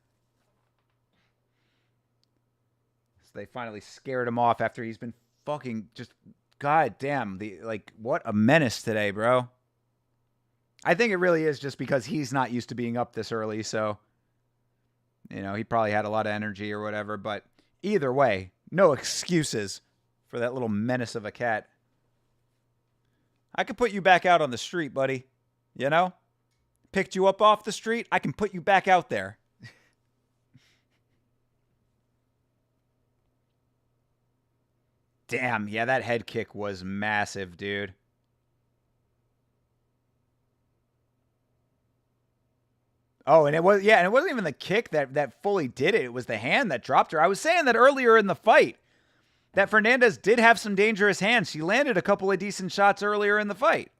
So they finally scared him off after he's been fucking just goddamn what a menace today, bro. I think it really is just because he's not used to being up this early, so you know, he probably had a lot of energy or whatever, but either way, no excuses for that little menace of a cat. I could put you back out on the street, buddy. You know? Picked you up off the street, I can put you back out there. Damn, yeah, that head kick was massive, dude. Oh, and it wasn't even the kick that fully did it. It was the hand that dropped her. I was saying that earlier in the fight, that Fernandez did have some dangerous hands. She landed a couple of decent shots earlier in the fight.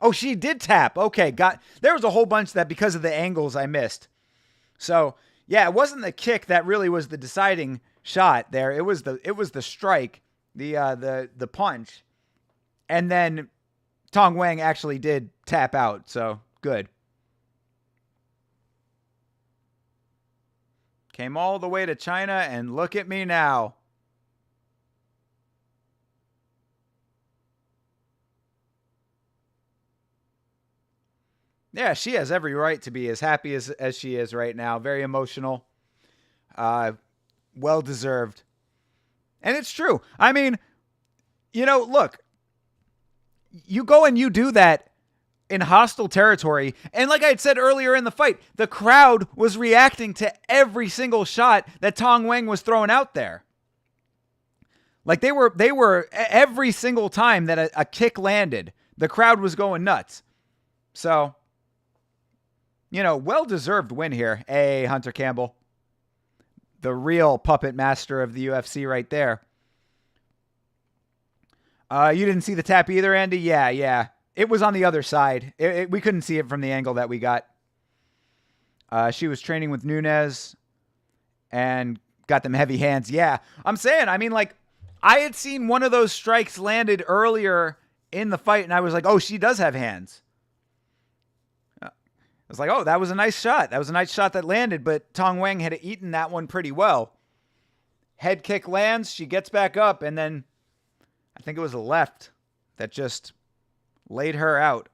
Oh, she did tap. Okay, there was a whole bunch that because of the angles I missed. So, yeah, it wasn't the kick that really was the deciding shot there. It was the strike, the punch. And then Tong Wang actually did tap out. So, good. Came all the way to China and look at me now. Yeah, she has every right to be as happy as she is right now. Very emotional. Well deserved. And it's true. I mean, you know, look, you go and you do that in hostile territory. And like I had said earlier in the fight, the crowd was reacting to every single shot that Tong Wang was throwing out there. Like they were every single time that a kick landed, the crowd was going nuts. So, you know, well-deserved win here. Hey, Hunter Campbell. The real puppet master of the UFC right there. You didn't see the tap either, Andy? Yeah. It was on the other side. We couldn't see it from the angle that we got. She was training with Nunes and got them heavy hands. Yeah, I'm saying, I mean, like, I had seen one of those strikes landed earlier in the fight, and I was like, oh, she does have hands. I was like, oh, that was a nice shot. That was a nice shot that landed, but Tong Wang had eaten that one pretty well. Head kick lands, she gets back up, and then I think it was a left that just laid her out.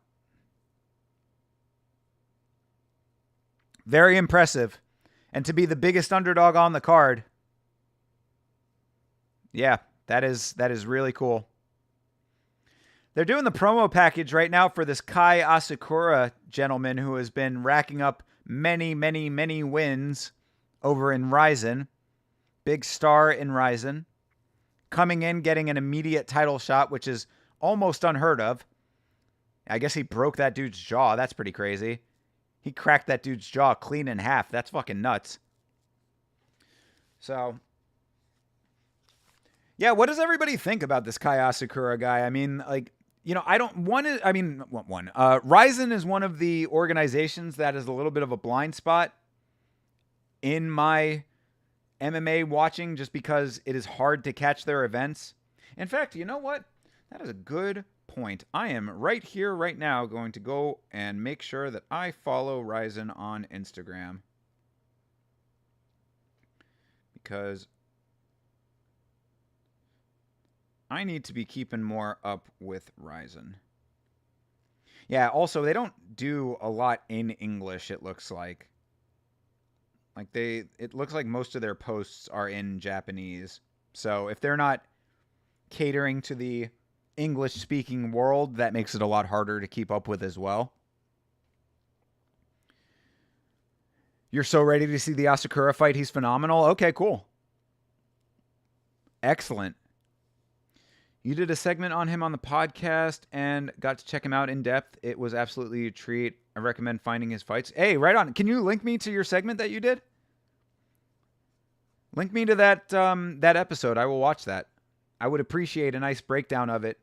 Very impressive. And to be the biggest underdog on the card, Yeah, that is really cool. They're doing the promo package right now for this Kai Asakura gentleman who has been racking up many, many, many wins over in Ryzen. Big star in Ryzen. Coming in, getting an immediate title shot, which is almost unheard of. I guess he broke that dude's jaw. That's pretty crazy. He cracked that dude's jaw clean in half. That's fucking nuts. So, yeah, what does everybody think about this Kai Asakura guy? I mean, like, you know, Ryzen is one of the organizations that is a little bit of a blind spot in my MMA watching just because it is hard to catch their events. In fact, you know what? That is a good point. I am right here, right now, going to go and make sure that I follow Ryzen on Instagram. Because I need to be keeping more up with Ryzen. Yeah, also, they don't do a lot in English, it looks like. It looks like most of their posts are in Japanese. So if they're not catering to the English-speaking world, that makes it a lot harder to keep up with as well. You're so ready to see the Asakura fight. He's phenomenal. Okay, cool. Excellent. You did a segment on him on the podcast and got to check him out in depth. It was absolutely a treat. I recommend finding his fights. Hey, right on. Can you link me to your segment that you did? Link me to that episode. I will watch that. I would appreciate a nice breakdown of it,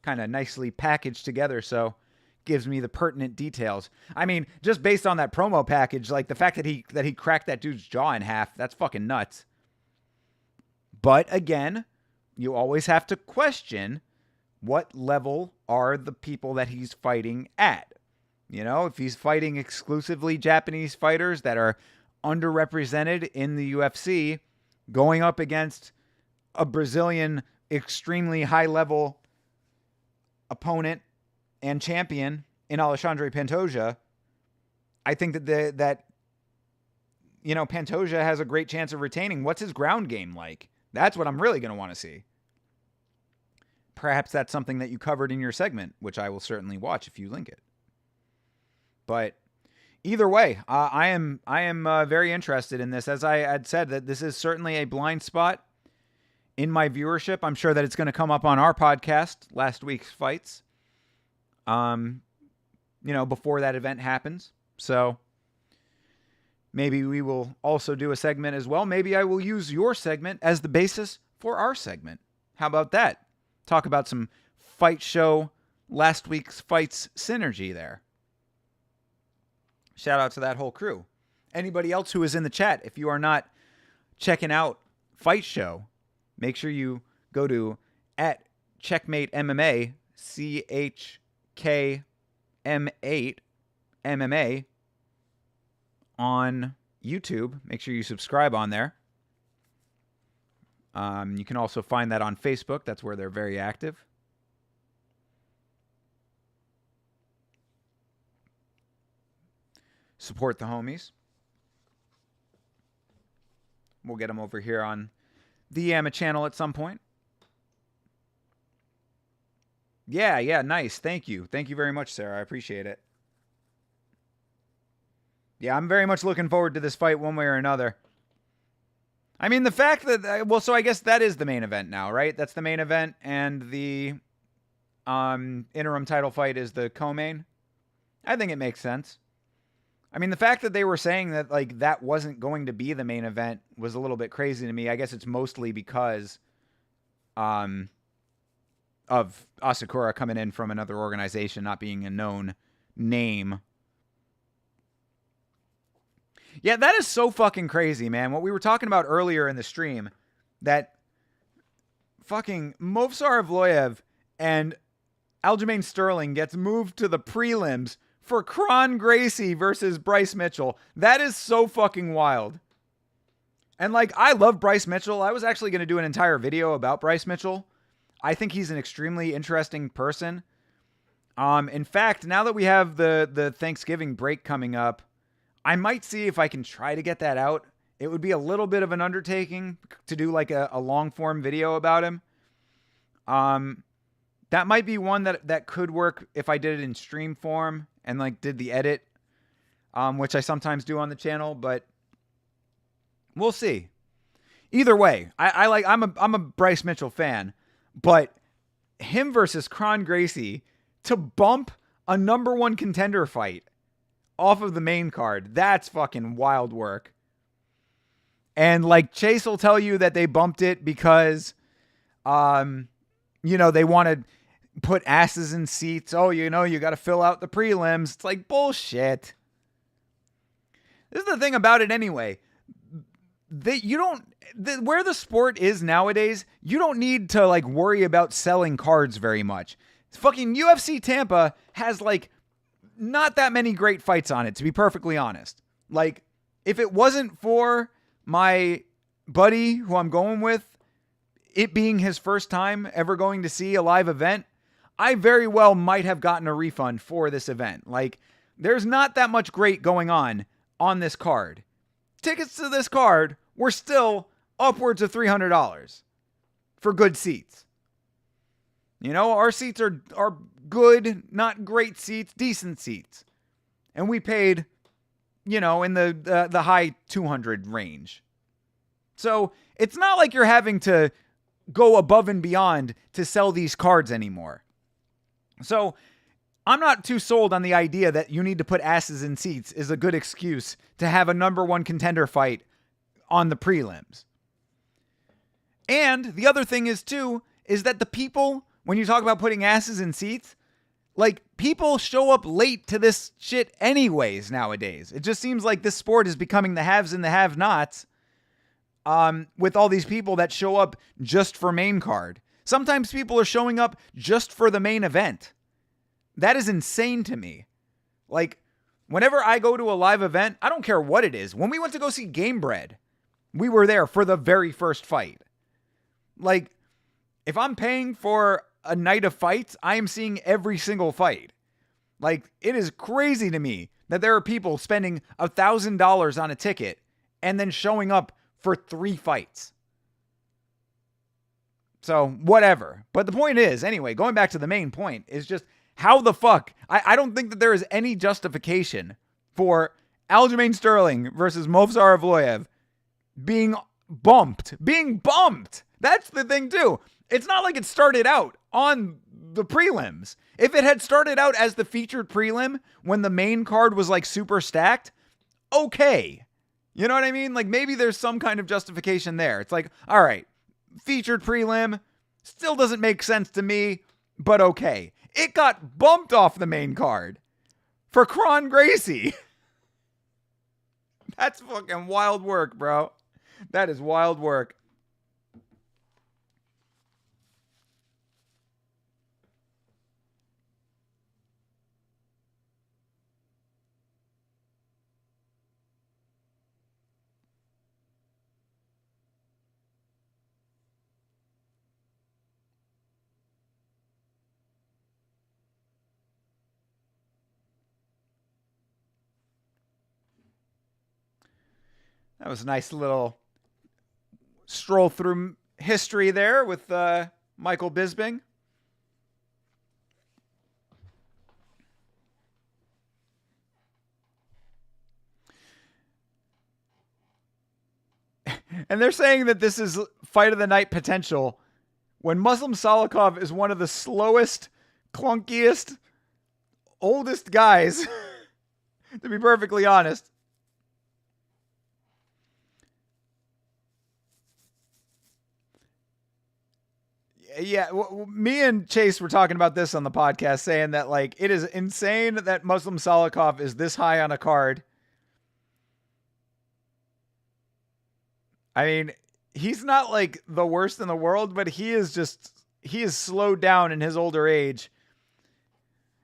kind of nicely packaged together, so gives me the pertinent details. I mean, just based on that promo package, like the fact that he cracked that dude's jaw in half, that's fucking nuts. But again, you always have to question what level are the people that he's fighting at. You know, if he's fighting exclusively Japanese fighters that are underrepresented in the UFC, going up against a Brazilian extremely high-level opponent and champion in Alexandre Pantoja, I think that Pantoja has a great chance of retaining. What's his ground game like? That's what I'm really going to want to see. Perhaps that's something that you covered in your segment, which I will certainly watch if you link it. But either way, I am very interested in this. As I had said, that this is certainly a blind spot in my viewership. I'm sure that it's going to come up on our podcast, last week's fights, before that event happens. So maybe we will also do a segment as well. Maybe I will use your segment as the basis for our segment. How about that? Talk about some fight show, last week's fights synergy there. Shout out to that whole crew. Anybody else who is in the chat, if you are not checking out Fight Show, make sure you go to @CheckmateMMA, CHKM8 MMA on YouTube. Make sure you subscribe on there. You can also find that on Facebook. That's where they're very active. Support the homies. We'll get them over here on the Yama channel at some point. Yeah, nice. Thank you. Thank you very much, Sarah. I appreciate it. Yeah, I'm very much looking forward to this fight one way or another. I mean, the fact that, so I guess that is the main event now, right? That's the main event, and the interim title fight is the co-main. I think it makes sense. I mean, the fact that they were saying that, like, that wasn't going to be the main event was a little bit crazy to me. I guess it's mostly because of Asakura coming in from another organization, not being a known name. Yeah, that is so fucking crazy, man. What we were talking about earlier in the stream, that fucking Movsar Evloev and Aljamain Sterling gets moved to the prelims for Kron Gracie versus Bryce Mitchell. That is so fucking wild. And, like, I love Bryce Mitchell. I was actually going to do an entire video about Bryce Mitchell. I think he's an extremely interesting person. In fact, now that we have the Thanksgiving break coming up, I might see if I can try to get that out it would be a little bit of an undertaking to do like a long form video about him. That might be one that could work if I did it in stream form and like did the edit, which I sometimes do on the channel, but we'll see. Either way, I'm a Bryce Mitchell fan, but him versus Kron Gracie to bump a number one contender fight off of the main card, that's fucking wild work. And like Chase will tell you that they bumped it because, they want to put asses in seats. Oh, you got to fill out the prelims. It's like bullshit. This is the thing about it anyway. Where the sport is nowadays, you don't need to like worry about selling cards very much. Fucking UFC Tampa has like not that many great fights on it, to be perfectly honest. Like, if it wasn't for my buddy who I'm going with, it being his first time ever going to see a live event, I very well might have gotten a refund for this event. Like, there's not that much great going on this card. Tickets to this card were still upwards of $300 for good seats. Our seats are good, not great seats, decent seats. And we paid, in the high 200 range. So it's not like you're having to go above and beyond to sell these cards anymore. So I'm not too sold on the idea that you need to put asses in seats is a good excuse to have a number one contender fight on the prelims. And the other thing is that the people, when you talk about putting asses in seats, like, people show up late to this shit anyways nowadays. It just seems like this sport is becoming the haves and the have-nots, with all these people that show up just for main card. Sometimes people are showing up just for the main event. That is insane to me. Like, whenever I go to a live event, I don't care what it is. When we went to go see Gamebred, we were there for the very first fight. Like, if I'm paying for a night of fights, I am seeing every single fight. Like, it is crazy to me that there are people spending $1,000 on a ticket and then showing up for 3 fights. So, whatever. But the point is, anyway, going back to the main point, is just how the fuck, I don't think that there is any justification for Aljamain Sterling versus Movsar Evloev being bumped. That's the thing too. It's not like it started out on the prelims. If it had started out as the featured prelim when the main card was like super stacked, okay. You know what I mean? Like, maybe there's some kind of justification there. It's like, all right, featured prelim still doesn't make sense to me, but okay. It got bumped off the main card for Kron Gracie. That's fucking wild work, bro. That is wild work. That was a nice little stroll through history there with Michael Bisping. And they're saying that this is fight of the night potential when Muslim Salikov is one of the slowest, clunkiest, oldest guys, to be perfectly honest. Yeah, me and Chase were talking about this on the podcast, saying that, like, it is insane that Muslim Salikov is this high on a card. I mean, he's not like the worst in the world, but he is slowed down in his older age.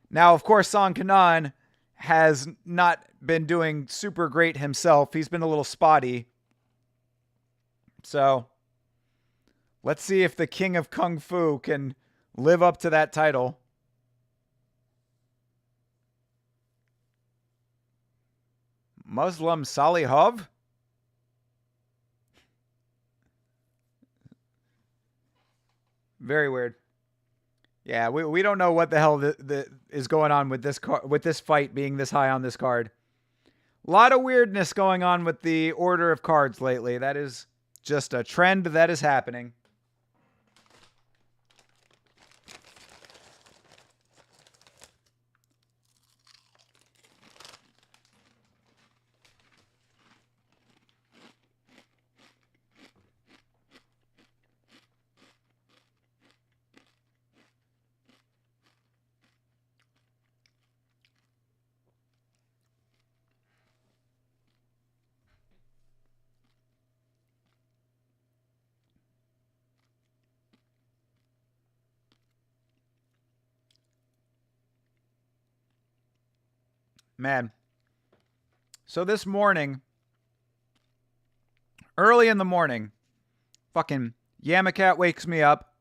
Now, of course, Song Kanan has not been doing super great himself. He's been a little spotty. So let's see if the King of Kung Fu can live up to that title. Muslim Salihov? Very weird. Yeah, we don't know what the hell is going on with with this fight being this high on this card. A lot of weirdness going on with the order of cards lately. That is just a trend that is happening. Man. So this morning, early in the morning, fucking Yamacat wakes me up.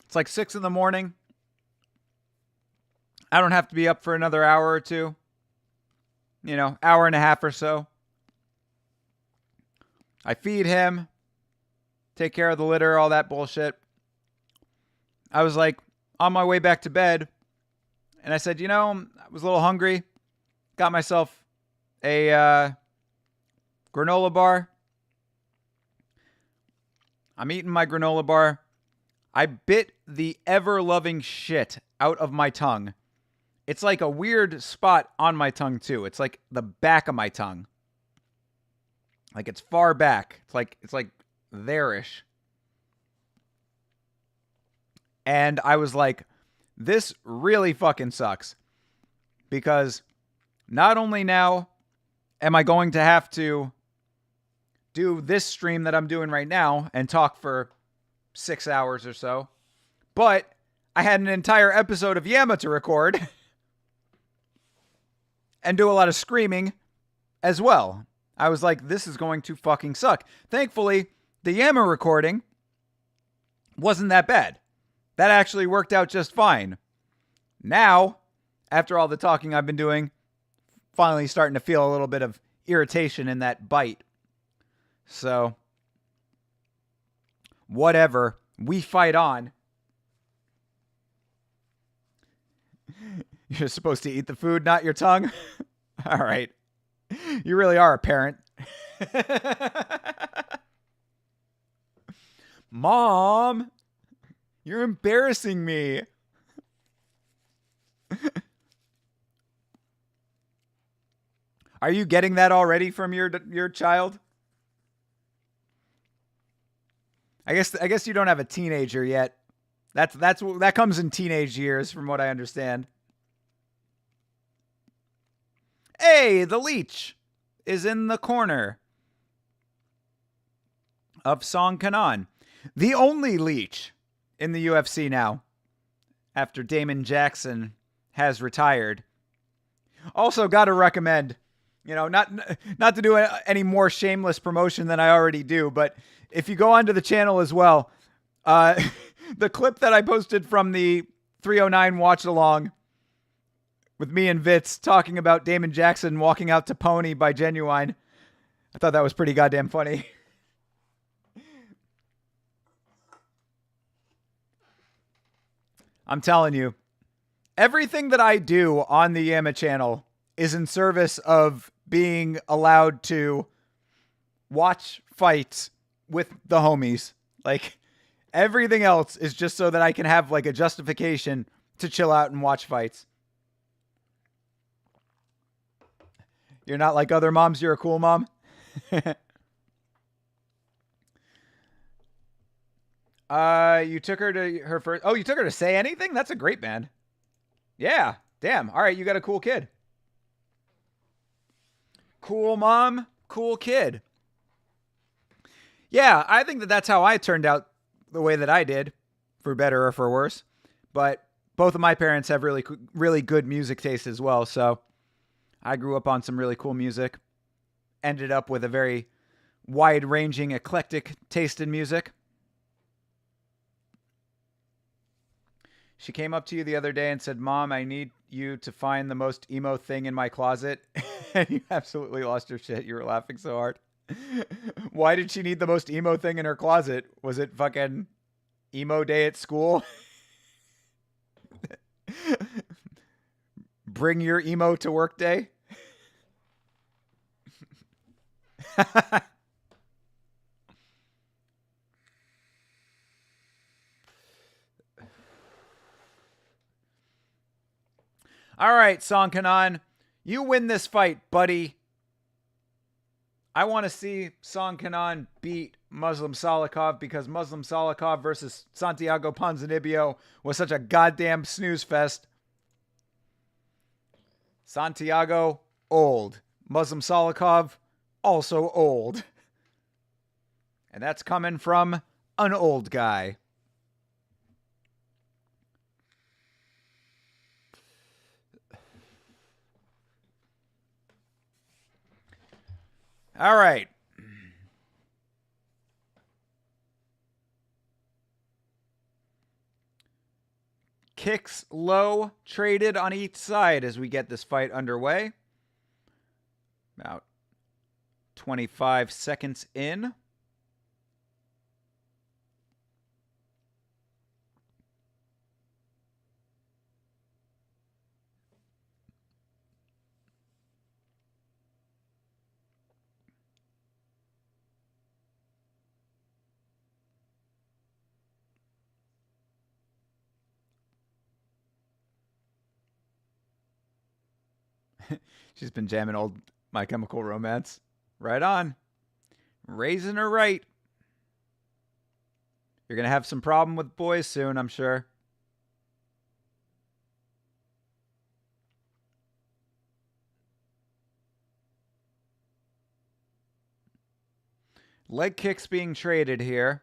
It's like 6 in the morning. I don't have to be up for another hour or two. You know, hour and a half or so. I feed him, take care of the litter, all that bullshit. I was like on my way back to bed, and I said, you know, I was a little hungry. Got myself a granola bar. I'm eating my granola bar. I bit the ever-loving shit out of my tongue. It's like a weird spot on my tongue, too. It's like the back of my tongue. Like it's far back. It's like there-ish. And I was like, this really fucking sucks. Because not only now am I going to have to do this stream that I'm doing right now and talk for 6 hours or so, but I had an entire episode of Yama to record and do a lot of screaming as well. I was like, this is going to fucking suck. Thankfully, the Yama recording wasn't that bad. That actually worked out just fine. Now, after all the talking I've been doing, finally starting to feel a little bit of irritation in that bite. So, whatever. We fight on. You're supposed to eat the food, not your tongue? All right. You really are a parent. Mom, you're embarrassing me. Are you getting that already from your child? I guess you don't have a teenager yet. That comes in teenage years, from what I understand. Hey, the leech is in the corner of Song Kanan. The only leech in the UFC now, after Damon Jackson has retired. Also, got to recommend, you know, not to do any more shameless promotion than I already do, but if you go onto the channel as well, the clip that I posted from the 309 watch along with me and Vitz talking about Damon Jackson walking out to Pony by Genuine, I thought that was pretty goddamn funny. I'm telling you, everything that I do on the Yama channel is in service of being allowed to watch fights with the homies. Like, everything else is just so that I can have like a justification to chill out and watch fights. You're not like other moms, you're a cool mom. You took her to her first. Oh, you took her to Say Anything? That's a great band. Yeah. Damn. All right. You got a cool kid. Cool mom. Cool kid. Yeah. I think that's how I turned out the way that I did, for better or for worse. But both of my parents have really, really good music taste as well. So I grew up on some really cool music. Ended up with a very wide-ranging, eclectic taste in music. She came up to you the other day and said, Mom, I need you to find the most emo thing in my closet. And you absolutely lost your shit. You were laughing so hard. Why did she need the most emo thing in her closet? Was it fucking emo day at school? Bring your emo to work day? All right, Song Kanan, you win this fight, buddy. I want to see Song Kanan beat Muslim Salikov because Muslim Salikov versus Santiago Ponzinibbio was such a goddamn snooze fest. Santiago, old. Muslim Salikov, also old. And that's coming from an old guy. All right. Kicks low traded on each side as we get this fight underway. About 25 seconds in. She's been jamming old My Chemical Romance. Right on. Raising her right. You're going to have some problem with boys soon, I'm sure. Leg kicks being traded here.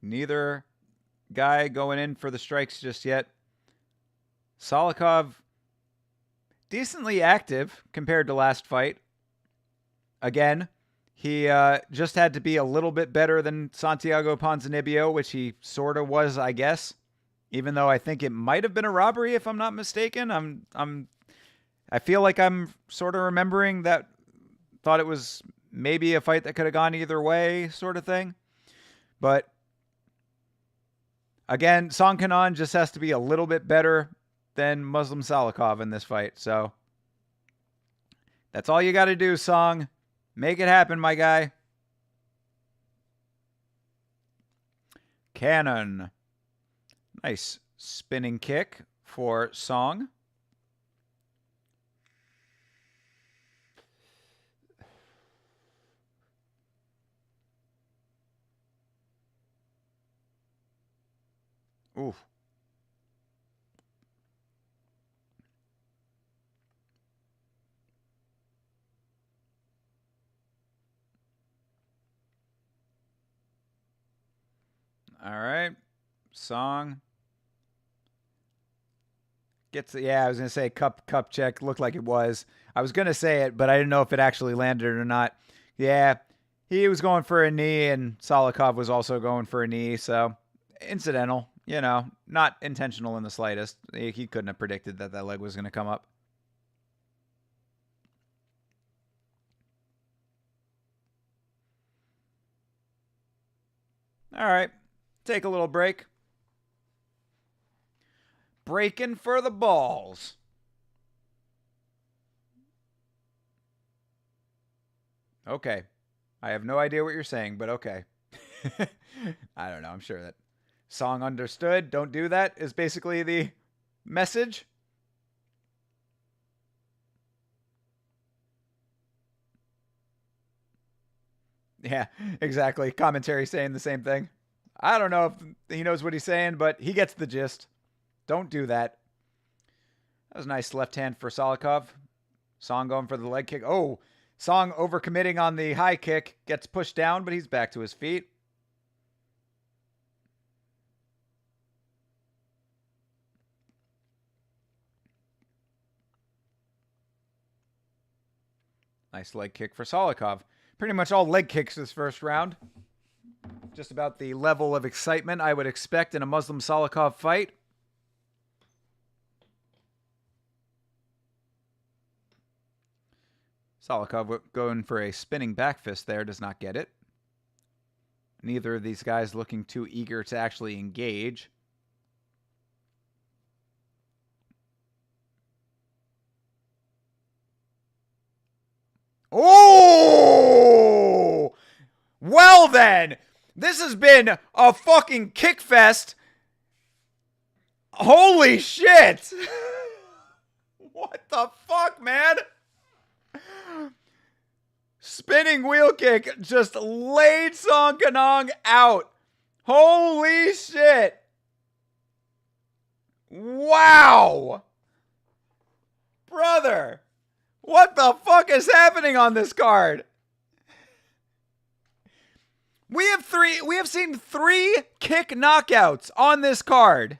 Neither guy going in for the strikes just yet. Salikov, decently active compared to last fight. Again, he just had to be a little bit better than Santiago Ponzinibbio, which he sort of was, I guess. Even though I think it might have been a robbery, if I'm not mistaken. I feel like I'm sort of remembering that. Thought it was maybe a fight that could have gone either way, sort of thing. But again, Song Kanan just has to be a little bit better than Muslim Salikov in this fight. So that's all you got to do, Song. Make it happen, my guy. Cannon. Nice spinning kick for Song. Oof. All right. Song gets it. Yeah, I was going to say cup check. Looked like it was. I was going to say it, but I didn't know if it actually landed or not. Yeah, he was going for a knee, and Salikov was also going for a knee. So incidental, not intentional in the slightest. He couldn't have predicted that leg was going to come up. All right. Take a little break. Breaking for the balls. Okay. I have no idea what you're saying, but okay. I don't know. I'm sure that Song understood. Don't do that is basically the message. Yeah, exactly. Commentary saying the same thing. I don't know if he knows what he's saying, but he gets the gist. Don't do that. That was a nice left hand for Salikov. Song going for the leg kick. Oh, Song overcommitting on the high kick. Gets pushed down, but he's back to his feet. Nice leg kick for Salikov. Pretty much all leg kicks this first round. Just about the level of excitement I would expect in a Muslim Salikov fight. Salikov going for a spinning back fist there, does not get it. Neither of these guys looking too eager to actually engage. Oh! Well then, this has been a fucking kick fest. Holy shit! What the fuck, man? Spinning wheel kick just laid Song Kanong out. Holy shit. Wow. Brother, what the fuck is happening on this card? We have seen 3 kick knockouts on this card.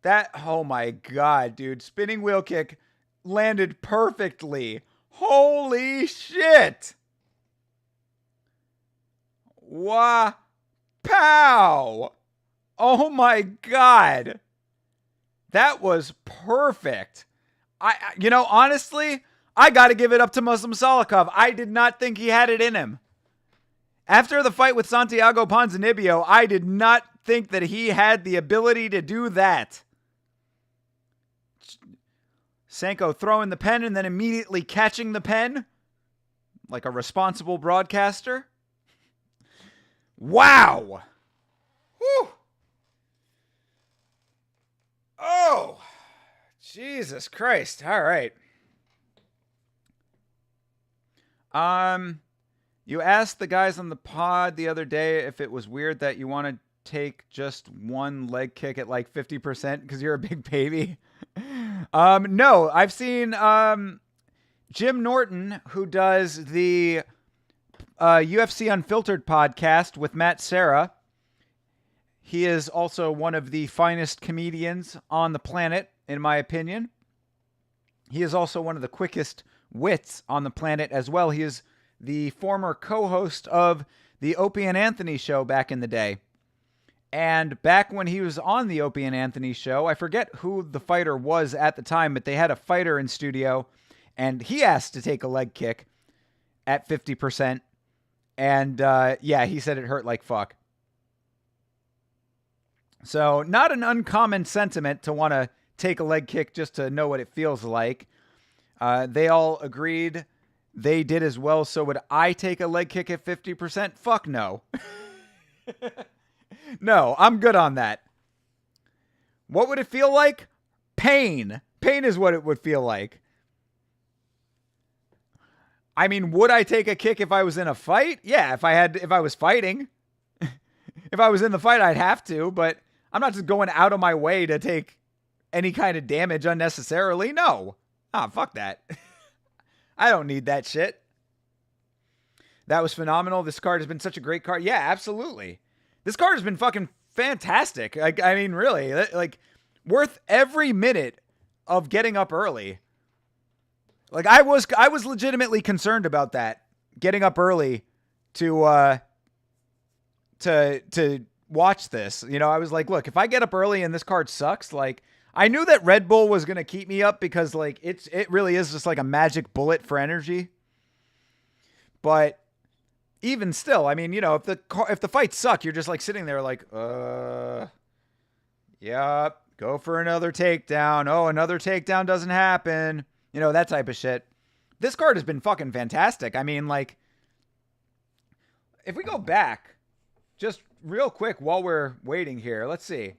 Oh my god, dude. Spinning wheel kick landed perfectly. Holy shit. Wow. Pow. Oh my god. That was perfect. Honestly, I got to give it up to Muslim Salikov. I did not think he had it in him. After the fight with Santiago Ponzinibbio, I did not think that he had the ability to do that. Sanko throwing the pen and then immediately catching the pen like a responsible broadcaster. Wow. Whew. Oh, Jesus Christ. All right. You asked the guys on the pod the other day if it was weird that you want to take just one leg kick at like 50% because you're a big baby. No, I've seen Jim Norton, who does the UFC Unfiltered podcast with Matt Serra. He is also one of the finest comedians on the planet, in my opinion. He is also one of the quickest wits on the planet as well. He is the former co-host of the Opie and Anthony show back in the day. And back when he was on the Opie and Anthony show, I forget who the fighter was at the time, but they had a fighter in studio, and he asked to take a leg kick at 50%. And he said it hurt like fuck. So not an uncommon sentiment to want to take a leg kick just to know what it feels like. They all agreed they did as well. So would I take a leg kick at 50%? Fuck no. No, I'm good on that. What would it feel like? Pain. Pain is what it would feel like. I mean, would I take a kick if I was in a fight? Yeah, if I was fighting. If I was in the fight, I'd have to, but I'm not just going out of my way to take any kind of damage unnecessarily. No. Fuck that. I don't need that shit. That was phenomenal. This card has been such a great card. Yeah, absolutely. This card has been fucking fantastic. I mean, really, like, worth every minute of getting up early. Like, I was legitimately concerned about that, getting up early to watch this. You know, I was like, look, if I get up early and this card sucks, like, I knew that Red Bull was gonna keep me up because, like, it really is just like a magic bullet for energy. But even still, I mean, you know, if the fights suck, you're just like sitting there like, yep, go for another takedown. Oh, another takedown doesn't happen. You know, that type of shit. This card has been fucking fantastic. I mean, like, if we go back just real quick while we're waiting here, let's see.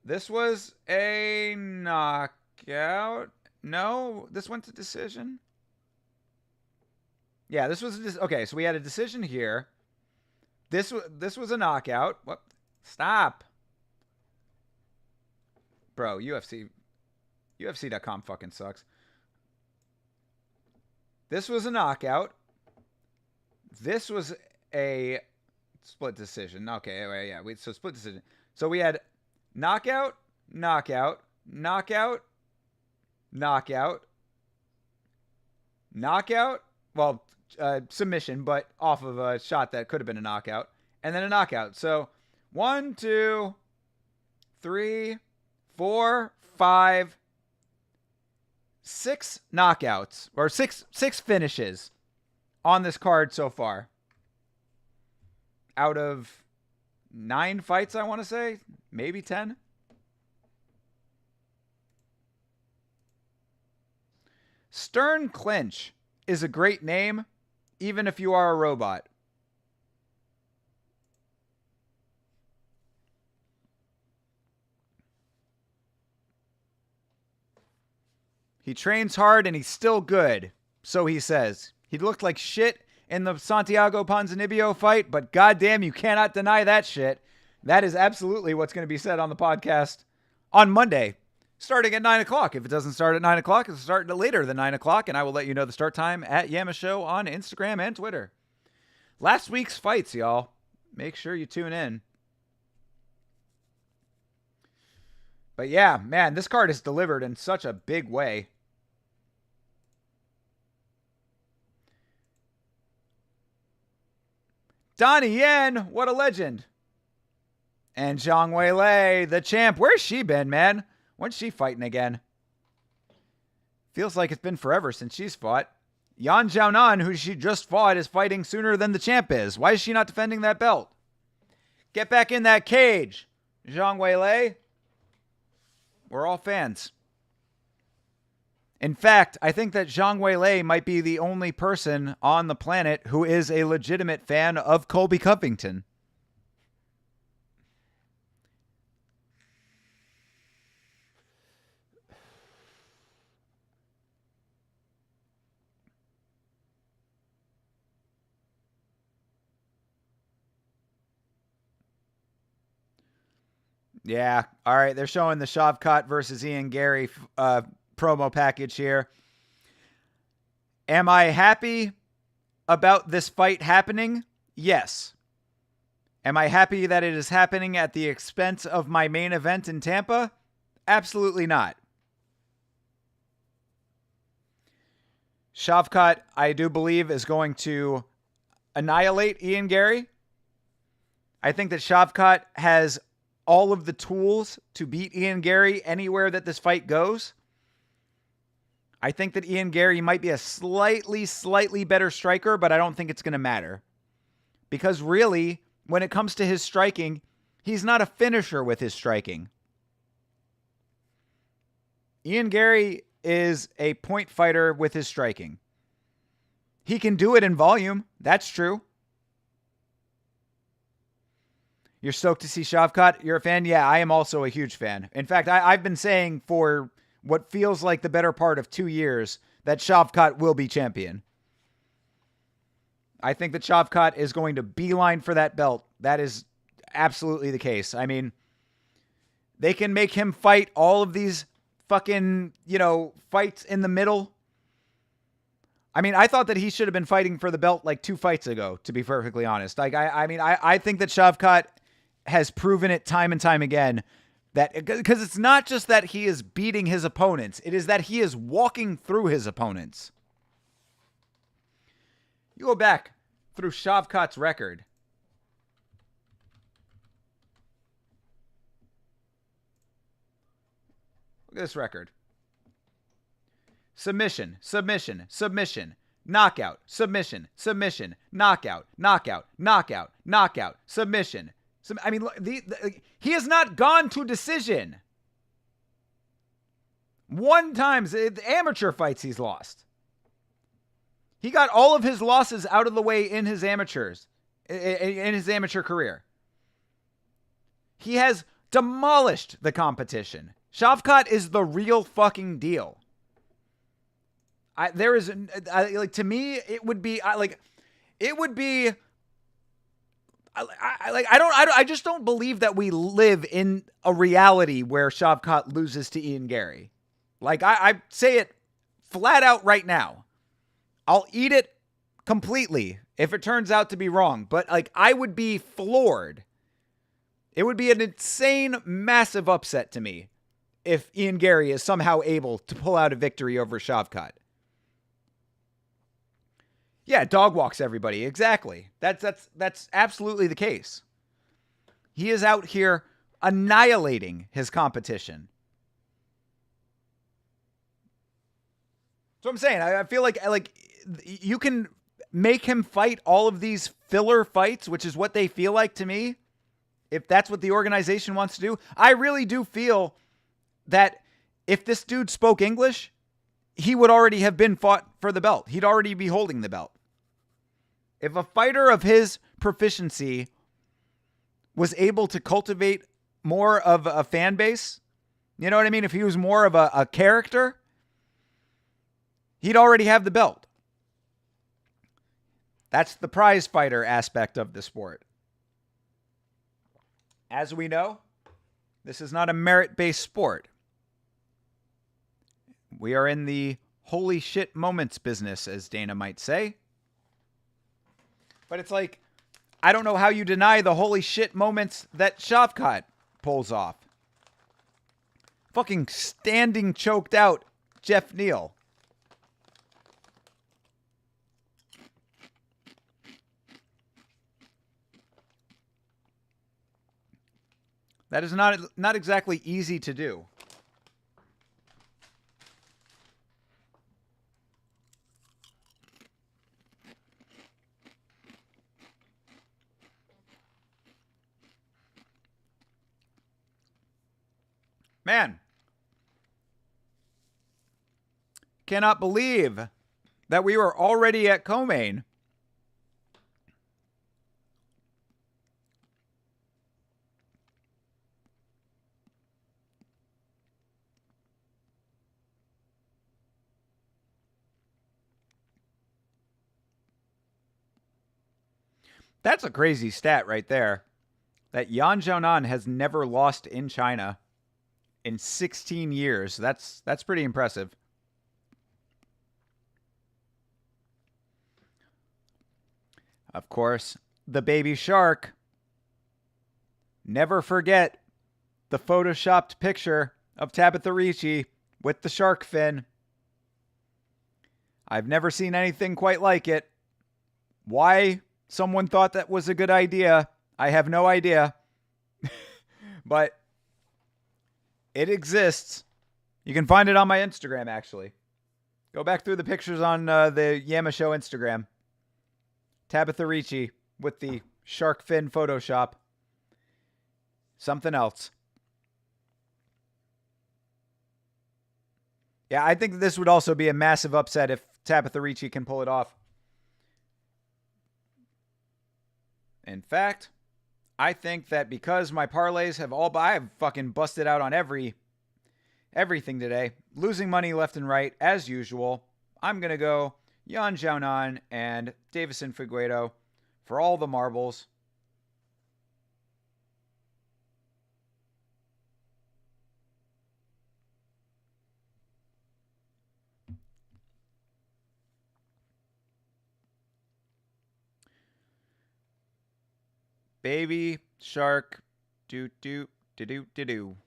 This was a knockout. No, this went to decision. Yeah, this was okay. So we had a decision here. This was a knockout. What? Stop, bro. UFC.com fucking sucks. This was a knockout. This was a split decision. Okay, yeah. So split decision. So we had knockout, knockout, knockout, knockout, knockout. Well, submission, but off of a shot that could have been a knockout, and then a knockout. So 1, 2, 3, 4, 5, 6 knockouts or six finishes on this card so far. Out of 9 fights, I want to say, maybe 10. Stern Clinch is a great name, even if you are a robot. He trains hard and he's still good, so he says. He looked like shit in the Santiago Ponzinibbio fight, but goddamn, you cannot deny that shit. That is absolutely what's going to be said on the podcast on Monday, starting at 9 o'clock. If it doesn't start at 9 o'clock, it'll start later than 9 o'clock, and I will let you know the start time at Yama Show on Instagram and Twitter. Last week's fights, y'all. Make sure you tune in. But yeah, man, this card is delivered in such a big way. Donnie Yen, what a legend. And Zhang Weilei, the champ. Where's she been, man? When's she fighting again? Feels like it's been forever since she's fought. Yan Xiaonan, who she just fought, is fighting sooner than the champ is. Why is she not defending that belt? Get back in that cage, Zhang Weilei. We're all fans. In fact, I think that Zhang Weilei might be the only person on the planet who is a legitimate fan of Colby Covington. Yeah, all right. They're showing the Shavkat versus Ian Gary promo package here. Am I happy about this fight happening? Yes. Am I happy that it is happening at the expense of my main event in Tampa? Absolutely not. Shavkat, I do believe, is going to annihilate Ian Gary. I think that Shavkat has all of the tools to beat Ian Gary anywhere that this fight goes. I think that Ian Gary might be a slightly better striker, but I don't think it's going to matter. Because really, when it comes to his striking, he's not a finisher with his striking. Ian Gary is a point fighter with his striking. He can do it in volume. That's true. You're stoked to see Shavkat? You're a fan? Yeah, I am also a huge fan. In fact, I've been saying for what feels like the better part of 2 years that Shavkat will be champion. I think that Shavkat is going to beeline for that belt. That is absolutely the case. I mean, they can make him fight all of these fucking, fights in the middle. I mean, I thought that he should have been fighting for the belt like 2 fights ago, to be perfectly honest. Like, I think that Shavkat has proven it time and time again that, because it's not just that he is beating his opponents, it is that he is walking through his opponents. You go back through Shavkat's record. Look at this record. Submission, knockout, submission, knockout, submission. I mean, he has not gone to decision. 1 time, the amateur fights he's lost. He got all of his losses out of the way in his amateur career. He has demolished the competition. Shavkat is the real fucking deal. To me, it would be I just don't believe that we live in a reality where Shavkat loses to Ian Gary. Like, I say it flat out right now. I'll eat it completely if it turns out to be wrong. But, like, I would be floored. It would be an insane, massive upset to me if Ian Gary is somehow able to pull out a victory over Shavkat. Yeah, dog walks everybody. Exactly. That's absolutely the case. He is out here annihilating his competition. what I'm saying. I feel like you can make him fight all of these filler fights, which is what they feel like to me. If that's what the organization wants to do, I really do feel that if this dude spoke English, he would already have been fought for the belt. He'd already be holding the belt. If a fighter of his proficiency was able to cultivate more of a fan base, you know what I mean? If he was more of a character, he'd already have the belt. That's the prize fighter aspect of the sport. As we know, this is not a merit-based sport. We are in the holy shit moments business, as Dana might say. But it's like, I don't know how you deny the holy shit moments that Shavkat pulls off. Fucking standing choked out Jeff Neal. That is not exactly easy to do. Man, cannot believe that we were already at co-main. That's a crazy stat right there. That Yan Xiaonan has never lost in China in 16 years. That's pretty impressive. Of course, the baby shark. Never forget the photoshopped picture of Tabitha Ricci with the shark fin. I've never seen anything quite like it. Why someone thought that was a good idea, I have no idea. But it exists. You can find it on my Instagram, actually. Go back through the pictures on the Yama Show Instagram. Tabitha Ricci with the shark fin Photoshop. Something else. Yeah, I think this would also be a massive upset if Tabitha Ricci can pull it off. In fact, I think that because my parlays have I've fucking busted out on everything today, losing money left and right as usual. I'm gonna go Yan Xiaonan and Davison Figueiredo for all the marbles. Baby shark, do do do do do do.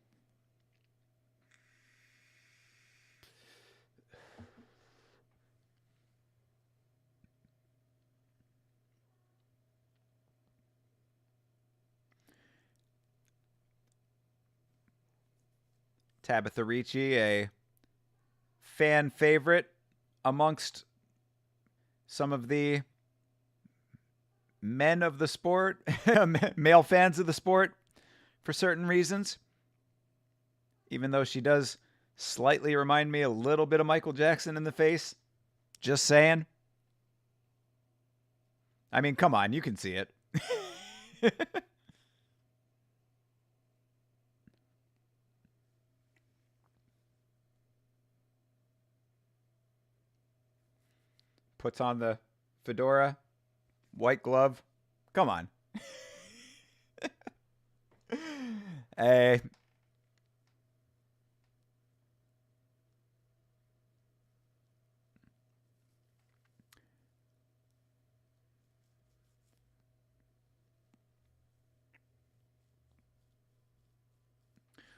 Tabitha Ricci, a fan favorite amongst some of the men of the sport, male fans of the sport for certain reasons. Even though she does slightly remind me a little bit of Michael Jackson in the face. Just saying. I mean, come on, you can see it. Puts on the fedora, white glove. Come on. Hey.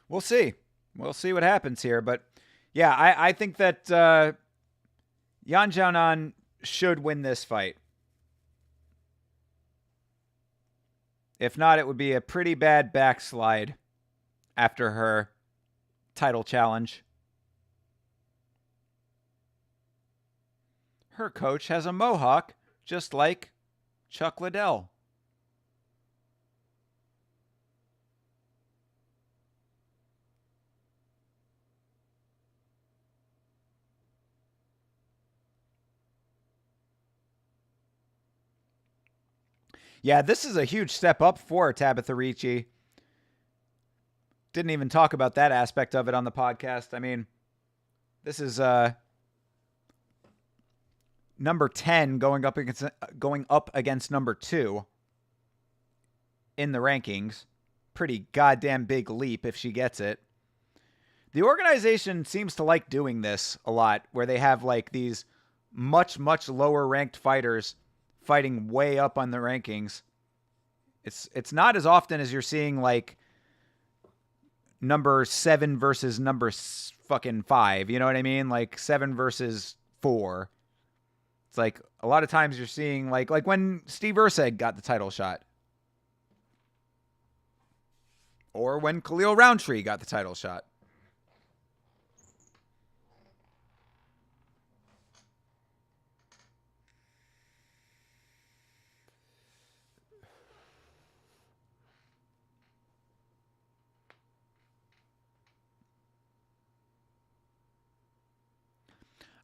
We'll see. We'll see what happens here. But yeah, I think that Yan Xiaonan should win this fight. If not, it would be a pretty bad backslide after her title challenge. Her coach has a mohawk, just like Chuck Liddell. Yeah, this is a huge step up for Tabitha Ricci. Didn't even talk about that aspect of it on the podcast. I mean, this is number 10 going up against number 2 in the rankings. Pretty goddamn big leap if she gets it. The organization seems to like doing this a lot, where they have like these much, much lower ranked fighters fighting way up on the rankings. It's not as often as you're seeing like number 7 versus number fucking 5. You know what I mean? Like 7 versus 4. It's like a lot of times you're seeing like when Steve Erceg got the title shot. Or when Khalil Roundtree got the title shot.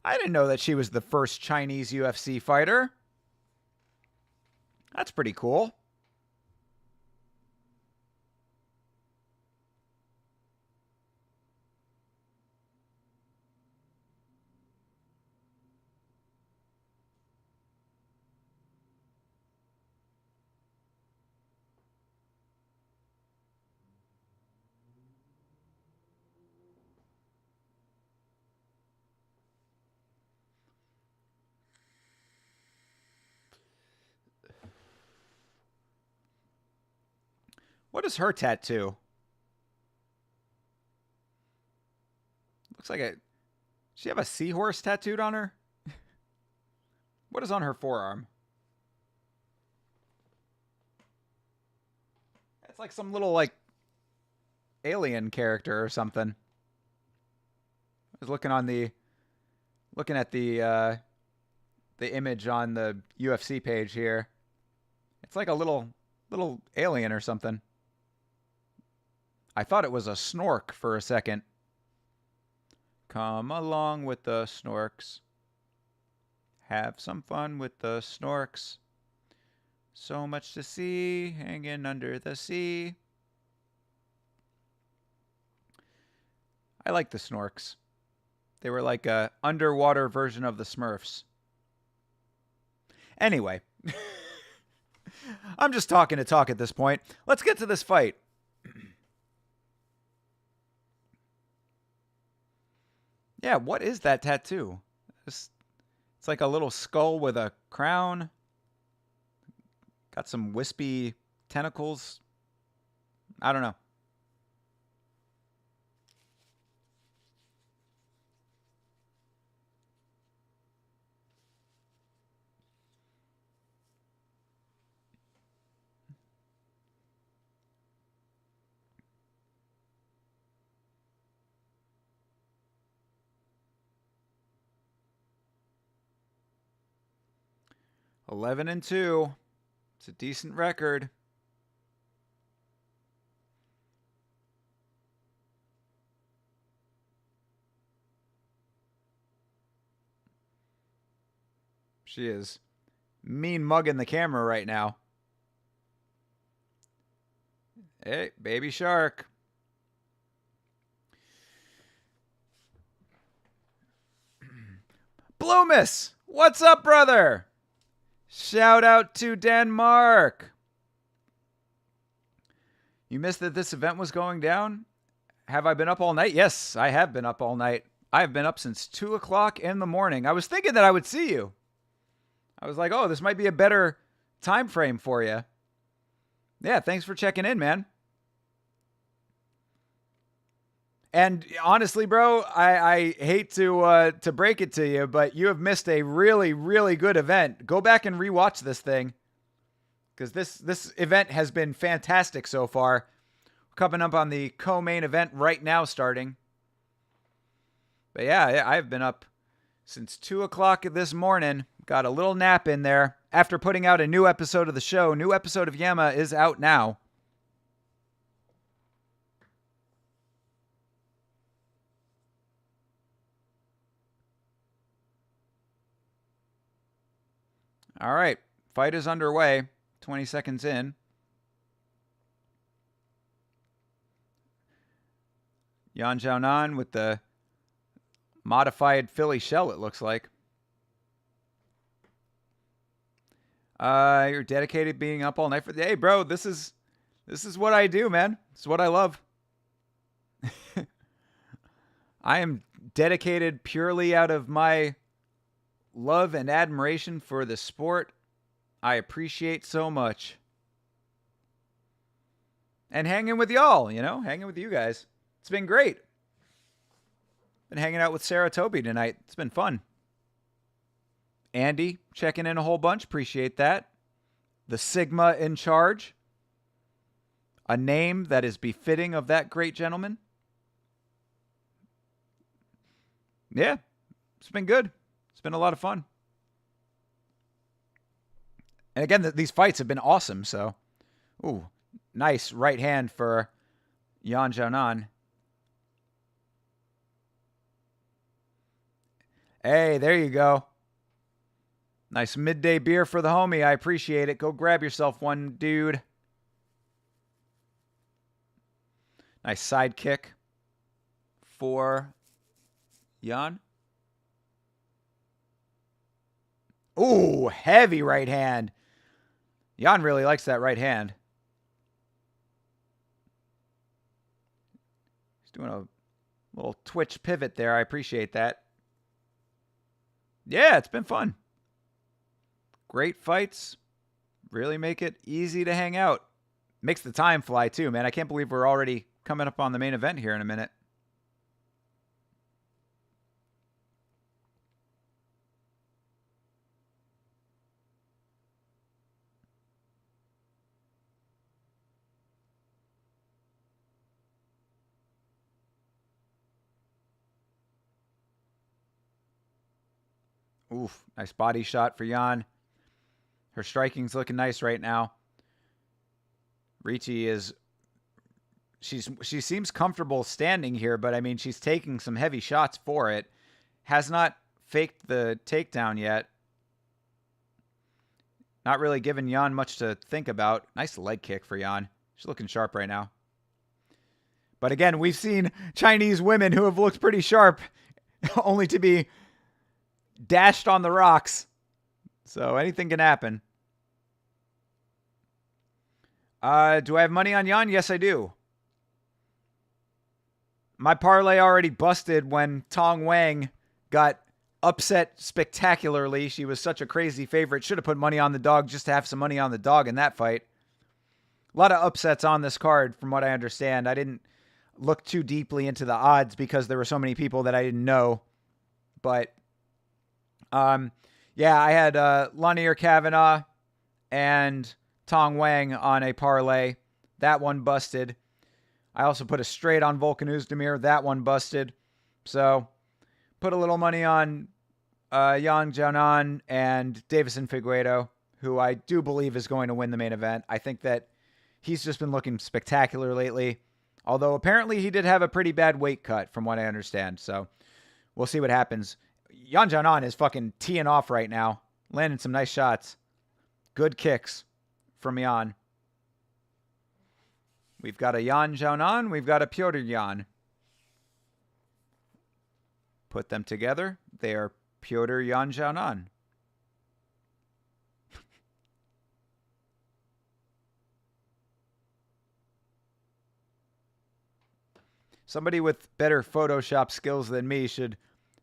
I didn't know that she was the first Chinese UFC fighter. That's pretty cool. What is her tattoo? Looks like does she have a seahorse tattooed on her? What is on her forearm? It's like some little like alien character or something. I was looking at the image on the UFC page here. It's like a little alien or something. I thought it was a snork for a second. Come along with the snorks. Have some fun with the snorks. So much to see, hanging under the sea. I like the snorks. They were like a underwater version of the Smurfs. Anyway. I'm just talking to talk at this point. Let's get to this fight. Yeah, what is that tattoo? It's like a little skull with a crown. Got some wispy tentacles. I don't know. Eleven and 2. It's a decent record. She is mean mugging the camera right now. Hey, baby shark. Bloomis, what's up, brother? Shout out to Denmark. You missed that this event was going down? Have I been up all night? Yes, I have been up all night. I have been up since 2 o'clock in the morning. I was thinking that I would see you. I was like, oh, this might be a better time frame for you. Yeah, thanks for checking in, man. And honestly, bro, I hate to break it to you, but you have missed a really, really good event. Go back and rewatch this thing, because this event has been fantastic so far. We're coming up on the co-main event right now starting. But yeah, I've been up since 2 o'clock this morning. Got a little nap in there. After putting out a new episode of the show, new episode of Yama is out now. All right, fight is underway. 20 seconds in. Yan Xiaonan with the modified Philly shell, it looks like. You're dedicated being up all night for the day, bro. This is what I do, man. This is what I love. I am dedicated purely out of my love and admiration for the sport I appreciate so much. And hanging with y'all, hanging with you guys. It's been great. Been hanging out with Sarah Toby tonight. It's been fun. Andy checking in a whole bunch. Appreciate that. The Sigma in charge. A name that is befitting of that great gentleman. Yeah, it's been good. It's been a lot of fun. And again, these fights have been awesome. So, ooh, nice right hand for Yan Xiaonan. Hey, there you go. Nice midday beer for the homie. I appreciate it. Go grab yourself one, dude. Nice side kick for Yan. Ooh, heavy right hand. Yan really likes that right hand. He's doing a little twitch pivot there. I appreciate that. Yeah, it's been fun. Great fights. Really make it easy to hang out. Makes the time fly too, man. I can't believe we're already coming up on the main event here in a minute. Oof, nice body shot for Yan. Her striking's looking nice right now. Ricci she seems comfortable standing here, but I mean, she's taking some heavy shots for it. Has not faked the takedown yet. Not really giving Yan much to think about. Nice leg kick for Yan. She's looking sharp right now. But again, we've seen Chinese women who have looked pretty sharp only to be dashed on the rocks. So anything can happen. Do I have money on Yan? Yes, I do. My parlay already busted when Tong Wang got upset spectacularly. She was such a crazy favorite. Should have put money on the dog just to have some money on the dog in that fight. A lot of upsets on this card from what I understand. I didn't look too deeply into the odds because there were so many people that I didn't know. But yeah, I had Lanier Kavanaugh and Tong Wang on a parlay. That one busted. I also put a straight on Volkan Oezdemir. That one busted. So put a little money on Yang Jianan and Davison Figueiredo, who I do believe is going to win the main event. I think that he's just been looking spectacular lately. Although apparently he did have a pretty bad weight cut from what I understand. So we'll see what happens. Yan Jianan is fucking teeing off right now. Landing some nice shots. Good kicks from Yan. We've got a Yan Xiaonan. We've got a Piotr Yan. Put them together. They are Piotr Yan Xiaonan. Somebody with better Photoshop skills than me should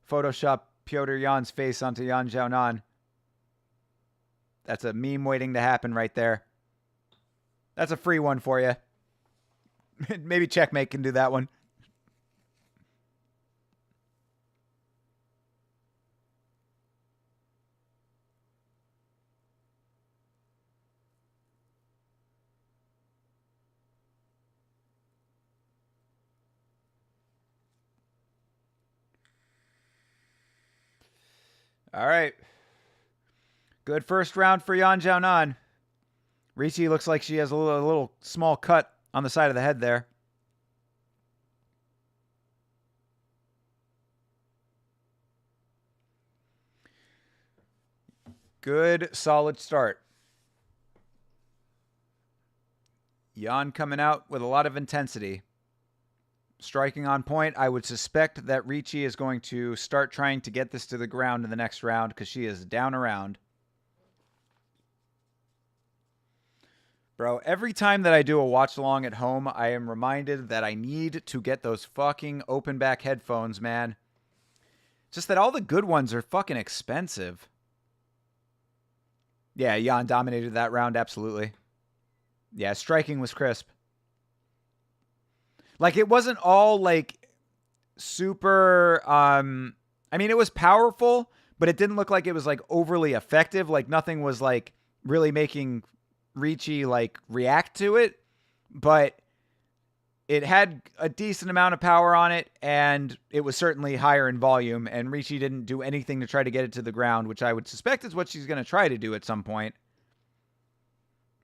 Photoshop Piotr Yan's face onto Yan Xiaonan. That's a meme waiting to happen right there. That's a free one for you. Maybe Checkmate can do that one. All right. Good first round for Yan Xiaonan. Ricci looks like she has a little small cut on the side of the head there. Good, solid start. Yan coming out with a lot of intensity. Striking on point. I would suspect that Ricci is going to start trying to get this to the ground in the next round because she is down around. Bro, every time that I do a watch along at home, I am reminded that I need to get those fucking open back headphones, man. Just that all the good ones are fucking expensive. Yeah, Yan dominated that round, absolutely. Yeah, striking was crisp. Like, it wasn't all, like, super, I mean, it was powerful, but it didn't look like it was, like, overly effective. Like, nothing was, like, really making Ricci, like, react to it. But it had a decent amount of power on it, and it was certainly higher in volume, and Ricci didn't do anything to try to get it to the ground, which I would suspect is what she's going to try to do at some point.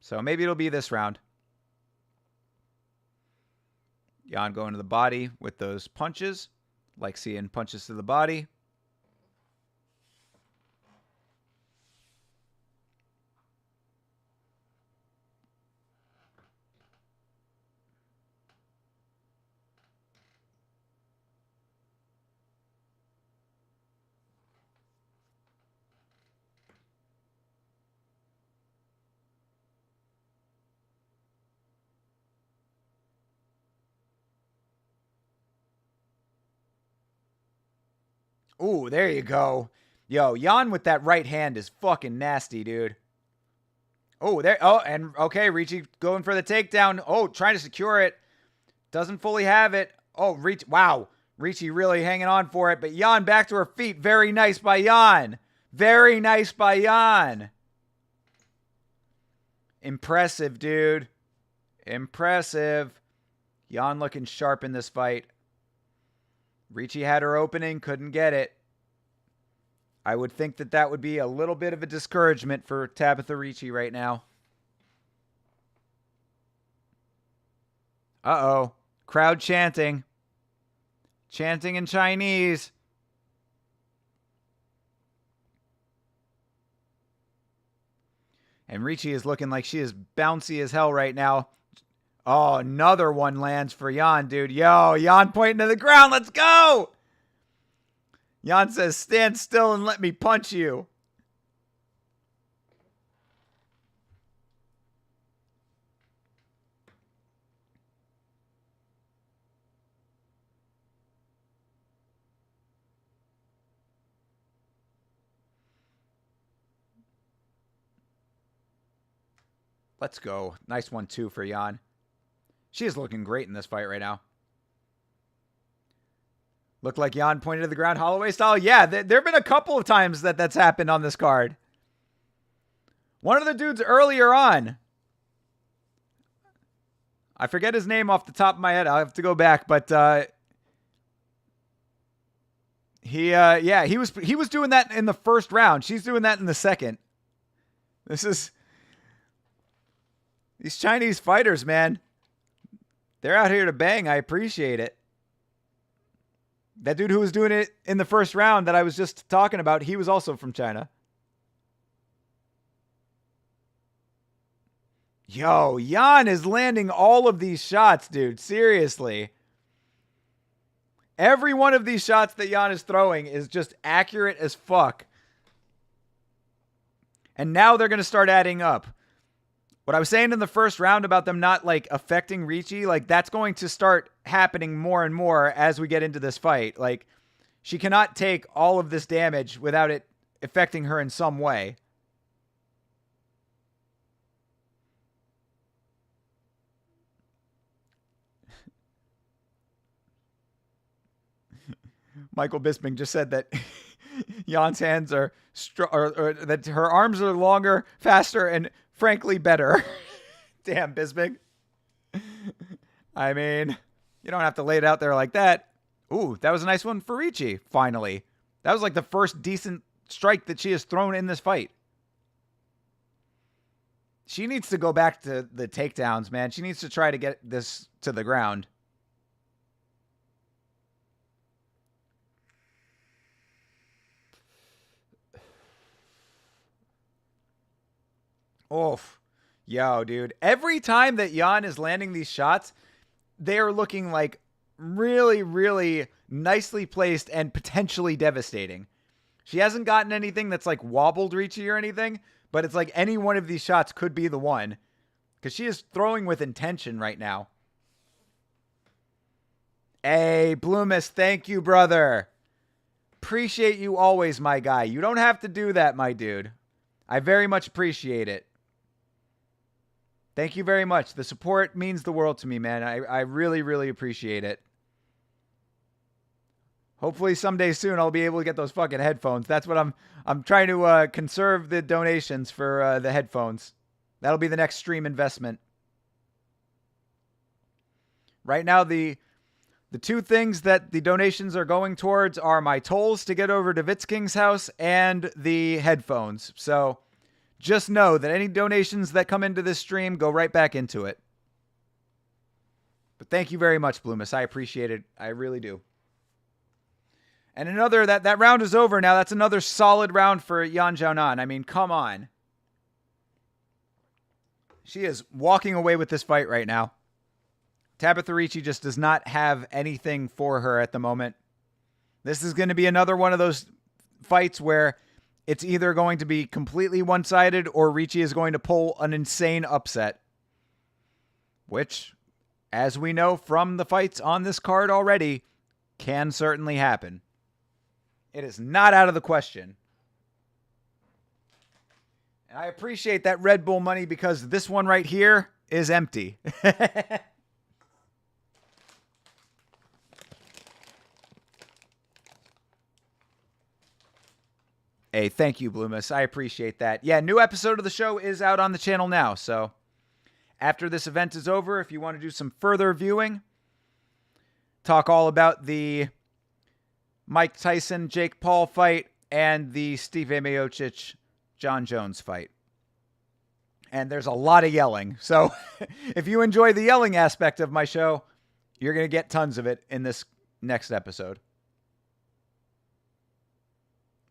So maybe it'll be this round. Yan going to the body with those punches. Like seeing punches to the body. Ooh, there you go. Yo, Yan with that right hand is fucking nasty, dude. Oh, there. Oh, and okay, Ricci going for the takedown. Oh, trying to secure it. Doesn't fully have it. Oh, Ricci. Wow. Ricci really hanging on for it. But Yan back to her feet. Very nice by Yan. Very nice by Yan. Impressive, dude. Impressive. Yan looking sharp in this fight. Ricci had her opening, couldn't get it. I would think that that would be a little bit of a discouragement for Tabitha Ricci right now. Uh-oh. Crowd chanting. Chanting in Chinese. And Ricci is looking like she is bouncy as hell right now. Oh, another one lands for Yan, dude. Yo, Yan pointing to the ground. Let's go. Yan says, stand still and let me punch you. Let's go. Nice one, too, for Yan. She is looking great in this fight right now. Looked like Yan pointed to the ground Holloway style. Yeah, there have been a couple of times that that's happened on this card. One of the dudes earlier on. I forget his name off the top of my head. I'll have to go back, but he was doing that in the first round. She's doing that in the second. These Chinese fighters, man. They're out here to bang. I appreciate it. That dude who was doing it in the first round that I was just talking about, he was also from China. Yo, Yan is landing all of these shots, dude. Seriously. Every one of these shots that Yan is throwing is just accurate as fuck. And now they're going to start adding up. What I was saying in the first round about them not, like, affecting Ricci, like, that's going to start happening more and more as we get into this fight. Like, she cannot take all of this damage without it affecting her in some way. Michael Bisping just said that Jan's hands are or that her arms are longer, faster, and frankly better. Damn, Bisping. I mean, you don't have to lay it out there like that. Ooh, that was a nice one for Ricci, finally. That was like the first decent strike that she has thrown in this fight. She needs to go back to the takedowns, man. She needs to try to get this to the ground. Oof. Yo, dude. Every time that Jan is landing these shots, they are looking like really, really nicely placed and potentially devastating. She hasn't gotten anything that's like wobbled Ricci or anything, but it's like any one of these shots could be the one. Because she is throwing with intention right now. Hey, Bloomis, thank you, brother. Appreciate you always, my guy. You don't have to do that, my dude. I very much appreciate it. Thank you very much. The support means the world to me, man. I really, really appreciate it. Hopefully someday soon I'll be able to get those fucking headphones. That's what I'm trying to conserve the donations for the headphones. That'll be the next stream investment. Right now, the two things that the donations are going towards are my tolls to get over to Vitsking's house and the headphones. So just know that any donations that come into this stream go right back into it. But thank you very much, Bloomis. I appreciate it. I really do. And another, that round is over now. That's another solid round for Yan Xiaonan. I mean, come on. She is walking away with this fight right now. Tabitha Ricci just does not have anything for her at the moment. This is going to be another one of those fights where it's either going to be completely one-sided or Ricci is going to pull an insane upset. Which, as we know from the fights on this card already, can certainly happen. It is not out of the question. And I appreciate that Red Bull money because this one right here is empty. Hey, thank you, Bloomis. I appreciate that. Yeah, new episode of the show is out on the channel now. So after this event is over, if you want to do some further viewing, talk all about the Mike Tyson, Jake Paul fight and the Stipe Miocic, John Jones fight. And there's a lot of yelling. So if you enjoy the yelling aspect of my show, you're going to get tons of it in this next episode.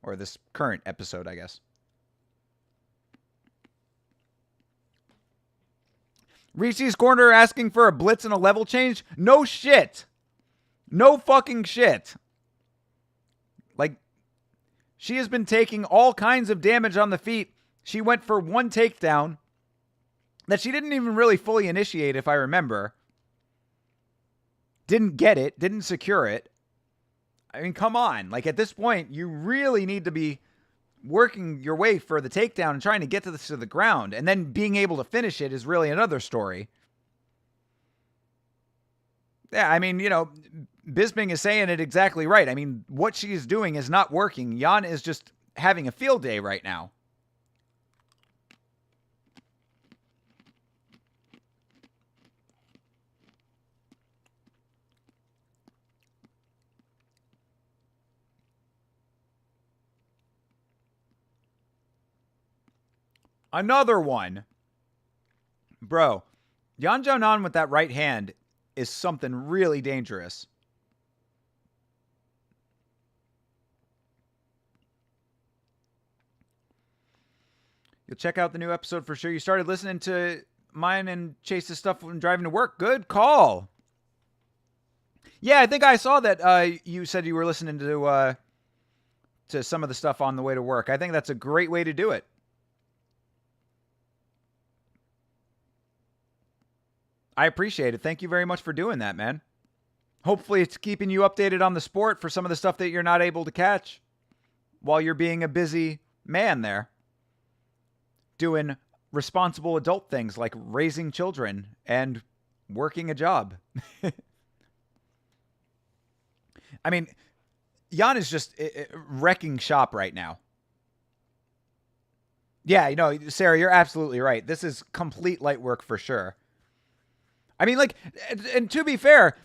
Or this current episode, I guess. Ricci's corner asking for a blitz and a level change? No shit. No fucking shit. Like, she has been taking all kinds of damage on the feet. She went for one takedown that she didn't even really fully initiate, if I remember. Didn't get it. Didn't secure it. I mean, come on. Like, at this point, you really need to be working your way for the takedown and trying to get to the ground. And then being able to finish it is really another story. Yeah, I mean, you know, Bisping is saying it exactly right. I mean, what she's doing is not working. Jan is just having a field day right now. Another one. Bro, Yan Xiaonan with that right hand is something really dangerous. You'll check out the new episode for sure. You started listening to mine and Chase's stuff when driving to work. Good call. Yeah, I think I saw that you said you were listening to some of the stuff on the way to work. I think that's a great way to do it. I appreciate it. Thank you very much for doing that, man. Hopefully it's keeping you updated on the sport for some of the stuff that you're not able to catch while you're being a busy man there. Doing responsible adult things like raising children and working a job. I mean, Jan is just wrecking shop right now. Yeah, you know, Sarah, you're absolutely right. This is complete light work for sure. I mean, like, and to be fair,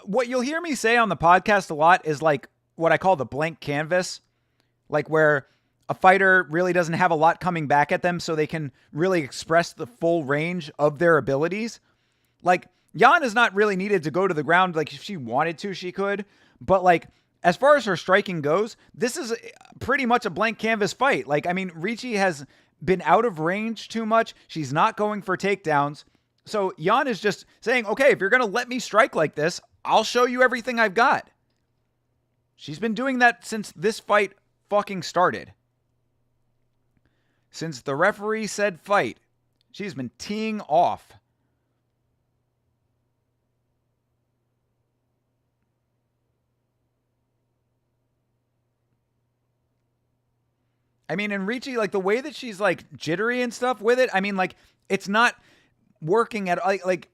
what you'll hear me say on the podcast a lot is like what I call the blank canvas, like where a fighter really doesn't have a lot coming back at them, so they can really express the full range of their abilities. Like, Jan is not really needed to go to the ground. Like, if she wanted to, she could. But, like, as far as her striking goes, this is pretty much a blank canvas fight. Like, I mean, Ricci has been out of range too much. She's not going for takedowns. So Jan is just saying, okay, if you're going to let me strike like this, I'll show you everything I've got. She's been doing that since this fight fucking started. Since the referee said fight, she's been teeing off. I mean, and Ricci, like, the way that she's, like, jittery and stuff with it, I mean, like, it's not working at, like,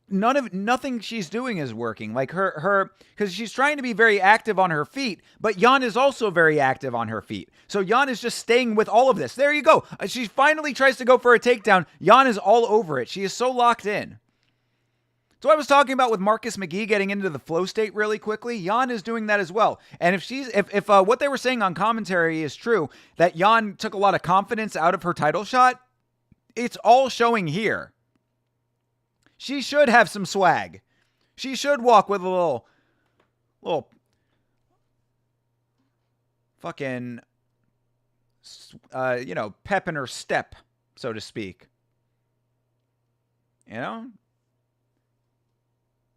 nothing she's doing is working. Like, because she's trying to be very active on her feet, but Jan is also very active on her feet. So Jan is just staying with all of this. There you go. She finally tries to go for a takedown. Jan is all over it. She is so locked in. So I was talking about with Marcus McGee getting into the flow state really quickly. Jan is doing that as well. And if what they were saying on commentary is true, that Jan took a lot of confidence out of her title shot, it's all showing here. She should have some swag. She should walk with a little fucking, pep in her step, so to speak. You know?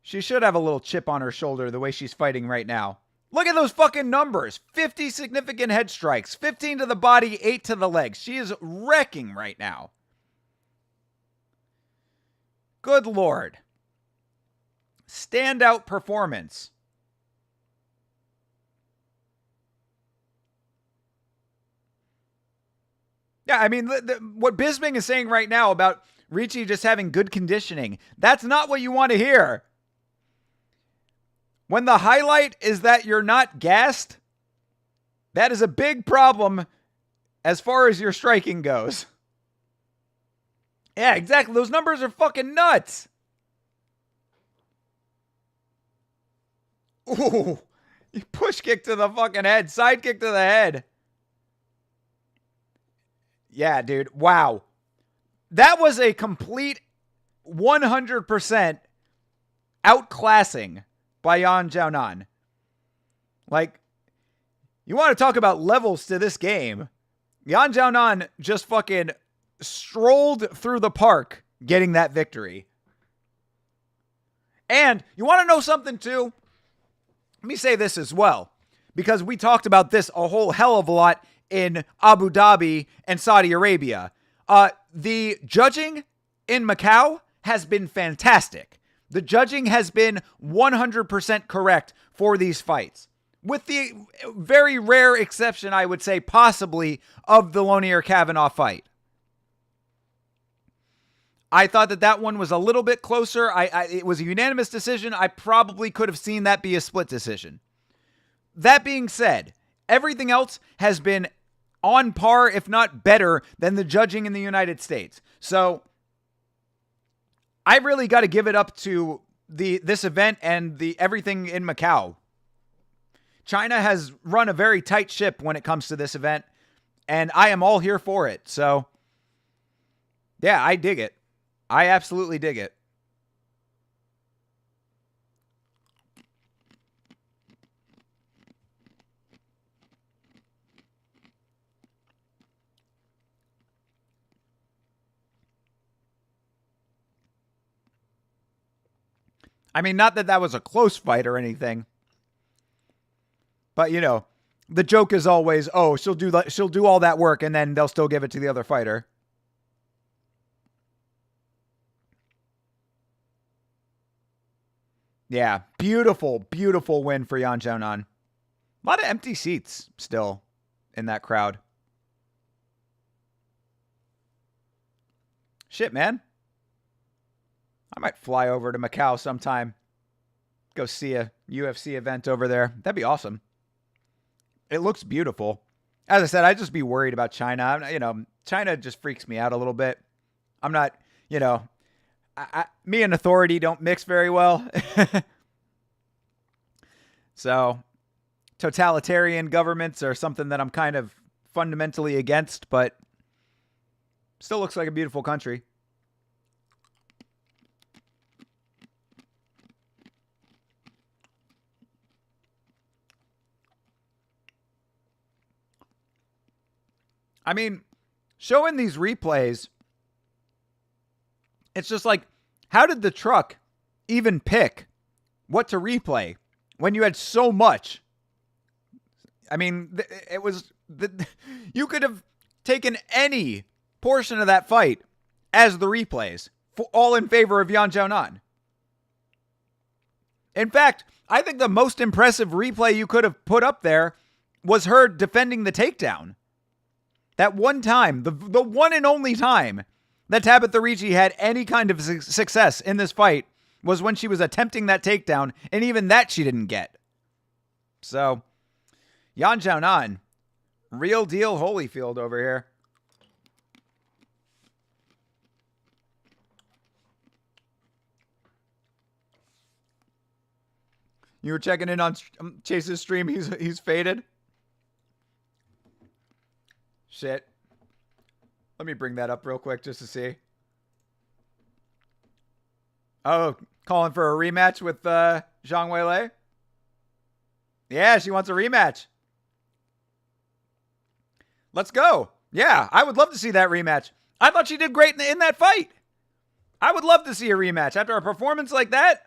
She should have a little chip on her shoulder the way she's fighting right now. Look at those fucking numbers. 50 significant head strikes, 15 to the body, 8 to the legs. She is wrecking right now. Good Lord. Standout performance. Yeah, I mean, what Bisping is saying right now about Ricci just having good conditioning, that's not what you want to hear. When the highlight is that you're not gassed, that is a big problem as far as your striking goes. Yeah, exactly. Those numbers are fucking nuts. Ooh, push kick to the fucking head, side kick to the head. Yeah, dude. Wow. That was a complete 100% outclassing by Yan Xiaonan. Like, you want to talk about levels to this game. Yan Xiaonan just fucking strolled through the park getting that victory. And you want to know something too? Let me say this as well, because we talked about this a whole hell of a lot in Abu Dhabi and Saudi Arabia. The judging in Macau has been fantastic. The judging has been 100% correct for these fights. With the very rare exception, I would say, possibly, of the Lonier-Kavanaugh fight. I thought that one was a little bit closer. It was a unanimous decision. I probably could have seen that be a split decision. That being said, everything else has been on par, if not better, than the judging in the United States. So I really got to give it up to this event and everything in Macau. China has run a very tight ship when it comes to this event, and I am all here for it. So, yeah, I dig it. I absolutely dig it. I mean, not that was a close fight or anything. But, you know, the joke is always, oh, she'll do all that work and then they'll still give it to the other fighter. Yeah, beautiful, beautiful win for Yan Xiaonan. A lot of empty seats still in that crowd. Shit, man. I might fly over to Macau sometime. Go see a UFC event over there. That'd be awesome. It looks beautiful. As I said, I'd just be worried about China. China just freaks me out a little bit. I'm not, me and authority don't mix very well. So, totalitarian governments are something that I'm kind of fundamentally against, but still looks like a beautiful country. I mean, showing these replays, it's just like, how did the truck even pick what to replay when you had so much? I mean, it was you could have taken any portion of that fight as the replays, all in favor of Yan Xiaonan. In fact, I think the most impressive replay you could have put up there was her defending the takedown. That one time, the one and only time that Tabitha Ricci had any kind of success in this fight was when she was attempting that takedown, and even that she didn't get. So, Yan Xiaonan, real deal Holyfield over here. You were checking in on Chase's stream. He's faded. Shit. Let me bring that up real quick just to see. Oh, calling for a rematch with Zhang Weilei? Yeah, she wants a rematch. Let's go. Yeah, I would love to see that rematch. I thought she did great in that fight. I would love to see a rematch after a performance like that.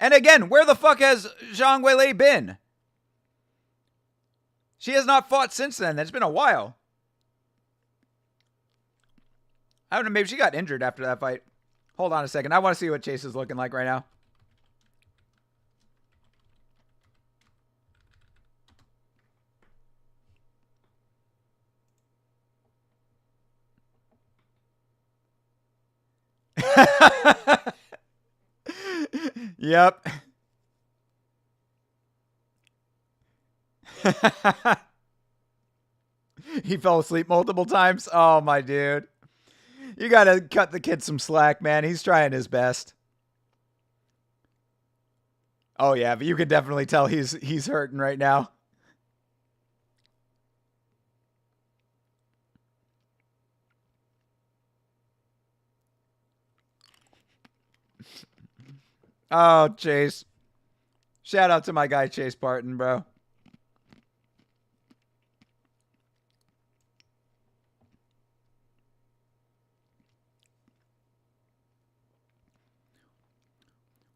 And again, where the fuck has Zhang Weilei been? She has not fought since then. It's been a while. I don't know. Maybe she got injured after that fight. Hold on a second. I want to see what Chase is looking like right now. Yep. He fell asleep multiple times. Oh, my dude. You got to cut the kid some slack, man. He's trying his best. Oh, yeah, but you can definitely tell he's hurting right now. Oh, Chase. Shout out to my guy, Chase Barton, bro.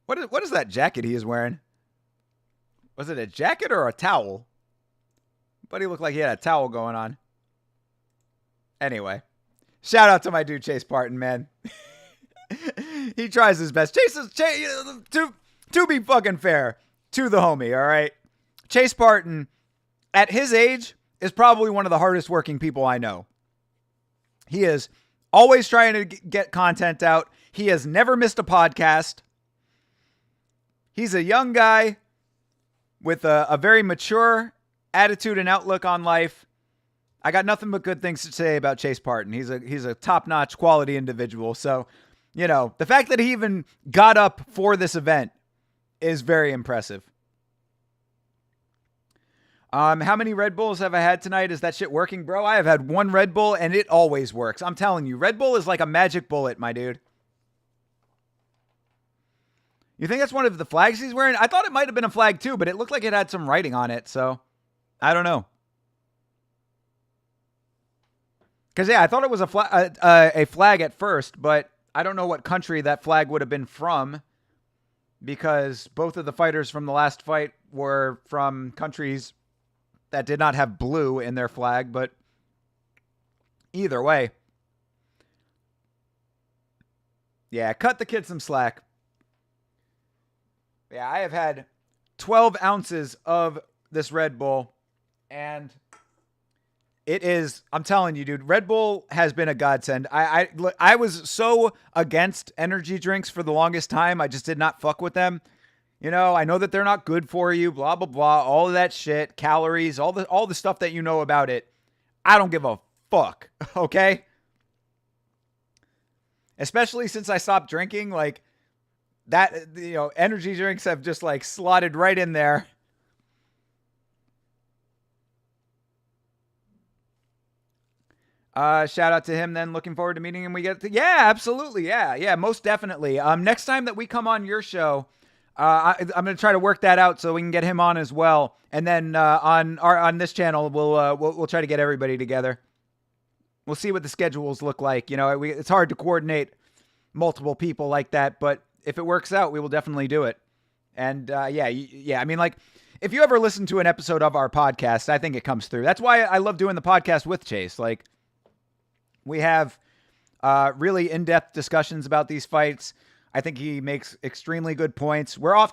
What is that jacket he is wearing? Was it a jacket or a towel? But he looked like he had a towel going on. Anyway, shout out to my dude Chase Barton, man. He tries his best. To be fucking fair to the homie, all right? Chase Barton, at his age, is probably one of the hardest working people I know. He is always trying to get content out. He has never missed a podcast. He's a young guy with a very mature attitude and outlook on life. I got nothing but good things to say about Chase Barton. He's a top-notch quality individual. So, you know, the fact that he even got up for this event is very impressive. How many Red Bulls have I had tonight? Is that shit working, bro? I have had one Red Bull, and it always works. I'm telling you, Red Bull is like a magic bullet, my dude. You think that's one of the flags he's wearing? I thought it might have been a flag too, but it looked like it had some writing on it, so I don't know. Because, yeah, I thought it was a flag at first, but I don't know what country that flag would have been from, because both of the fighters from the last fight were from countries that did not have blue in their flag, but either way. Yeah, cut the kid some slack. Yeah, I have had 12 ounces of this Red Bull, and it is, I'm telling you, dude, Red Bull has been a godsend. I was so against energy drinks for the longest time. I just did not fuck with them. You know, I know that they're not good for you, blah, blah, blah, all of that shit, calories, all the stuff that you know about it. I don't give a fuck, okay? Especially since I stopped drinking, like, that, you know, energy drinks have just like slotted right in there. Shout out to him then. Looking forward to meeting him. Yeah, absolutely. Yeah, most definitely. Next time that we come on your show, I'm going to try to work that out so we can get him on as well. And then on this channel, we'll try to get everybody together. We'll see what the schedules look like. It's hard to coordinate multiple people like that, but if it works out, we will definitely do it. And yeah. I mean, like, if you ever listen to an episode of our podcast, I think it comes through. That's why I love doing the podcast with Chase. Like, we have really in-depth discussions about these fights. I think he makes extremely good points. That's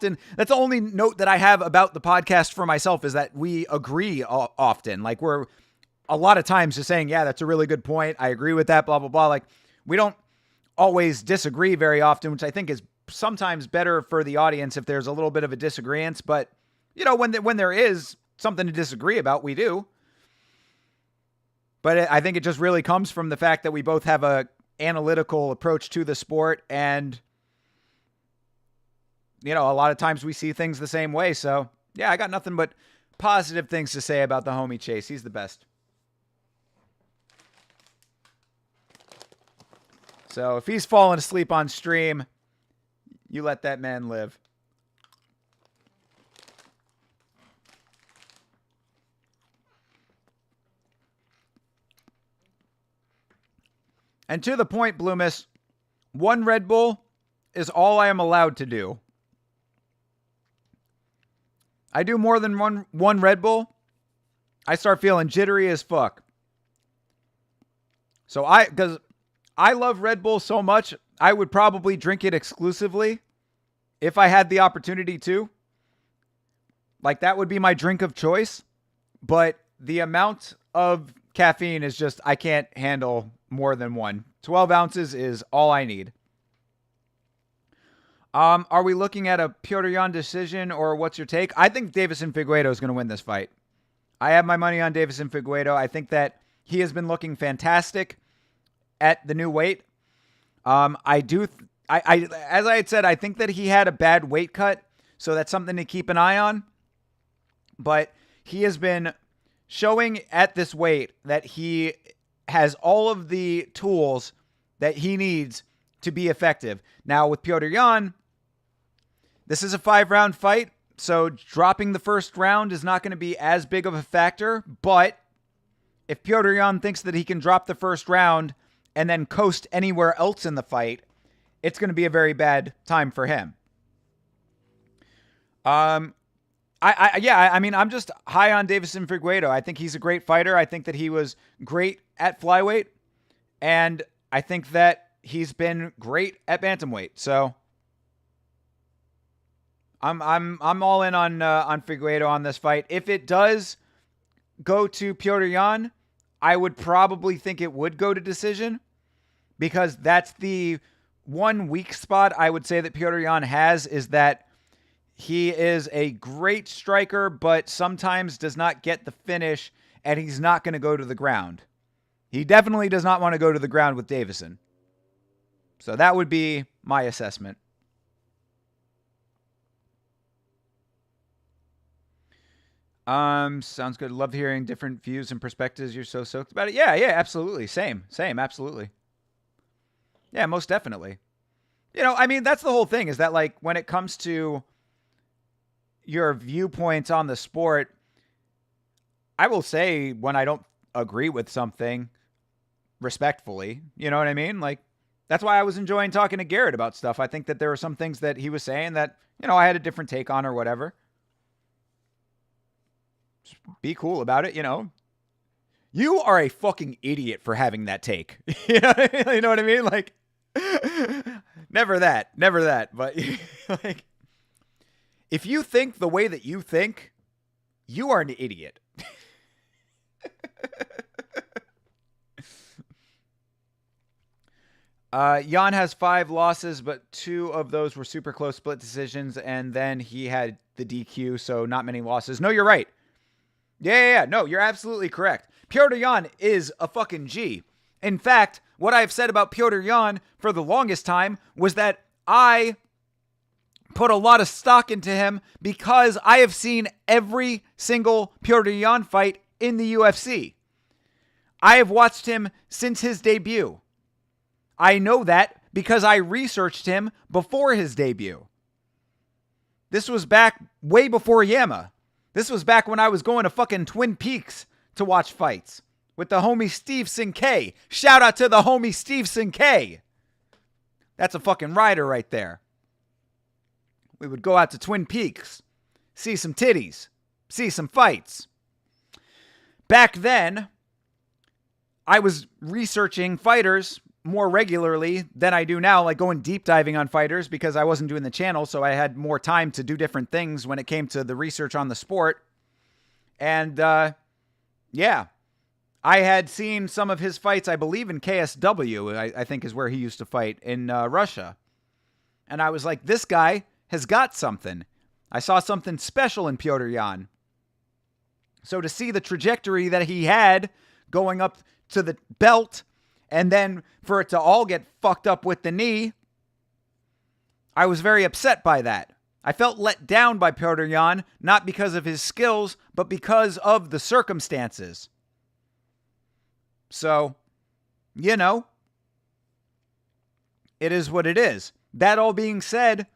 the only note that I have about the podcast for myself is that we agree often. Like, we're a lot of times just saying, yeah, that's a really good point. I agree with that, blah, blah, blah. Like, we don't always disagree very often, which I think is sometimes better for the audience if there's a little bit of a disagreement. But, when there is something to disagree about, we do. But I think it just really comes from the fact that we both have a analytical approach to the sport, and a lot of times we see things the same way. So, yeah, I got nothing but positive things to say about the homie Chase. He's the best. So, if he's falling asleep on stream, you let that man live. And to the point, Bloomis, one Red Bull is all I am allowed to do. I do more than one Red Bull, I start feeling jittery as fuck. So because I love Red Bull so much, I would probably drink it exclusively if I had the opportunity to. Like, that would be my drink of choice. But the amount of caffeine is just, I can't handle more than one. 12 ounces is all I need. Are we looking at a Petr Yan decision, or what's your take? I think Deiveson Figueiredo is going to win this fight. I have my money on Deiveson Figueiredo. I think that he has been looking fantastic at the new weight. As I had said, I think that he had a bad weight cut, so that's something to keep an eye on. But he has been showing at this weight that he has all of the tools that he needs to be effective. Now, with Petr Yan, this is a 5-round fight, so dropping the first round is not going to be as big of a factor. But if Petr Yan thinks that he can drop the first round and then coast anywhere else in the fight, it's going to be a very bad time for him. I'm just high on Deiveson Figueiredo. I think he's a great fighter. I think that he was great at flyweight, and I think that he's been great at bantamweight. So I'm all in on Figueiredo on this fight. If it does go to Petr Yan, I would probably think it would go to decision, because that's the one weak spot I would say that Petr Yan has, is that he is a great striker, but sometimes does not get the finish, and he's not going to go to the ground. He definitely does not want to go to the ground with Deiveson. So that would be my assessment. Sounds good. Love hearing different views and perspectives. You're so soaked about it. Yeah, absolutely. Same, absolutely. Yeah, most definitely. That's the whole thing, is that, like, when it comes to your viewpoints on the sport, I will say when I don't agree with something respectfully, you know what I mean? Like, that's why I was enjoying talking to Garrett about stuff. I think that there were some things that he was saying that, I had a different take on or whatever. Just be cool about it, You are a fucking idiot for having that take. You know what I mean? Like, never that. But, like, if you think the way that you think, you are an idiot. Yan has 5 losses, but 2 of those were super close split decisions, and then he had the DQ, so not many losses. No, you're right. Yeah. No, you're absolutely correct. Petr Yan is a fucking G. In fact, what I've said about Petr Yan for the longest time was that I put a lot of stock into him because I have seen every single Petr Yan fight in the UFC. I have watched him since his debut. I know that because I researched him before his debut. This was back way before Yama. This was back when I was going to fucking Twin Peaks to watch fights with the homie Stevenson K. Shout out to the homie Stevenson K. That's a fucking rider right there. We would go out to Twin Peaks, see some titties, see some fights. Back then, I was researching fighters more regularly than I do now, like going deep diving on fighters because I wasn't doing the channel, so I had more time to do different things when it came to the research on the sport. And, yeah, I had seen some of his fights, I believe in KSW, I think is where he used to fight, in Russia. And I was like, this guy has got something. I saw something special in Petr Yan. So to see the trajectory that he had going up to the belt, and then for it to all get fucked up with the knee, I was very upset by that. I felt let down by Petr Yan, not because of his skills, but because of the circumstances. So, you know, it is what it is. That all being said,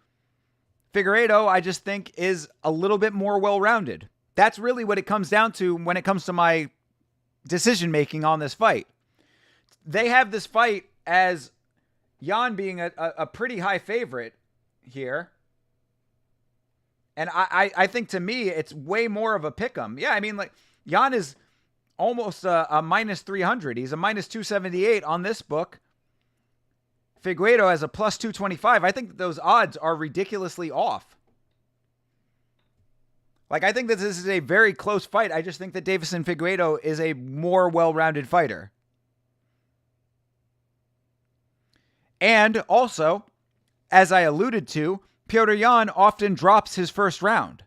Figueiredo, I just think, is a little bit more well-rounded. That's really what it comes down to when it comes to my decision-making on this fight. They have this fight as Yan being a pretty high favorite here. And I think, to me, it's way more of a pick'em. Yeah, I mean, like, Yan is almost a minus 300. He's a minus 278 on this book. Figueiredo has a plus 225. I think those odds are ridiculously off. Like, I think that this is a very close fight. I just think that Deiveson Figueiredo is a more well-rounded fighter. And also, as I alluded to, Petr Yan often drops his first round.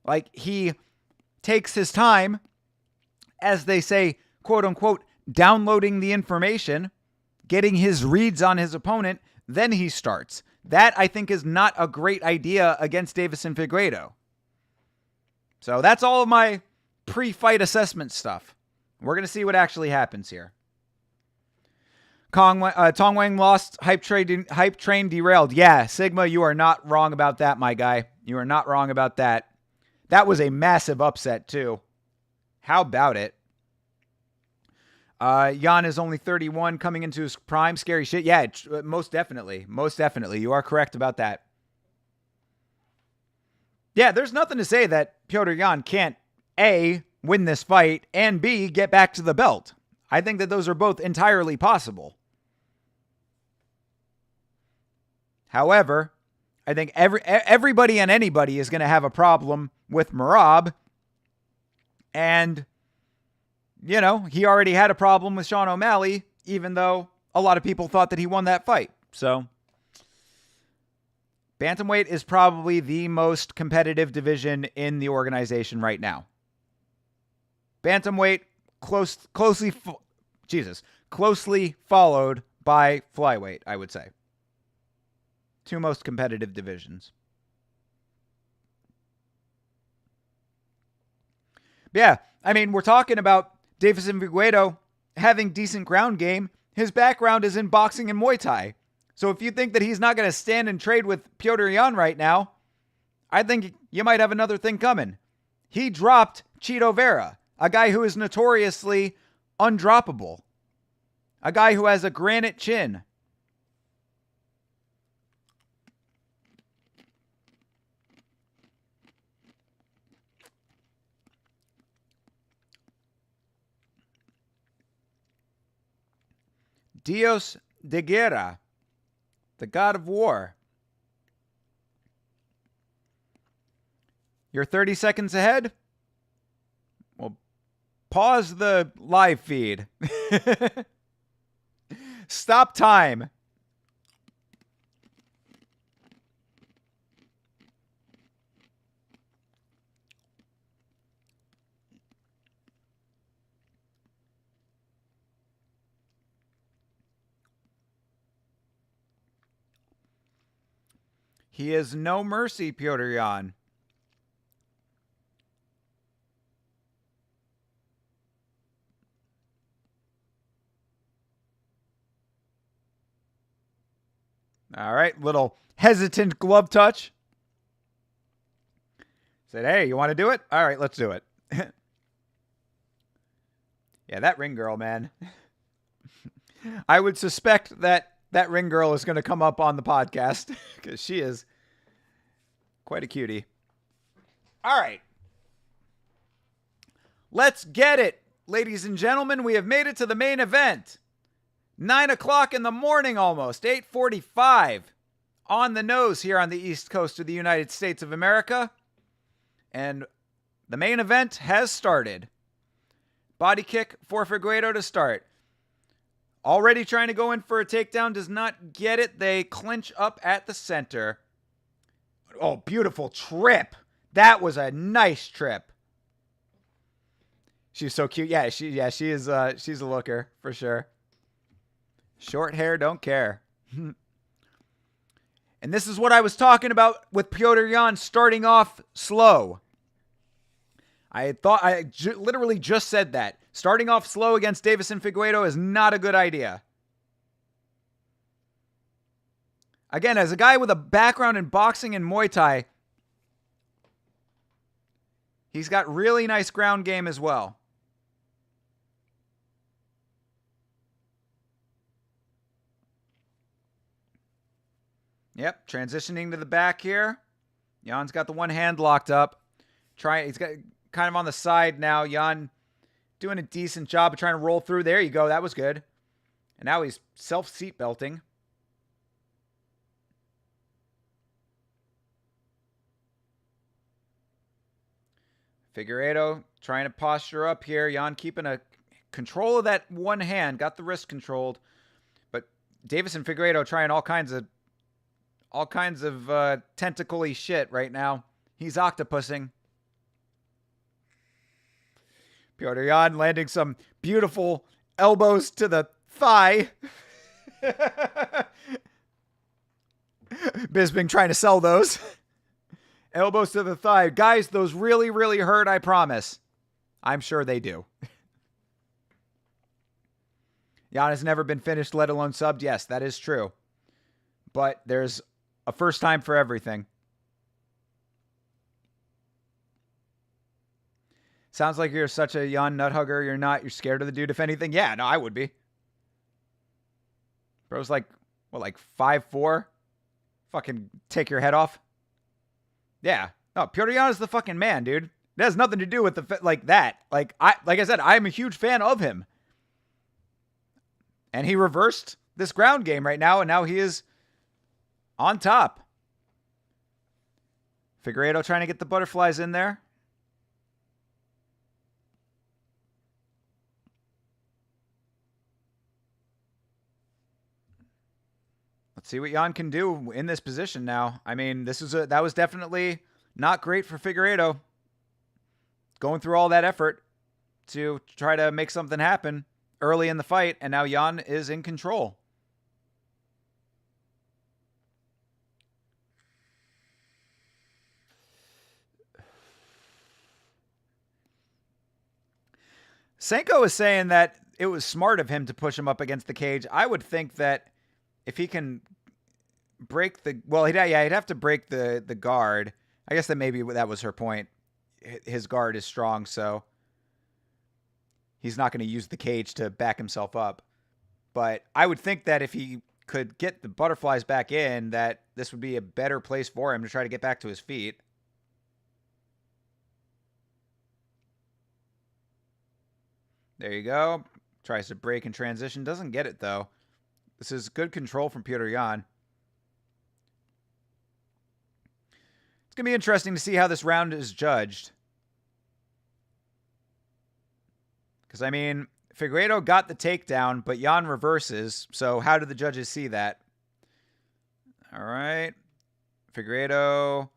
Like, he takes his time, as they say, quote-unquote, downloading the information, getting his reads on his opponent, then he starts. That, I think, is not a great idea against Deiveson Figueiredo. So that's all of my pre-fight assessment stuff. We're going to see what actually happens here. Tong Wang lost, hype train derailed. Yeah, Sigma, you are not wrong about that, my guy. You are not wrong about that. That was a massive upset, too. How about it? Yan is only 31, coming into his prime. Scary shit. Yeah, most definitely. Most definitely. You are correct about that. Yeah, there's nothing to say that Petr Yan can't, A, win this fight, and B, get back to the belt. I think that those are both entirely possible. However, I think everybody and anybody is going to have a problem with Merab. And, you know, he already had a problem with Sean O'Malley, even though a lot of people thought that he won that fight. So, bantamweight is probably the most competitive division in the organization right now. Bantamweight closely followed by flyweight, I would say. Two most competitive divisions. Yeah, I mean, we're talking about Deiveson Figueiredo having decent ground game. His background is in boxing and Muay Thai. So if you think that he's not going to stand and trade with Petr Yan right now, I think you might have another thing coming. He dropped Chito Vera, a guy who is notoriously undroppable. A guy who has a granite chin. Dios de Guerra, the god of war. You're 30 seconds ahead? Well, pause the live feed. Stop time. He is no mercy, Petr Yan. All right, little hesitant glove touch. Said, hey, you want to do it? All right, let's do it. Yeah, that ring girl, man. I would suspect that that ring girl is going to come up on the podcast because she is quite a cutie. All right. Let's get it, ladies and gentlemen. We have made it to the main event. 9 o'clock in the morning almost, 8:45 on the nose here on the East Coast of the United States of America. And the main event has started. Body kick for Figueiredo to start. Already trying to go in for a takedown, does not get it. They clinch up at the center. Oh, beautiful trip. That was a nice trip. She's so cute. Yeah, she is she's a looker for sure. Short hair, don't care. And this is what I was talking about with Petr Yan starting off slow. I literally just said that. Starting off slow against Deiveson Figueiredo is not a good idea. Again, as a guy with a background in boxing and Muay Thai, he's got really nice ground game as well. Yep, transitioning to the back here. Jan's got the one hand locked up. He's got kind of on the side now. Jan doing a decent job of trying to roll through. There you go. That was good. And now he's self-seat belting. Figueiredo trying to posture up here. Jan keeping a control of that one hand. Got the wrist controlled. But Deiveson Figueiredo trying all kinds of tentacle-y shit right now. He's octopusing. Petr Yan landing some beautiful elbows to the thigh. Bisping trying to sell those. Elbows to the thigh. Guys, those really, really hurt, I promise. I'm sure they do. Yan has never been finished, let alone subbed. Yes, that is true. But there's a first time for everything. Sounds like you're such a Jan nut hugger. You're not. You're scared of the dude, if anything. Yeah, no, I would be. Bro's like, what, like 5'4"? Fucking take your head off. Yeah. No, Petr Yan is the fucking man, dude. It has nothing to do with that. Like I said, I'm a huge fan of him. And he reversed this ground game right now, and now he is on top. Figueiredo trying to get the butterflies in there. Let's see what Yan can do in this position now. I mean, that was definitely not great for Figueiredo. Going through all that effort to try to make something happen early in the fight, and now Yan is in control. Senko is saying that it was smart of him to push him up against the cage. I would think that if he can break he'd have to break the guard. I guess that maybe that was her point. His guard is strong, so he's not going to use the cage to back himself up. But I would think that if he could get the butterflies back in, that this would be a better place for him to try to get back to his feet. There you go. Tries to break and transition. Doesn't get it, though. This is good control from Petr Yan. It's going to be interesting to see how this round is judged. Because, I mean, Figueiredo got the takedown, but Yan reverses. So how do the judges see that? All right. Figueiredo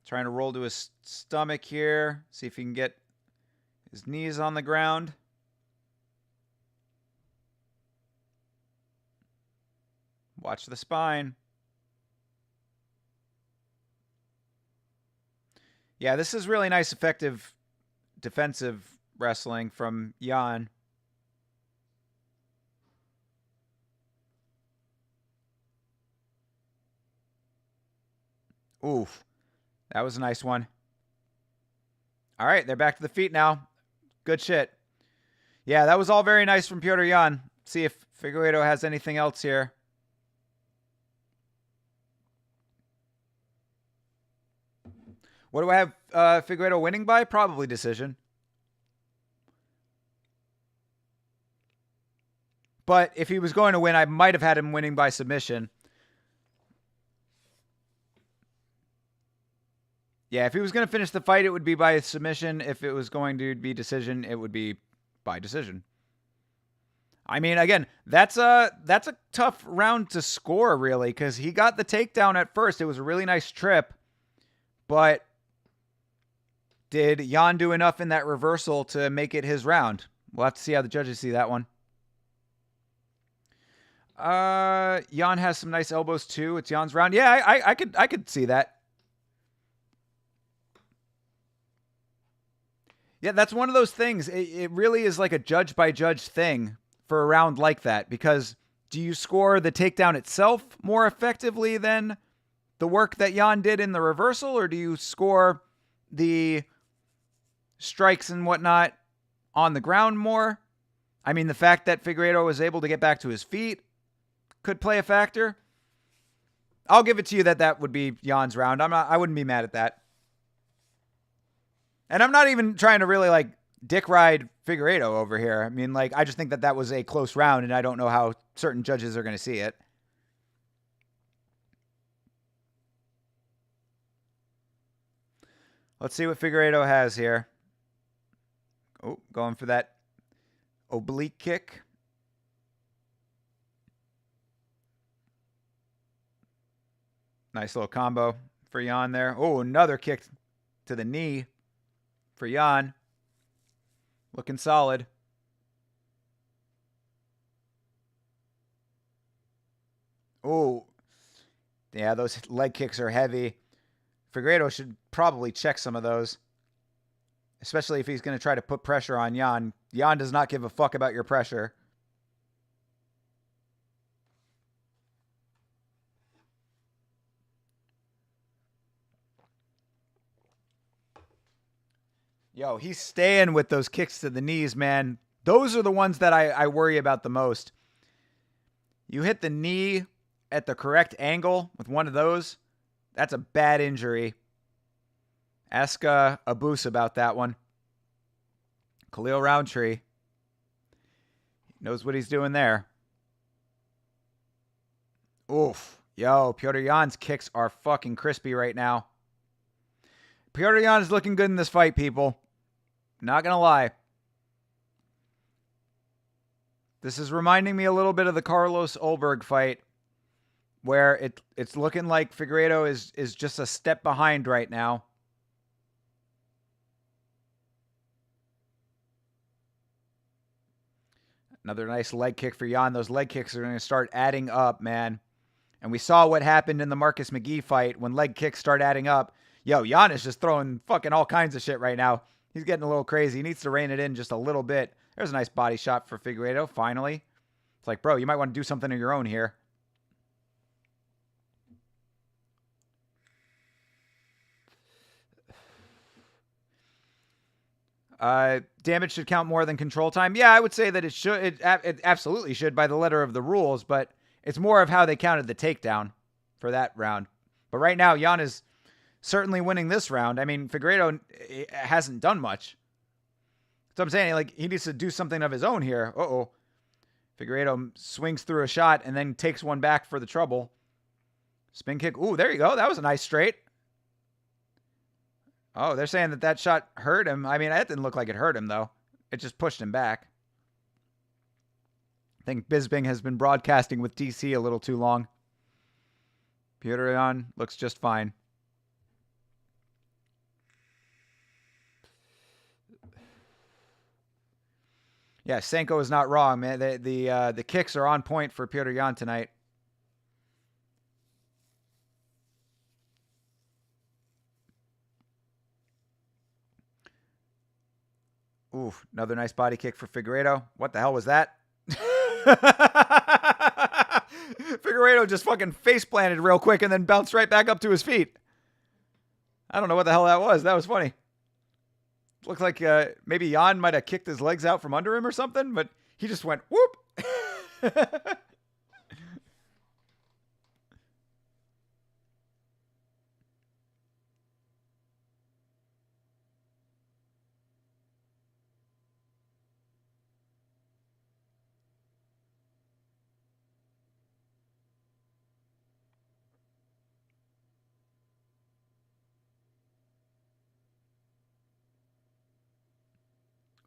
trying to roll to his stomach here. See if he can get his knees on the ground. Watch the spine. Yeah, this is really nice, effective defensive wrestling from Yan. Oof. That was a nice one. All right, they're back to the feet now. Good shit. Yeah, that was all very nice from Petr Yan. See if Figueiredo has anything else here. What do I have Figueiredo winning by? Probably decision. But if he was going to win, I might have had him winning by submission. Yeah, if he was going to finish the fight, it would be by submission. If it was going to be decision, it would be by decision. I mean, again, that's a tough round to score, really, because he got the takedown at first. It was a really nice trip. But did Yan do enough in that reversal to make it his round? We'll have to see how the judges see that one. Yan has some nice elbows too. It's Jan's round. Yeah, I could see that. Yeah, that's one of those things. It really is like a judge by judge thing for a round like that, because do you score the takedown itself more effectively than the work that Yan did in the reversal, or do you score the strikes and whatnot on the ground more? I mean, the fact that Figueiredo was able to get back to his feet could play a factor. I'll give it to you that would be Jan's round. I wouldn't be mad at that. And I'm not even trying to really like dick ride Figueiredo over here. I mean, like, I just think that was a close round, and I don't know how certain judges are going to see it. Let's see what Figueiredo has here. Oh, going for that oblique kick. Nice little combo for Yan there. Oh, another kick to the knee for Yan. Looking solid. Oh, yeah, those leg kicks are heavy. Figueiredo should probably check some of those, especially if he's going to try to put pressure on Yan. Yan does not give a fuck about your pressure. Yo, he's staying with those kicks to the knees, man. Those are the ones that I worry about the most. You hit the knee at the correct angle with one of those, that's a bad injury. Ask Abus about that one. Khalil Roundtree knows what he's doing there. Oof. Yo, Petr Yan's kicks are fucking crispy right now. Petr Yan is looking good in this fight, people. Not going to lie. This is reminding me a little bit of the Carlos Ulberg fight, where it's looking like Figueiredo is just a step behind right now. Another nice leg kick for Yan. Those leg kicks are going to start adding up, man. And we saw what happened in the Marcus McGee fight when leg kicks start adding up. Yo, Yan is just throwing fucking all kinds of shit right now. He's getting a little crazy. He needs to rein it in just a little bit. There's a nice body shot for Figueiredo, finally. It's like, bro, you might want to do something of your own here. Damage should count more than control time. Yeah, I would say that it should. It absolutely should by the letter of the rules, but it's more of how they counted the takedown for that round. But right now, Yan is certainly winning this round. I mean, Figueiredo hasn't done much. So I'm saying, like, he needs to do something of his own here. Uh-oh. Figueiredo swings through a shot and then takes one back for the trouble. Spin kick. Ooh, there you go. That was a nice straight. Oh, they're saying that shot hurt him. I mean, that didn't look like it hurt him, though. It just pushed him back. I think Bisping has been broadcasting with DC a little too long. Petr Yan looks just fine. Yeah, Senko is not wrong, man. The kicks are on point for Petr Yan tonight. Ooh, another nice body kick for Figueiredo. What the hell was that? Figueiredo just fucking face planted real quick and then bounced right back up to his feet. I don't know what the hell that was. That was funny. Looked like maybe Jan might have kicked his legs out from under him or something, but he just went whoop.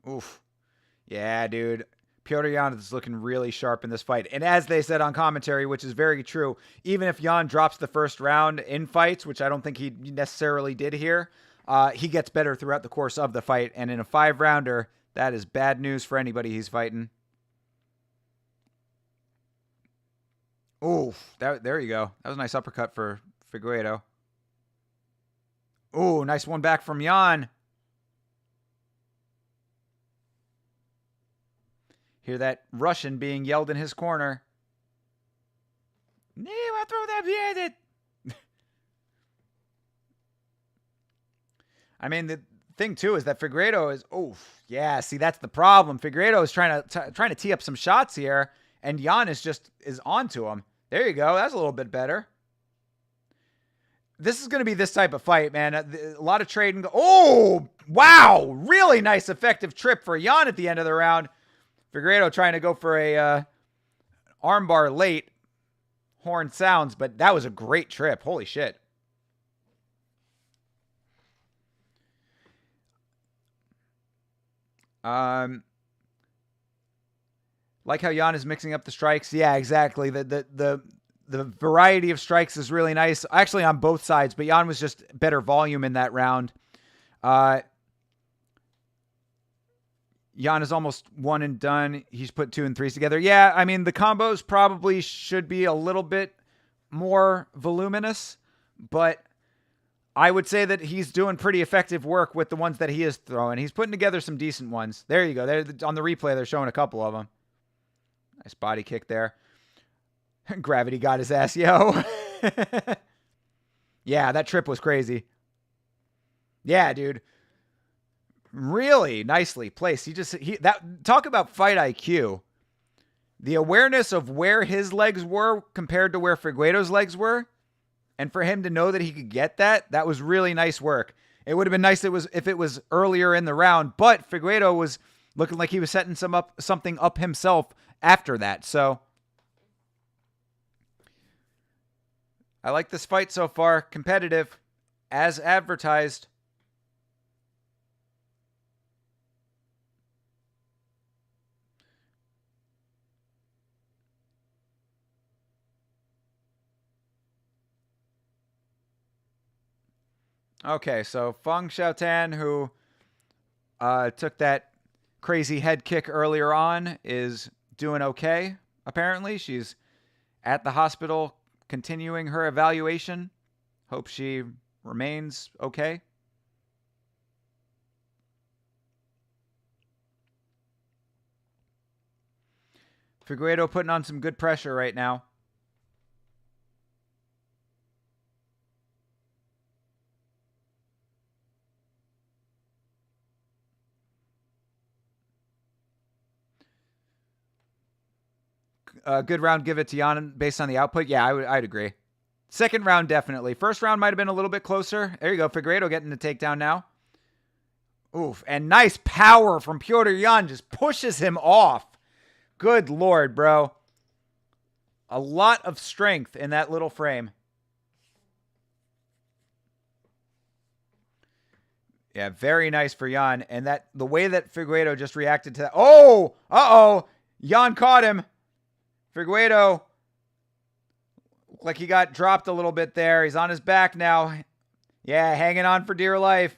Oof. Yeah, dude. Piotr Jan is looking really sharp in this fight. And as they said on commentary, which is very true, even if Jan drops the first round in fights, which I don't think he necessarily did here, he gets better throughout the course of the fight. And in a 5-rounder, that is bad news for anybody he's fighting. Oof. There you go. That was a nice uppercut for Figueiredo. Ooh, nice one back from Jan. Hear that Russian being yelled in his corner. I mean, the thing too is that Figueiredo is, see, that's the problem. Figueiredo is trying to tee up some shots here, and Jan is onto him. There you go. That's a little bit better. This is going to be this type of fight, man. A lot of trading. Oh, wow. Really nice, effective trip for Jan at the end of the round. Figueiredo trying to go for a armbar late. Horn sounds, but that was a great trip. Holy shit. Like how Jan is mixing up the strikes. Yeah, exactly. The variety of strikes is really nice. Actually, on both sides, but Jan was just better volume in that round. Jan is almost one and done. He's put 2 and 3s together. Yeah, I mean, the combos probably should be a little bit more voluminous, but I would say that he's doing pretty effective work with the ones that he is throwing. He's putting together some decent ones. There you go. There on the replay, they're showing a couple of them. Nice body kick there. Gravity got his ass, yo. Yeah, that trip was crazy. Yeah, dude. Really nicely placed. Talk about fight IQ. The awareness of where his legs were compared to where Figueiredo's legs were, and for him to know that he could get that was really nice work. It would have been nice if it was earlier in the round, but Figueiredo was looking like he was setting something up himself after that. So I like this fight so far. Competitive, as advertised. Okay, so Feng Xiaotan, who took that crazy head kick earlier on, is doing okay, apparently. She's at the hospital continuing her evaluation. Hope she remains okay. Figueiredo putting on some good pressure right now. Good round, give it to Jan based on the output. Yeah, I'd agree. Second round, definitely. First round might have been a little bit closer. There you go. Figueiredo getting the takedown now. Oof. And nice power from Piotr Jan. Just pushes him off. Good Lord, bro. A lot of strength in that little frame. Yeah, very nice for Jan. And the way that Figueiredo just reacted to that. Oh! Uh-oh! Jan caught him. Figueiredo, like he got dropped a little bit there. He's on his back now. Yeah, hanging on for dear life.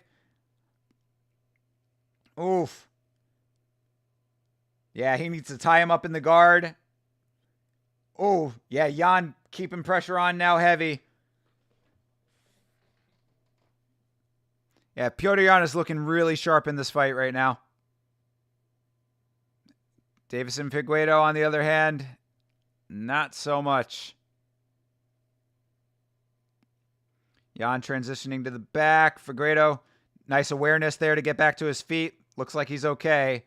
Oof. Yeah, he needs to tie him up in the guard. Oh, yeah, Jan keeping pressure on now heavy. Yeah, Piotr Jan is looking really sharp in this fight right now. Deiveson Figueiredo, on the other hand, not so much. Jan transitioning to the back. Figueiredo, nice awareness there to get back to his feet. Looks like he's okay.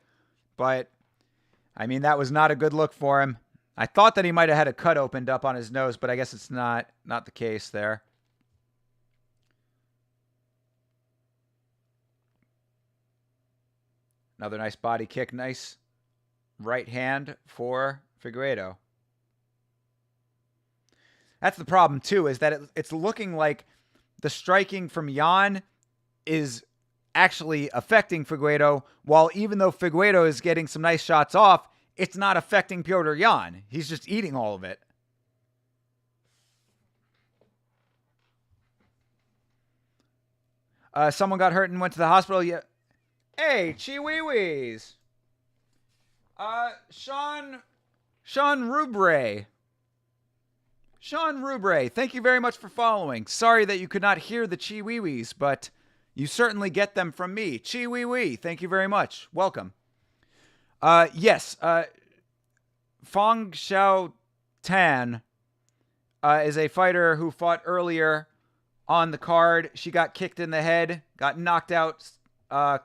But, I mean, that was not a good look for him. I thought that he might have had a cut opened up on his nose, but I guess it's not the case there. Another nice body kick. Nice right hand for Figueiredo. That's the problem, too, is that it's looking like the striking from Jan is actually affecting Figueiredo, while even though Figueiredo is getting some nice shots off, it's not affecting Petr Yan. He's just eating all of it. Someone got hurt and went to the hospital. Yeah. Hey, Chiwiwis. Sean Rubre. Sean Rubre, thank you very much for following. Sorry that you could not hear the Chiwiwis, but you certainly get them from me. Chiwiwi, thank you very much. Welcome. Yes, Fong Xiao Tan is a fighter who fought earlier on the card. She got kicked in the head, got knocked out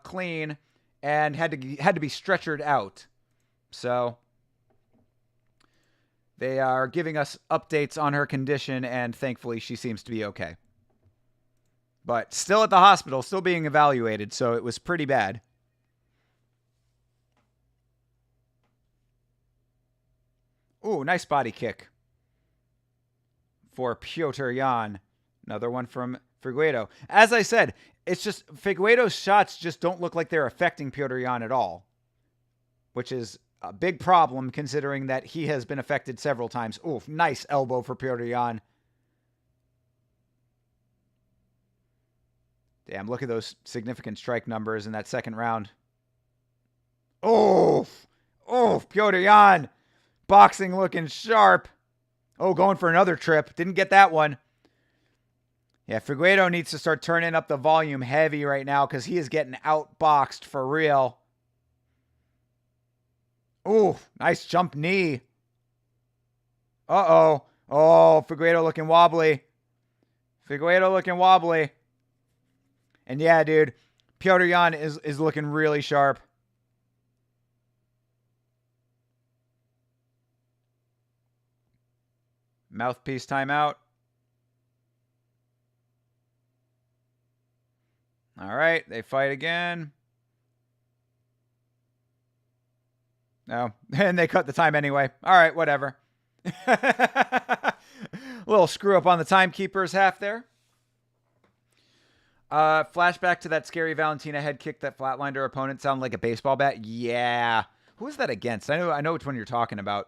clean, and had to be stretchered out. So they are giving us updates on her condition, and thankfully she seems to be okay. But still at the hospital, still being evaluated, so it was pretty bad. Ooh, nice body kick for Petr Yan. Another one from Figueiredo. As I said, it's just Figueiredo's shots just don't look like they're affecting Petr Yan at all, which is a big problem considering that he has been affected several times. Ooh, nice elbow for Petr Yan. Damn, look at those significant strike numbers in that second round. Oh, Petr Yan. Boxing looking sharp. Oh, going for another trip. Didn't get that one. Yeah, Figueiredo needs to start turning up the volume heavy right now because he is getting outboxed for real. Ooh, nice jump knee. Uh-oh. Oh, Figueiredo looking wobbly. And yeah, dude, Petr Yan is looking really sharp. Mouthpiece timeout. All right, they fight again. No, and they cut the time anyway. All right, whatever. Little screw up on the timekeeper's half there. Flashback to that scary Valentina head kick that flatlined her opponent. Sounded like a baseball bat. Yeah. Who is that against? I know which one you're talking about.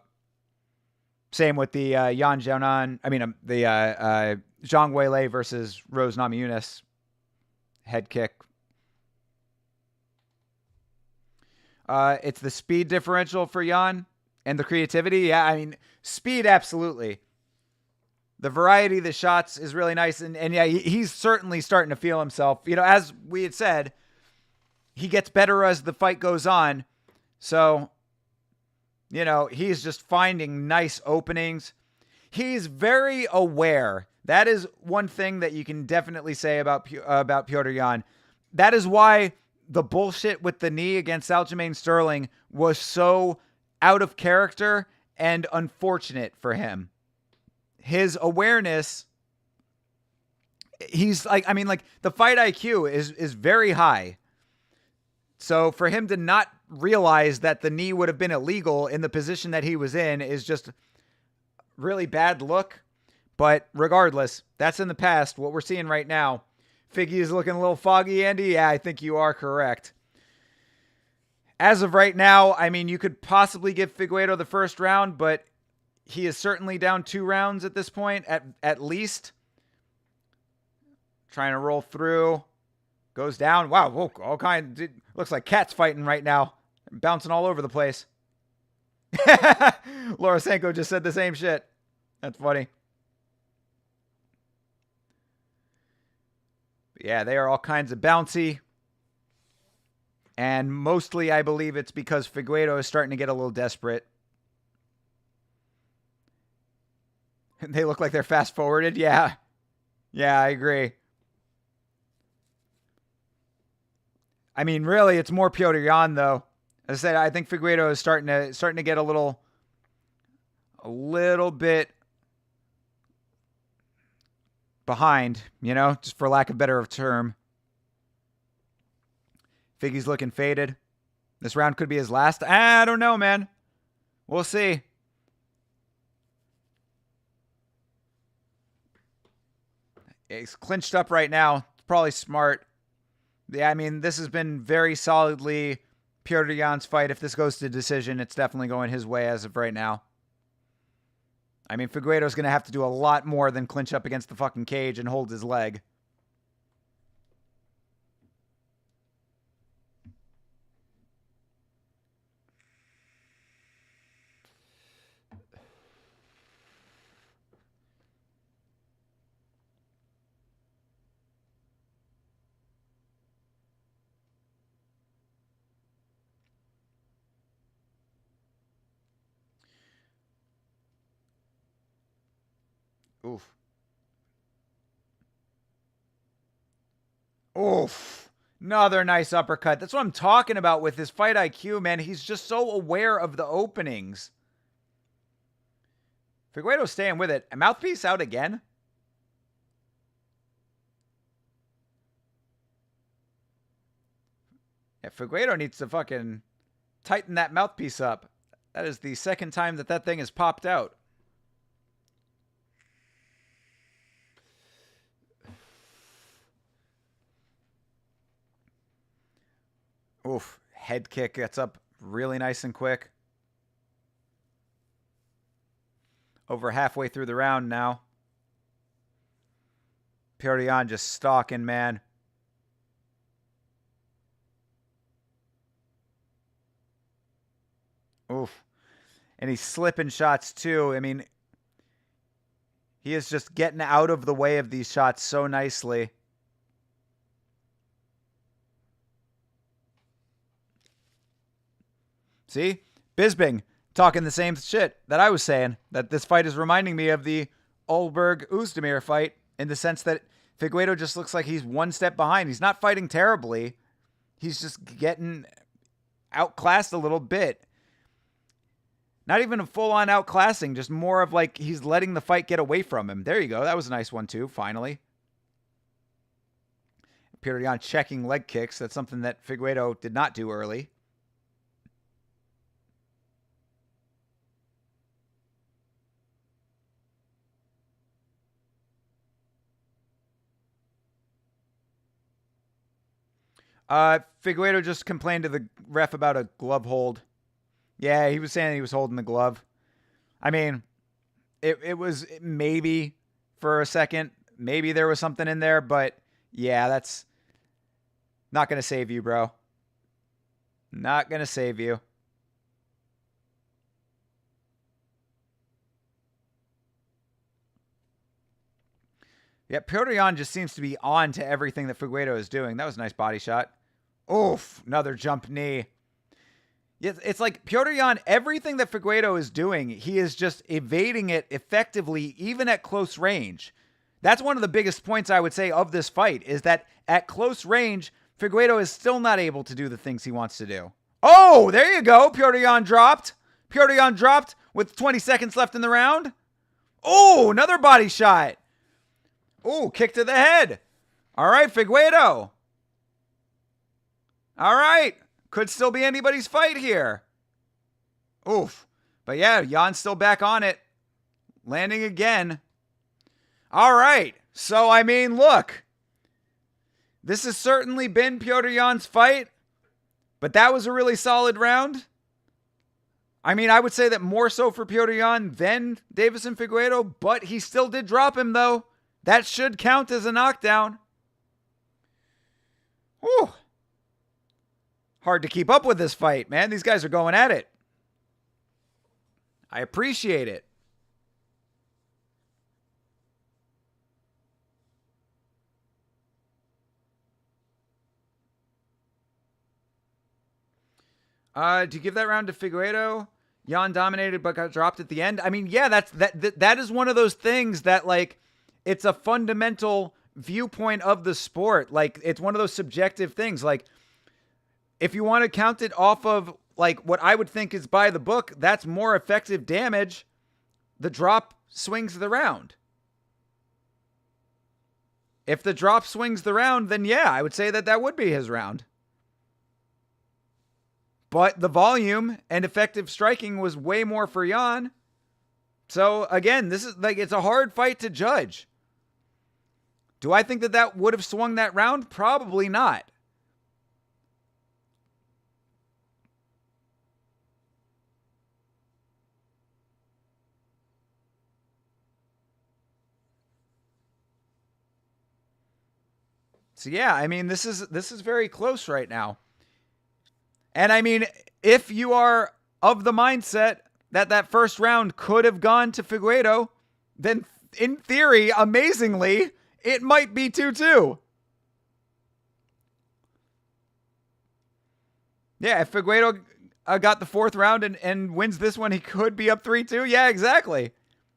Same with the Yan Jianan. I mean, the Zhang Weilei versus Rose Namajunas head kick. It's the speed differential for Yan and the creativity. Yeah, I mean, speed, absolutely. The variety of the shots is really nice. And yeah, he's certainly starting to feel himself. You know, as we had said, he gets better as the fight goes on. So, you know, he's just finding nice openings. He's very aware. That is one thing that you can definitely say about Petr Yan. That is why the bullshit with the knee against Aljamain Sterling was so out of character and unfortunate for him. His awareness, he's like, I mean, like the fight IQ is very high. So for him to not realize that the knee would have been illegal in the position that he was in is just really bad look. But regardless, that's in the past. What we're seeing right now, Figgy is looking a little foggy, Andy. Yeah, I think you are correct. As of right now, I mean, you could possibly give Figueiredo the first round, but he is certainly down 2 rounds at this point, at least. Trying to roll through. Goes down. Wow, whoa, all kinds. Looks like cats fighting right now. Bouncing all over the place. Laura Sanko just said the same shit. That's funny. Yeah, they are all kinds of bouncy. And mostly, I believe it's because Figueiredo is starting to get a little desperate. They look like they're fast-forwarded. Yeah. Yeah, I agree. I mean, really, it's more Petr Yan though. As I said, I think Figueiredo is starting to get a little bit behind, just for lack of a better term. Figgy's looking faded. This round could be his last. I don't know, man. We'll see. He's clinched up right now. It's probably smart. Yeah, I mean, this has been very solidly Petr Yan's fight. If this goes to decision, it's definitely going his way as of right now. I mean, Figueiredo's going to have to do a lot more than clinch up against the fucking cage and hold his leg. Oof. Oof. Another nice uppercut. That's what I'm talking about with his fight IQ, man. He's just so aware of the openings. Figueiredo's staying with it. A mouthpiece out again? Yeah, Figueiredo needs to fucking tighten that mouthpiece up. That is the second time that thing has popped out. Oof. Head kick gets up really nice and quick. Over halfway through the round now. Petr Yan just stalking, man. Oof. And he's slipping shots too. I mean, he is just getting out of the way of these shots so nicely. See? Bisping talking the same shit that I was saying, that this fight is reminding me of the Ulberg-Oezdemir fight in the sense that Figueiredo just looks like he's one step behind. He's not fighting terribly. He's just getting outclassed a little bit. Not even a full-on outclassing, just more of like he's letting the fight get away from him. There you go. That was a nice one too, finally. Petr Yan checking leg kicks. That's something that Figueiredo did not do early. Figueiredo just complained to the ref about a glove hold. Yeah, he was saying he was holding the glove. I mean, it was maybe for a second, maybe there was something in there, but yeah, that's not going to save you, bro. Not going to save you. Yeah, Petr Yan just seems to be on to everything that Figueiredo is doing. That was a nice body shot. Oof, another jump knee. It's like Petr Yan, everything that Figueiredo is doing, he is just evading it effectively, even at close range. That's one of the biggest points I would say of this fight, is that at close range, Figueiredo is still not able to do the things he wants to do. Oh, there you go. Petr Yan dropped. Petr Yan dropped with 20 seconds left in the round. Oh, another body shot. Oh, kick to the head. All right, Figueiredo. All right. Could still be anybody's fight here. Oof. But yeah, Yan's still back on it. Landing again. All right. So, I mean, look. This has certainly been Petr Yan's fight. But that was a really solid round. I mean, I would say that more so for Petr Yan than Deiveson Figueiredo. But he still did drop him, though. That should count as a knockdown. Whew. Hard to keep up with this fight, man. These guys are going at it. I appreciate it. Do you give that round to Figueiredo? Yan dominated but got dropped at the end. I mean, yeah, that is one of those things that, like, it's a fundamental viewpoint of the sport. Like, it's one of those subjective things. Like, if you want to count it off of like what I would think is by the book, that's more effective damage. The drop swings the round. If the drop swings the round, then yeah, I would say that that would be his round. But the volume and effective striking was way more for Jan. So again, this is like, it's a hard fight to judge. Do I think that that would have swung that round? Probably not. So yeah, I mean, this is very close right now. And I mean, if you are of the mindset that that first round could have gone to Figueiredo, then in theory, amazingly, it might be 2-2. Yeah, if Figueiredo got the fourth round and wins this one, he could be up 3-2. Yeah, exactly.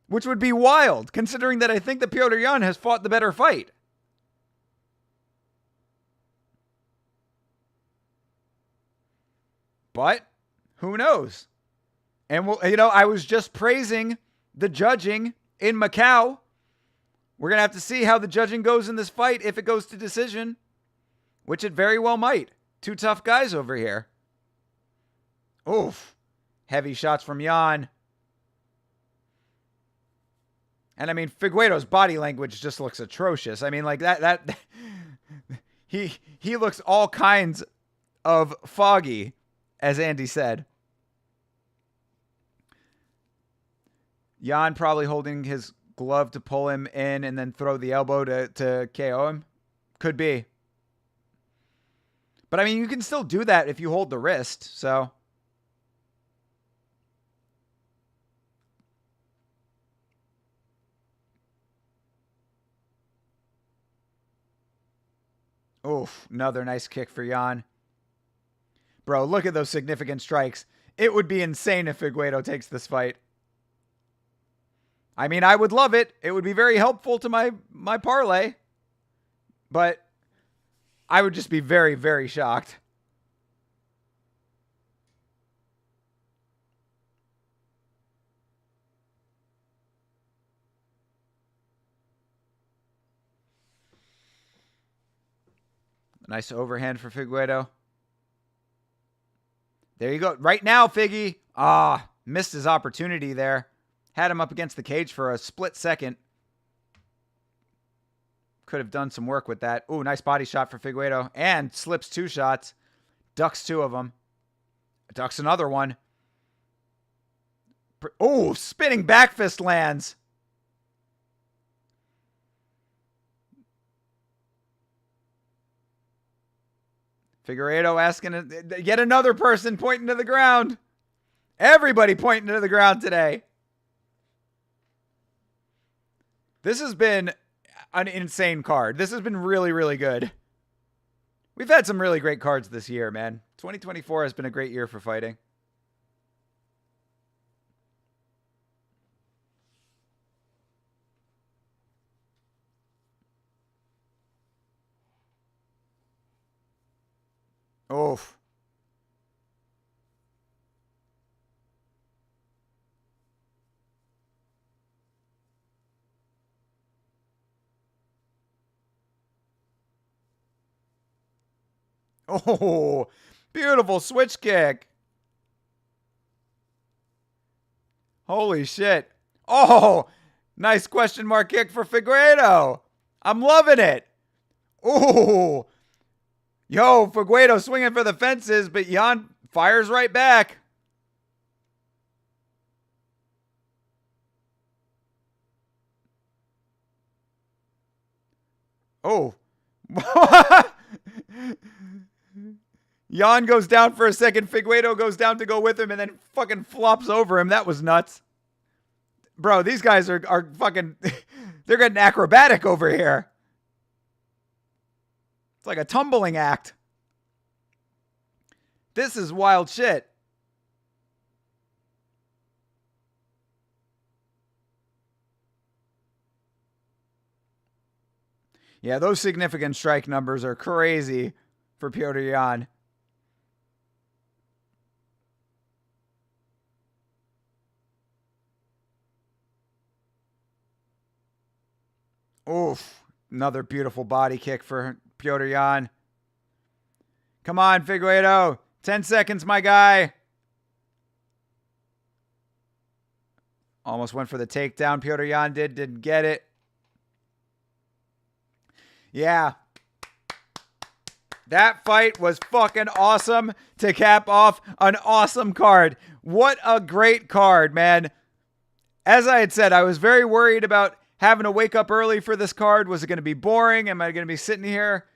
Which would be wild, considering that I think that Petr Yan has fought the better fight. But who knows? And we'll, I was just praising the judging in Macau. We're going to have to see how the judging goes in this fight if it goes to decision, which it very well might. Two tough guys over here. Oof. Heavy shots from Jan. And I mean, Figueiredo's body language just looks atrocious. I mean, like that he looks all kinds of foggy, as Andy said. Jan probably holding his glove to pull him in and then throw the elbow to KO him. Could be. But I mean, you can still do that if you hold the wrist, so. Oof, another nice kick for Jan. Bro, look at those significant strikes. It would be insane if Figueiredo takes this fight. I mean, I would love it. It would be very helpful to my parlay. But I would just be very, very shocked. A nice overhand for Figueiredo. There you go. Right now, Figgy. Missed his opportunity there. Had him up against the cage for a split second. Could have done some work with that. Ooh, nice body shot for Figueiredo. And slips 2 shots. Ducks 2 of them. Ducks another one. Ooh, spinning back fist lands. Figueiredo asking yet another person pointing to the ground. Everybody pointing to the ground today. This has been an insane card. This has been really, really good. We've had some really great cards this year, man. 2024 has been a great year for fighting. Oof. Oh, beautiful switch kick. Holy shit. Oh, nice question mark kick for Figueiredo. I'm loving it. Ooh. Yo, Figueiredo swinging for the fences, but Jan fires right back. Oh. Jan goes down for a second. Figueiredo goes down to go with him and then fucking flops over him. That was nuts. Bro, these guys are fucking... They're getting acrobatic over here. It's like a tumbling act. This is wild shit. Yeah, those significant strike numbers are crazy for Petr Yan. Oof. Another beautiful body kick for Petr Yan. Come on, Figueiredo. 10 seconds, my guy. Almost went for the takedown. Petr Yan didn't get it. Yeah. That fight was fucking awesome to cap off an awesome card. What a great card, man. As I had said, I was very worried about having to wake up early for this card. Was it going to be boring? Am I going to be sitting here,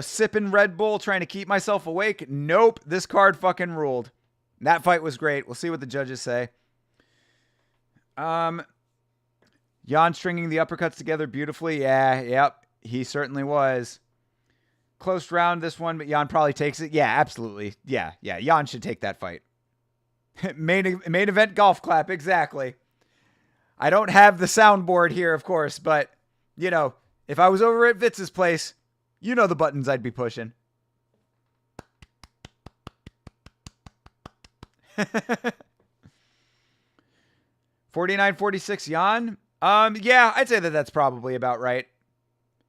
sipping Red Bull, trying to keep myself awake? Nope. This card fucking ruled. That fight was great. We'll see what the judges say. Yan stringing the uppercuts together beautifully. Yeah, yep. He certainly was. Close round, this one, but Yan probably takes it. Yeah, absolutely. Yeah. Yan should take that fight. main event golf clap, exactly. I don't have the soundboard here, of course, but, if I was over at Vitz's place, the buttons I'd be pushing. $49.46 Yan. Yeah, I'd say that's probably about right.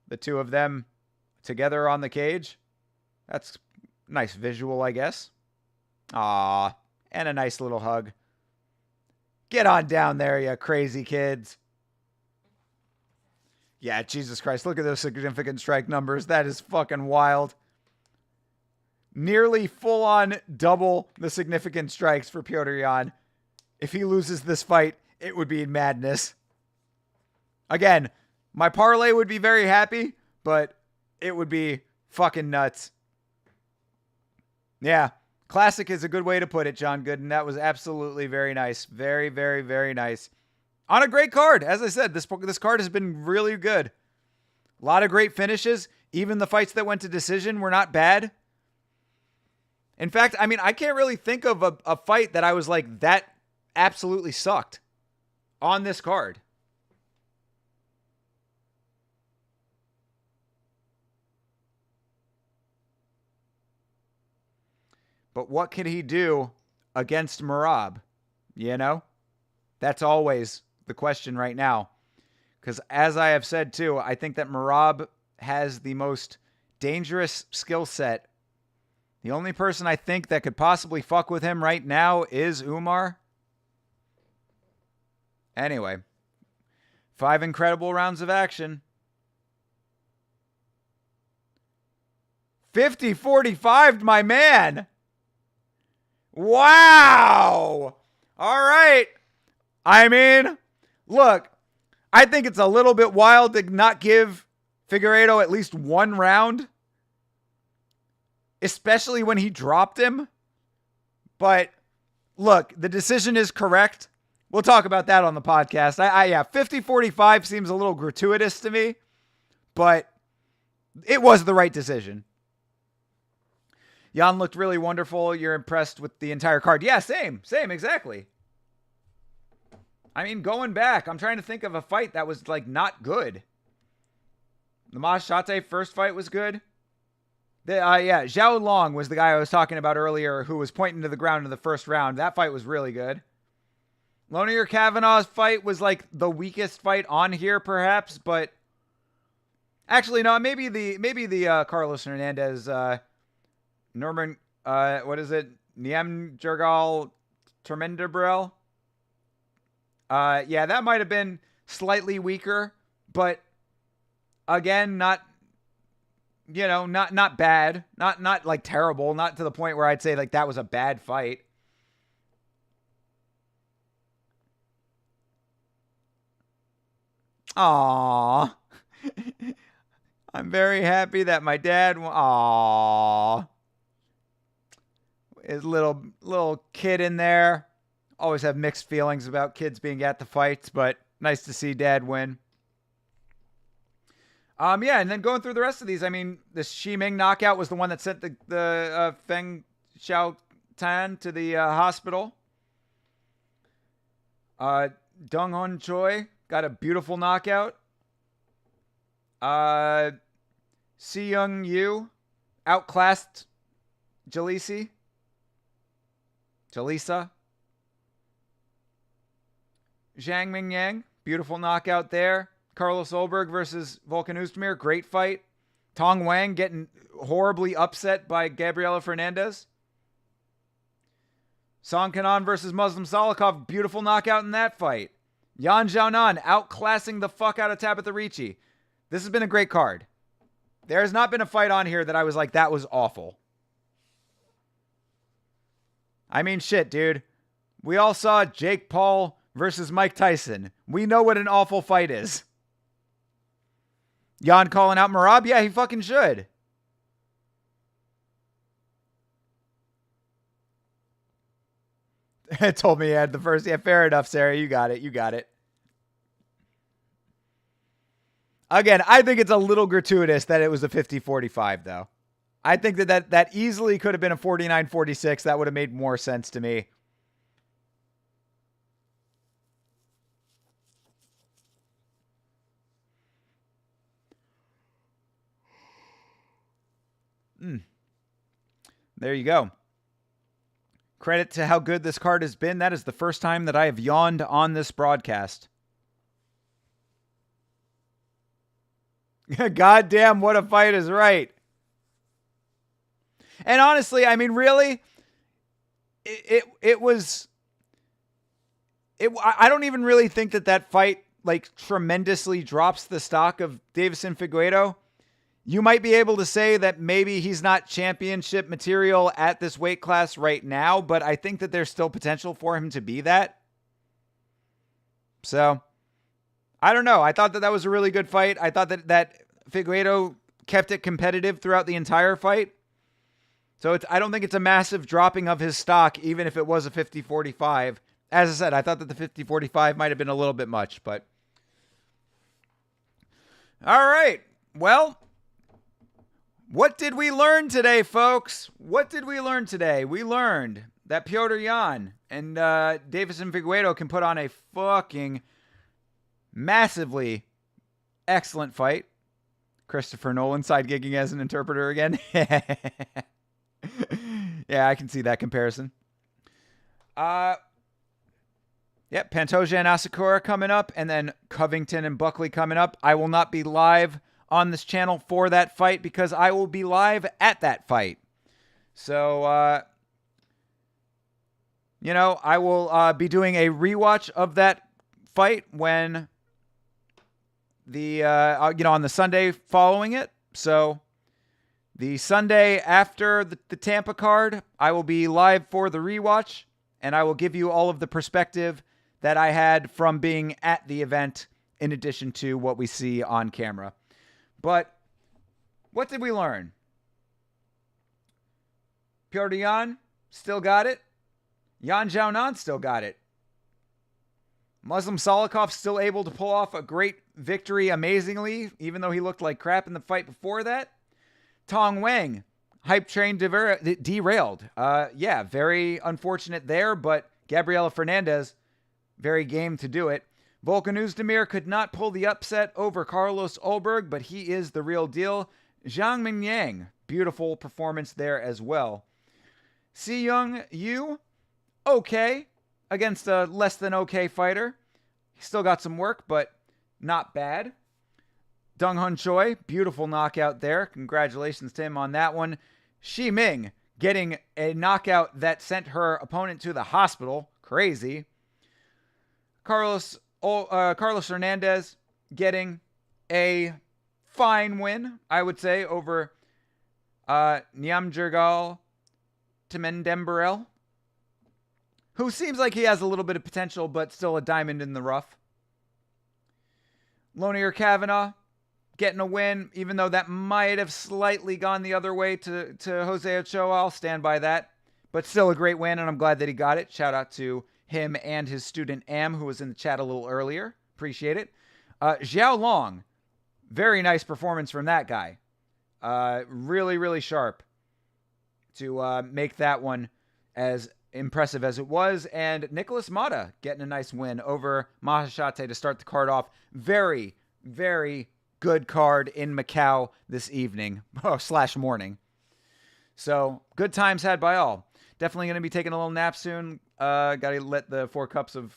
The two of them together on the cage. That's a nice visual, I guess. Aw, and a nice little hug. Get on down there, you crazy kids. Yeah, Jesus Christ, look at those significant strike numbers. That is fucking wild. Nearly full-on double the significant strikes for Petr Yan. If he loses this fight, it would be madness. Again, my parlay would be very happy, but it would be fucking nuts. Yeah, classic is a good way to put it, John Gooden. That was absolutely very nice. Very, very, very nice. On a great card. As I said, this card has been really good. A lot of great finishes. Even the fights that went to decision were not bad. In fact, I can't really think of a fight that I was like, that absolutely sucked on this card. But what can he do against Merab? That's always the question right now. Because as I have said too, I think that Merab has the most dangerous skill set. The only person I think that could possibly fuck with him right now is Umar. Anyway, 5 incredible rounds of action. 50-45, my man. Wow. All right. Look, I think it's a little bit wild to not give Figueiredo at least one round, especially when he dropped him. But look, the decision is correct. We'll talk about that on the podcast. 50-45 seems a little gratuitous to me, but it was the right decision. Yan looked really wonderful. You're impressed with the entire card. Yeah, same, exactly. Going back, I'm trying to think of a fight that was like not good. The Mashate first fight was good. Zhao Long was the guy I was talking about earlier who was pointing to the ground in the first round. That fight was really good. Lonier Kavanaugh's fight was like the weakest fight on here, perhaps, but actually no, maybe the Carlos Hernandez Norman Niem Jergal Termenderbrell. That might have been slightly weaker, but again, not bad, not like terrible, not to the point where I'd say like that was a bad fight. Aww. I'm very happy that my dad, his little kid in there. Always have mixed feelings about kids being at the fights, but nice to see dad win. And then going through the rest of these, the Shiming knockout was the one that sent the Feng Xiaotan to the hospital. Dong Hon Choi got a beautiful knockout. Si Young Yu outclassed Jalisa. Zhang Mingyang, beautiful knockout there. Carlos Ulberg versus Volkan Oezdemir, great fight. Tong Wang getting horribly upset by Gabriela Fernandez. Song Kanan versus Muslim Salikov, beautiful knockout in that fight. Yan Xiaonan outclassing the fuck out of Tabitha Ricci. This has been a great card. There has not been a fight on here that I was like, that was awful. I mean, shit, dude. We all saw Jake Paul versus Mike Tyson. We know what an awful fight is. Jan calling out Merab? Yeah, he fucking should. It told me he had the first. Yeah, fair enough, Sarah. You got it. You got it. Again, I think it's a little gratuitous that it was a 50-45, though. I think that easily could have been a 49-46. That would have made more sense to me. There you go. Credit to how good this card has been. That is the first time that I have yawned on this broadcast. Goddamn, what a fight is right. And honestly, I mean, really, it was... I don't even really think that fight, like, tremendously drops the stock of Deiveson Figueiredo. You might be able to say that maybe he's not championship material at this weight class right now, but I think that there's still potential for him to be that. So, I don't know. I thought that was a really good fight. I thought that Figueiredo kept it competitive throughout the entire fight. So, I don't think it's a massive dropping of his stock, even if it was a 50-45. As I said, I thought that the 50-45 might have been a little bit much, but... All right. Well... What did we learn today, folks? What did we learn today? We learned that Petr Yan and Deiveson Figueiredo can put on a fucking massively excellent fight. Christopher Nolan side gigging as an interpreter again. Yeah, I can see that comparison. Pantoja and Asakura coming up, and then Covington and Buckley coming up. I will not be live on this channel for that fight because I will be live at that fight. So, I will be doing a rewatch of that fight when on the Sunday following it. So, the Sunday after the Tampa card, I will be live for the rewatch, and I will give you all of the perspective that I had from being at the event in addition to what we see on camera. But what did we learn? Petr Yan still got it. Yan Xiaonan still got it. Muslim Salikov still able to pull off a great victory amazingly, even though he looked like crap in the fight before that. Tong Wang, hype train derailed. Yeah, very unfortunate there, but Gabriela Fernandez, very game to do it. Volkan Oezdemir could not pull the upset over Carlos Ulberg, but he is the real deal. Zhang Mingyang, beautiful performance there as well. Si Young Yu, okay, against a less than okay fighter. He still got some work, but not bad. Dong Hun Choi, beautiful knockout there. Congratulations to him on that one. Shi Ming getting a knockout that sent her opponent to the hospital. Crazy. Carlos Hernandez getting a fine win, I would say, over Nyamjergal Temendembarel, who seems like he has a little bit of potential, but still a diamond in the rough. Lonier Kavanaugh getting a win, even though that might have slightly gone the other way to Jose Ochoa. I'll stand by that. But still a great win, and I'm glad that he got it. Shout out to him and his student Am, who was in the chat a little earlier. Appreciate it. Xiao Long, very nice performance from that guy. Really, really sharp to make that one as impressive as it was. And Nicholas Mata getting a nice win over Mahashate to start the card off. Very, very good card in Macau this evening, / morning. So good times had by all. Definitely going to be taking a little nap soon. Got to let the 4 cups of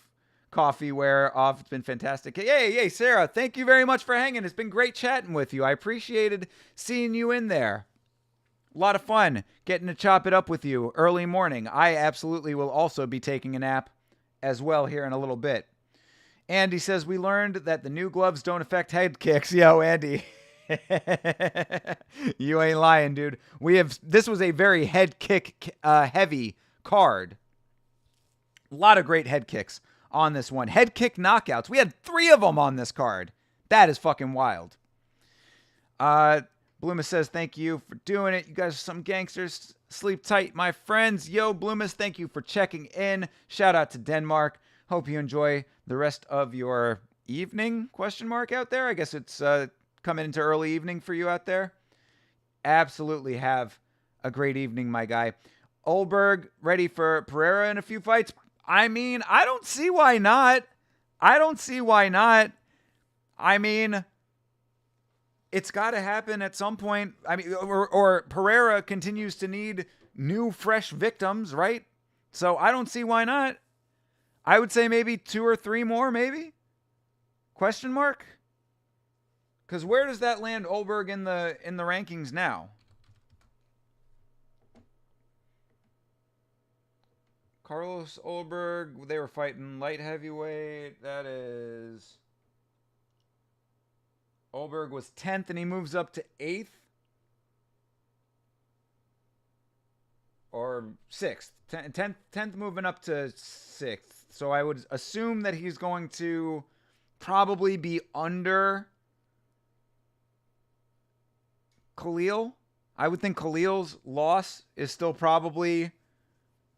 coffee wear off. It's been fantastic. Hey, Sarah, thank you very much for hanging. It's been great chatting with you. I appreciated seeing you in there. A lot of fun getting to chop it up with you early morning. I absolutely will also be taking a nap as well here in a little bit. Andy says, we learned that the new gloves don't affect head kicks. Yo, Andy. You ain't lying, dude. This was a very head kick heavy card. A lot of great head kicks on this one. Head kick knockouts. We had 3 of them on this card. That is fucking wild. Bloomis says, thank you for doing it. You guys are some gangsters. Sleep tight, my friends. Yo, Bloomis, thank you for checking in. Shout out to Denmark. Hope you enjoy the rest of your evening, ? Out there. I guess it's coming into early evening for you out there. Absolutely have a great evening, my guy. Olberg ready for Pereira in a few fights? I mean, I don't see why not. I mean, it's got to happen at some point. I mean, or Pereira continues to need new, fresh victims, right? So I don't see why not. I would say maybe 2 or 3 more, maybe? ? Because where does that land Olberg in the rankings now? Carlos Olberg, they were fighting light heavyweight. That is... Olberg was 10th and he moves up to 8th. Or 6th. 10th moving up to 6th. So I would assume that he's going to probably be under Khalil. I would think Khalil's loss is still probably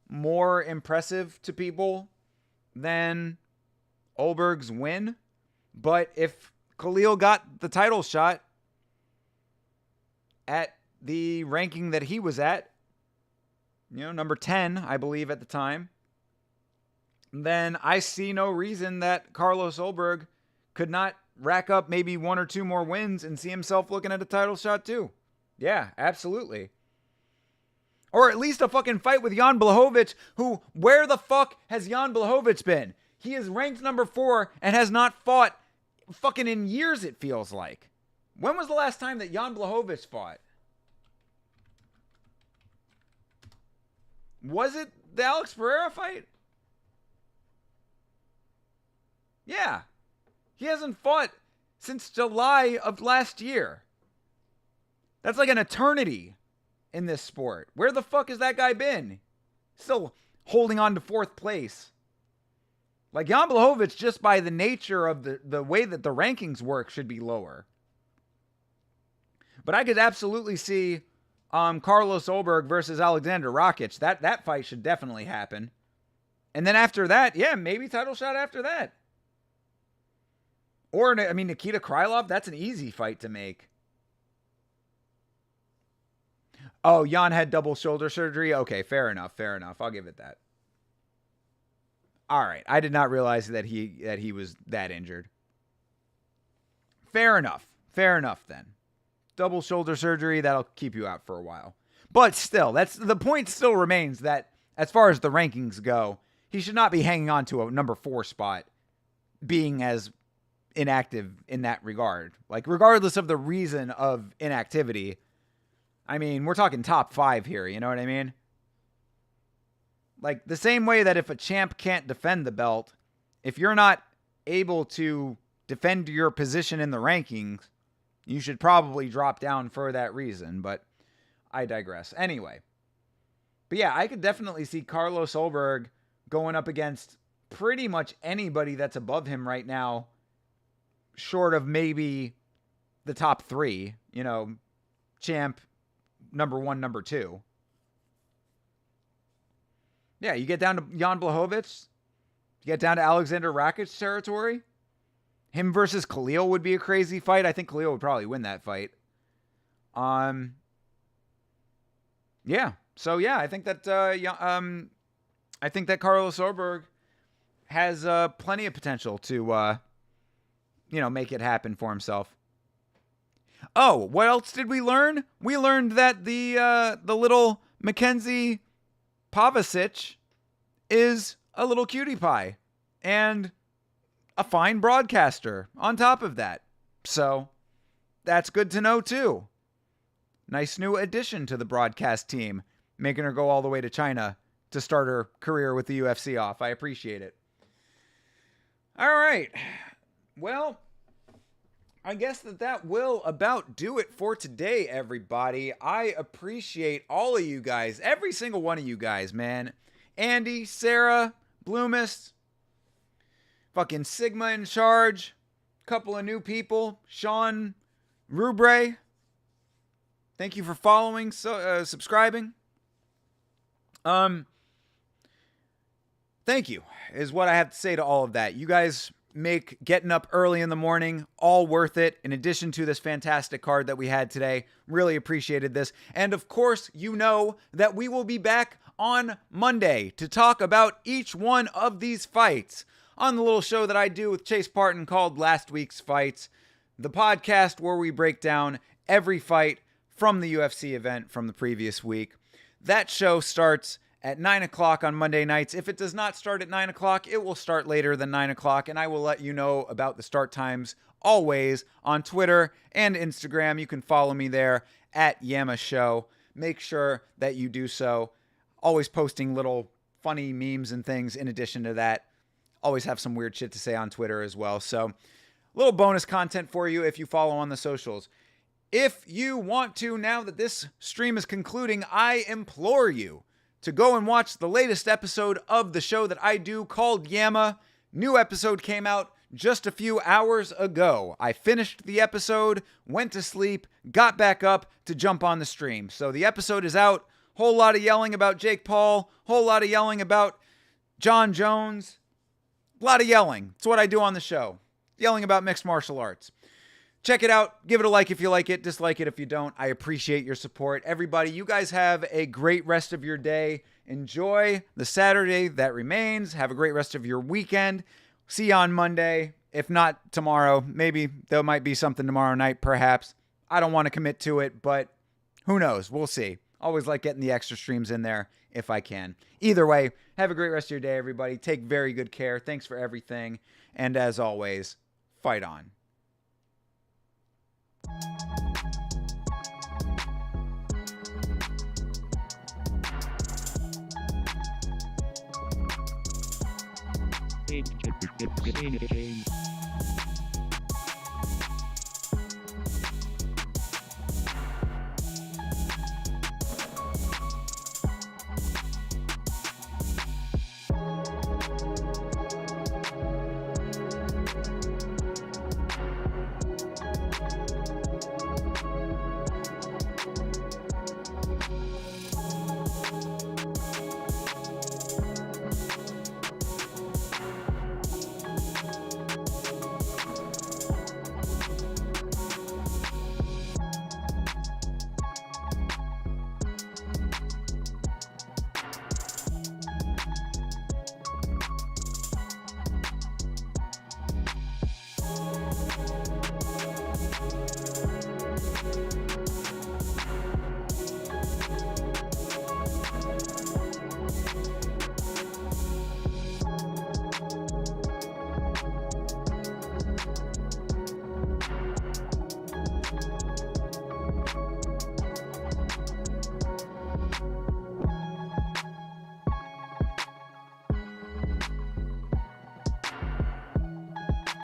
more impressive to people than Olberg's win. But if Khalil got the title shot at the ranking that he was at, number 10, I believe at the time, then I see no reason that Carlos Olberg could not rack up maybe 1 or 2 more wins and see himself looking at a title shot too. Yeah, absolutely. Or at least a fucking fight with Jan Blachowicz, who, where the fuck has Jan Blachowicz been? He is ranked number 4 and has not fought fucking in years, it feels like. When was the last time that Jan Blachowicz fought? Was it the Alex Pereira fight? Yeah. He hasn't fought since July of last year. That's like an eternity in this sport. Where the fuck has that guy been? Still holding on to 4th place. Like Jan Blachowicz, just by the nature of the way that the rankings work, should be lower. But I could absolutely see Carlos Olberg versus Alexander Rakic. That fight should definitely happen. And then after that, yeah, maybe title shot after that. Or, I mean, Nikita Krylov, that's an easy fight to make. Oh, Jan had double shoulder surgery? Okay, fair enough. I'll give it that. All right, I did not realize that he was that injured. Fair enough then. Double shoulder surgery, that'll keep you out for a while. But still, the point still remains that as far as the rankings go, he should not be hanging on to a number 4 spot, being as inactive in that regard. Like, regardless of the reason of inactivity, I mean, we're talking top 5 here, you know what I mean? Like, the same way that if a champ can't defend the belt, if you're not able to defend your position in the rankings, you should probably drop down for that reason, but I digress. Anyway. But yeah, I could definitely see Carlos Olberg going up against pretty much anybody that's above him right now, short of maybe the top 3, champ, number 1, number 2. Yeah, you get down to Jan Blachowicz, you get down to Alexander Rakic territory. Him versus Khalil would be a crazy fight. I think Khalil would probably win that fight. Yeah. So yeah, I think that Carlos Olberg has plenty of potential to make it happen for himself. Oh, what else did we learn? We learned that the little Mackenzie Pavasic is a little cutie pie. And a fine broadcaster on top of that. So that's good to know too. Nice new addition to the broadcast team, making her go all the way to China to start her career with the UFC off. I appreciate it. All right. Well, I guess that will about do it for today, everybody. I appreciate all of you guys, every single one of you guys, man. Andy, Sarah, Bloomist, fucking Sigma in charge, couple of new people, Sean, Rubre. Thank you for following, subscribing. Thank you is what I have to say to all of that. You guys make getting up early in the morning all worth it. In addition to this fantastic card that we had today, really appreciated this. And of course, you know that we will be back on Monday to talk about each one of these fights on the little show that I do with Chase Parton called Last Week's Fights, the podcast where we break down every fight from the UFC event from the previous week. That show starts at 9 o'clock on Monday nights. If it does not start at 9 o'clock, it will start later than 9 o'clock, and I will let you know about the start times always on Twitter and Instagram. You can follow me there at Yama Show. Make sure that you do so. Always posting little funny memes and things in addition to that. Always have some weird shit to say on Twitter as well. So, little bonus content for you if you follow on the socials. If you want to, now that this stream is concluding, I implore you to go and watch the latest episode of the show that I do called Yama. New episode came out just a few hours ago. I finished the episode, went to sleep, got back up to jump on the stream. So the episode is out. Whole lot of yelling about Jake Paul. Whole lot of yelling about John Jones. A lot of yelling. It's what I do on the show. Yelling about mixed martial arts. Check it out. Give it a like if you like it. Dislike it if you don't. I appreciate your support. Everybody, you guys have a great rest of your day. Enjoy the Saturday that remains. Have a great rest of your weekend. See you on Monday. If not tomorrow, maybe there might be something tomorrow night, perhaps. I don't want to commit to it, but who knows? We'll see. Always like getting the extra streams in there if I can. Either way, have a great rest of your day, everybody. Take very good care. Thanks for everything. And as always, fight on. Game.